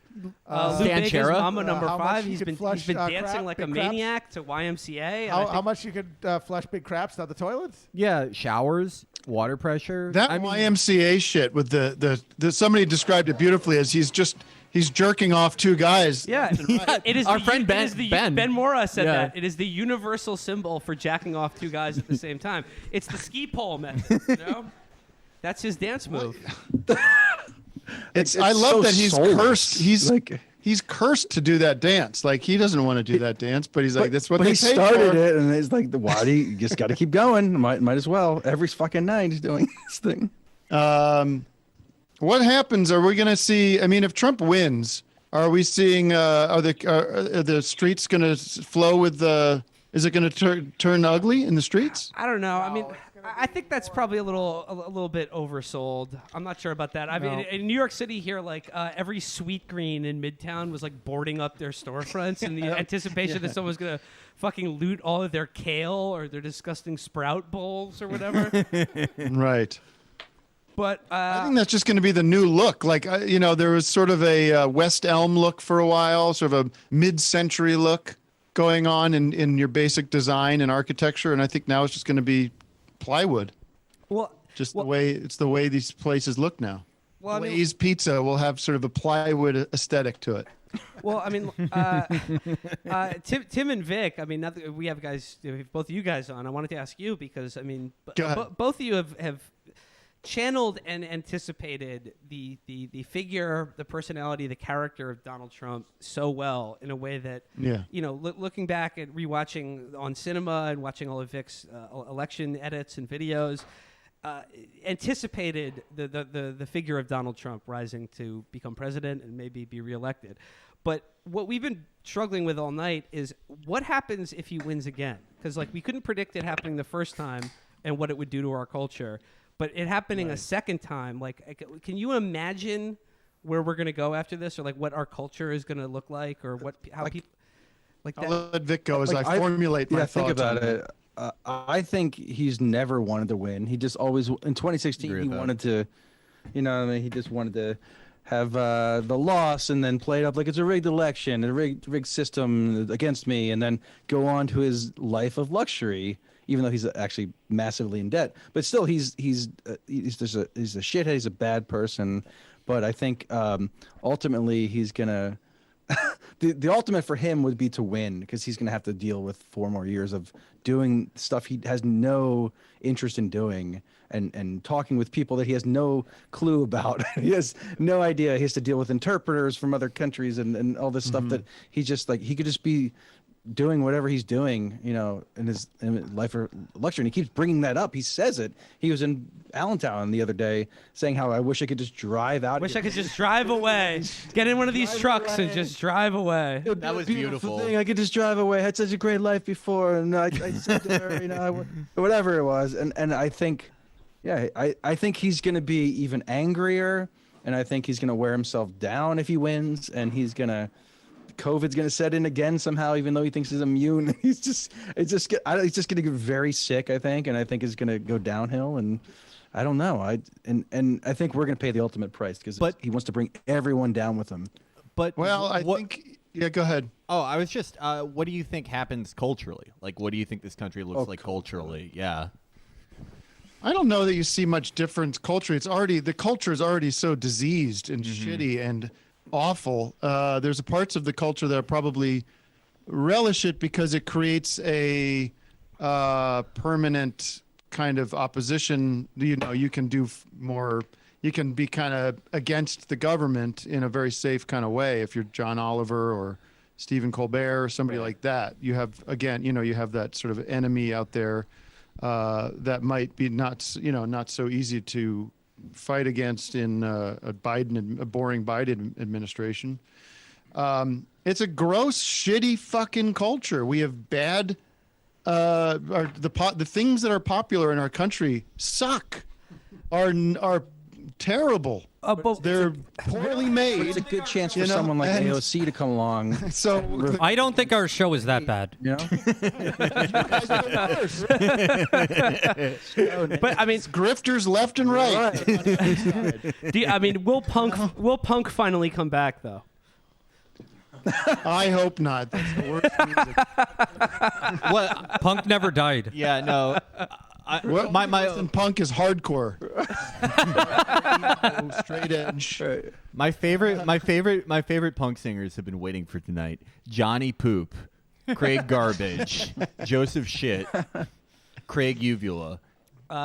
Stan Chera, Mama number 5. He's been dancing like a maniac to YMCA. How much you could flush big craps down the toilets? Yeah, showers, water pressure. That YMCA shit with the somebody described it beautifully as he's jerking off two guys. Yeah, it is our friend Ben. Ben Mora said that. It is the universal symbol for jacking off two guys at the same time. It's the ski pole method, you know? That's his dance move. I love that he's cursed. He's cursed to do that dance. Like, he doesn't want to do that dance, but he's like, that's what they paid started for. it, and it's like, why do you just got to keep going? Might as well. Every fucking night he's doing this thing. What happens? Are we going to see? I mean, if Trump wins, are we seeing? Are the streets going to flow with the? Is it going to turn ugly in the streets? I don't know. I mean, I think that's probably a little bit oversold. I'm not sure about that. I mean, in New York City here, like every Sweet Green in Midtown was like boarding up their storefronts in the anticipation that someone's going to fucking loot all of their kale or their disgusting sprout bowls or whatever. Right. But I think that's just going to be the new look. Like, there was sort of a West Elm look for a while, sort of a mid-century look going on in your basic design and architecture, and I think now it's just going to be plywood. The way these places look now. Well, Blaze Pizza will have sort of a plywood aesthetic to it. Well, I mean, Tim and Vic. I mean, now that we have both of you guys on, I wanted to ask you because I mean, both of you have channeled and anticipated the figure, the personality, the character of Donald Trump so well in a way that, looking back at rewatching on cinema and watching all of Vic's election edits and videos, anticipated the figure of Donald Trump rising to become president and maybe be reelected. But what we've been struggling with all night is what happens if he wins again? Because we couldn't predict it happening the first time and what it would do to our culture. But it happening a second time, can you imagine where we're going to go after this, or what our culture is going to look like, or how people that? I'll let Vic go as I formulate my thoughts. Think about it. I think he's never wanted to win. He just always in 2016 he wanted to, he just wanted to have the loss and then play it up like it's a rigged election, a rigged system against me, and then go on to his life of luxury. Even though he's actually massively in debt, but still he's a shithead. He's a bad person, but I think ultimately he's gonna. the ultimate for him would be to win, because he's going to have to deal with 4 more years of doing stuff he has no interest in doing, and talking with people that he has no clue about. He has no idea. He has to deal with interpreters from other countries and all this stuff that he just he could just be doing whatever he's doing, in his life or lecture. And he keeps bringing that up. He says it. He was in Allentown the other day saying how I wish I could just drive out. Wish I could just drive away. Get in one of these trucks and just drive away. That was beautiful. Thing. I could just drive away. I had such a great life before, and I said to her, whatever it was. And I think, I think he's going to be even angrier, and I think he's going to wear himself down if he wins, and COVID's going to set in again somehow, even though he thinks he's immune. He's just going to get very sick, I think, and I think it's going to go downhill. And I don't know. I think we're going to pay the ultimate price, because he wants to bring everyone down with him. But I think. Yeah, go ahead. Oh, I was just. What do you think happens culturally? Like, what do you think this country looks like culturally? Yeah. I don't know that you see much difference culturally. The culture is already so diseased and shitty and awful. There's parts of the culture that probably relish it because it creates a permanent kind of opposition. You can do more. You can be kind of against the government in a very safe kind of way. If you're John Oliver or Stephen Colbert or somebody like that, you have you have that sort of enemy out there that might be not so easy to fight against in a boring Biden administration. It's a gross, shitty fucking culture. We have bad. The things that are popular in our country suck. Are terrible. They're poorly made. It's a good chance for someone like AOC to come along. So I don't think our show is that bad. But I mean, it's grifters left and right. Will Punk finally come back though? I hope not. That's the worst music. What? Punk never died. Yeah, no. My punk is hardcore. Straight edge. My favorite punk singers have been waiting for tonight. Johnny Poop, Craig Garbage, Joseph Shit, Craig Uvula,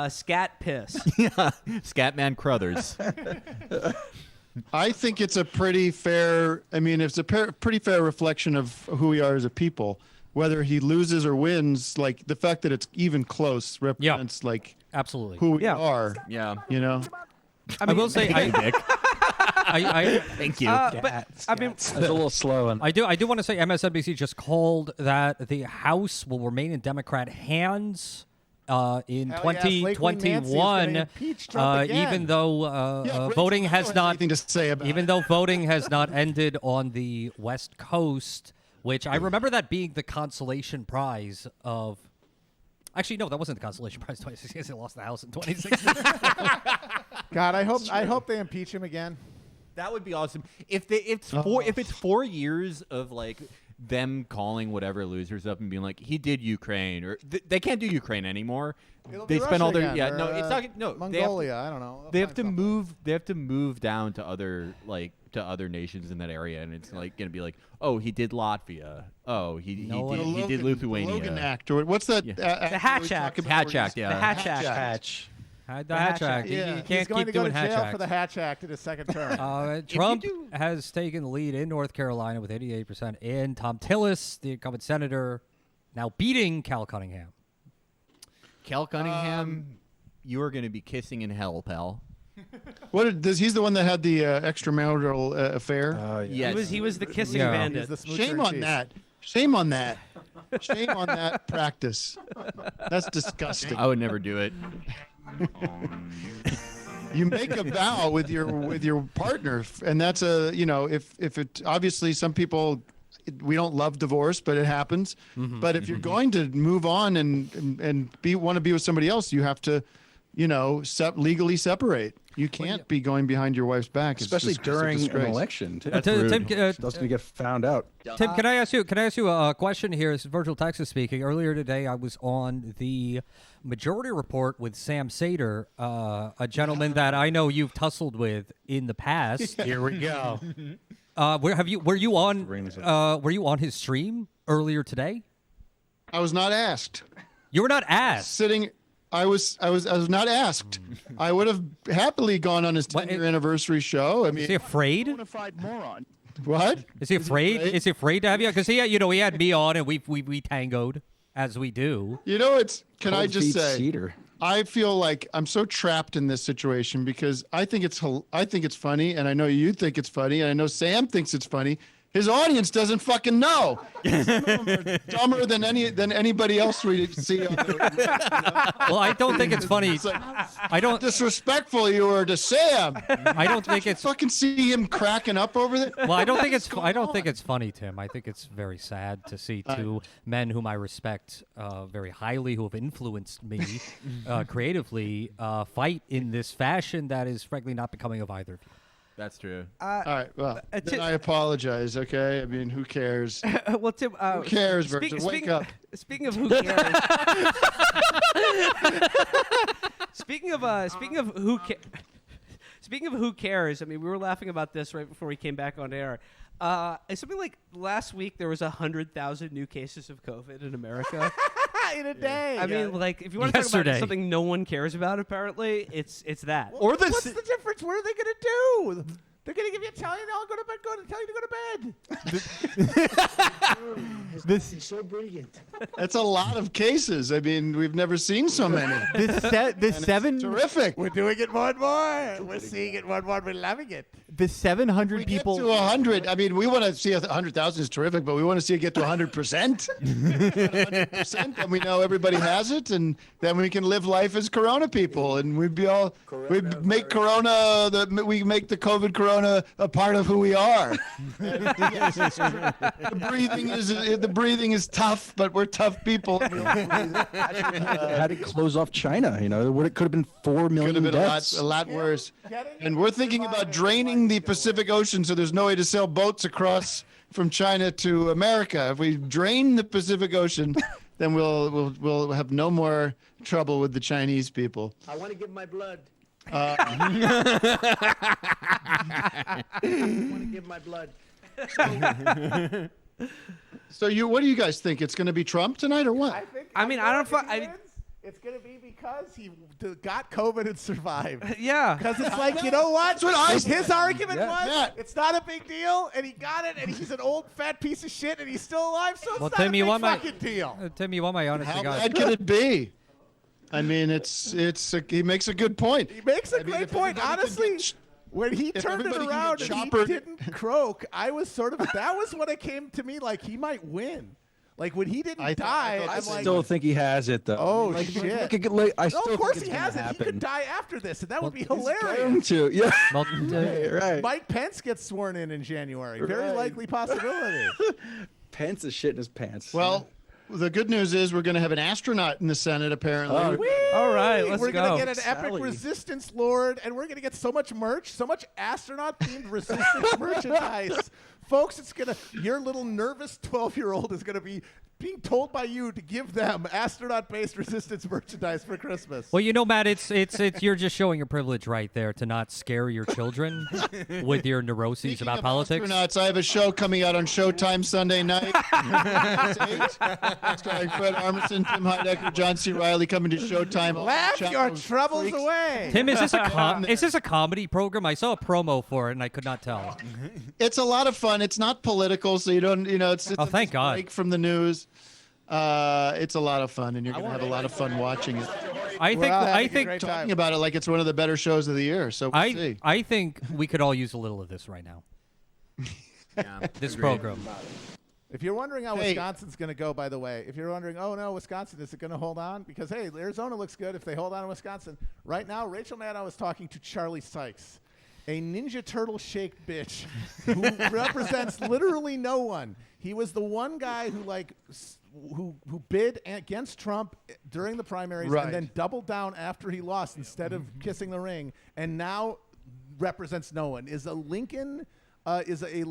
Scat Piss. Yeah, Scatman Crothers. I think it's a pretty fair. I mean, it's a pretty fair reflection of who we are as a people. Whether he loses or wins, like the fact that it's even close represents absolutely who we are. Yeah, I will say, Nick. Thank you. But I mean, it's a little slow. I do want to say MSNBC just called that the House will remain in Democrat hands in 2021, even though voting has not voting has not ended on the West Coast. Which I remember that being the consolation prize of. Actually, no, that wasn't the consolation prize. 2016, they lost the House in 2016. God, I hope they impeach him again. That would be awesome. If it's 4 years of them calling whatever losers up and being like, he did Ukraine, or they can't do Ukraine anymore. They spend all their it's not Mongolia. I don't know. They have to move. They have to move down to other nations in that area, and it's going to be like, oh, he did Latvia. Oh, he did Lithuania. The Logan Act, or what's that? The Hatch Act. Hatch Act. Yeah. The Hatch Act. The Hatch Act. Yeah. You can't He's going keep to go doing to Hatch jail Act. for the Hatch Act in his second term. Trump has taken the lead in North Carolina with 88%, and Tom Tillis, the incumbent senator, now beating Cal Cunningham. Cal Cunningham, you are going to be kissing in hell, pal. He's the one that had the extramarital affair? Yes. He was the kissing bandit. Shame on that. Shame on that. Shame on that practice. That's disgusting. I would never do it. You make a vow with your partner, and that's if it obviously some people we don't love divorce, but it happens. Mm-hmm. But if you're going to move on and want to be with somebody else, you have to legally separate. You can't be going behind your wife's back, especially during an election. Tim, doesn't get found out. Tim, can I ask you a question here? This is Virgil Texas speaking. Earlier today, I was on the Majority Report with Sam Sater, a gentleman that I know you've tussled with in the past. Here we go. Were you on his stream earlier today? I was not asked. You were not asked. I was not asked. I would have happily gone on his 10-year anniversary show. I mean, is he afraid? Bonafide moron. What? Is he afraid? Is he afraid to have you? Because he had me on and we tangoed as we do. You know, can I just say? Cedar. I feel like I'm so trapped in this situation because I think it's funny, and I know you think it's funny, and I know Sam thinks it's funny. His audience doesn't fucking know. Some of them are dumber than anybody else we see. On the, Well, I don't think it's funny. It's like, I don't disrespectful you were to Sam. I don't think it's fucking see him cracking up over it. Well, I don't think it's funny, Tim. I think it's very sad to see two men whom I respect very highly, who have influenced me creatively, fight in this fashion that is frankly not becoming of either of you. That's true. All right. Well, then I apologize. Okay. I mean, who cares? Well, Tim. Who cares, Virgil? Wake up. Speaking of who cares. Speaking of who cares. I mean, we were laughing about this right before we came back on air. Something like last week there was 100,000 new cases of COVID in America. In a day. I mean, like, if you want to talk about something no one cares about, apparently, it's that. Or what's the difference? What are they going to do? They're going to give you tell you to go to bed. Tell you to go to bed. This is so brilliant. That's a lot of cases. I mean, we've never seen so many. This 7 terrific. We're doing it more and more. We're seeing it more and more. We're loving it. The 700 people get to 100. I mean, we want to see 100,000 is terrific, but we want to see it get to 100%. 100%, and we know everybody has it, and then we can live life as Corona people, and we make the COVID Corona a part of who we are. The breathing is tough, but we're tough people. Had to close off China. You know, it could have been 4 million Could have been deaths. a lot worse. And we're thinking about draining the Pacific Ocean so there's no way to sail boats across from China to America. If we drain the Pacific Ocean, then we'll have no more trouble with the Chinese people. I want to give my blood. I want to give my blood. So what do you guys think? It's going to be Trump tonight or what? I mean, I don't. It's going to be because he got COVID and survived. Yeah. Because it's like, you know what? That's what I His said. argument Yeah. was, Yeah. it's not a big deal, and he got it, and he's an old fat piece of shit, and he's still alive, so it's Well, not Tim, a you big want fucking deal. Tim, you want my honest How to God? bad can it be? I mean, he makes a good point. He makes a great point. Honestly, when he turned it around and he didn't croak, I was sort of, that was when it came to me like he might win. Like when he didn't die, I I'm like, still think he has it though. oh Like, shit! I still No, think of course it's he gonna has it. He happen. could die after this, and that would be Going hilarious. to, yeah. Right. Mike Pence gets sworn in January. Very likely possibility. Pence is shit in his pants. Well, the good news is we're going to have an astronaut in the Senate, apparently. All right, let's we're go. gonna get an epic Sally. resistance lord, and we're gonna get so much merch, so much astronaut-themed resistance merchandise. Folks, your little nervous 12-year-old is gonna be being told by you to give them astronaut-based resistance merchandise for Christmas. Well, you know, Matt, it's you're just showing your privilege right there to not scare your children with your neuroses Speaking about of politics. astronauts, I have a show coming out on Showtime Sunday night. Starring Fred Armisen, Tim Heidecker, John C. Reilly coming to Showtime. Laugh Chapo your troubles Freaks. away. Tim, is this a comedy program? I saw a promo for it and I could not tell. It's a lot of fun. It's not political, so you don't, it's Oh, thank God. break from the news. It's a lot of fun, and you're going to have a lot of fun watching it. I think Talking about it like it's one of the better shows of the year. So we'll see. I think we could all use a little of this right now. This program. If you're wondering how Wisconsin's going to go, by the way, if you're wondering, oh no, Wisconsin, is it going to hold on? Because, hey, Arizona looks good if they hold on to Wisconsin. Right now, Rachel Maddow was talking to Charlie Sykes, a Ninja Turtle-shaped bitch who represents literally no one. He was the one guy who bid against Trump during the primaries and then doubled down after he lost instead of kissing the ring, and now represents no one. Is a Lincoln log. He's a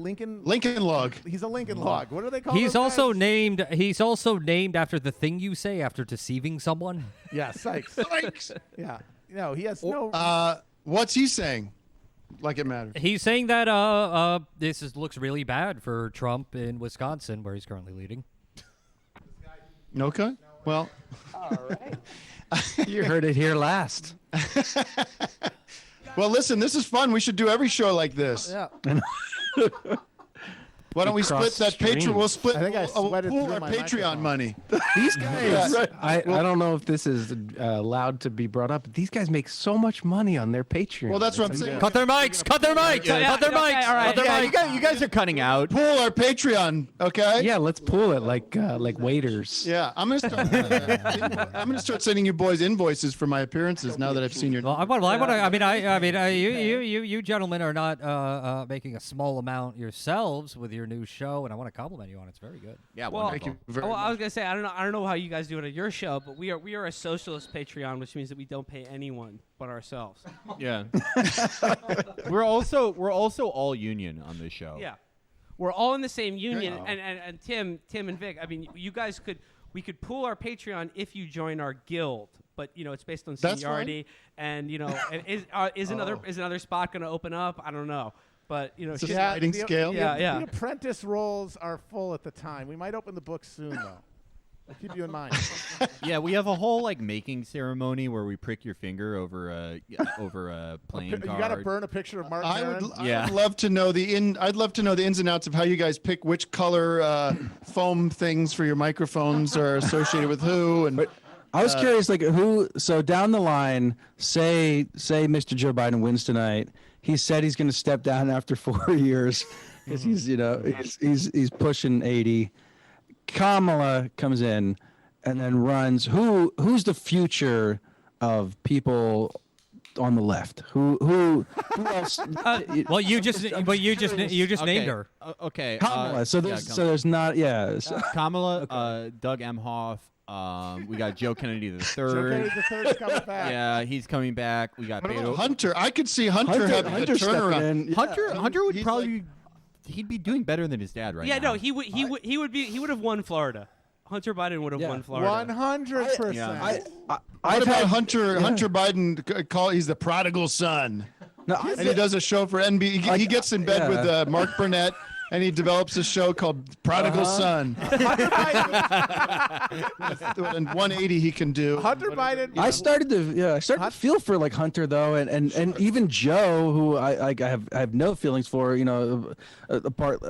Lincoln log. What do they call? He's those also guys? named. He's also named after the thing you say after deceiving someone. Yeah, Sykes. Sykes. Yeah. No, he has no. What's he saying? Like it matters. He's saying that looks really bad for Trump in Wisconsin, where he's currently leading. Okay. Well. All right. You heard it here last. Well, listen, this is fun. We should do every show like this. Yeah. Why don't we split that Patreon? We'll split. I think I we'll sweated pool through our my Patreon microphone. money. These guys, Yeah. I don't know if this is allowed to be brought up, but these guys make so much money on their Patreon. Well, that's what I'm saying. Cut their mics. Cut their mics. Yeah. Cut their Okay, mics. all right. Cut their mics. You guys are cutting out. Pool our Patreon, okay? Yeah, let's pool it like waiters. Yeah, I'm gonna start sending you boys invoices for my appearances now that I've seen your. Well, you gentlemen are not making a small amount yourselves with your new show, and I want to compliment you on it. It's very good. Yeah, Well, Thank you very well, I much. was gonna say I don't know how you guys do it at your show, but we are a socialist Patreon, which means that we don't pay anyone but ourselves. Yeah. we're also all union on this show. Yeah, we're all in the same union, Yeah. and Tim and Vic. I mean, you guys we could pool our Patreon if you join our guild, but it's based on That's seniority, and and is another spot going to open up? I don't know. But It's a sliding scale. Yeah. The apprentice roles are full at the time. We might open the book soon, though. I'll keep you in mind. Yeah, we have a whole making ceremony where we prick your finger over a playing card. You got to burn a picture of Martin. I would Barron. love to know I'd love to know the ins and outs of how you guys pick which color foam things for your microphones are associated with who. And I was curious, who. So down the line, say Mr. Joe Biden wins tonight. He said he's going to step down after 4 years because he's pushing 80. Kamala comes in and then runs. Who's the future of people on the left? Who else? Well, you just named her. Okay. Kamala. So there's not. Yeah. So, Kamala, Doug Emhoff. We got Joe Kennedy the Joe Kennedy third. III is coming back. Yeah, he's coming back. We got what about Beto. Hunter? I could see Hunter having a turnaround. Hunter would probably he'd be doing better than his dad right now. Yeah, no, he would have won Florida. Hunter Biden would have won Florida. 100%. What about Hunter Biden? He's the prodigal son. And he does a show for NBC. He gets in bed with Mark Burnett. And he develops a show called Prodigal Son. And 180 he can do. Hunter Biden. I started to feel for Hunter though, and even Joe, who I have no feelings for. Apart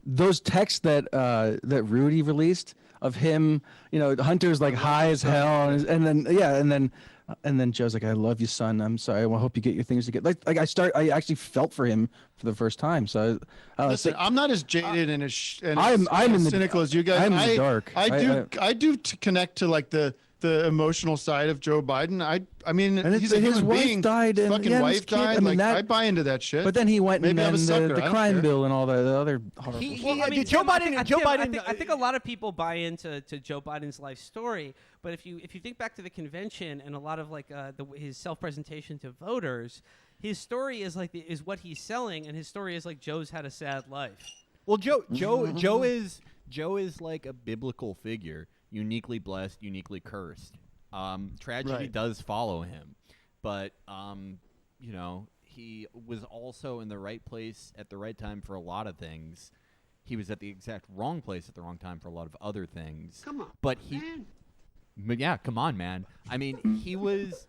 those texts that Rudy released of him. Hunter's high as hell, and then Joe's like, "I love you, son. I'm sorry. I hope you get your things together." I actually felt for him for the first time. So listen, I'm not as jaded and as I'm in the cynical as you guys. I'm in the dark. I do connect to the emotional side of Joe Biden. I mean, and he's a his human wife being. died, and fucking his wife kid, died. I mean, I buy into that shit. But then he went Maybe I'm and a sucker. the I don't crime care. bill and all the other horrible. Joe Biden. I think a lot of people buy into Joe Biden's life story, but if you think back to the convention and a lot of his self-presentation to voters, his story is is what he's selling, and his story is Joe's had a sad life. Well, Joe is like a biblical figure, uniquely blessed, uniquely cursed. Tragedy does follow him, but he was also in the right place at the right time for a lot of things. He was at the exact wrong place at the wrong time for a lot of other things. Come on, but come on, man. I mean, he was.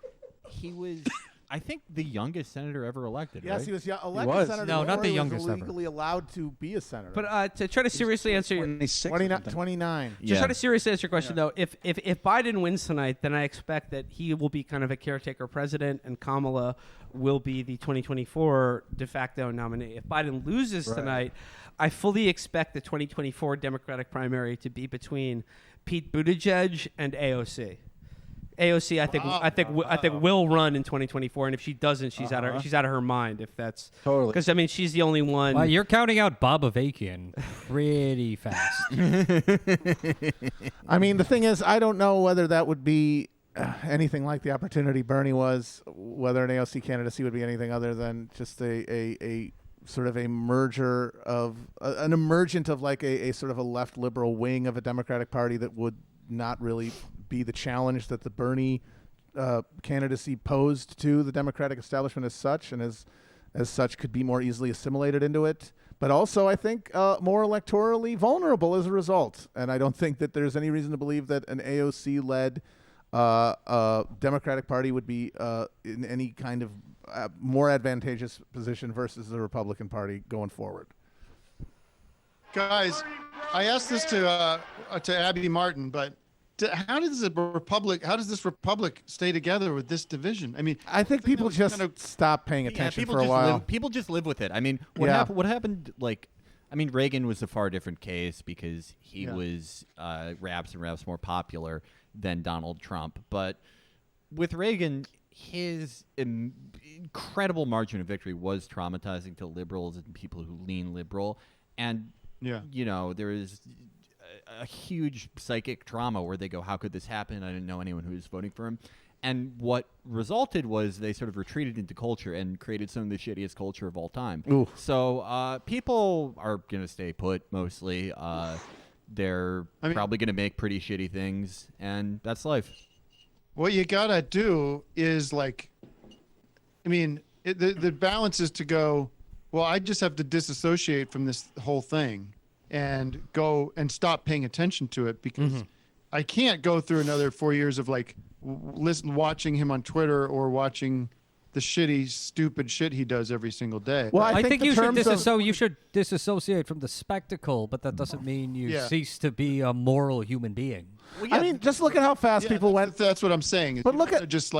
I think the youngest senator ever elected. Yes, right? he was elected senator. No, not the he youngest was ever. legally allowed to be a senator. But to try to seriously answer your 29. Just try to seriously answer your question though. If Biden wins tonight, then I expect that he will be kind of a caretaker president, and Kamala will be the 2024 de facto nominee. If Biden loses tonight, I fully expect the 2024 Democratic primary to be between Pete Buttigieg and AOC. AOC, I think will run in 2024, and if she doesn't, she's out of her mind. If that's totally because she's the only one. Well, you're counting out Bob Avakian pretty fast. I mean, the thing is, I don't know whether that would be anything like the opportunity Bernie was. Whether an AOC candidacy would be anything other than just a sort of a merger of an emergent of a sort of a left liberal wing of a Democratic Party that would not really be the challenge that the Bernie candidacy posed to the Democratic establishment as such, and as as such, could be more easily assimilated into it. But also, I think, more electorally vulnerable as a result. And I don't think that there's any reason to believe that an AOC-led Democratic Party would be in any kind of more advantageous position versus the Republican Party going forward. Guys, I asked this to Abby Martin, but how does this republic stay together with this division? I mean, I think people just stop paying attention for a while. People just live with it. I mean, what happened? Reagan was a far different case because he was raps more popular than Donald Trump. But with Reagan, his incredible margin of victory was traumatizing to liberals and people who lean liberal. And there is a huge psychic trauma where they go, how could this happen? I didn't know anyone who was voting for him. And what resulted was they sort of retreated into culture and created some of the shittiest culture of all time. Ooh. So people are going to stay put mostly. They're probably going to make pretty shitty things, and that's life. What you got to do is the balance is to go, well, I just have to disassociate from this whole thing and go and stop paying attention to it because I can't go through another 4 years of watching him on Twitter or watching the stupid shit he does every single day. Well, I think you should disassociate from the spectacle, but that doesn't mean you cease to be a moral human being. Well, I mean, just look at how fast people went. That's what I'm saying. But look at just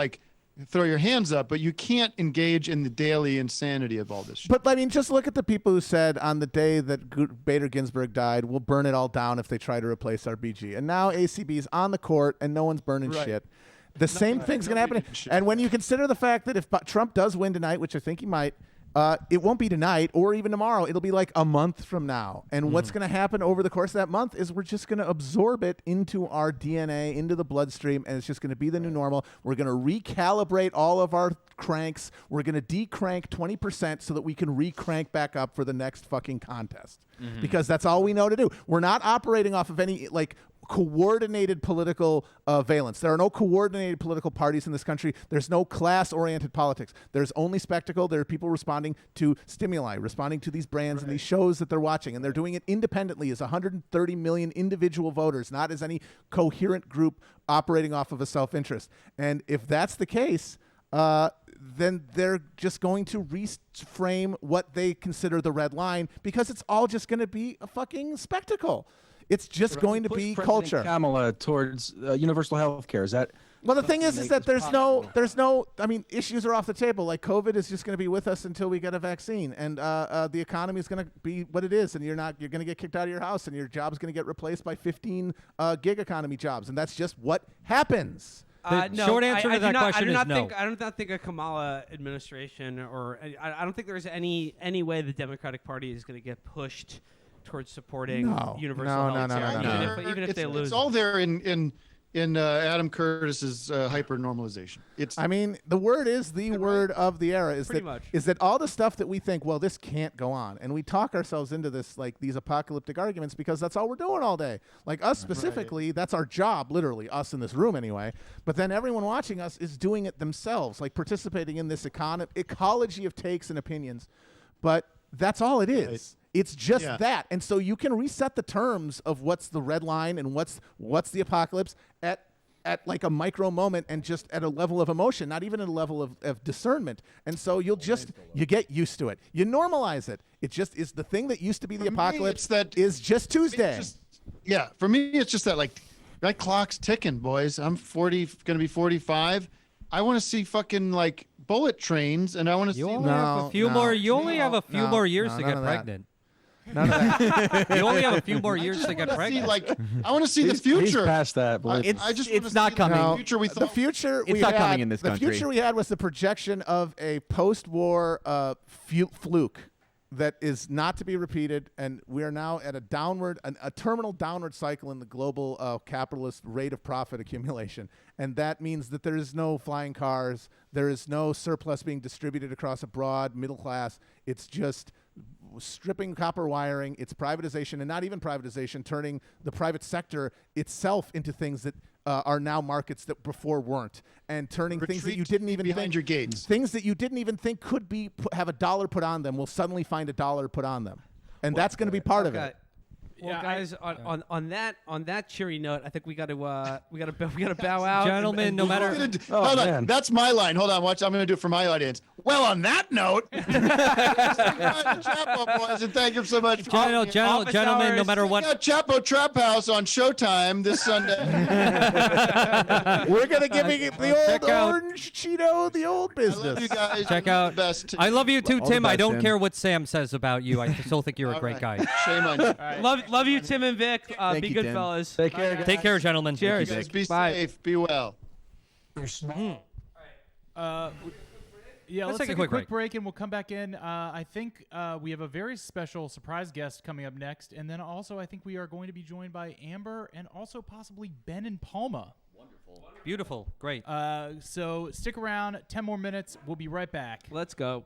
throw your hands up, but you can't engage in the daily insanity of all this shit. But I mean, just look at the people who said on the day that Bader Ginsburg died, we'll burn it all down if they try to replace our BG. And now ACB's on the court and no one's burning shit. The same thing's going to happen. And when you consider the fact that if Trump does win tonight, which I think he might, it won't be tonight or even tomorrow. It'll be like a month from now. And what's going to happen over the course of that month is we're just going to absorb it into our DNA, into the bloodstream, and it's just going to be the new normal. We're going to recalibrate all of our cranks. We're going to decrank 20% so that we can recrank back up for the next fucking contest. Because that's all we know to do. We're not operating off of any coordinated political valence. There are no coordinated political parties in this country. There's no class-oriented politics. There's only spectacle. There are people responding to stimuli, responding to these brands and these shows that they're watching, and they're doing it independently as 130 million individual voters, not as any coherent group operating off of a self-interest. And if that's the case, then they're just going to reframe what they consider the red line because it's all just going to be a fucking spectacle. It's just going to be culture. Kamala towards universal health care. Is that? Well, the thing is that there's no. I mean, issues are off the table. Like COVID is just going to be with us until we get a vaccine, and the economy is going to be what it is, and you're going to get kicked out of your house, and your job's going to get replaced by 15 gig economy jobs, and that's just what happens. The short answer to that question is no. I do not think a Kamala administration, or I don't think there's any way the Democratic Party is going to get pushed towards supporting universal health care, even if they lose. It's all there in Adam Curtis's hyper-normalization. I mean, the word is the word of the era. Is that all the stuff that we think, well, this can't go on, and we talk ourselves into this these apocalyptic arguments because that's all we're doing all day. Like us specifically, that's our job, literally us in this room anyway. But then everyone watching us is doing it themselves, like participating in this ecology of takes and opinions. But that's all it is. Right. It's just that. And so you can reset the terms of what's the red line and what's the apocalypse at like a micro moment and just at a level of emotion, not even at a level of discernment. And so you get used to it. You normalize it. It just is the thing that used to be the apocalypse is just Tuesday. For me, it's just that that clock's ticking, boys. I'm 40, going to be 45. I want to see fucking bullet trains, and I want to see. You only have a few more years to get pregnant. None of that. You only have a few more years to get pregnant. I want to see the future. He's past that. It's not coming. The future it's not coming in this country. The future we had was the projection of a post-war fluke that is not to be repeated, and we are now at a terminal downward cycle in the global capitalist rate of profit accumulation. And that means that there is no flying cars, there is no surplus being distributed across a broad middle class. It's just stripping copper wiring, it's privatization, and not even privatization, turning the private sector itself into things that are now markets that before weren't, and turning things that you didn't even behind think, your gates. things that you didn't even think could be have a dollar put on them will suddenly find a dollar put on them, and that's going to be part of it. Well, guys, on that cheery note, I think we got to bow out, gentlemen. No matter. Hold on, that's my line. Hold on, watch. I'm going to do it for my audience. Well, on that note, Chapo boys, and thank you so much. Gentlemen, no matter what. Chapo Trap House on Showtime this Sunday. We're going to give you the old orange Cheeto, the old business. I love you guys. Check out. I love you too, All the Tim. I best, don't Tim. care what Sam says about you. I still think you're a great guy. Shame on you. Love you, Tim and Vic. Thank Be you, good, Tim. fellas. Take care, guys. Take care, gentlemen. Cheers. Guys, be Bye. safe. Be well. Yeah, let's take a quick quick break and we'll come back in. I think we have a very special surprise guest coming up next, and then also I think we are going to be joined by Amber and also possibly Ben and Palma. Wonderful. Beautiful. Great. So stick around. 10 more minutes. We'll be right back. Let's go.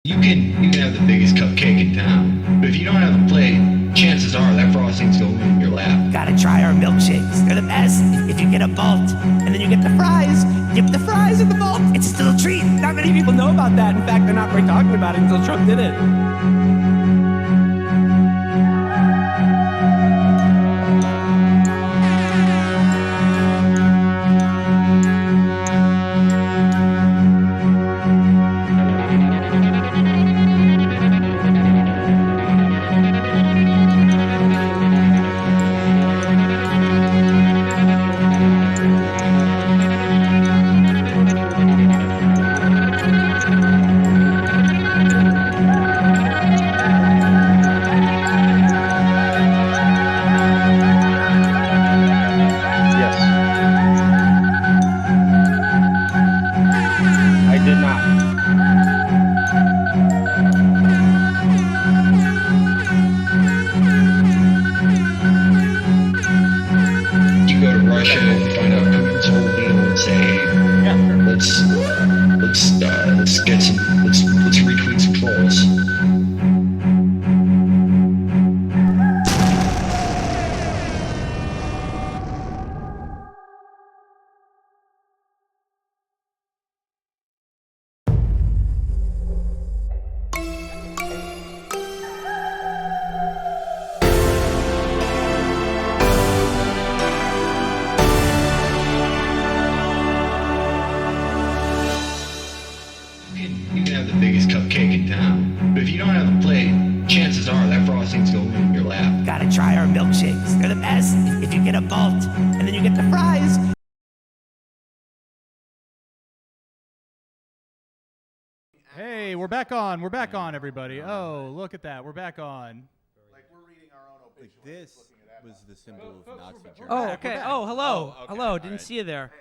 You can have the biggest cupcake in town, but if you don't have a plate, chances are that frosting's going in your lap. Gotta try our milkshakes. They're the best. If you get a bolt and then you get the fries, dip the fries in the bolt. It's still a treat. Not many people know about that. In fact, they're not really talking about it until Trump did it. Let's retweet some trolls. You can have the biggest cupcake in town, but if you don't have a plate, chances are that frosting's going in your lap. Gotta try our milkshakes. They're the best. If you get a bolt and then you get the fries. Hey, we're back on. We're back on, everybody. Oh, look at that. We're back on. Like we're reading our own Like this was the symbol of Nazi Germany. Oh, okay. Oh, hello. Oh, okay. Hello. Didn't All right. see you there.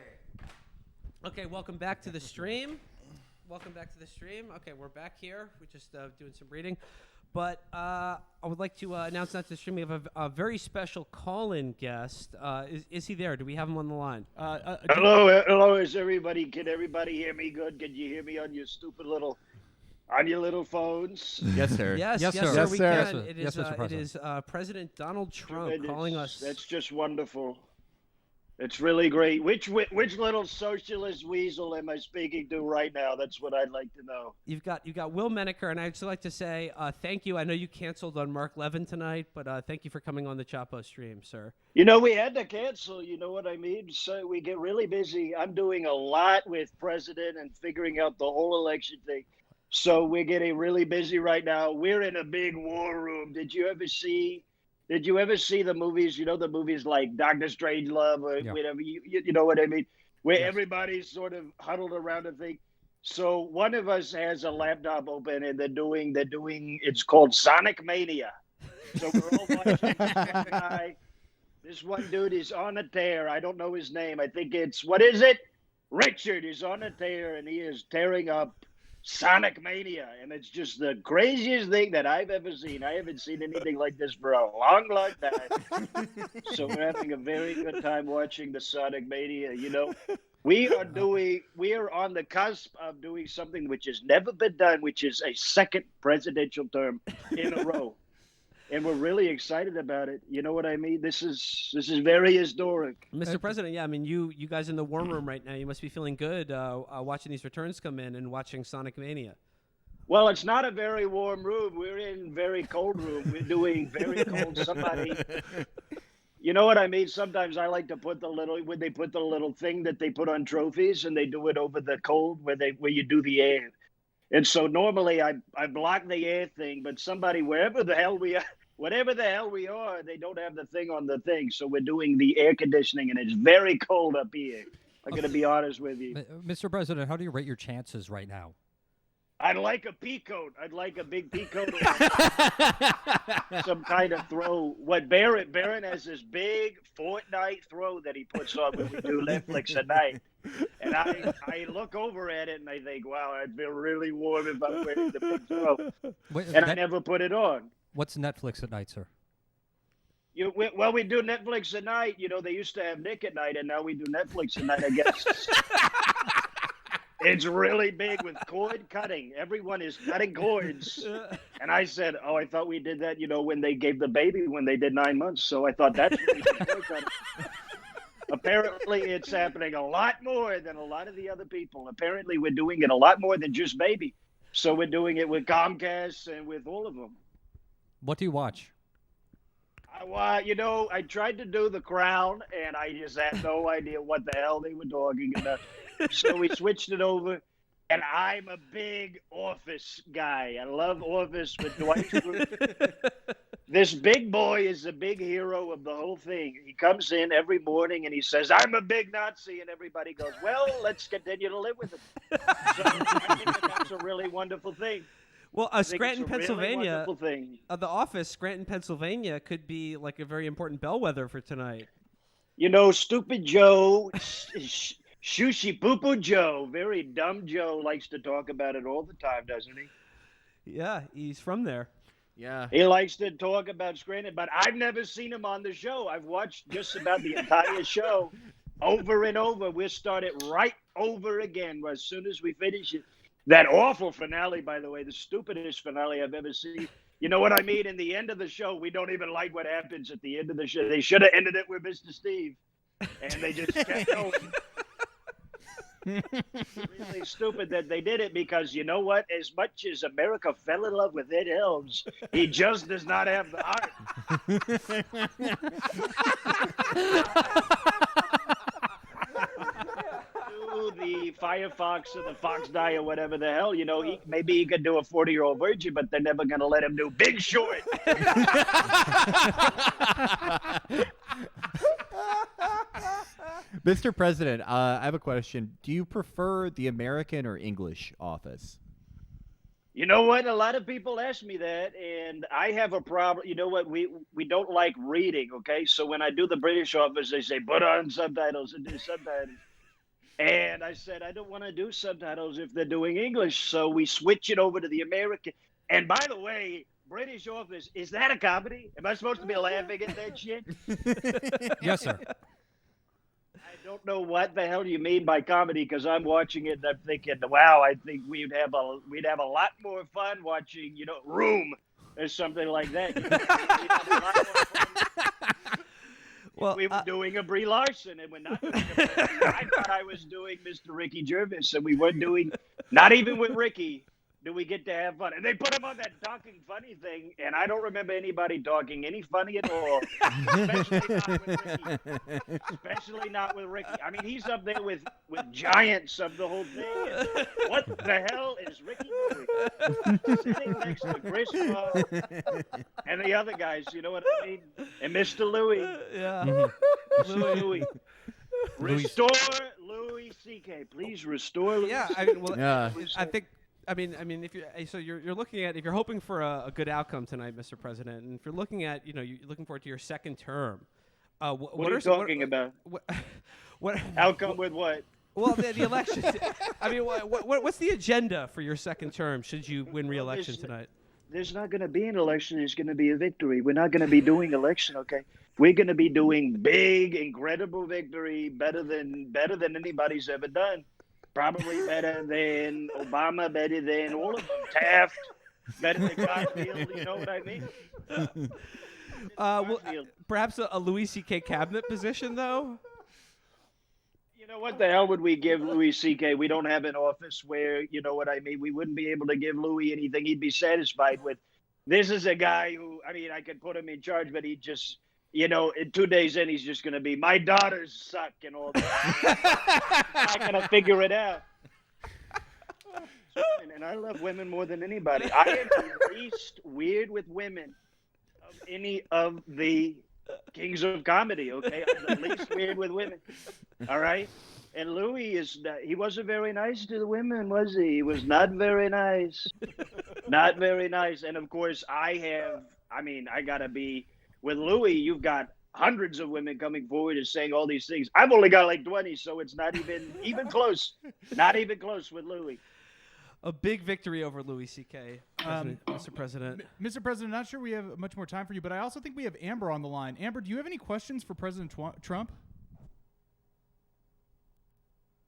Okay, welcome back to the stream. Welcome back to the stream. Okay, we're back here. We're just doing some reading. But I would like to announce that to the stream. We have a very special call-in guest. Is he there? Do we have him on the line? Hello, is everybody? Can everybody hear me good? Can you hear me on your stupid little, on your little phones? Yes, sir. Yes, Yes, sir. sir. We Yes, can. sir. It Yes, is, Mr. it President. is President Donald Trump And calling us. That's just wonderful. It's really great. Which little socialist weasel am I speaking to right now? That's what I'd like to know. You've got Will Menaker, and I'd just like to say thank you. I know you canceled on Mark Levin tonight, but thank you for coming on the Chapo stream, sir. You know, we had to cancel, you know what I mean? So we get really busy. I'm doing a lot with President and figuring out the whole election thing. So we're getting really busy right now. We're in a big war room. Did you ever see the movies? You know, the movies like Doctor Strangelove or whatever, you know what I mean? Where everybody's sort of huddled around a thing. So one of us has a laptop open and they're doing, it's called Sonic Mania. So we're all watching this one guy. This one dude is on a tear. I don't know his name. I think it's, what is it? Richard is on a tear and he is tearing up Sonic Mania, and it's just the craziest thing that I've ever seen. I haven't seen anything like this for a long, long time. So we're having a very good time watching the Sonic Mania. You know, we are on the cusp of doing something which has never been done, which is a second presidential term in a row. And we're really excited about it. You know what I mean? This is very historic. Mr. President, yeah, I mean, you guys in the war room right now, you must be feeling good watching these returns come in and watching Sonic Mania. Well, it's not a very warm room. We're in very cold room. We're doing very cold. Somebody, you know what I mean? Sometimes I like to put when they put the little thing that they put on trophies and they do it over the cold where you do the air. And so normally I block the air thing, but somebody, wherever the hell we are, whatever the hell we are, they don't have the thing on the thing. So we're doing the air conditioning, and it's very cold up here. I'm going to be honest with you. Mr. President, how do you rate your chances right now? I'd like a pea coat. I'd like a big pea coat. Some kind of throw. What Barron has this big Fortnite throw that he puts on when we do Netflix at night. And I look over at it and I think, wow, I'd feel really warm if I'm wearing the big throw. I never put it on. What's Netflix at night, sir? Well, we do Netflix at night. You know, they used to have Nick at night, and now we do Netflix at night, I guess. It's really big with cord cutting. Everyone is cutting cords. And I said, oh, I thought we did that, when they gave the baby when they did 9 months. So I thought that's really big cord cutting. Apparently, it's happening a lot more than a lot of the other people. Apparently, we're doing it a lot more than just baby. So we're doing it with Comcast and with all of them. What do you watch? I tried to do The Crown, and I just had no idea what the hell they were talking about. So we switched it over, and I'm a big Office guy. I love Office with Dwight Schrute. This big boy is the big hero of the whole thing. He comes in every morning, and he says, I'm a big Nazi, and everybody goes, well, let's continue to live with him. So I think that's a really wonderful thing. Well, Scranton, Pennsylvania, thing. The Office, Scranton, Pennsylvania, could be like a very important bellwether for tonight. Stupid Joe, Shushy Poo Poo Joe, very dumb Joe, likes to talk about it all the time, doesn't he? Yeah, he's from there. Yeah. He likes to talk about Scranton, but I've never seen him on the show. I've watched just about the entire show over and over. We'll start it right over again as soon as we finish it. That awful finale, by the way, the stupidest finale I've ever seen. You know what I mean? In the end of the show, we don't even like what happens at the end of the show. They should have ended it with Mr. Steve. And they just kept going. Really stupid that they did it because, you know what? As much as America fell in love with Ed Helms, he just does not have the heart. The Firefox or the Fox Die or whatever the hell, maybe he could do a 40-year-old virgin, but they're never going to let him do Big Short. Mr. President, I have a question. Do you prefer the American or English Office? You know what? A lot of people ask me that, and I have a problem. You know what? We don't like reading, okay? So when I do the British Office, they say, put on subtitles and do subtitles. And I said, I don't want to do subtitles if they're doing English. So we switch it over to the American. And by the way, British Office, is that a comedy? Am I supposed to be laughing at that shit? Yes, sir. I don't know what the hell you mean by comedy because I'm watching it and I'm thinking, wow, I think we'd have a lot more fun watching, Room or something like that. We'd have a lot more fun. Well, we were doing a Brie Larson, and we're not doing a Brie. I thought I was doing Mr. Ricky Gervais, and we weren't doing, not even with Ricky, do we get to have fun. And they put him on that talking funny thing, and I don't remember anybody talking any funny at all, especially not with Ricky. I mean, he's up there with giants of the whole thing. What the hell is Ricky doing? Sitting next to Chris Rock and the other guys, you know what I mean? And Mr. Louis. Yeah. Mr. Louis. Restore Louis C.K. Please restore Louis. Yeah, I think. I mean, if you're looking at, if you're hoping for a good outcome tonight, Mr. President, and if you're looking at, you're looking forward to your second term. What are you talking about? What outcome with what? Well, the election. I mean, what's the agenda for your second term? Should you win re-election tonight? There's not going to be an election. There's going to be a victory. We're not going to be doing election. Okay, we're going to be doing big, incredible victory, better than anybody's ever done. Probably better than Obama, better than all of them. Taft, better than Garfield. You know what I mean? Perhaps a Louis C.K. cabinet position, though? You know, what the hell would we give Louis C.K.? We don't have an office where, you know what I mean? We wouldn't be able to give Louis anything he'd be satisfied with. This is a guy who, I mean, I could put him in charge, but he just... in 2 days in, he's just going to be, my daughters suck and all that. I'm not going to figure it out. And I love women more than anybody. I am the least weird with women of any of the kings of comedy, okay? I'm the least weird with women, all right? And Louis he wasn't very nice to the women, was he? He was not very nice. Not very nice. And, of course, I got to be... With Louis, you've got hundreds of women coming forward and saying all these things. I've only got like 20, so it's not even close. Not even close with Louis. A big victory over Louis C.K., Mr. President. Mr. President, not sure we have much more time for you, but I also think we have Amber on the line. Amber, do you have any questions for President Trump?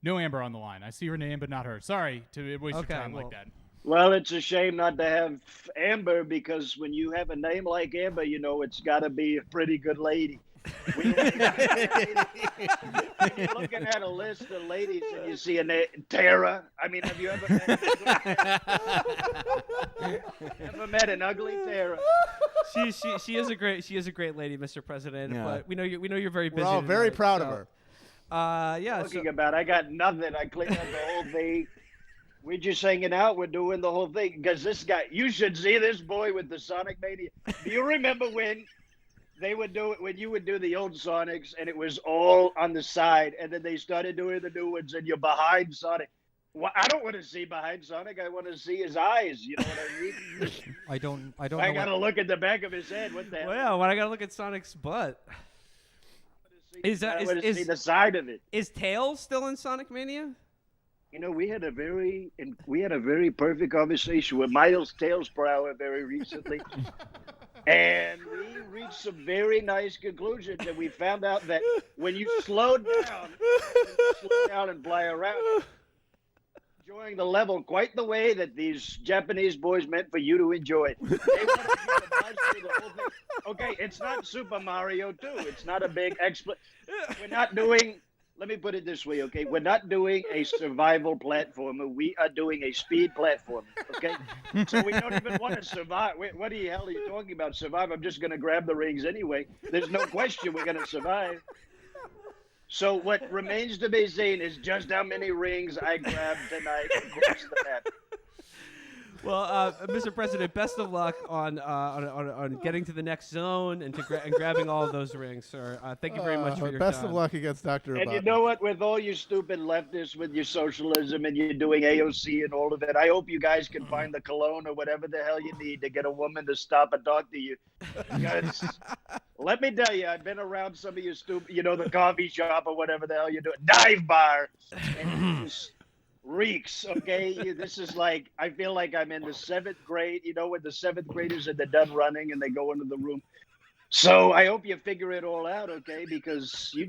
No Amber on the line. I see her name, but not her. Sorry to waste your time like that. Well, it's a shame not to have Amber, because when you have a name like Amber, it's got to be a pretty good lady. When you're looking at a list of ladies and you see a name, Tara. I mean, have you ever met an ugly Tara? She is a great lady, Mr. President. Yeah. But we know you're very busy. We're all very tonight, proud so, of her. Yeah. Talking about, I got nothing. I cleaned up the whole thing. We're just hanging out. We're doing the whole thing because this guy. You should see this boy with the Sonic Mania. Do you remember when they would do it? When you would do the old Sonics and it was all on the side, and then they started doing the new ones, and you're behind Sonic. Well, I don't want to see behind Sonic. I want to see his eyes. You know what I mean? I don't. I know gotta look at the back of his head. What the hell? Well, yeah. When I gotta look at Sonic's butt. I want to see the side of it. Is Tails still in Sonic Mania? We had a very perfect conversation with Miles Tails per hour very recently, and we reached some very nice conclusions. And we found out that when you slow down and fly around, enjoying the level quite the way that these Japanese boys meant for you to enjoy it. They wanted you to buzz through the whole thing. Okay, it's not Super Mario 2. It's not a big We're not doing. Let me put it this way, okay? We're not doing a survival platformer. We are doing a speed platformer, okay? So we don't even want to survive. What the hell are you talking about? Survive? I'm just going to grab the rings anyway. There's no question we're going to survive. So what remains to be seen is just how many rings I grabbed tonight across the map. Well, Mr. President, best of luck on getting to the next zone and grabbing all of those rings, sir. Thank you very much for your best time. of luck against Dr. And you Robotnik. know what? With all you stupid leftists, with your socialism and you're doing AOC and all of it, I hope you guys can find the cologne or whatever the hell you need to get a woman to stop and talk to you. Because let me tell you, I've been around some of you stupid, the coffee shop or whatever the hell you're doing, dive bar, and it just reeks. Okay, this is like, I feel like I'm in the 7th grade. When the 7th graders are done running and they go into the room. So I hope you figure it all out, okay? Because you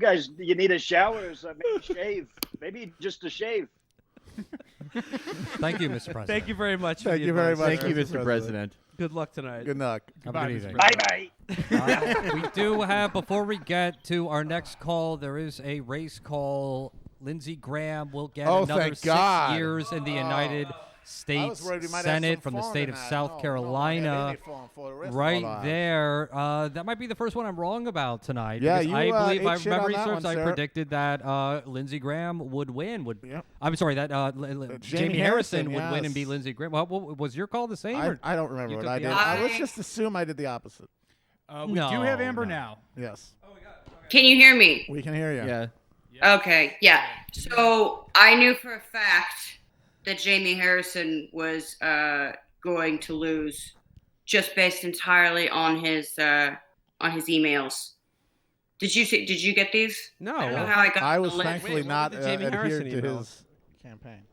need a shower or something, maybe shave, maybe just a shave. Thank you, Mr. President. Thank you very much. Thank you very much. Thank you, Mr. President. Good luck tonight. Good luck. Have a good evening. Bye-bye. We do have, before we get to our next call, there is a race call. Lindsey Graham will get another thank 6 God. years in the United States worried we might have Senate some from the phone state of tonight. South Carolina. Right there. That might be the first one I'm wrong about tonight. Yeah, because you, I believe, ate I shit remember on that research, one, I sir. predicted that Lindsey Graham would win. I'm sorry, that Jamie Harrison, Harrison would win and be yes. Lindsey Graham. Well, was your call the same? I don't remember you what took I the did. opposite? Let's just assume I did the opposite. We do have Amber now. Yes. Can you hear me? We can hear you. Yeah. Okay, yeah. So I knew for a fact that Jamie Harrison was going to lose, just based entirely on his emails. Did you get these? No. I don't know how I got. I was the list. thankfully not adhered to his campaign.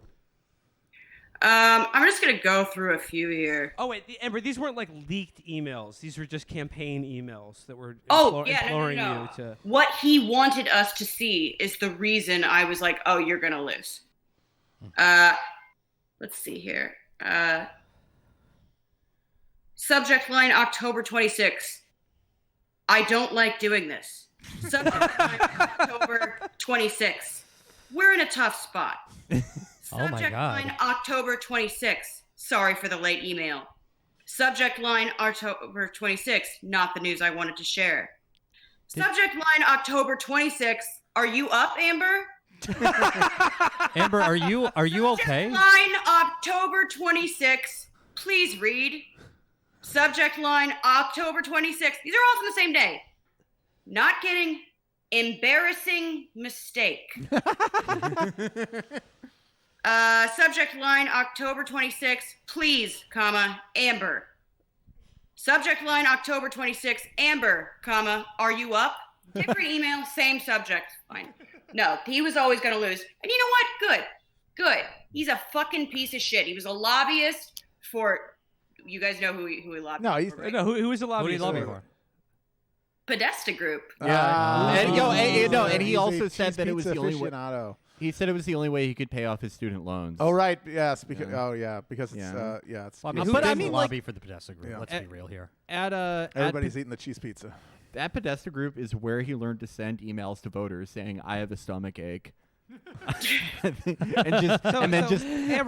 I'm just gonna go through a few here. Oh wait, Amber, these weren't like leaked emails. These were just campaign emails that were imploring you to. What he wanted us to see is the reason I was like, "Oh, you're gonna lose." Let's see here. Subject line October 26th. I don't like doing this. Subject line October 26th. We're in a tough spot. Subject line October 26th. Sorry for the late email. Subject line October 26th. Not the news I wanted to share. Subject line October 26th. Are you up, Amber? Amber, are you okay? Subject line October 26th. Please read. Subject line October 26th. These are all from the same day. Not kidding. Embarrassing mistake. Subject line October 26th. Please, comma, Amber. Subject line October 26th. Amber, comma, are you up? Different email, same subject. Fine. No, he was always going to lose. And you know what? Good. He's a fucking piece of shit. He was a lobbyist for... You guys know who he lobbied for, right? No, who was a lobbyist? Who did he lobby for? Podesta Group. Yeah. And he He's also a said that it was cheese the only way. aficionado. He said it was the only way he could pay off his student loans. Oh right, yes. Because because it's it's. Well, I mean, who didn't lobby for the Podesta group? Yeah. Let's be real here. Everybody's eating the cheese pizza. That Podesta group is where he learned to send emails to voters saying, "I have a stomach ache." Amber,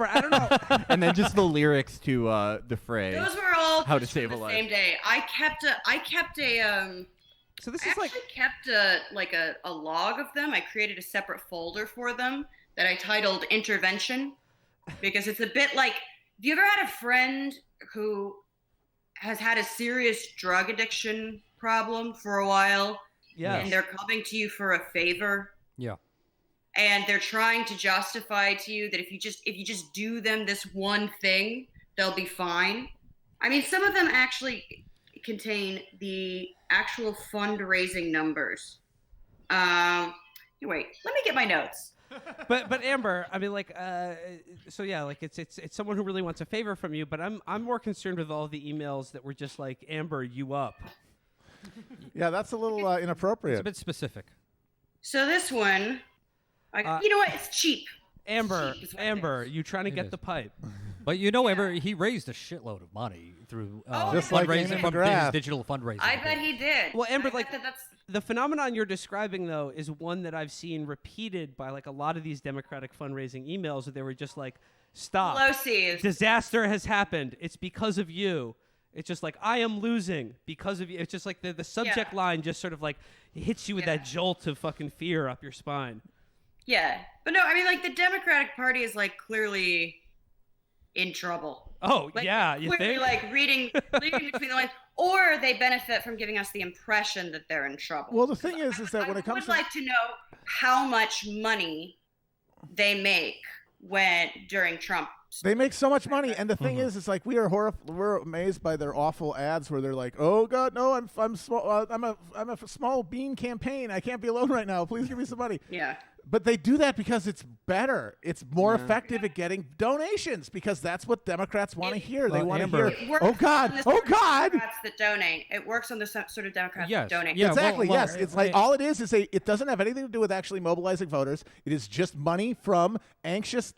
I don't know. And then just the lyrics to the phrase. Those were all how to just save from a the life. same day. I kept a So this I actually kept a log of them. I created a separate folder for them that I titled Intervention, because it's a bit like, have you ever had a friend who has had a serious drug addiction problem for a while? Yeah. And they're coming to you for a favor. Yeah. And they're trying to justify to you that if you just do them this one thing, they'll be fine. I mean, some of them actually contain the actual fundraising numbers. Wait, let me get my notes. But Amber, I mean, like, so yeah, like it's someone who really wants a favor from you. But I'm more concerned with all the emails that were just like, Amber, you up. Yeah, that's a little inappropriate. It's a bit specific. So this one, you know what? It's cheap. Amber, you trying to get the pipe? But you know, Amber, he raised a shitload of money through just like fundraising Amy from McGrath. his digital fundraising. I bet he did. Well, Amber, I like bet that's the phenomenon you're describing, though, is one that I've seen repeated by like a lot of these Democratic fundraising emails, where they were just like, "Stop, Pelosi's. Disaster has happened. It's because of you." It's just like, I am losing because of you. It's just like the subject line just sort of like hits you with that jolt of fucking fear up your spine. Yeah, but no, I mean, like, the Democratic Party is like clearly in trouble. Oh, Like, yeah, you clearly, think? like reading between the lines, or they benefit from giving us the impression that they're in trouble. Well, the thing is that when it comes I would to like to know how much money they make during Trump. they make so much money, and the thing is, it's like we're amazed by their awful ads where they're like, "Oh God, no, I'm small, I'm a small bean campaign. I can't be alone right now. Please give me some money." Yeah. But they do that because it's better. It's more effective at getting donations, because that's what Democrats want to hear. They want to hear, It works "Oh God, on the oh sort of God." Democrats that donate. It works on the sort of Democrats that donate. Exactly. Yes. It's like all it is it doesn't have anything to do with actually mobilizing voters. It is just money from anxious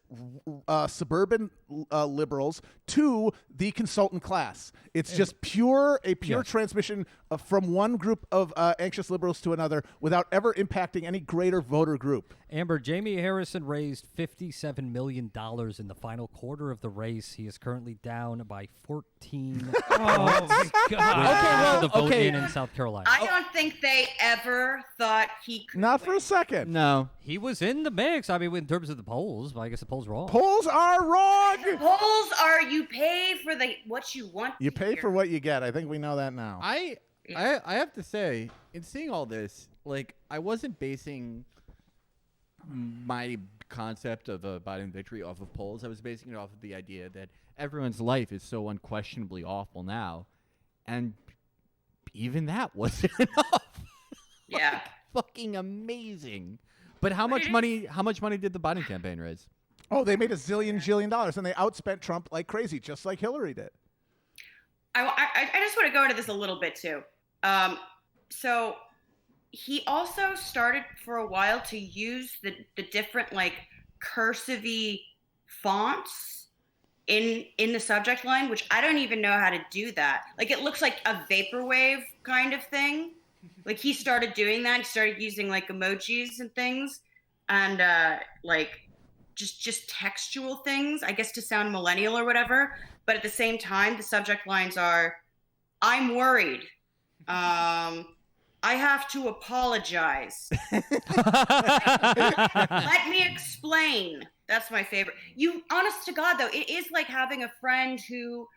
suburban liberals to the consultant class. It's just pure transmission from one group of anxious liberals to another without ever impacting any greater voter group. Amber, Jamie Harrison raised $57 million in the final quarter of the race. He is currently down by 14. Oh my God! The vote in South Carolina. I don't think they ever thought he could. Not for a second. No. He was in the mix. I mean, in terms of the polls, but I guess the polls wrong. Polls are wrong. Polls are, you pay for what you want. You pay for what you get. I think we know that now. I have to say, in seeing all this, like, I wasn't basing my concept of a Biden victory off of polls. I was basing it off of the idea that everyone's life is so unquestionably awful now, and even that wasn't enough. Yeah. Fucking amazing. But how much money did the Biden campaign raise? Oh, they made $1 zillion, and they outspent Trump like crazy, just like Hillary did. I just want to go into this a little bit too. So he also started for a while to use the different like cursive-y fonts in the subject line, which I don't even know how to do that. Like, it looks like a vaporwave kind of thing. Like, he started doing that. He started using like emojis and things, and like just textual things, I guess, to sound millennial or whatever. But at the same time, the subject lines are, "I'm worried. I have to apologize. Let me explain." That's my favorite. Honest to God, though, it is like having a friend who,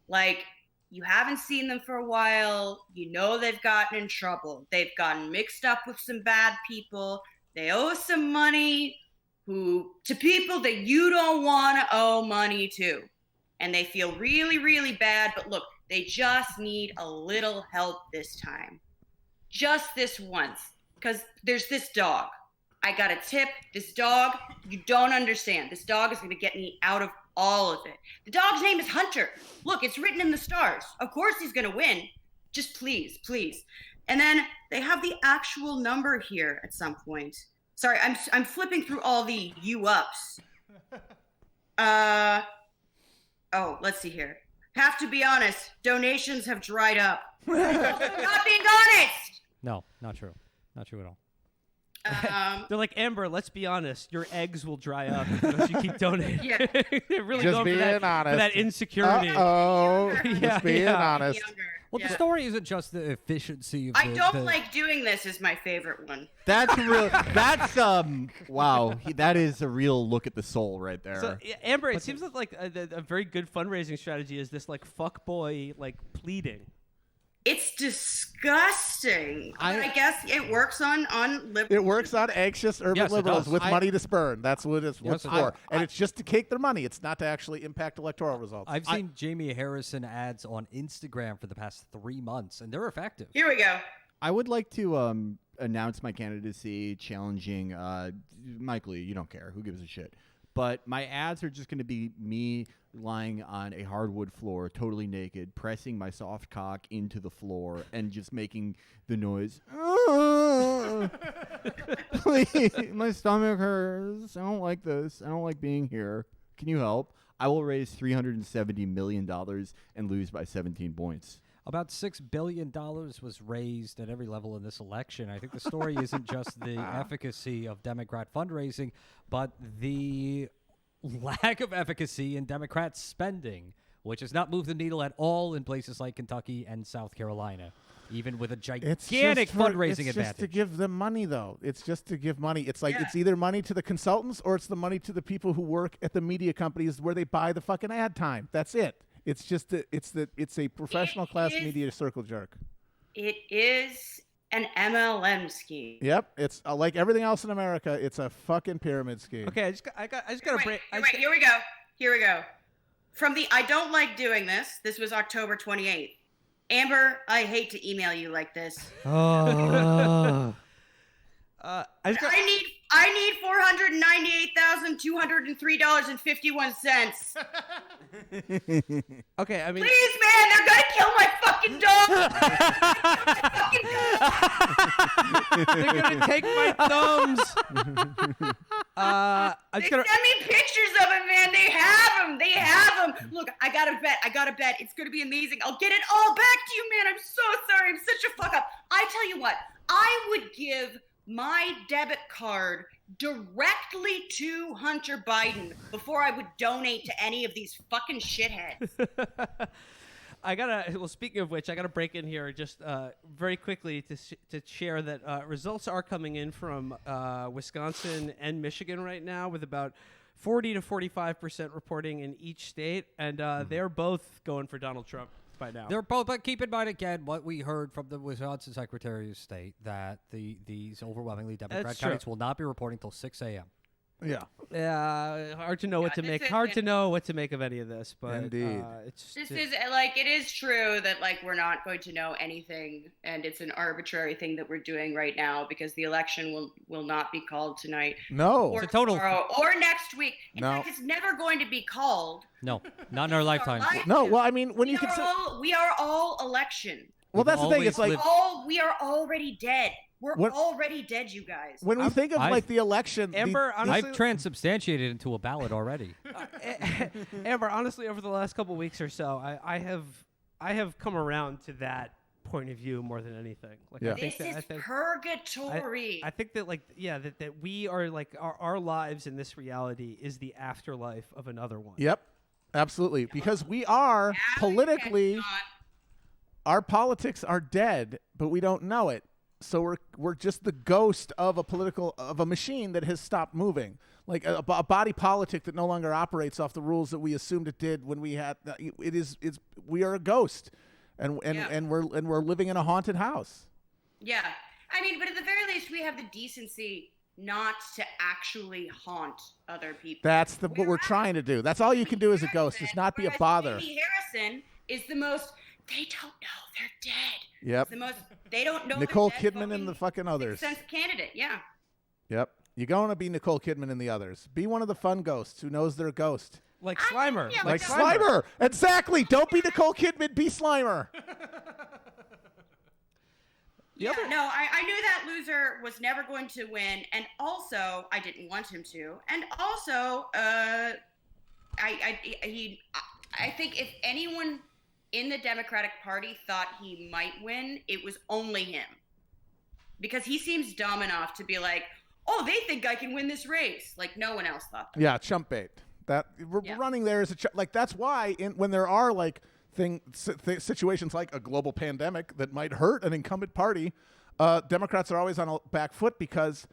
like, you haven't seen them for a while. You know they've gotten in trouble. They've gotten mixed up with some bad people. They owe some money to people that you don't want to owe money to. And they feel really, really bad. But look, they just need a little help this time. Just this once. Because there's this dog. I got a tip. This dog, you don't understand. This dog is going to get me out of all of it. The dog's name is Hunter. Look, it's written in the stars. Of course he's going to win. Just please, please. And then they have the actual number here at some point. Sorry, I'm flipping through all the ups. Let's see here. Have to be honest, donations have dried up. Not being honest. No, not true. Not true at all. They're like, Amber, let's be honest, your eggs will dry up if you keep donating. Yeah. They're really Just going being for honest. that insecurity. Just being honest. Well, the story isn't just the efficiency of I don't like doing this is my favorite one. That's real. That's wow. That is a real look at the soul right there. So, Amber, it seems like a very good fundraising strategy is this like fuckboy like pleading. It's disgusting. But I guess it works on liberals. It works on anxious urban Yes, it liberals does. with money to spurn. That's what it's Yes, it for. does. And it's just to take their money. It's not to actually impact electoral results. I've seen Jamie Harrison ads on Instagram for the past 3 months, and they're effective. Here we go. I would like to announce my candidacy challenging Mike Lee. You don't care. Who gives a shit? But my ads are just going to be me lying on a hardwood floor, totally naked, pressing my soft cock into the floor and just making the noise. Please, my stomach hurts. I don't like this. I don't like being here. Can you help? I will raise $370 million and lose by 17 points. About $6 billion was raised at every level in this election. I think the story isn't just the efficacy of Democrat fundraising, but the lack of efficacy in Democrat spending, which has not moved the needle at all in places like Kentucky and South Carolina, even with a gigantic fundraising advantage. It's just to give them money, though. It's just to give money. It's like it's either money to the consultants or it's the money to the people who work at the media companies where they buy the fucking ad time. That's it. It's just it's a professional class media circle jerk. It is an MLM scheme. Yep, it's like everything else in America. It's a fucking pyramid scheme. Okay, I just got to break. Here we go. Here we go. From the I don't like doing this. This was October 28th. Amber, I hate to email you like this. I need $498,203.51. Okay, I mean, please, man, they're gonna kill my fucking dog. They're gonna take my thumbs. They send me pictures of it, man. They have them. Look, I got a bet. It's gonna be amazing. I'll get it all back to you, man. I'm so sorry. I'm such a fuck up. I tell you what, I would give my debit card directly to Hunter Biden before I would donate to any of these fucking shitheads. Well, speaking of which, I gotta break in here just very quickly to share that results are coming in from Wisconsin and Michigan right now, with about 40 to 45% reporting in each state, and they're both going for Donald Trump by now. They're both, but keep in mind again what we heard from the Wisconsin Secretary of State, that these overwhelmingly Democrat candidates will not be reporting till 6 a.m. Yeah. Hard to know what to make. Hard to know what to make of any of this, but indeed, it is true that like we're not going to know anything, and it's an arbitrary thing that we're doing right now because the election will not be called tonight. No, or it's a total tomorrow, or next week. In No. fact, it's never going to be called. No, not in our lifetime. No, well, I mean, when you consider, we are all election. Well, that's the thing. It's like we are already dead. We're already dead, you guys. When we think of like the election, Amber, honestly, I've transubstantiated into a ballot already. Amber, honestly, over the last couple of weeks or so, I have come around to that point of view more than anything. Like, yeah. I think this is purgatory. I think that that we are like our lives in this reality is the afterlife of another one. Yep, absolutely. Because we are politically, our politics are dead, but we don't know it. So we're just the ghost of a machine that has stopped moving, like a body politic that no longer operates off the rules that we assumed it did when we had. We are a ghost, and we're living in a haunted house. Yeah, I mean, but at the very least, we have the decency not to actually haunt other people. That's what we're trying to do. That's all you can do as a ghost, is not be a bother. Jamie Harrison is the most. They don't know they're dead. Yep. It's the most. They don't know. Nicole Kidman and the fucking others. Sense candidate. Yeah. Yep. You're going to be Nicole Kidman and the others. Be one of the fun ghosts who knows they're a ghost. Like Slimer. Like Slimer. Exactly. Don't be Nicole Kidman. Be Slimer. No, I knew that loser was never going to win, and also I didn't want him to, and also I think if anyone in the Democratic Party thought he might win, it was only him, because he seems dumb enough to be like, oh, they think I can win this race. Like, no one else thought that. Yeah, chump bait. Running there is like, that's why when there are like situations like a global pandemic that might hurt an incumbent party, Democrats are always on a back foot, because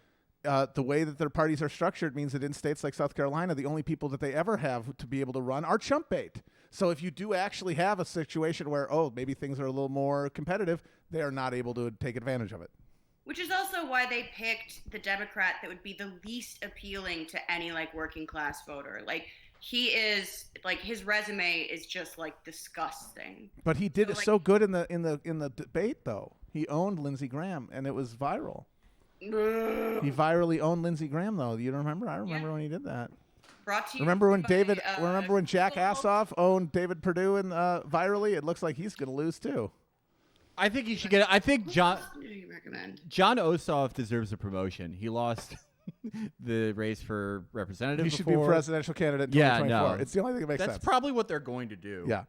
the way that their parties are structured means that in states like South Carolina, the only people that they ever have to be able to run are chump bait. So if you do actually have a situation where, maybe things are a little more competitive, they are not able to take advantage of it. Which is also why they picked the Democrat that would be the least appealing to any like working class voter. Like, he is like, his resume is just like disgusting. But he did so good in the debate, though. He owned Lindsey Graham, and it was viral. He virally owned Lindsey Graham, though. You don't remember? I remember when he did that. Brought to you Remember when by, Jack Assoff owned David Perdue and virally? It looks like he's going to lose too. I think he should get. I think John recommend? John Ossoff deserves a promotion. He lost the race for representative. He should be presidential candidate in 2024. It's the only thing that makes sense. That's probably what they're going to do. Yeah.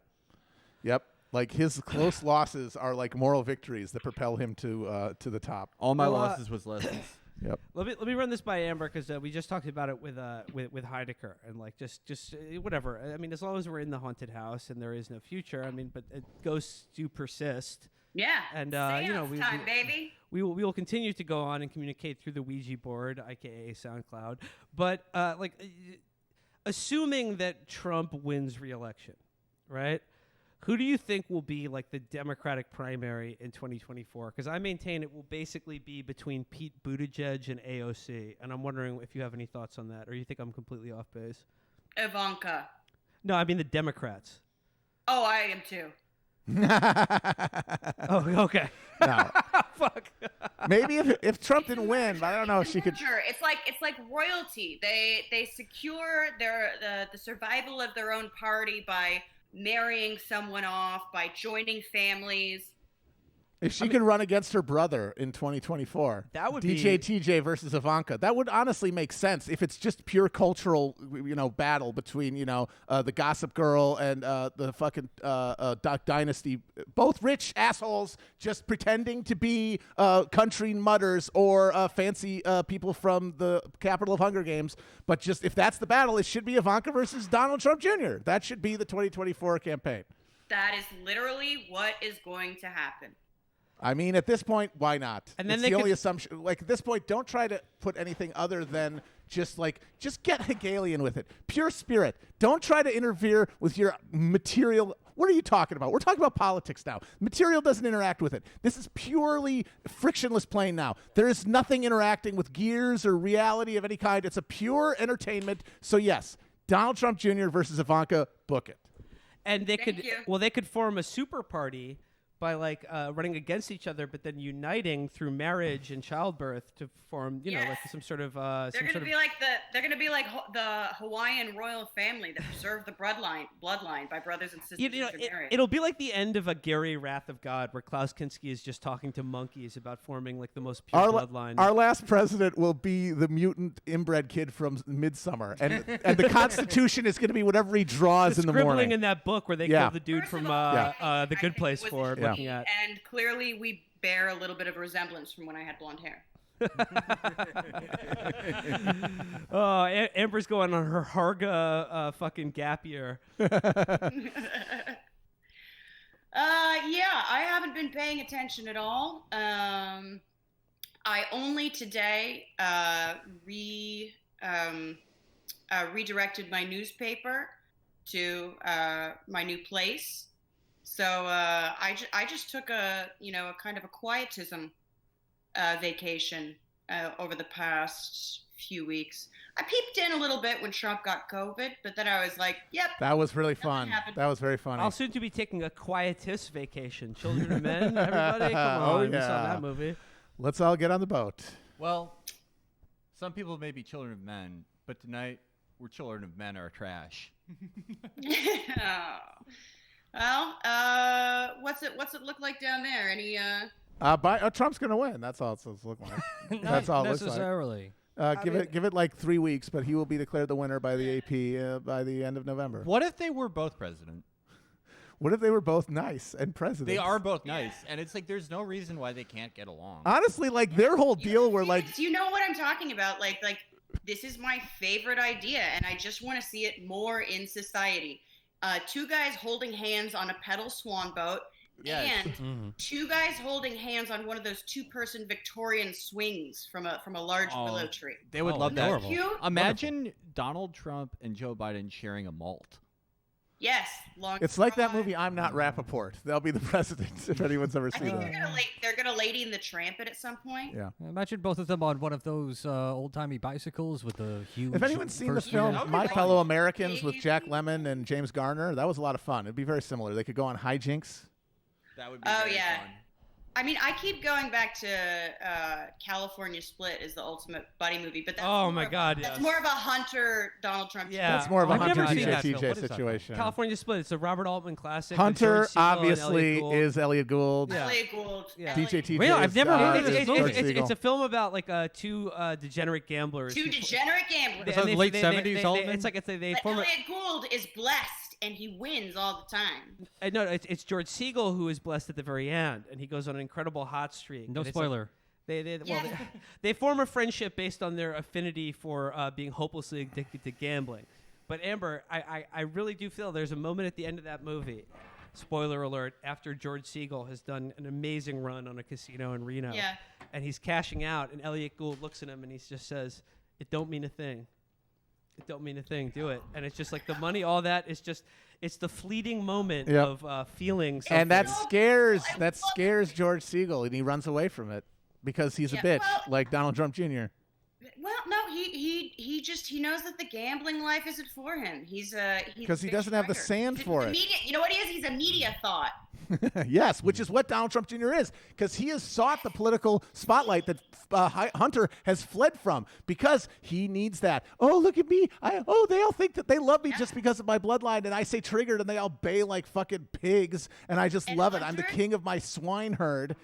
Yep. Like, his close losses are like moral victories that propel him to the top. All my losses was lessons. Yep. Let me run this by Amber, because we just talked about it with Heidecker, and like just whatever. I mean, as long as we're in the haunted house and there is no future, I mean, but ghosts do persist. Yeah. And time, baby. We will continue to go on and communicate through the Ouija board, aka SoundCloud. But assuming that Trump wins re-election, right? Who do you think will be like the Democratic primary in 2024? Because I maintain it will basically be between Pete Buttigieg and AOC, and I'm wondering if you have any thoughts on that, or you think I'm completely off base. Ivanka. No, I mean the Democrats. Oh, I am too. Oh, okay. No. Fuck. Maybe if Trump didn't win, but I don't know if she could. Sure, it's like royalty. They secure the survival of their own party by marrying someone off, by joining families. If she could run against her brother in 2024, that would be TJ versus Ivanka. That would honestly make sense if it's just pure cultural, battle between the Gossip Girl and the fucking Duck Dynasty, both rich assholes just pretending to be country mutters or fancy people from the capital of Hunger Games. But just if that's the battle, it should be Ivanka versus Donald Trump Jr. That should be the 2024 campaign. That is literally what is going to happen. I mean, at this point, why not? And then it's the only assumption. Like, at this point, don't try to put anything other than just get Hegelian with it. Pure spirit. Don't try to interfere with your material. What are you talking about? We're talking about politics now. Material doesn't interact with it. This is purely frictionless plane now. There is nothing interacting with gears or reality of any kind. It's a pure entertainment. So, yes, Donald Trump Jr. versus Ivanka, book it. And they could form a super party by running against each other, but then uniting through marriage and childbirth to form, like some sort of. They're going to be like the Hawaiian royal family that preserved the bloodline by brothers and sisters. It'll be like the end of a Gary Wrath of God, where Klaus Kinski is just talking to monkeys about forming like the most pure bloodline. Our last president will be the mutant inbred kid from Midsummer, and the Constitution is going to be whatever he draws in the morning. Scribbling in that book where they killed the dude from The Good Place for. Yeah. And clearly we bear a little bit of a resemblance from when I had blonde hair. Oh, Amber's going on her Harga fucking gap year. Yeah, I haven't been paying attention at all. I only today redirected my newspaper to my new place. So I just took a kind of a quietism vacation over the past few weeks. I peeped in a little bit when Trump got COVID, but then I was like, yep. That was really fun. That was very funny. I'll soon to be taking a quietus vacation. Children of Men, everybody, come on. We saw that movie. Let's all get on the boat. Well, some people may be children of men, but tonight we're children of men are trash. Well, what's it look like down there? Trump's going to win. That's all it's looking like. That's all it looks like. Necessarily. Give it like 3 weeks, but he will be declared the winner by the AP by the end of November. What if they were both president? What if they were both nice and president? They are both nice, and it's like there's no reason why they can't get along. Honestly, like their whole deal where like... Do you know what I'm talking about? Like this is my favorite idea, and I just want to see it more in society. 2 guys holding hands on a pedal swan boat, and 2 guys holding hands on one of those 2-person Victorian swings from a large willow tree. They would love that. Cute? Imagine Donald Trump and Joe Biden sharing a malt. Yes, It's like that movie I'm Not Rappaport. They'll be the president if anyone's ever I seen think that. they're gonna Lady and the Tramp it at some point. Yeah. Imagine both of them on one of those old-timey bicycles with the huge... If anyone's seen the first film unit. My Fellow Americans with Jack Lemmon and James Garner, that was a lot of fun. It'd be very similar. They could go on hijinks. That would be very fun. I mean, I keep going back to California Split is the ultimate buddy movie, but that's that's more of a Hunter Donald Trump. Yeah, That's more of a I've Hunter never seen that TJ film. What is that situation. California Split. It's a Robert Altman classic. with Hunter George Segal and obviously Elliot Gould. is Elliot Gould. Elliot Gould. Yeah. DJ TJ Really? I've is, never heard is of George it. Segal. It's a film about like 2 degenerate gamblers. 2 degenerate gamblers. It's like late 70s Altman? It's like they but form Elliot Gould is blessed, and he wins all the time. No, it's George Segal who is blessed at the very end, and he goes on an incredible hot streak. No And it's spoiler. They form a friendship based on their affinity for being hopelessly addicted to gambling. But Amber, I really do feel there's a moment at the end of that movie, spoiler alert, after George Segal has done an amazing run on a casino in Reno, and he's cashing out, and Elliot Gould looks at him and he just says, "It don't mean a thing. It don't mean a thing. Do it." And it's just like the money, all that is just, it's the fleeting moment of feeling something. And that scares George Segal, and he runs away from it because he's a bitch, like Donald Trump Jr. Well, no, he knows that the gambling life isn't for him. He's because he doesn't have the sand for it. You know what he is? He's a media thought. Yes, which is what Donald Trump Jr. is, because he has sought the political spotlight that Hunter has fled from, because he needs that. Oh, look at me. They all think that they love me just because of my bloodline, and I say triggered, and they all bay like fucking pigs, and I just love it. I'm the king of my swine herd.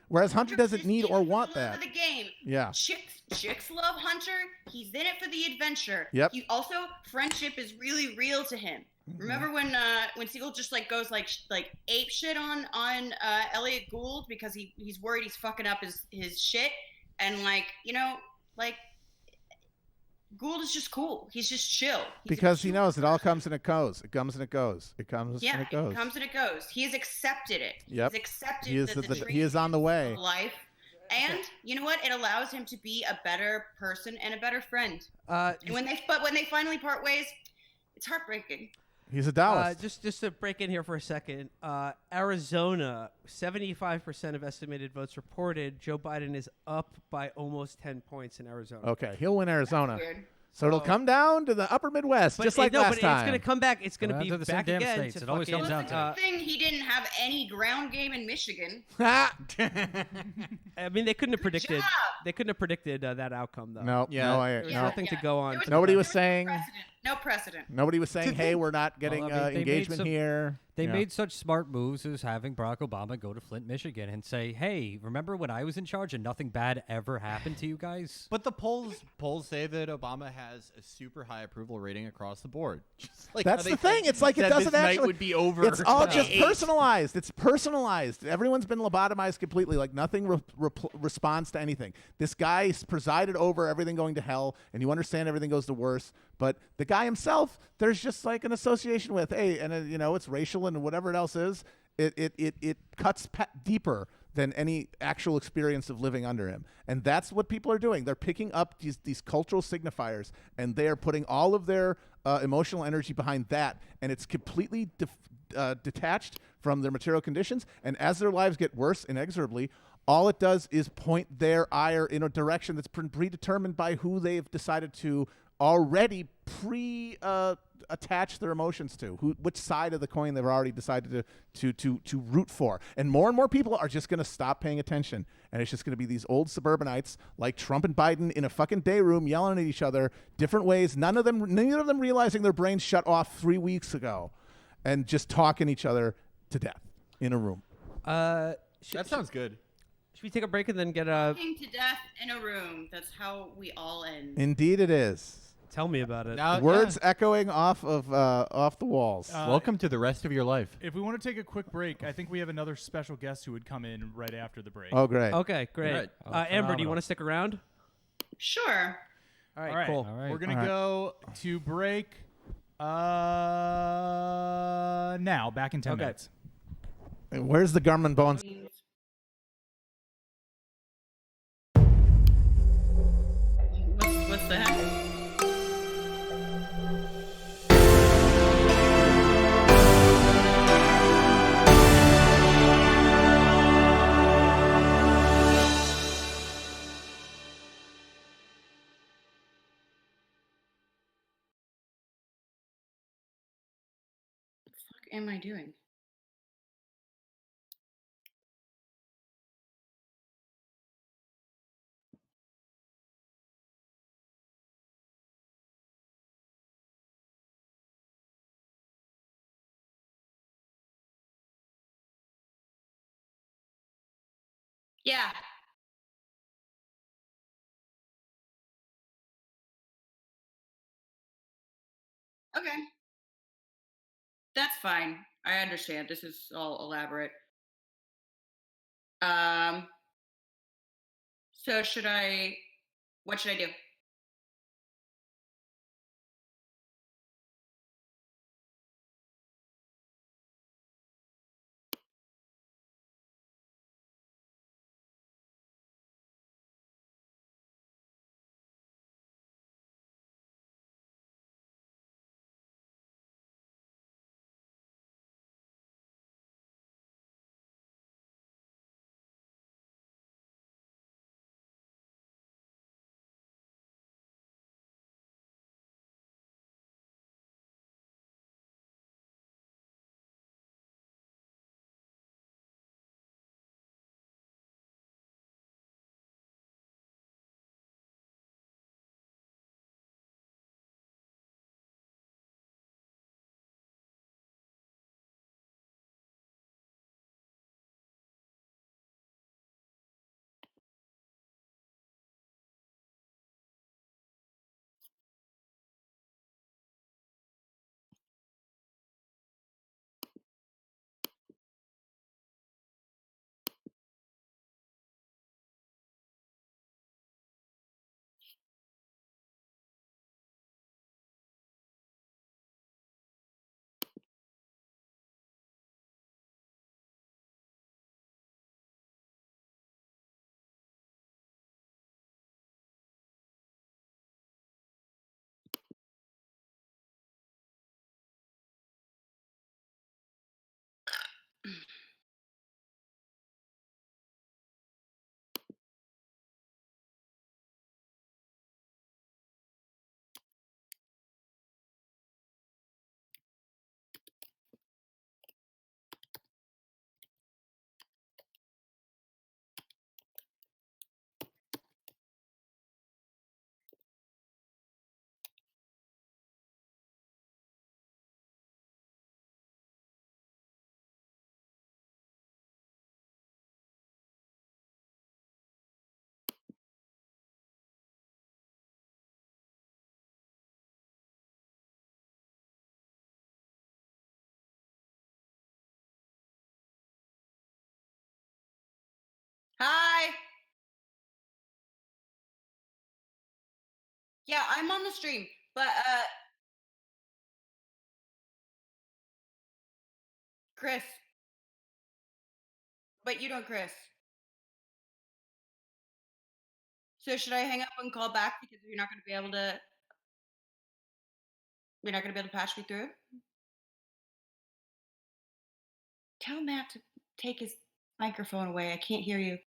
Whereas Hunter doesn't need or want that. The game. Yeah. Chicks love Hunter. He's in it for the adventure. Yep. Also, friendship is really real to him. Mm-hmm. Remember when Segal just like goes like ape shit on Elliot Gould because he's worried he's fucking up his shit, and Gould is just cool. He's just chill. Because he knows it all comes and it goes. It comes and it goes. It comes and it goes. It comes and it goes. He has accepted it. Yep. He's accepted he is on the way. of life. And you know what? It allows him to be a better person and a better friend. And when they finally part ways, it's heartbreaking. He's a Taoist. Just to break in here for a second, Arizona, 75% of estimated votes reported. Joe Biden is up by almost 10 points in Arizona. Okay, he'll win Arizona. Weird. So it'll come down to the upper Midwest, just like last time. It's going to come back. It's going to be to the back same damn again. states. It always comes down to Good thing he didn't have any ground game in Michigan. I mean, they couldn't have predicted. They couldn't have predicted that outcome, though. No, There's nothing to go on. Nobody was saying. No precedent. Nobody was saying, "Hey, we're not getting engagement here." They made such smart moves as having Barack Obama go to Flint, Michigan, and say, "Hey, remember when I was in charge and nothing bad ever happened to you guys?" But the polls say that Obama has a super high approval rating across the board. Just like That's the thing. It's like it doesn't actually. Would be over. It's all just personalized. It's personalized. Everyone's been lobotomized completely. Like nothing responds to anything. This guy presided over everything going to hell, and you understand everything goes to worse. But the guy himself, there's just like an association with, hey, and it's racial and whatever it else is. It cuts deeper than any actual experience of living under him. And that's what people are doing. They're picking up these cultural signifiers, and they are putting all of their emotional energy behind that, and it's completely detached from their material conditions. And as their lives get worse inexorably, all it does is point their ire in a direction that's predetermined by who they've decided to already attach their emotions to, which side of the coin they've already decided to root for. And more people are just going to stop paying attention, and it's just going to be these old suburbanites like Trump and Biden in a fucking day room yelling at each other different ways, neither of them realizing their brains shut off 3 weeks ago, and just talking each other to death in a room. That sounds good. Should we take a break and then get a? Talking to death in a room. That's how we all end. Indeed, it is. Tell me about it. Words echoing off the walls. Welcome to the rest of your life. If we want to take a quick break, I think we have another special guest who would come in right after the break. Oh, great. Okay, great. Amber, do you want to stick around? Sure. All right, cool. We're going to go to break now. Back in 10 minutes. Where's the Garmin bones? What's that? Am I doing? Yeah. Okay. That's fine. I understand. This is all elaborate. So what should I do? Hi. Yeah, I'm on the stream, but Chris. But you don't, Chris. So should I hang up and call back because you're not going to be able to? You're not going to be able to patch me through. Tell Matt to take his microphone away. I can't hear you.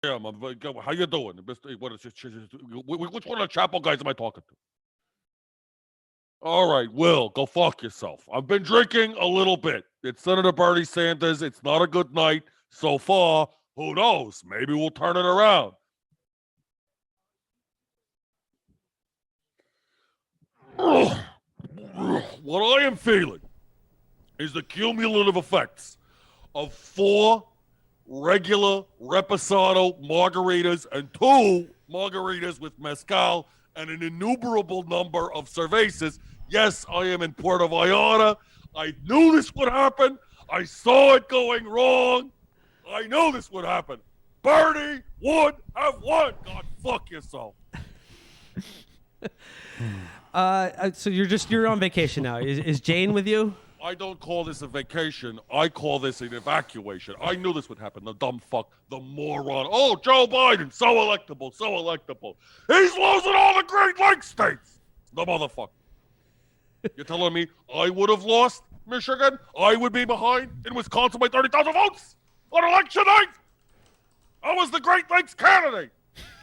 How you doing? What is it? Which one of the Chapo guys am I talking to? All right, Will, go fuck yourself. I've been drinking a little bit. It's Senator Bernie Sanders. It's not a good night so far. Who knows? Maybe we'll turn it around. What I am feeling is the cumulative effects of 4 regular Reposado margaritas and 2 margaritas with mezcal and an innumerable number of cervezas. Yes, I am in Puerto Vallarta. I knew this would happen. I saw it going wrong. I knew this would happen. Bernie would have won. God, fuck yourself. So you're on vacation now. Is Jane with you? I don't call this a vacation. I call this an evacuation. I knew this would happen. The dumb fuck, the moron. Oh, Joe Biden, so electable, so electable. He's losing all the Great Lakes states. The motherfucker. You're telling me I would have lost Michigan? I would be behind in Wisconsin by 30,000 votes on election night? I was the Great Lakes candidate.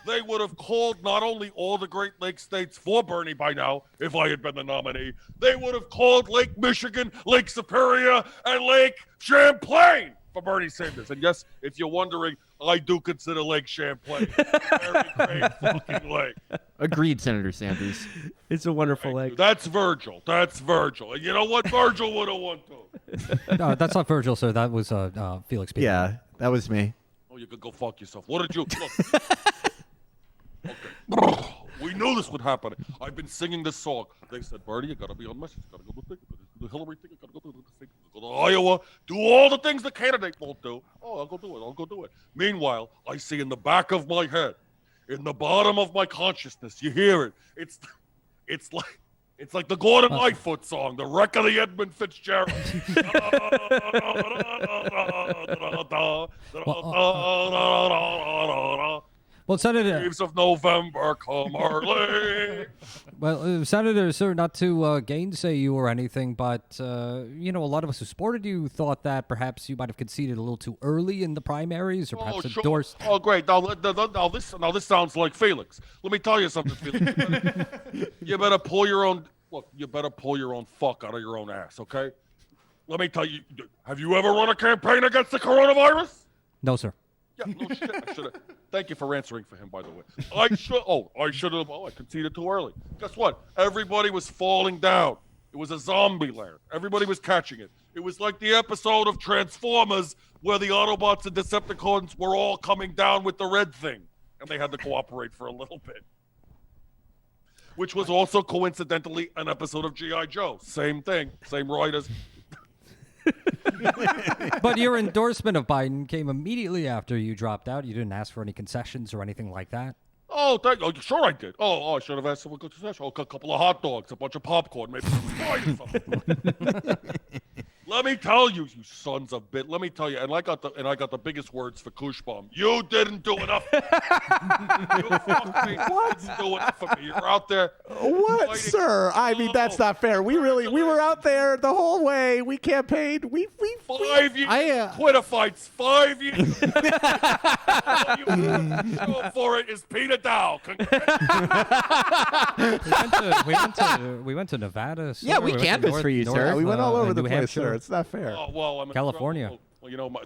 They would have called not only all the Great Lakes states for Bernie by now, if I had been the nominee, they would have called Lake Michigan, Lake Superior, and Lake Champlain for Bernie Sanders. And yes, if you're wondering, I do consider Lake Champlain a very great fucking lake. Agreed, Senator Sanders. It's a wonderful lake. That's Virgil. That's Virgil. And you know what? Virgil would have won too. No, that's not Virgil, sir. That was Felix. Speaking. Yeah, that was me. Oh, you could go fuck yourself. What did you... Look. Okay. We knew this would happen. I've been singing this song. They said, Bernie, you gotta be on message. You gotta go to the thing. The Hillary thing. You gotta go to the thing. Go to Iowa. Do all the things the candidate won't do. Oh, I'll go do it. I'll go do it. Meanwhile, I see in the back of my head, in the bottom of my consciousness, you hear it. It's like the Gordon Lightfoot song, the wreck of the Edmund Fitzgerald. Well, Senator. Leaves of November come early. Well, Senator, sir, not to gainsay you or anything, but a lot of us who supported you thought that perhaps you might have conceded a little too early in the primaries, or perhaps endorsed. Oh, great! Now this sounds like Felix. Let me tell you something, Felix. You better pull your own. Look, you better pull your own fuck out of your own ass, okay? Let me tell you. Have you ever run a campaign against the coronavirus? No, sir. Yeah, no shit. I should have. Thank you for answering for him, by the way. I should have. Oh, I conceded too early. Guess what? Everybody was falling down. It was a zombie land. Everybody was catching it. It was like the episode of Transformers where the Autobots and Decepticons were all coming down with the red thing, and they had to cooperate for a little bit. Which was also coincidentally an episode of G.I. Joe. Same thing, same writers. But your endorsement of Biden came immediately after you dropped out. You didn't ask for any concessions or anything like that. Oh, sure I did. I should have asked for a concession. A couple of hot dogs, a bunch of popcorn, maybe some wine or something. Let me tell you, you sons of bitch. Let me tell you, and I got the biggest words for Kushbaum. You didn't do enough. You fucked me. What? You didn't do enough for me. You're out there. What, fighting. sir? I mean, that's not fair. We were out there the whole way. We campaigned. We 5 years. Twitter fights. 5 years. All you show for it is Peter Dow. we went to Nevada. Sir. Yeah, we canvassed for you, sir. Yeah, we went all over the New place, Hampshire. sir. It's not fair. Oh, well, I'm California.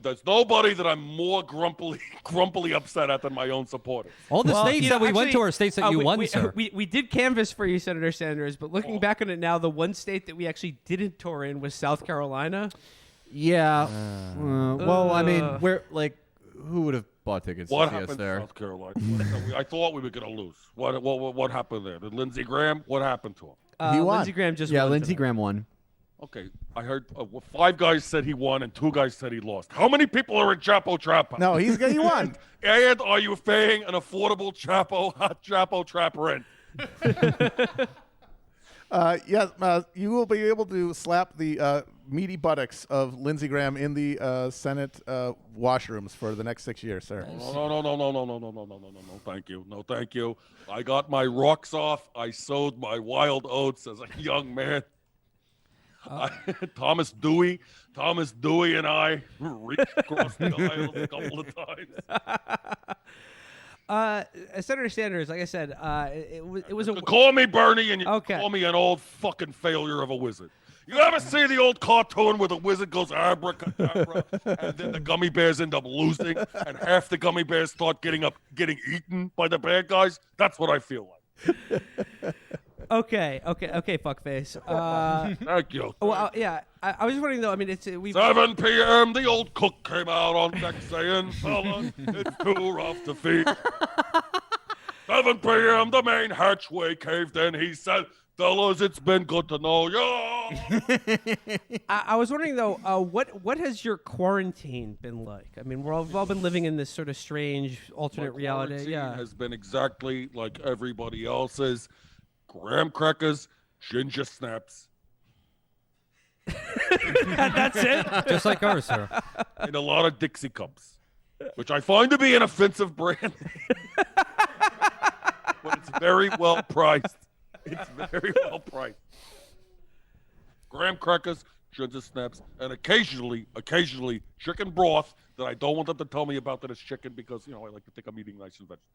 There's nobody that I'm more grumpily upset at than my own supporters. All the states that we went to are states that you won, sir. We did canvass for you, Senator Sanders, but looking back on it now, the one state that we actually didn't tour in was South Carolina. Yeah. Well, I mean, who would have bought tickets What to see happened us there? in South Carolina? I thought we were going to lose. What happened there? Did Lindsey Graham? What happened to him? He won. Lindsey Graham just Yeah, won Lindsey tonight. Graham won. Okay, I heard 5 guys said he won and 2 guys said he lost. How many people are in Chapo Trap House? No, he won. And are you paying an affordable Chapo Trap rent? You will be able to slap the meaty buttocks of Lindsey Graham in the Senate washrooms for the next 6 years, sir. No, thank you. No, thank you. I got my rocks off. I sowed my wild oats as a young man. Thomas Dewey and I reached across the aisle a couple of times. Senator Sanders, like I said, it was a. Call me Bernie, and you can call me an old fucking failure of a wizard. You ever see the old cartoon where the wizard goes abracadabra, and then the gummy bears end up losing, and half the gummy bears start getting eaten by the bad guys? That's what I feel like. Okay, fuckface. Thank you. Well, yeah, I was just wondering though. I mean, it's 7 p.m. The old cook came out on deck saying, "Fella, it's too rough to feed." 7 p.m. The main hatchway caved in. He said, "Fellas, it's been good to know you." I was wondering though, what has your quarantine been like? I mean, we've all been living in this sort of strange alternate reality. Quarantine has been exactly like everybody else's. Graham crackers, ginger snaps. That's it? Just like ours, sir. And a lot of Dixie cups, which I find to be an offensive brand. But it's very well priced. It's very well priced. Graham crackers, ginger snaps, and occasionally chicken broth that I don't want them to tell me about that it's chicken because, I like to think I'm eating nice and vegetable.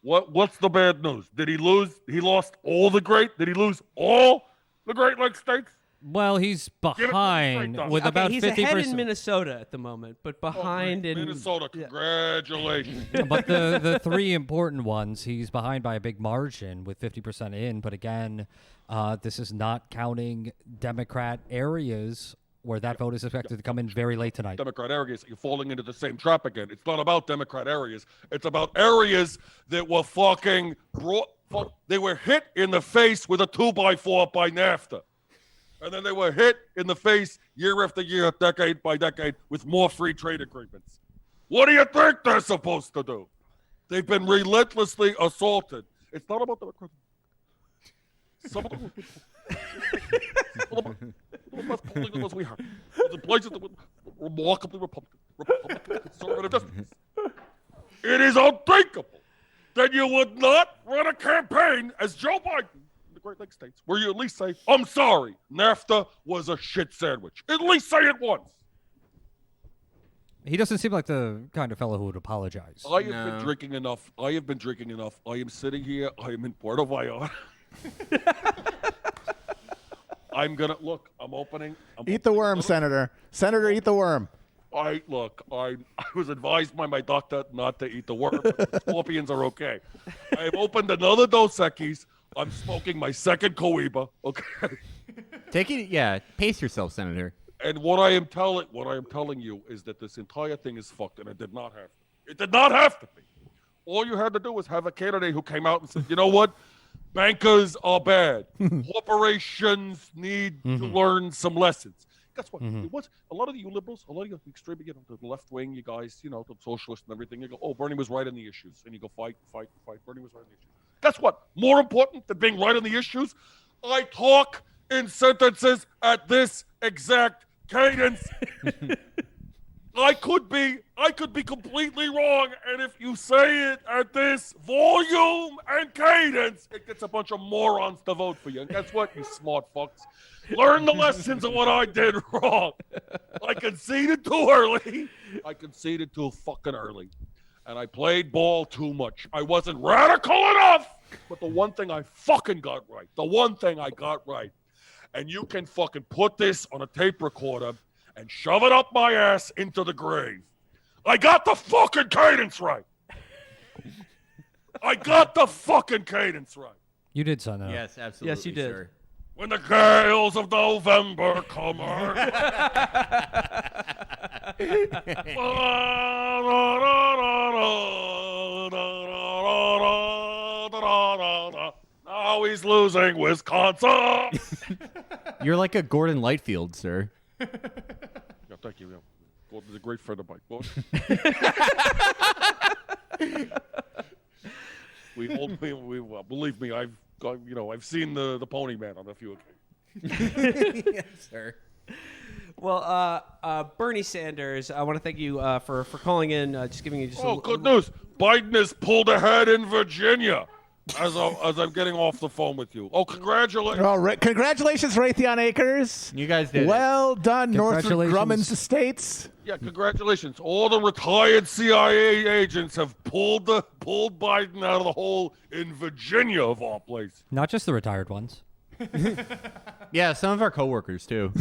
What's the bad news? Did he lose? He lost all the great? Did he lose all the Great Lakes states? Well, he's behind with about 50%. He's ahead in Minnesota at the moment, but behind in Minnesota. Congratulations. But the three important ones, he's behind by a big margin with 50% in. But again, this is not counting Democrat areas where that vote is expected to come in very late tonight. Democrat areas, you're falling into the same trap again. It's not about Democrat areas. It's about areas that were they were hit in the face with a 2x4 by NAFTA. And then they were hit in the face year after year, decade by decade, with more free trade agreements. What do you think they're supposed to do? They've been relentlessly assaulted. It's not about Democrats. Some of them less political as we have. The places that were remarkably Republican conservative districts. It is unthinkable that you would not run a campaign as Joe Biden in the Great Lakes states, where you at least say, "I'm sorry, NAFTA was a shit sandwich." At least say it once. He doesn't seem like the kind of fellow who would apologize. I have been drinking enough. I am sitting here. I am in Puerto Vallarta. I'm opening. Eat the worm, Senator. Senator, eat the worm. I was advised by my doctor not to eat the worm, but scorpions are okay. I have opened another Dos Equis. I'm smoking my second Cohiba. Okay. Pace yourself, Senator. And what I am telling you is that this entire thing is fucked, and it did not have to. It did not have to be. All you had to do was have a candidate who came out and said, "You know what? Bankers are bad. Corporations need to learn some lessons." Guess what? A lot of you liberals, a lot of you extreme, the left wing, you guys, the socialists and everything, you go, "Oh, Bernie was right on the issues." And you go, fight. Bernie was right on the issues. Guess what? More important than being right on the issues, I talk in sentences at this exact cadence. I could be completely wrong, and if you say it at this volume and cadence, it gets a bunch of morons to vote for you. And guess what, you smart fucks? Learn the lessons of what I did wrong. I conceded too early. I conceded too fucking early. And I played ball too much. I wasn't radical enough. But the one thing I fucking got right, and you can fucking put this on a tape recorder and shove it up my ass into the grave. I got the fucking cadence right. You did, son. Yes, absolutely. Yes, you did. Sir. When the gales of November come now he's losing Wisconsin. You're like a Gordon Lightfield, sir. Yeah, thank you. Yeah. Gordon's a great friend of mine. Believe me, I've seen the Pony Man on a few occasions. Yes, sir. Well, Bernie Sanders, I want to thank you for calling in, just giving you just good news. Biden has pulled ahead in Virginia. as I'm getting off the phone with you. Oh, congratulations! Congratulations, Raytheon Acres. You guys did well done, Northrop Congratulations. Grumman's estates. Yeah, congratulations! All the retired CIA agents have pulled Biden out of the hole in Virginia, of all places. Not just the retired ones. Yeah, some of our coworkers too.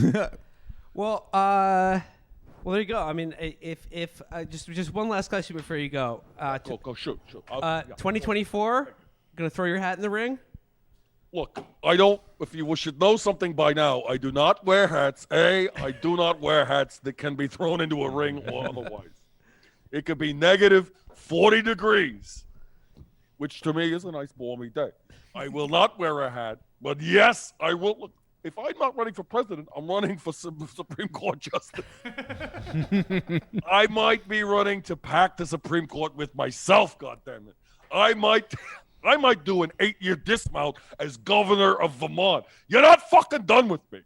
Well, there you go. I mean, if just one last question before you go. Go shoot. 2024, gonna throw your hat in the ring. Look, I don't. If you should know something by now, I do not wear hats. I do not wear hats that can be thrown into a ring or otherwise. It could be negative 40 degrees, which to me is a nice balmy day. I will not wear a hat, but yes, I will. Look, if I'm not running for president, I'm running for Supreme Court justice. I might be running to pack the Supreme Court with myself. Goddammit, I might do an 8-year dismount as governor of Vermont. You're not fucking done with me.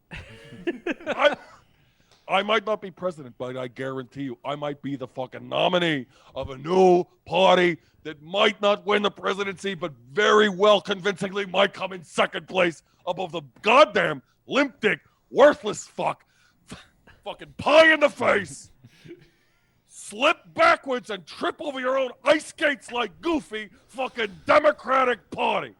I might not be president, but I guarantee you, I might be the fucking nominee of a new party that might not win the presidency, but very well convincingly might come in second place above the goddamn limp dick, worthless fucking pie in the face, slip backwards and trip over your own ice skates like Goofy fucking Democratic Party.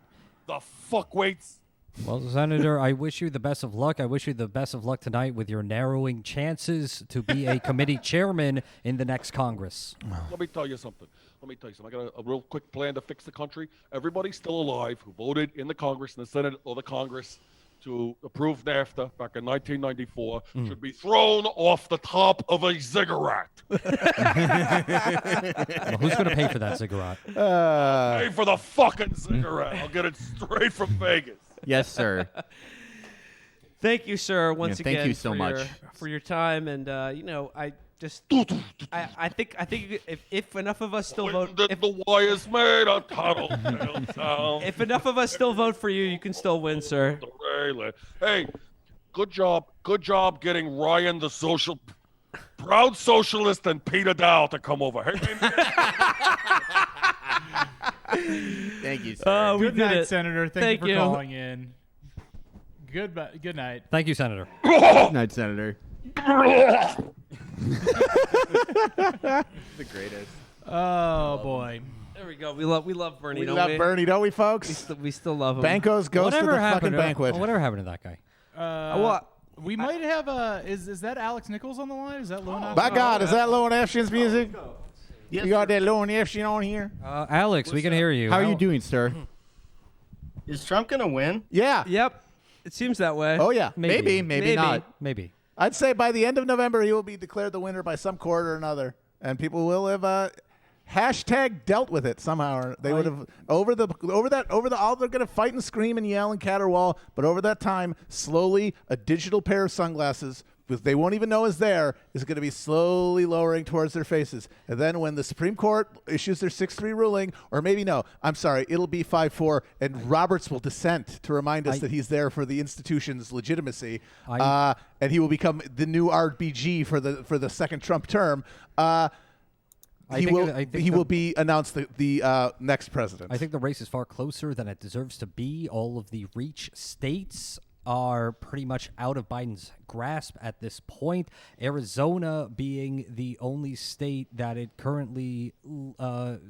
The fuckweights. Well, Senator, I wish you the best of luck. I wish you the best of luck tonight with your narrowing chances to be a committee chairman in the next Congress. Let me tell you something. I got a real quick plan to fix the country. Everybody still alive who voted in the Congress, in the Senate, or the Congress to approve NAFTA back in 1994 should be thrown off the top of a ziggurat. Well, who's going to pay for that ziggurat? Pay for the fucking ziggurat. I'll get it straight from Vegas. Yes, sir. Thank you, sir, once again. Thank you so much for your time. And I think if enough of us still vote, if the wires made a tunnel downtown. If enough of us still vote for you, you can still win, sir. Hey, good job getting Ryan the proud socialist and Peter Dow to come over. Hey, thank you, sir. Good night, Senator. Thank you for calling in. Good night. Thank you, Senator. Good night, Senator. The greatest. Oh boy. There we go. We love Bernie. We love Bernie, don't we, folks? We still love him. Bankos goes to the fucking banquet. Whatever happened to that guy? We might have is that Alex Nichols on the line? Is that Lone? By God, is that Lone Afshin's music? You got that Lone Afshin on here? Alex, we can hear you. How are you doing, sir? Is Trump gonna win? Yeah. Yep. It seems that way. Oh yeah. Maybe not. Maybe. I'd say by the end of November he will be declared the winner by some court or another, and people will have hashtag dealt with it somehow. They would have all they're gonna fight and scream and yell and caterwaul, but over that time, slowly a digital pair of sunglasses, because they won't even know is there, is going to be slowly lowering towards their faces. And then when the Supreme Court issues their 6-3 ruling, or maybe no, I'm sorry, it'll be 5-4, and Roberts will dissent to remind us that he's there for the institution's legitimacy, and he will become the new RBG for the second Trump term. He will be announced the next president. I think the race is far closer than it deserves to be. All of the reach states are pretty much out of Biden's grasp at this point. Arizona being the only state that it currently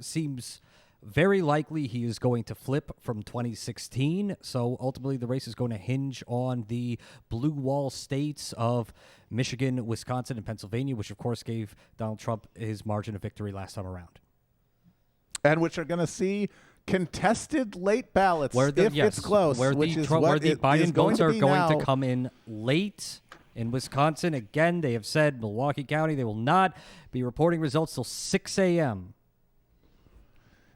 seems very likely he is going to flip from 2016. So ultimately the race is going to hinge on the blue wall states of Michigan, Wisconsin, and Pennsylvania, which of course gave Donald Trump his margin of victory last time around. And which are going to see contested late ballots if it's close, where which the is Trump, what where the Biden going votes are going now. to come in late. In Wisconsin, again, they have said Milwaukee County, they will not be reporting results till 6 a.m.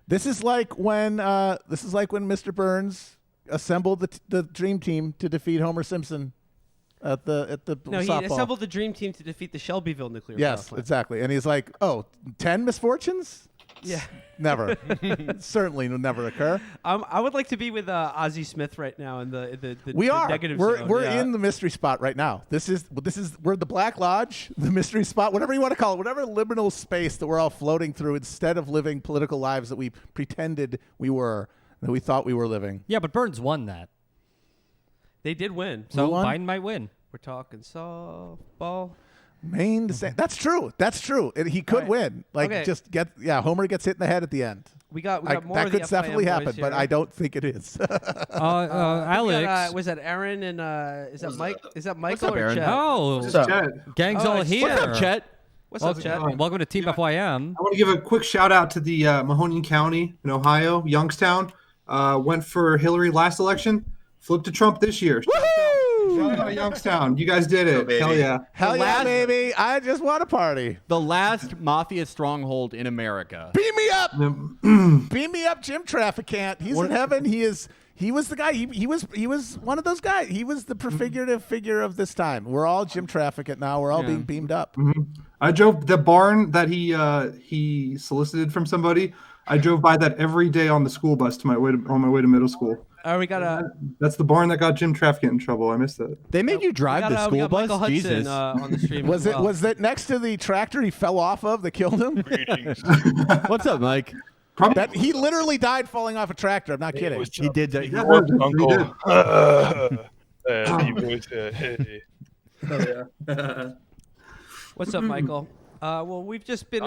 This is like when Mr. Burns assembled the dream team to defeat Homer Simpson at the No, softball. he assembled the dream team to defeat the Shelbyville nuclear power Yes, plant. exactly. And he's like, 10 misfortunes? Yeah. Never. Certainly will never occur. I would like to be with Ozzie Smith right now in the We are. negative We're zone. Yeah. in the mystery spot right now. We're the Black Lodge, the mystery spot, whatever you want to call it, whatever liminal space that we're all floating through instead of living political lives that we pretended we were. that we thought we were living. Yeah, but Burns won that. They did win. So won? Biden might win. We're talking softball. Maine descent. That's true. That's true. He could win. Like Okay. just get Homer gets hit in the head at the end. We got more that of the could definitely FYM happen, boys but here. I don't think it is. Alex. Was that Aaron and is that Mike? Is that Michael up, or Aaron? Chet? Oh, What's up? Chet? Gang's Oh, all it's here. What's up, Chet? What's up, Chet? Welcome to Team FYM. I want to give a quick shout out to the Mahoning County in Ohio, Youngstown. Went for Hillary last election, flipped to Trump this year. Shout out Youngstown. You guys did it. Hell yeah. Hell yeah, baby. I just want a party. The last mafia stronghold in America. Beam me up. Beam me up, Jim Trafficant. He's in heaven. He was the guy. He was one of those guys. He was the prefigurative figure of this time. We're all Jim Trafficant now. We're all being beamed up. I drove the barn that he solicited from somebody. I drove by that every day on the school bus on my way to middle school. We got a. That's the barn that got Jim Trafficant in trouble. I missed it. They made you drive the we school got Michael bus? Hudson, Jesus. on the stream. Was as well. was it next to the tractor he fell off of that killed him? What's up, Mike? That he literally died falling off a tractor. I'm not kidding. He did. He worked, Uncle. He was, hey. What's up, Michael? Well, we've just been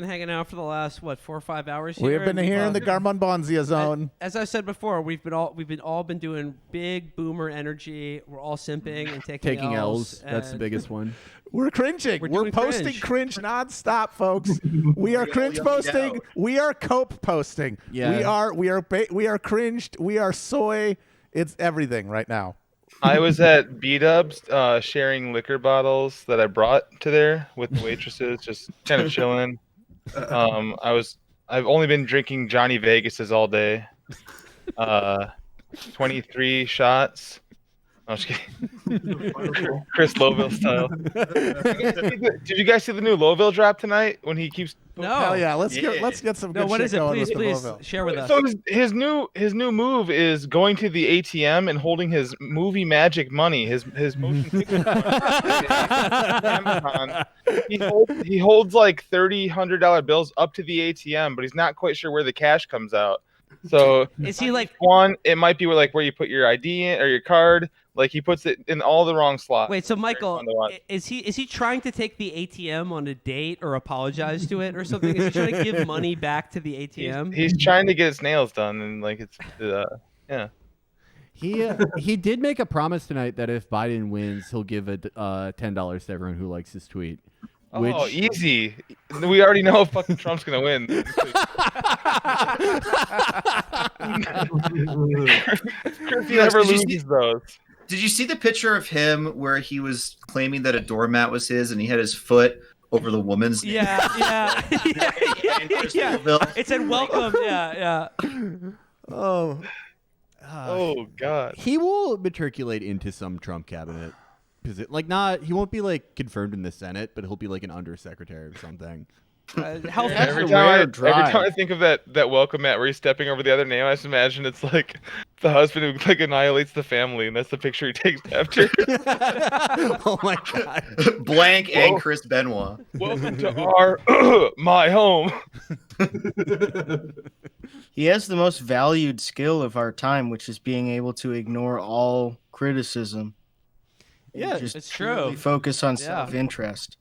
hanging out for the last 4 or 5 hours here. We've been here in the Garmonbonzia zone. As I said before, we've all been doing big boomer energy. We're all simping and taking L's. That's the biggest one. We're cringing. We're doing posting cringe nonstop, folks. We are cringe posting. We are cope posting. Yeah. We are cringed. We are soy. It's everything right now. I was at B-Dubs sharing liquor bottles that I brought to there with the waitresses, just kind of chilling. I've only been drinking Johnny Vegas's all day. 23 shots. I'm just kidding. Chris Lowville style. Did you guys see the new Lowville drop tonight when he keeps? No. Hell yeah. Let's get some good what shit is it? going Please, with the please Lowville. share with us. So his new move is going to the ATM and holding his movie magic money, his motion picture Amazon. He holds like $100 bills up to the ATM, but he's not quite sure where the cash comes out. So is he like one? It might be where you put your ID in or your card. Like he puts it in all the wrong slots. Wait, so Michael, is he trying to take the ATM on a date or apologize to it or something? Is he trying to give money back to the ATM? He's trying to get his nails done, and like it's yeah. He did make a promise tonight that if Biden wins, he'll give $10 to everyone who likes his tweet. Oh, easy. We already know fucking Trump's gonna win. Chris never loses those. Did you see the picture of him where he was claiming that a doormat was his and he had his foot over the woman's name? Yeah. It said welcome. Yeah. Oh. Oh God. He will matriculate into some Trump cabinet. He won't be like confirmed in the Senate, but he'll be like an undersecretary or something. Every time I think of that welcome mat where he's stepping over the other name, I just imagine it's like the husband who like annihilates the family, and that's the picture he takes after. Oh my God. Blank and Chris Benoit. Welcome to our my home. He has the most valued skill of our time, which is being able to ignore all criticism. Yeah, just it's true. Focus on self-interest.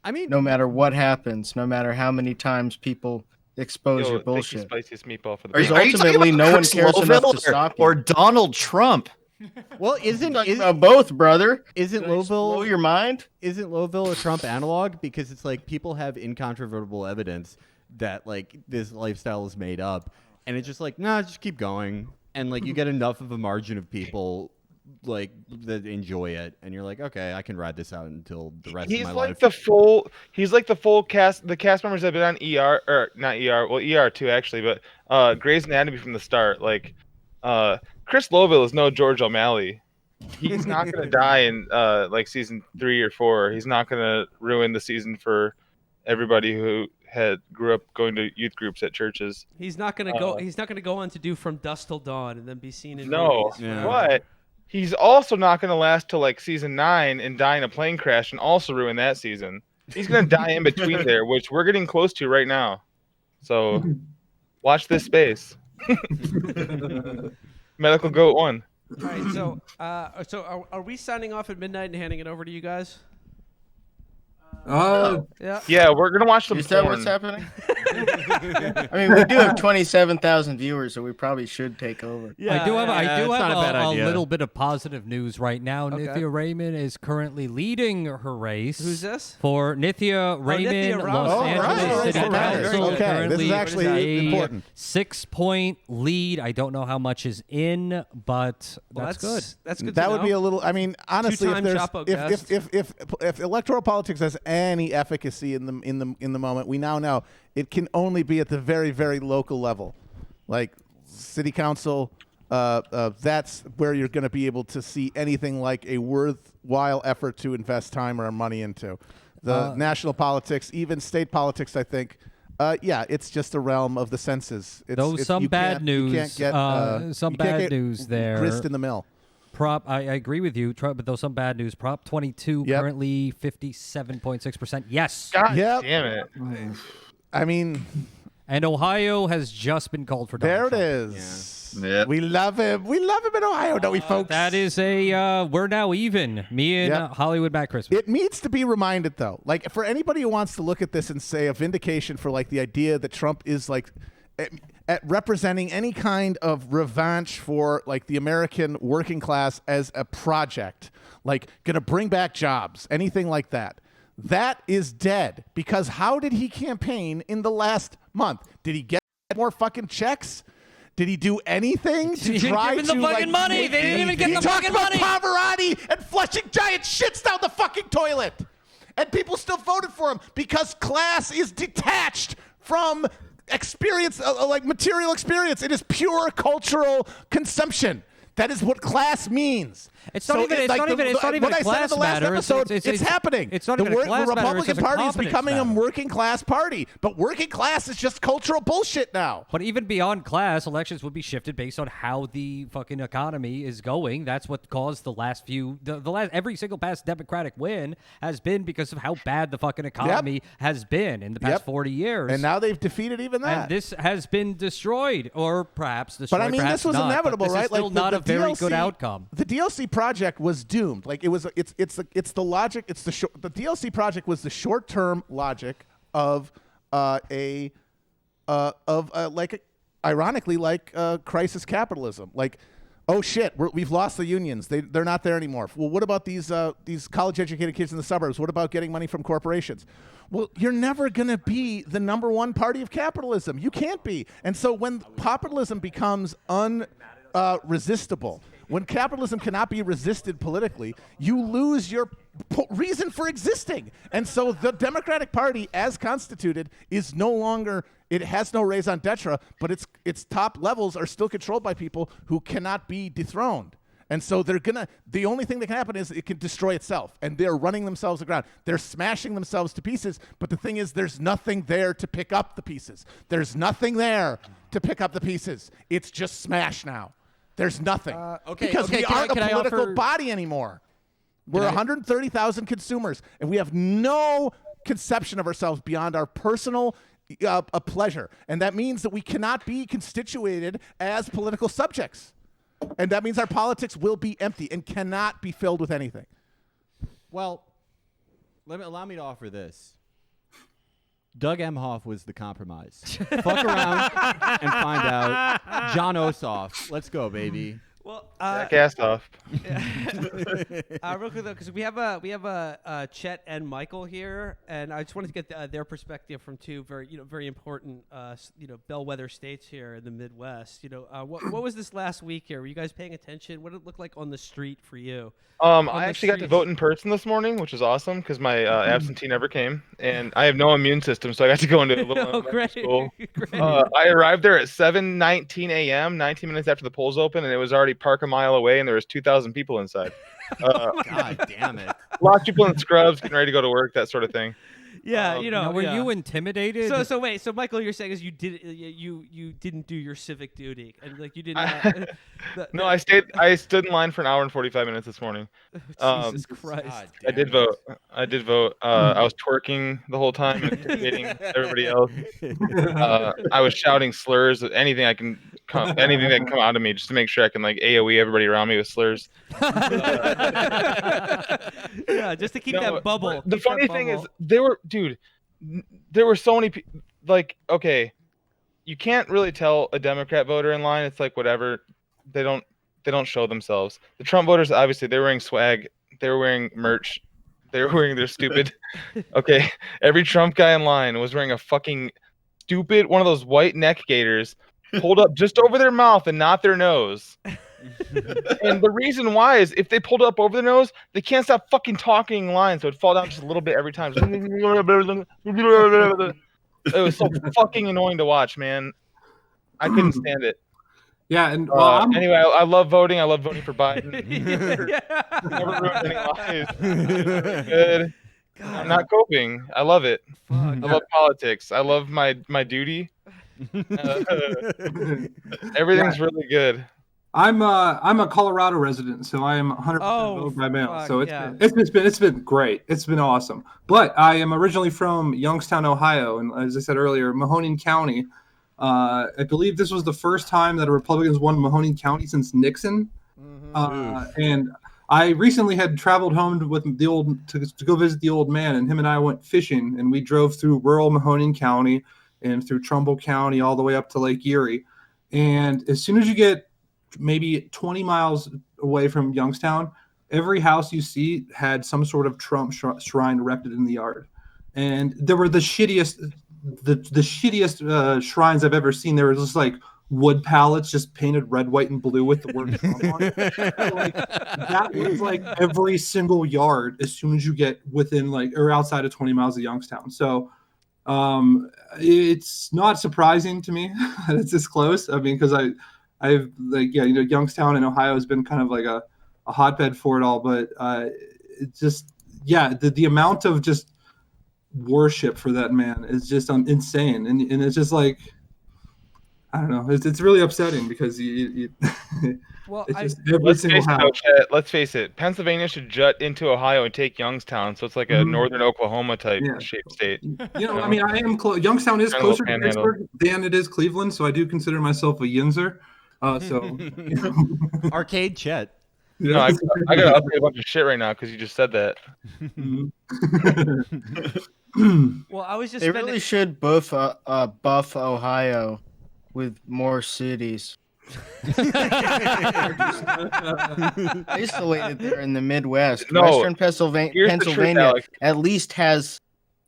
I mean, no matter what happens, no matter how many times people expose your bullshit. Spiciest meatball for the Because ultimately, no one cares enough to stop you. Or Donald Trump. Well, about both, brother? Isn't Lowville blow your mind? Isn't Lowville a Trump analog? Because it's like people have incontrovertible evidence that like this lifestyle is made up, and it's just like, nah, just keep going, and like you get enough of a margin of people like that enjoy it, and you're like, okay, I can ride this out until the rest of my life. He's like the full cast. The cast members have been on ER or not ER. Well, ER too actually, but Grey's Anatomy from the start. Like Chris Lowville is no George O'Malley. He's not gonna die in like season 3 or 4. He's not gonna ruin the season for everybody who grew up going to youth groups at churches. He's not gonna go. He's not gonna go on to do From Dusk Till Dawn and then be seen in No, movies. but he's also not going to last till like season 9 and die in a plane crash and also ruin that season. He's going to die in between there, which we're getting close to right now. So watch this space. Medical Goat 1. All right, so are we signing off at midnight and handing it over to you guys? Yeah, we're gonna watch some. Is that what's happening? I mean, we do have 27,000 viewers, so we probably should take over. I do have a little bit of positive news right now. Okay. Nithya Raymond is currently leading her race. Who's this? For Nithya Raymond, Nithya Los Angeles City Council. Okay, this is actually a important. 6-point lead. I don't know how much is in, but that's good. That's good. That would be a little. I mean, honestly, Two-time Chapo guest. if electoral politics has any efficacy in the moment, we now know it can only be at the very, very local level, like city council. That's where you're going to be able to see anything like a worthwhile effort to invest time or money into. The national politics, even state politics, I think. Yeah, it's just a realm of the senses. Some bad news. You can't get some bad news there. Grist in the mill. I agree with you, but though some bad news. Prop 22 currently 57.6%. Yes. God damn it. I mean, and Ohio has just been called for Donald There it Trump. is. Yeah. We love him. We love him in Ohio, don't we, folks? That is we're now even. Me and Hollywood Matt Christmas. It needs to be reminded, though. Like, for anybody who wants to look at this and say a vindication for, like, the idea that Trump is, like, at representing any kind of revanche for, like, the American working class as a project, like, going to bring back jobs, anything like that. That is dead, because how did he campaign in the last month? Did he get more fucking checks? Did he do anything to try to the fucking money? They didn't even get the fucking money. He talked about Pavarotti and flushing giant shits down the fucking toilet, and people still voted for him because class is detached from experience, like material experience. It is pure cultural consumption. That is what class means. It's not even a class matter. It's happening. It's not even a class the matter. Republican Party is becoming a working class party, but working class is just cultural bullshit now. But even beyond class, elections would be shifted based on how the fucking economy is going. That's what caused the last few, every single past Democratic win has been because of how bad the fucking economy has been in the past 40 years. And now they've defeated even that. And this has been destroyed, or perhaps destroyed. But I mean, this was inevitable, right? This is still not a very good outcome. The DLC project was doomed. Like, it's the logic. The DLC project was the short-term logic of ironically, crisis capitalism. Like, oh shit, we've lost the unions. They're not there anymore. Well, what about these college-educated kids in the suburbs? What about getting money from corporations? Well, you're never going to be the number one party of capitalism. You can't be. And so when populism becomes unresistible, when capitalism cannot be resisted politically, you lose your reason for existing. And so the Democratic Party, as constituted, is no longer, it has no raison d'etre, but its top levels are still controlled by people who cannot be dethroned. And so the only thing that can happen is it can destroy itself. And they're running themselves aground. They're smashing themselves to pieces. But the thing is, there's nothing there to pick up the pieces. There's nothing there to pick up the pieces. It's just smash now. There's nothing. Because we aren't a political body anymore. We're 130,000 consumers, and we have no conception of ourselves beyond our personal pleasure. And that means that we cannot be constituted as political subjects. And that means our politics will be empty and cannot be filled with anything. Well, allow me to offer this. Doug Emhoff was the compromise. Fuck around and find out. John Ossoff. Let's go, baby. Well, cast off. Real quick though, because we have Chet and Michael here, and I just wanted to get their perspective from two very important bellwether states here in the Midwest. What was this last week here? Were you guys paying attention? What did it look like on the street for you? I actually got to vote in person this morning, which was awesome because my absentee never came, and I have no immune system, so I got to go into a little school. I arrived there at 7:19 a.m., 19 minutes after the polls opened, and it was already park a mile away, and there was 2,000 people inside. God damn it! A lot of people in scrubs getting ready to go to work, that sort of thing. Yeah, Now, were you intimidated? So wait. So Michael, you're saying is you didn't do your civic duty, and like you did not. No, I stood in line for an hour and 45 minutes this morning. Jesus Christ! I did vote. I was twerking the whole time and intimidating everybody else. I was shouting slurs, anything that can come out of me, just to make sure I can like AOE everybody around me with slurs. Yeah, just to keep that bubble. The funny thing is, there were so many people. Like, okay, you can't really tell a Democrat voter in line. It's like whatever. They don't show themselves. The Trump voters, obviously, they're wearing swag. They're wearing merch. They're wearing their stupid. Okay, every Trump guy in line was wearing a fucking stupid one of those white neck gaiters, pulled up just over their mouth and not their nose. And the reason why is if they pulled up over the nose, they can't stop fucking talking in line, so it'd fall down just a little bit every time. It was so fucking annoying to watch, man. I couldn't stand it. Yeah, and anyway, I love voting. I love voting for Biden. Never ruined any lives. Good. God. I'm not coping. I love it. I love politics. I love my duty. Everything's really good. I'm a Colorado resident, so I am 100% vote by mail. So it's been great. It's been awesome. But I am originally from Youngstown, Ohio, and as I said earlier, Mahoning County. I believe this was the first time that a Republican's won Mahoning County since Nixon. And I recently had traveled home with to go visit the old man, and him and I went fishing, and we drove through rural Mahoning County and through Trumbull County all the way up to Lake Erie. And as soon as you get maybe 20 miles away from Youngstown, every house you see had some sort of Trump shrine erected in the yard. And there were the shittiest shrines I've ever seen. There were just like wood pallets just painted red, white, and blue with the word Trump on it. Like, that was like every single yard as soon as you get within or outside of 20 miles of Youngstown. So it's not surprising to me that it's this close. I mean, because I've Youngstown in Ohio has been kind of like a hotbed for it all, but it's just the amount of just worship for that man is just insane, and it's just like I don't know, it's really upsetting because well, it's just let's face it, Pennsylvania should jut into Ohio and take Youngstown, so it's like a northern Oklahoma type shaped state. I mean, I am Youngstown is closer to Pittsburgh than it is Cleveland, so I do consider myself a Yinzer. Arcade Chet. No, I gotta update a bunch of shit right now because you just said that. Well, I was just. They really should buff Ohio with more cities. Isolated there in the Midwest. Western Pennsylvania at least has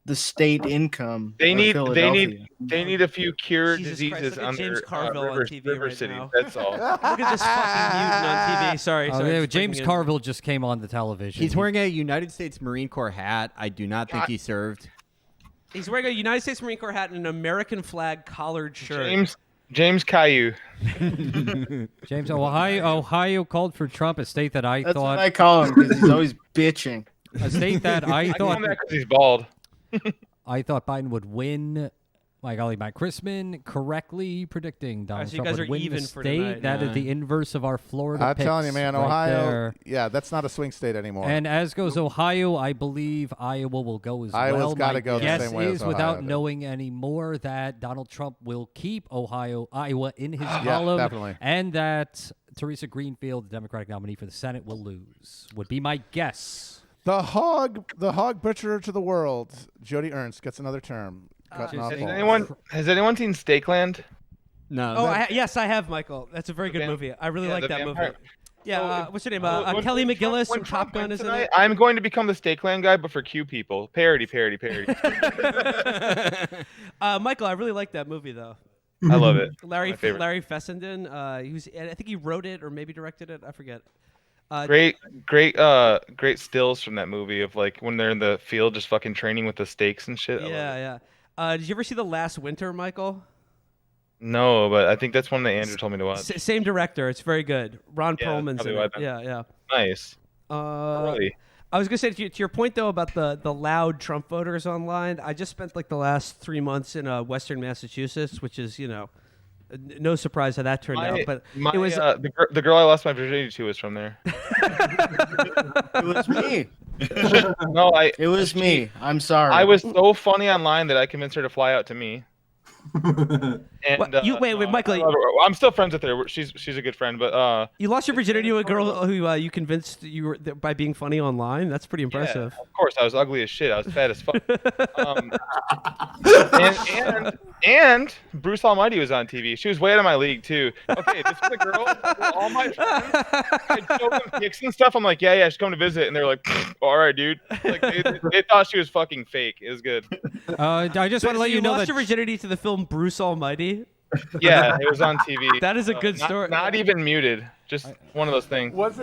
the state income. They need Philadelphia. a few cured Jesus diseases Christ, look at under James Carville on TV river right cities. now. That's all. Look at this fucking mutant on TV. Sorry. James Carville just came on the television. He's wearing a United States Marine Corps hat. I do not think he served. He's wearing a United States Marine Corps hat and an American flag collared shirt. James Caillou. James, Ohio called for Trump, a state that I That's thought. what I call him because he's always bitching. A state that I thought. I call him that because he's bald. I thought Biden would win. My golly, Matt Chrisman correctly predicting Donald So you Trump guys would are win even the for state. tonight, That is the inverse of our Florida I'm picks telling you, man, right Ohio. there. Yeah, that's not a swing state anymore. And as goes Ohio, I believe Iowa will go as Iowa's well. gotta My go the guess same way as is, Ohio without did. knowing any more, that Donald Trump will keep Iowa in his Yeah, column, definitely. and that Teresa Greenfield, the Democratic nominee for the Senate, will lose. Would be my guess. The hog butcherer to the world, Jody Ernst gets another term. Has anyone seen Stakeland? No. Oh, yes, I have, Michael. That's a very good movie. I really like that movie. Yeah, what's her name? Kelly McGillis from Top Gun, isn't it? I'm going to become the Stakeland guy, but for Q people. Parody. Michael, I really like that movie, though. I love it. Larry Fessenden. I think he wrote it or maybe directed it. I forget. Great stills from that movie of like when they're in the field just fucking training with the stakes and shit. Yeah. Did you ever see The Last Winter, Michael? No, but I think that's one that Andrew told me to watch. Same director. It's very good. Ron Perlman's in it. Yeah. Nice. Really? I was gonna say to your point though about the loud Trump voters online. I just spent like the last 3 months in Western Massachusetts, which is no surprise how that turned out. But it was the girl I lost my virginity to was from there. It was me. No, It was me. I'm sorry. I was so funny online that I convinced her to fly out to me. And wait, Michael. I'm still friends with her. She's a good friend, but you lost your virginity to a girl who you convinced you were by being funny online. That's pretty impressive. Yeah, of course, I was ugly as shit. I was fat as fuck. And Bruce Almighty was on TV. She was way out of my league too. Okay, this was a girl. All my friends, I showed them pics and stuff. I'm like, yeah, she's coming to visit, and they're like, all right, dude. Like they thought she was fucking fake. It was good. I just want to let you know lost that your virginity to the film Bruce Almighty. Yeah, it was on TV. That is a good story. Not even muted. Just one of those things. Was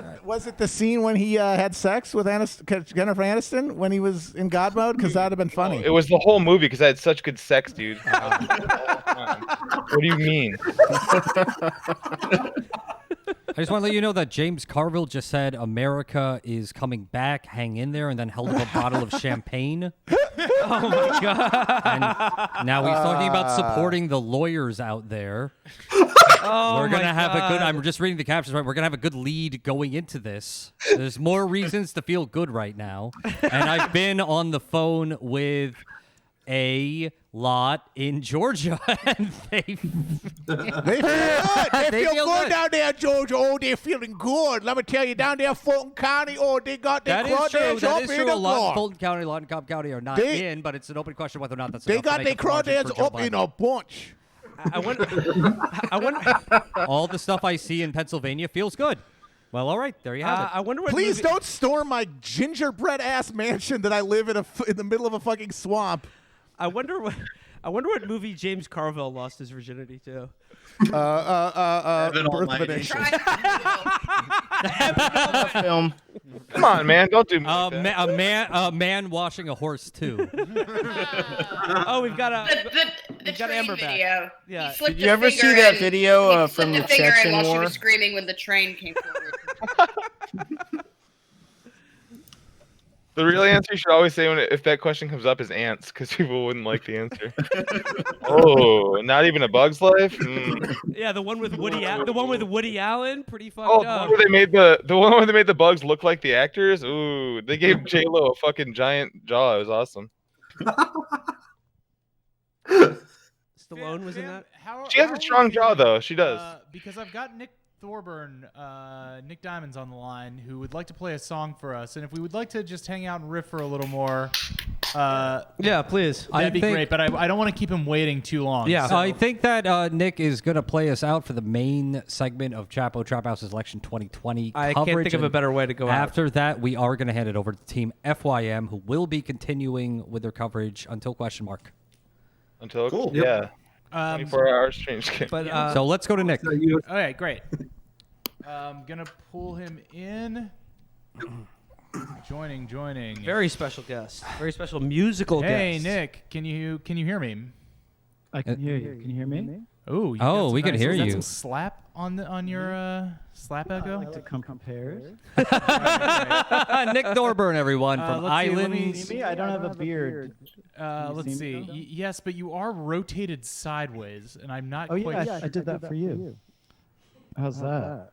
it the scene when he had sex with Jennifer Aniston when he was in God mode? Because that'd have been funny. It was the whole movie because I had such good sex, dude. What do you mean? I just want to let you know that James Carville just said America is coming back, hang in there, and then held up a bottle of champagne. Oh my god! And now he's talking about supporting the lawyers out there. Oh We're gonna my have God. a good. I'm just reading the captions right. We're gonna have a good lead going into this. There's more reasons to feel good right now, and I've been on the phone with a lot in Georgia, and they feel good down there, Georgia. Oh, they're feeling good. Let me tell you, down there, Fulton County, they got their That is true. crawdads That up is in true. the A lot floor. of Fulton County, a lot in Cobb County are not in, but it's an open question whether or not that's They enough to got make their a margin for crawdads Joe up in Biden. a bunch. I wonder. All the stuff I see in Pennsylvania feels good. Well, all right, there you have it. I wonder what. Please don't storm my gingerbread ass mansion that I live in the middle of a fucking swamp. I wonder what movie James Carville lost his virginity to. Birth of a Nation. Film. Come on, man. Don't do me like that. A man washing a horse too. Oh, we've got the got train Amber back. video. Yeah. He flipped Did you a ever finger see that and- video he from flipped the a finger in Chechen while War? she was screaming when the train came forward. The real answer you should always say if that question comes up is ants, because people wouldn't like the answer. Oh, not even A Bug's Life. Yeah, the one with Woody Allen, pretty fucked Oh, the up. one where they made the one where they made the bugs look like the actors. Ooh, they gave J Lo a fucking giant jaw. It was awesome. Stallone was in that. She has a strong jaw though. She does. Because I've got Nick Thorburn, Nick Diamond's on the line, who would like to play a song for us. And if we would like to just hang out and riff for a little more, yeah, please. That'd be great. But I don't want to keep him waiting too long. Yeah, so. I think that Nick is going to play us out for the main segment of Chapo Trap House's Election 2020 I can't coverage. think of a And better way to go out. After that, we are going to hand it over to Team FYM, who will be continuing with their coverage until question mark. Until Cool. Yeah. 24 hours change game. But So let's go to Nick. Okay, great. I'm gonna pull him in. Joining. Very special guest. Very special musical guest. Hey, Nick, can you hear me? I can hear you. Can you hear me? Oh, we can hear is that you. some slap on your slap echo? I like to come prepared. Nick Thorburn, everyone, from let's see, let Islands. me- I don't have a beard. Let's see. Yes, but you are rotated sideways, and I'm not Oh quite. yeah, I did that for you. How's that?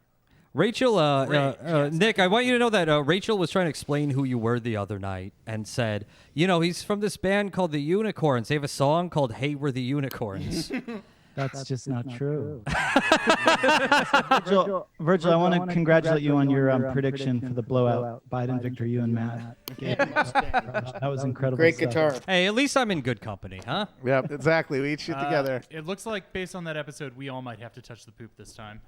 Rachel, Nick, I want you to know that Rachel was trying to explain who you were the other night and said, he's from this band called the Unicorns. They have a song called Hey, We're the Unicorns. That's just not true. Virgil, I want to congratulate you on your prediction for the blowout Biden victory. You and Matt. That was incredible. Great stuff. guitar. Hey, at least I'm in good company, huh? Yeah, exactly. We eat shit together. It looks like, based on that episode, we all might have to touch the poop this time.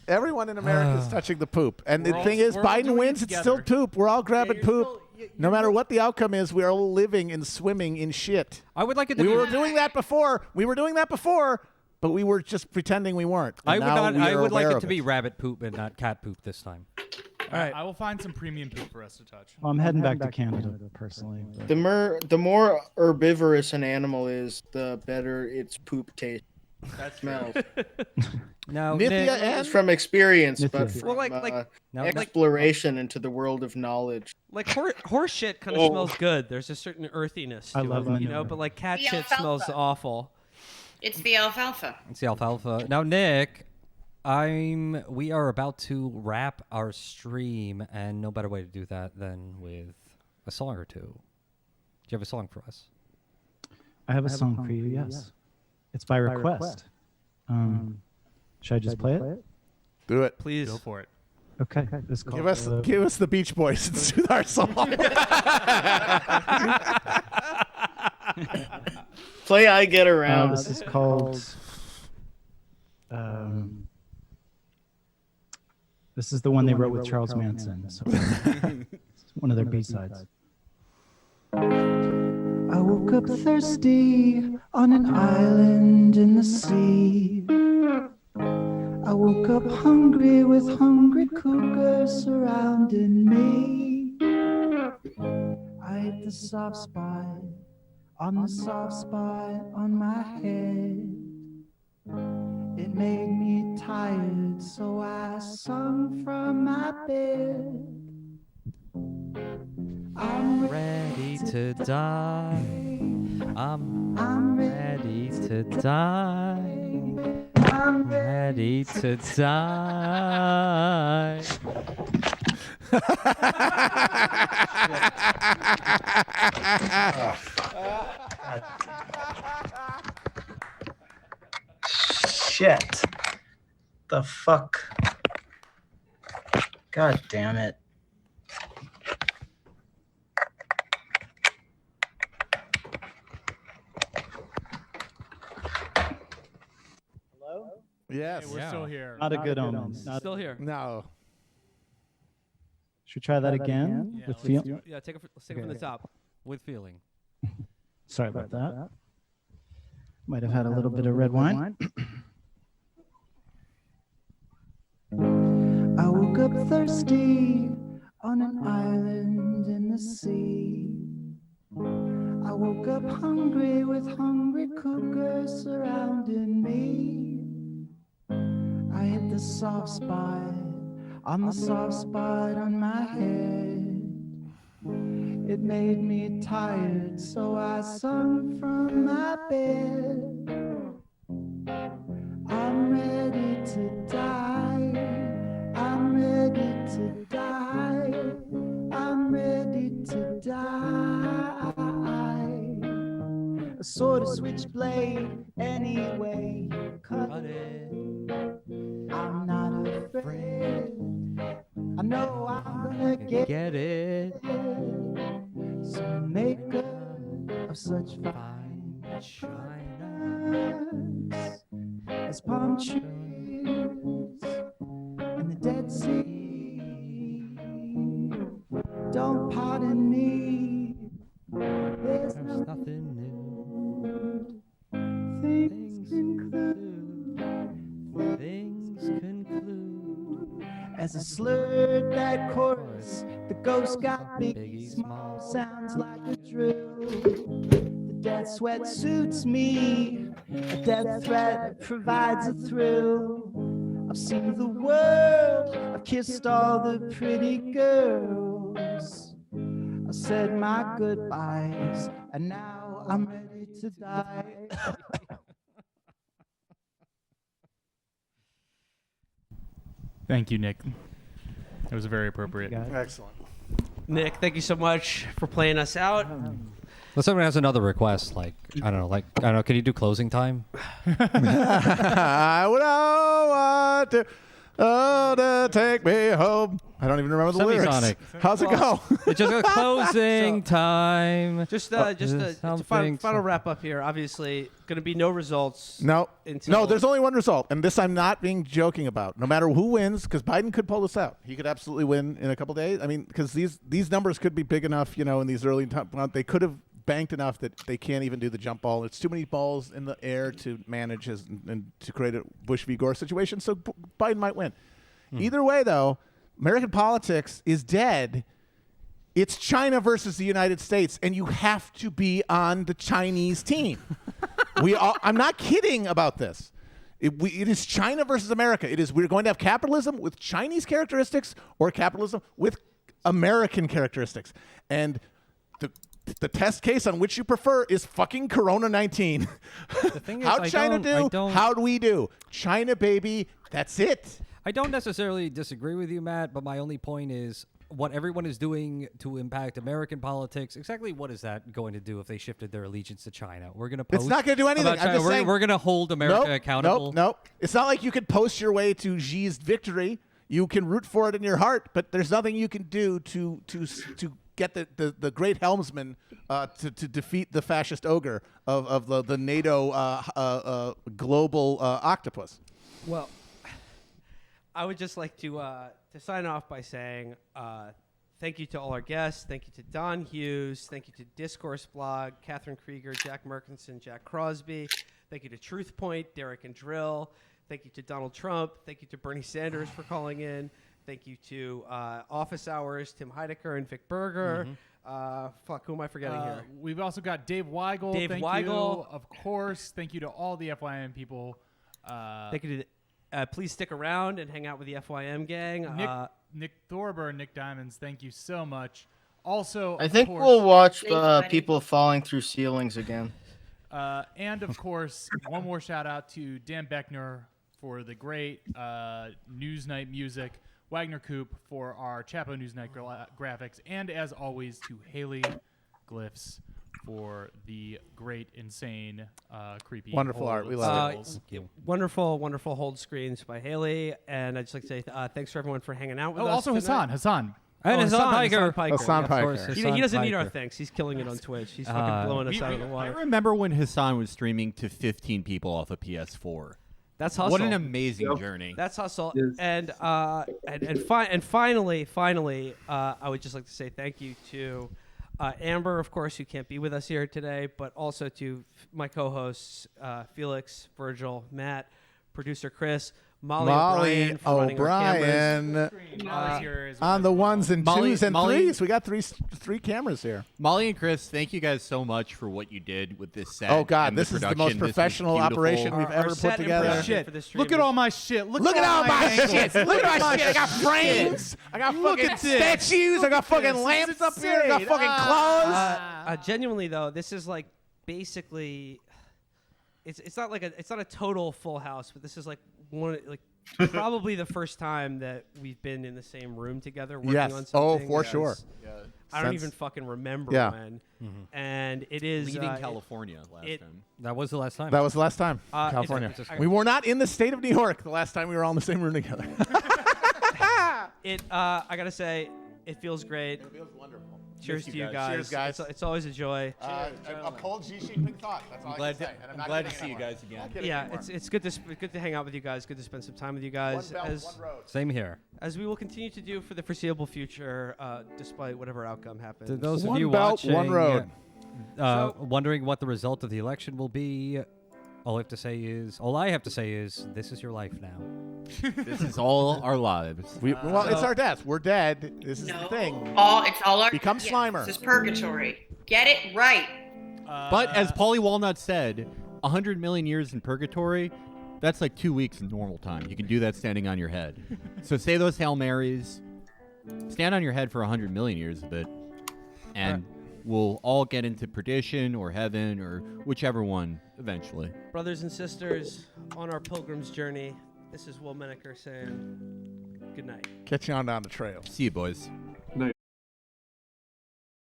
Everyone in America is touching the poop. And the We're all- thing is, we're all Biden doing it wins, it's still together. poop. We're all grabbing you're poop. still- No matter what the outcome is, we're all living and swimming in shit. I would like it to We be. were doing that before. But we were just pretending we weren't. And I would like aware it of to be rabbit poop and not cat poop this time. All right, I will find some premium poop for us to touch. Well, I'm heading back to Canada personally. The more herbivorous an animal is, the better its poop tastes. That's smells. Now, Nithya is from experience, but Nithya. from Well, like exploration into the world of knowledge. Like horse shit kind of smells good. There's a certain earthiness to I love it, manure. but like cat The shit smells alfalfa. awful. It's the alfalfa. It's the alfalfa. Now, Nick, we are about to wrap our stream, and no better way to do that than with a song or two. Do you have a song for us? I have a song for you, yes. It's by request. Should I just play it? Do it. Please. Go for it. Okay. It's called, Give us the Beach Boys and soothe our song. Play I Get Around. This is called... this is the one they wrote with Charles Manson. So it's one of their B-sides. I woke up thirsty on an island in the sea. I woke up hungry with hungry cougars surrounding me. I hit the soft spot on the soft spot on my head. It made me tired, so I sung from my bed. I'm ready to die. I'm ready to die. I'm ready to die. Shit. The fuck? God damn it. Yes. Hey, we're still here. Not a good omen. Still here. No. Should we try that again? Yeah, With let's feel? do- yeah, let's take it from the top. With feeling. Sorry about that. Might have had a little bit of red wine. I woke up thirsty on an island in the sea. I woke up hungry with hungry cougars surrounding me. I hit the soft spot on the soft spot on my head. It made me tired, so I sung from my bed. I'm ready to die. I'm ready to die. I'm ready to die. A sword, a switchblade, anyway you cut it. I'm not afraid. I know I'm gonna get it. Some makeup of such fine shininess as palm trees in the Dead Sea. Don't pardon me. There's nothing new. Things conclude as I slurred that chorus. The ghost got big, small, sounds like a drill. The death sweat suits me. A death threat provides a thrill. I've seen the world. I've kissed all the pretty girls. I said my goodbyes, and now I'm ready to die. Thank you, Nick. That was very appropriate. Excellent. Nick, thank you so much for playing us out. Well, someone has another request, I don't know, can you do closing time? I would want to take me home. I don't even remember the lyrics. Semisonic. How's it go? It's just a closing time. Just a final wrap up here. Obviously, going to be no results. No, until there's only one result, and this I'm not being joking about. No matter who wins, because Biden could pull this out. He could absolutely win in a couple days. I mean, because these numbers could be big enough, in these early times. They could have banked enough that they can't even do the jump ball. It's too many balls in the air to manage and to create a Bush v. Gore situation, so Biden might win. Either way, though, American politics is dead. It's China versus the United States, and you have to be on the Chinese team. I'm not kidding about this. It is China versus America. We're going to have capitalism with Chinese characteristics or capitalism with American characteristics. And the test case on which you prefer is fucking Corona-19. The thing is, How'd China do? don't- How do we do? China, baby. That's it. I don't necessarily disagree with you, Matt, but my only point is what everyone is doing to impact American politics. Exactly what is that going to do if they shifted their allegiance to China? We're going to post It's not going to do anything. about China. I'm just saying, We're going to hold America Nope, accountable. Nope. It's not like you could post your way to Xi's victory. You can root for it in your heart, but there's nothing you can do to get the great helmsman to defeat the fascist ogre of the NATO global octopus. Well, I would just like to sign off by saying thank you to all our guests. Thank you to Don Hughes. Thank you to Discourse Blog, Katherine Krueger, Jack Merkinson, Jack Crosby. Thank you to TruthPoint, Derek and Dril. Thank you to Donald Trump. Thank you to Bernie Sanders for calling in. Thank you to Office Hours, Tim Heidecker and Vic Berger. Who am I forgetting here? We've also got Dave Weigel. Dave Thank Weigel. you, of course. Thank you to all the FYM people. Thank you to please stick around and hang out with the FYM gang. Nick Thorburn, Nick Diamonds, thank you so much. Also, I of think course, we'll watch people falling through ceilings again. And of course, one more shout out to Dan Beckner for the great Newsnight music, Wagner Coop for our Chapo Newsnight graphics, and as always to Haley Glyphs for the great, insane, creepy, Wonderful art. We love it. Wonderful, wonderful hold screens by Haley. And I'd just like to say thanks for everyone for hanging out with us. Also tonight. Hassan. And Hasan Piker. Hasan Piker. He doesn't need our thanks. He's killing it on Twitch. He's fucking blowing us out of the I water. remember when Hasan was streaming to 15 people off a PS4. That's hustle. What an amazing journey. That's hustle. Yes. And finally, I would just like to say thank you to Amber, of course, who can't be with us here today, but also to my co-hosts Felix, Virgil, Matt, producer Chris, Molly O'Brien for running our cameras. On the ones and twos and Molly- threes. We got three cameras here. Molly and Chris, thank you guys so much for what you did with this set. Oh, God, and this is the most production. This was professional beautiful. operation we've ever put together. Look at all my shit. Look at all my shit. Look at my shit. I got frames. I got fucking statues. I got fucking lamps up here. I got fucking clothes. Genuinely though, this is like basically, it's not a total full house, but this is like probably the first time that we've been in the same room together working on something. Oh, for sure. I don't even fucking remember when. And it is leaving California last time. That was the last time. That was the last time. California. We were not in the state of New York the last time we were all in the same room together. I gotta say, it feels great. It feels wonderful. Cheers to you guys. Cheers, guys. It's always a joy. A cold Xi Jinping thought. That's all I can say. And I'm glad to see you guys again. Yeah, it's good to hang out with you guys. Good to spend some time with you guys. One belt, one road. Same here. As we will continue to do for the foreseeable future, despite whatever outcome happens. To those One of you belt, watching, one road. Wondering what the result of the election will be, all I have to say is, this is your life now. This is all our lives. It's our death. We're dead. This is the thing. It's all our Become Slimer. This is purgatory. Get it right. But as Paulie Walnut said, 100 million years in purgatory, that's like 2 weeks in normal time. You can do that standing on your head. So say those Hail Marys, stand on your head for 100 million years a bit, and we'll all get into perdition or heaven or whichever one eventually. Brothers and sisters, on our pilgrim's journey, this is Will Menaker saying good night. Catch you on down the trail. See you, boys.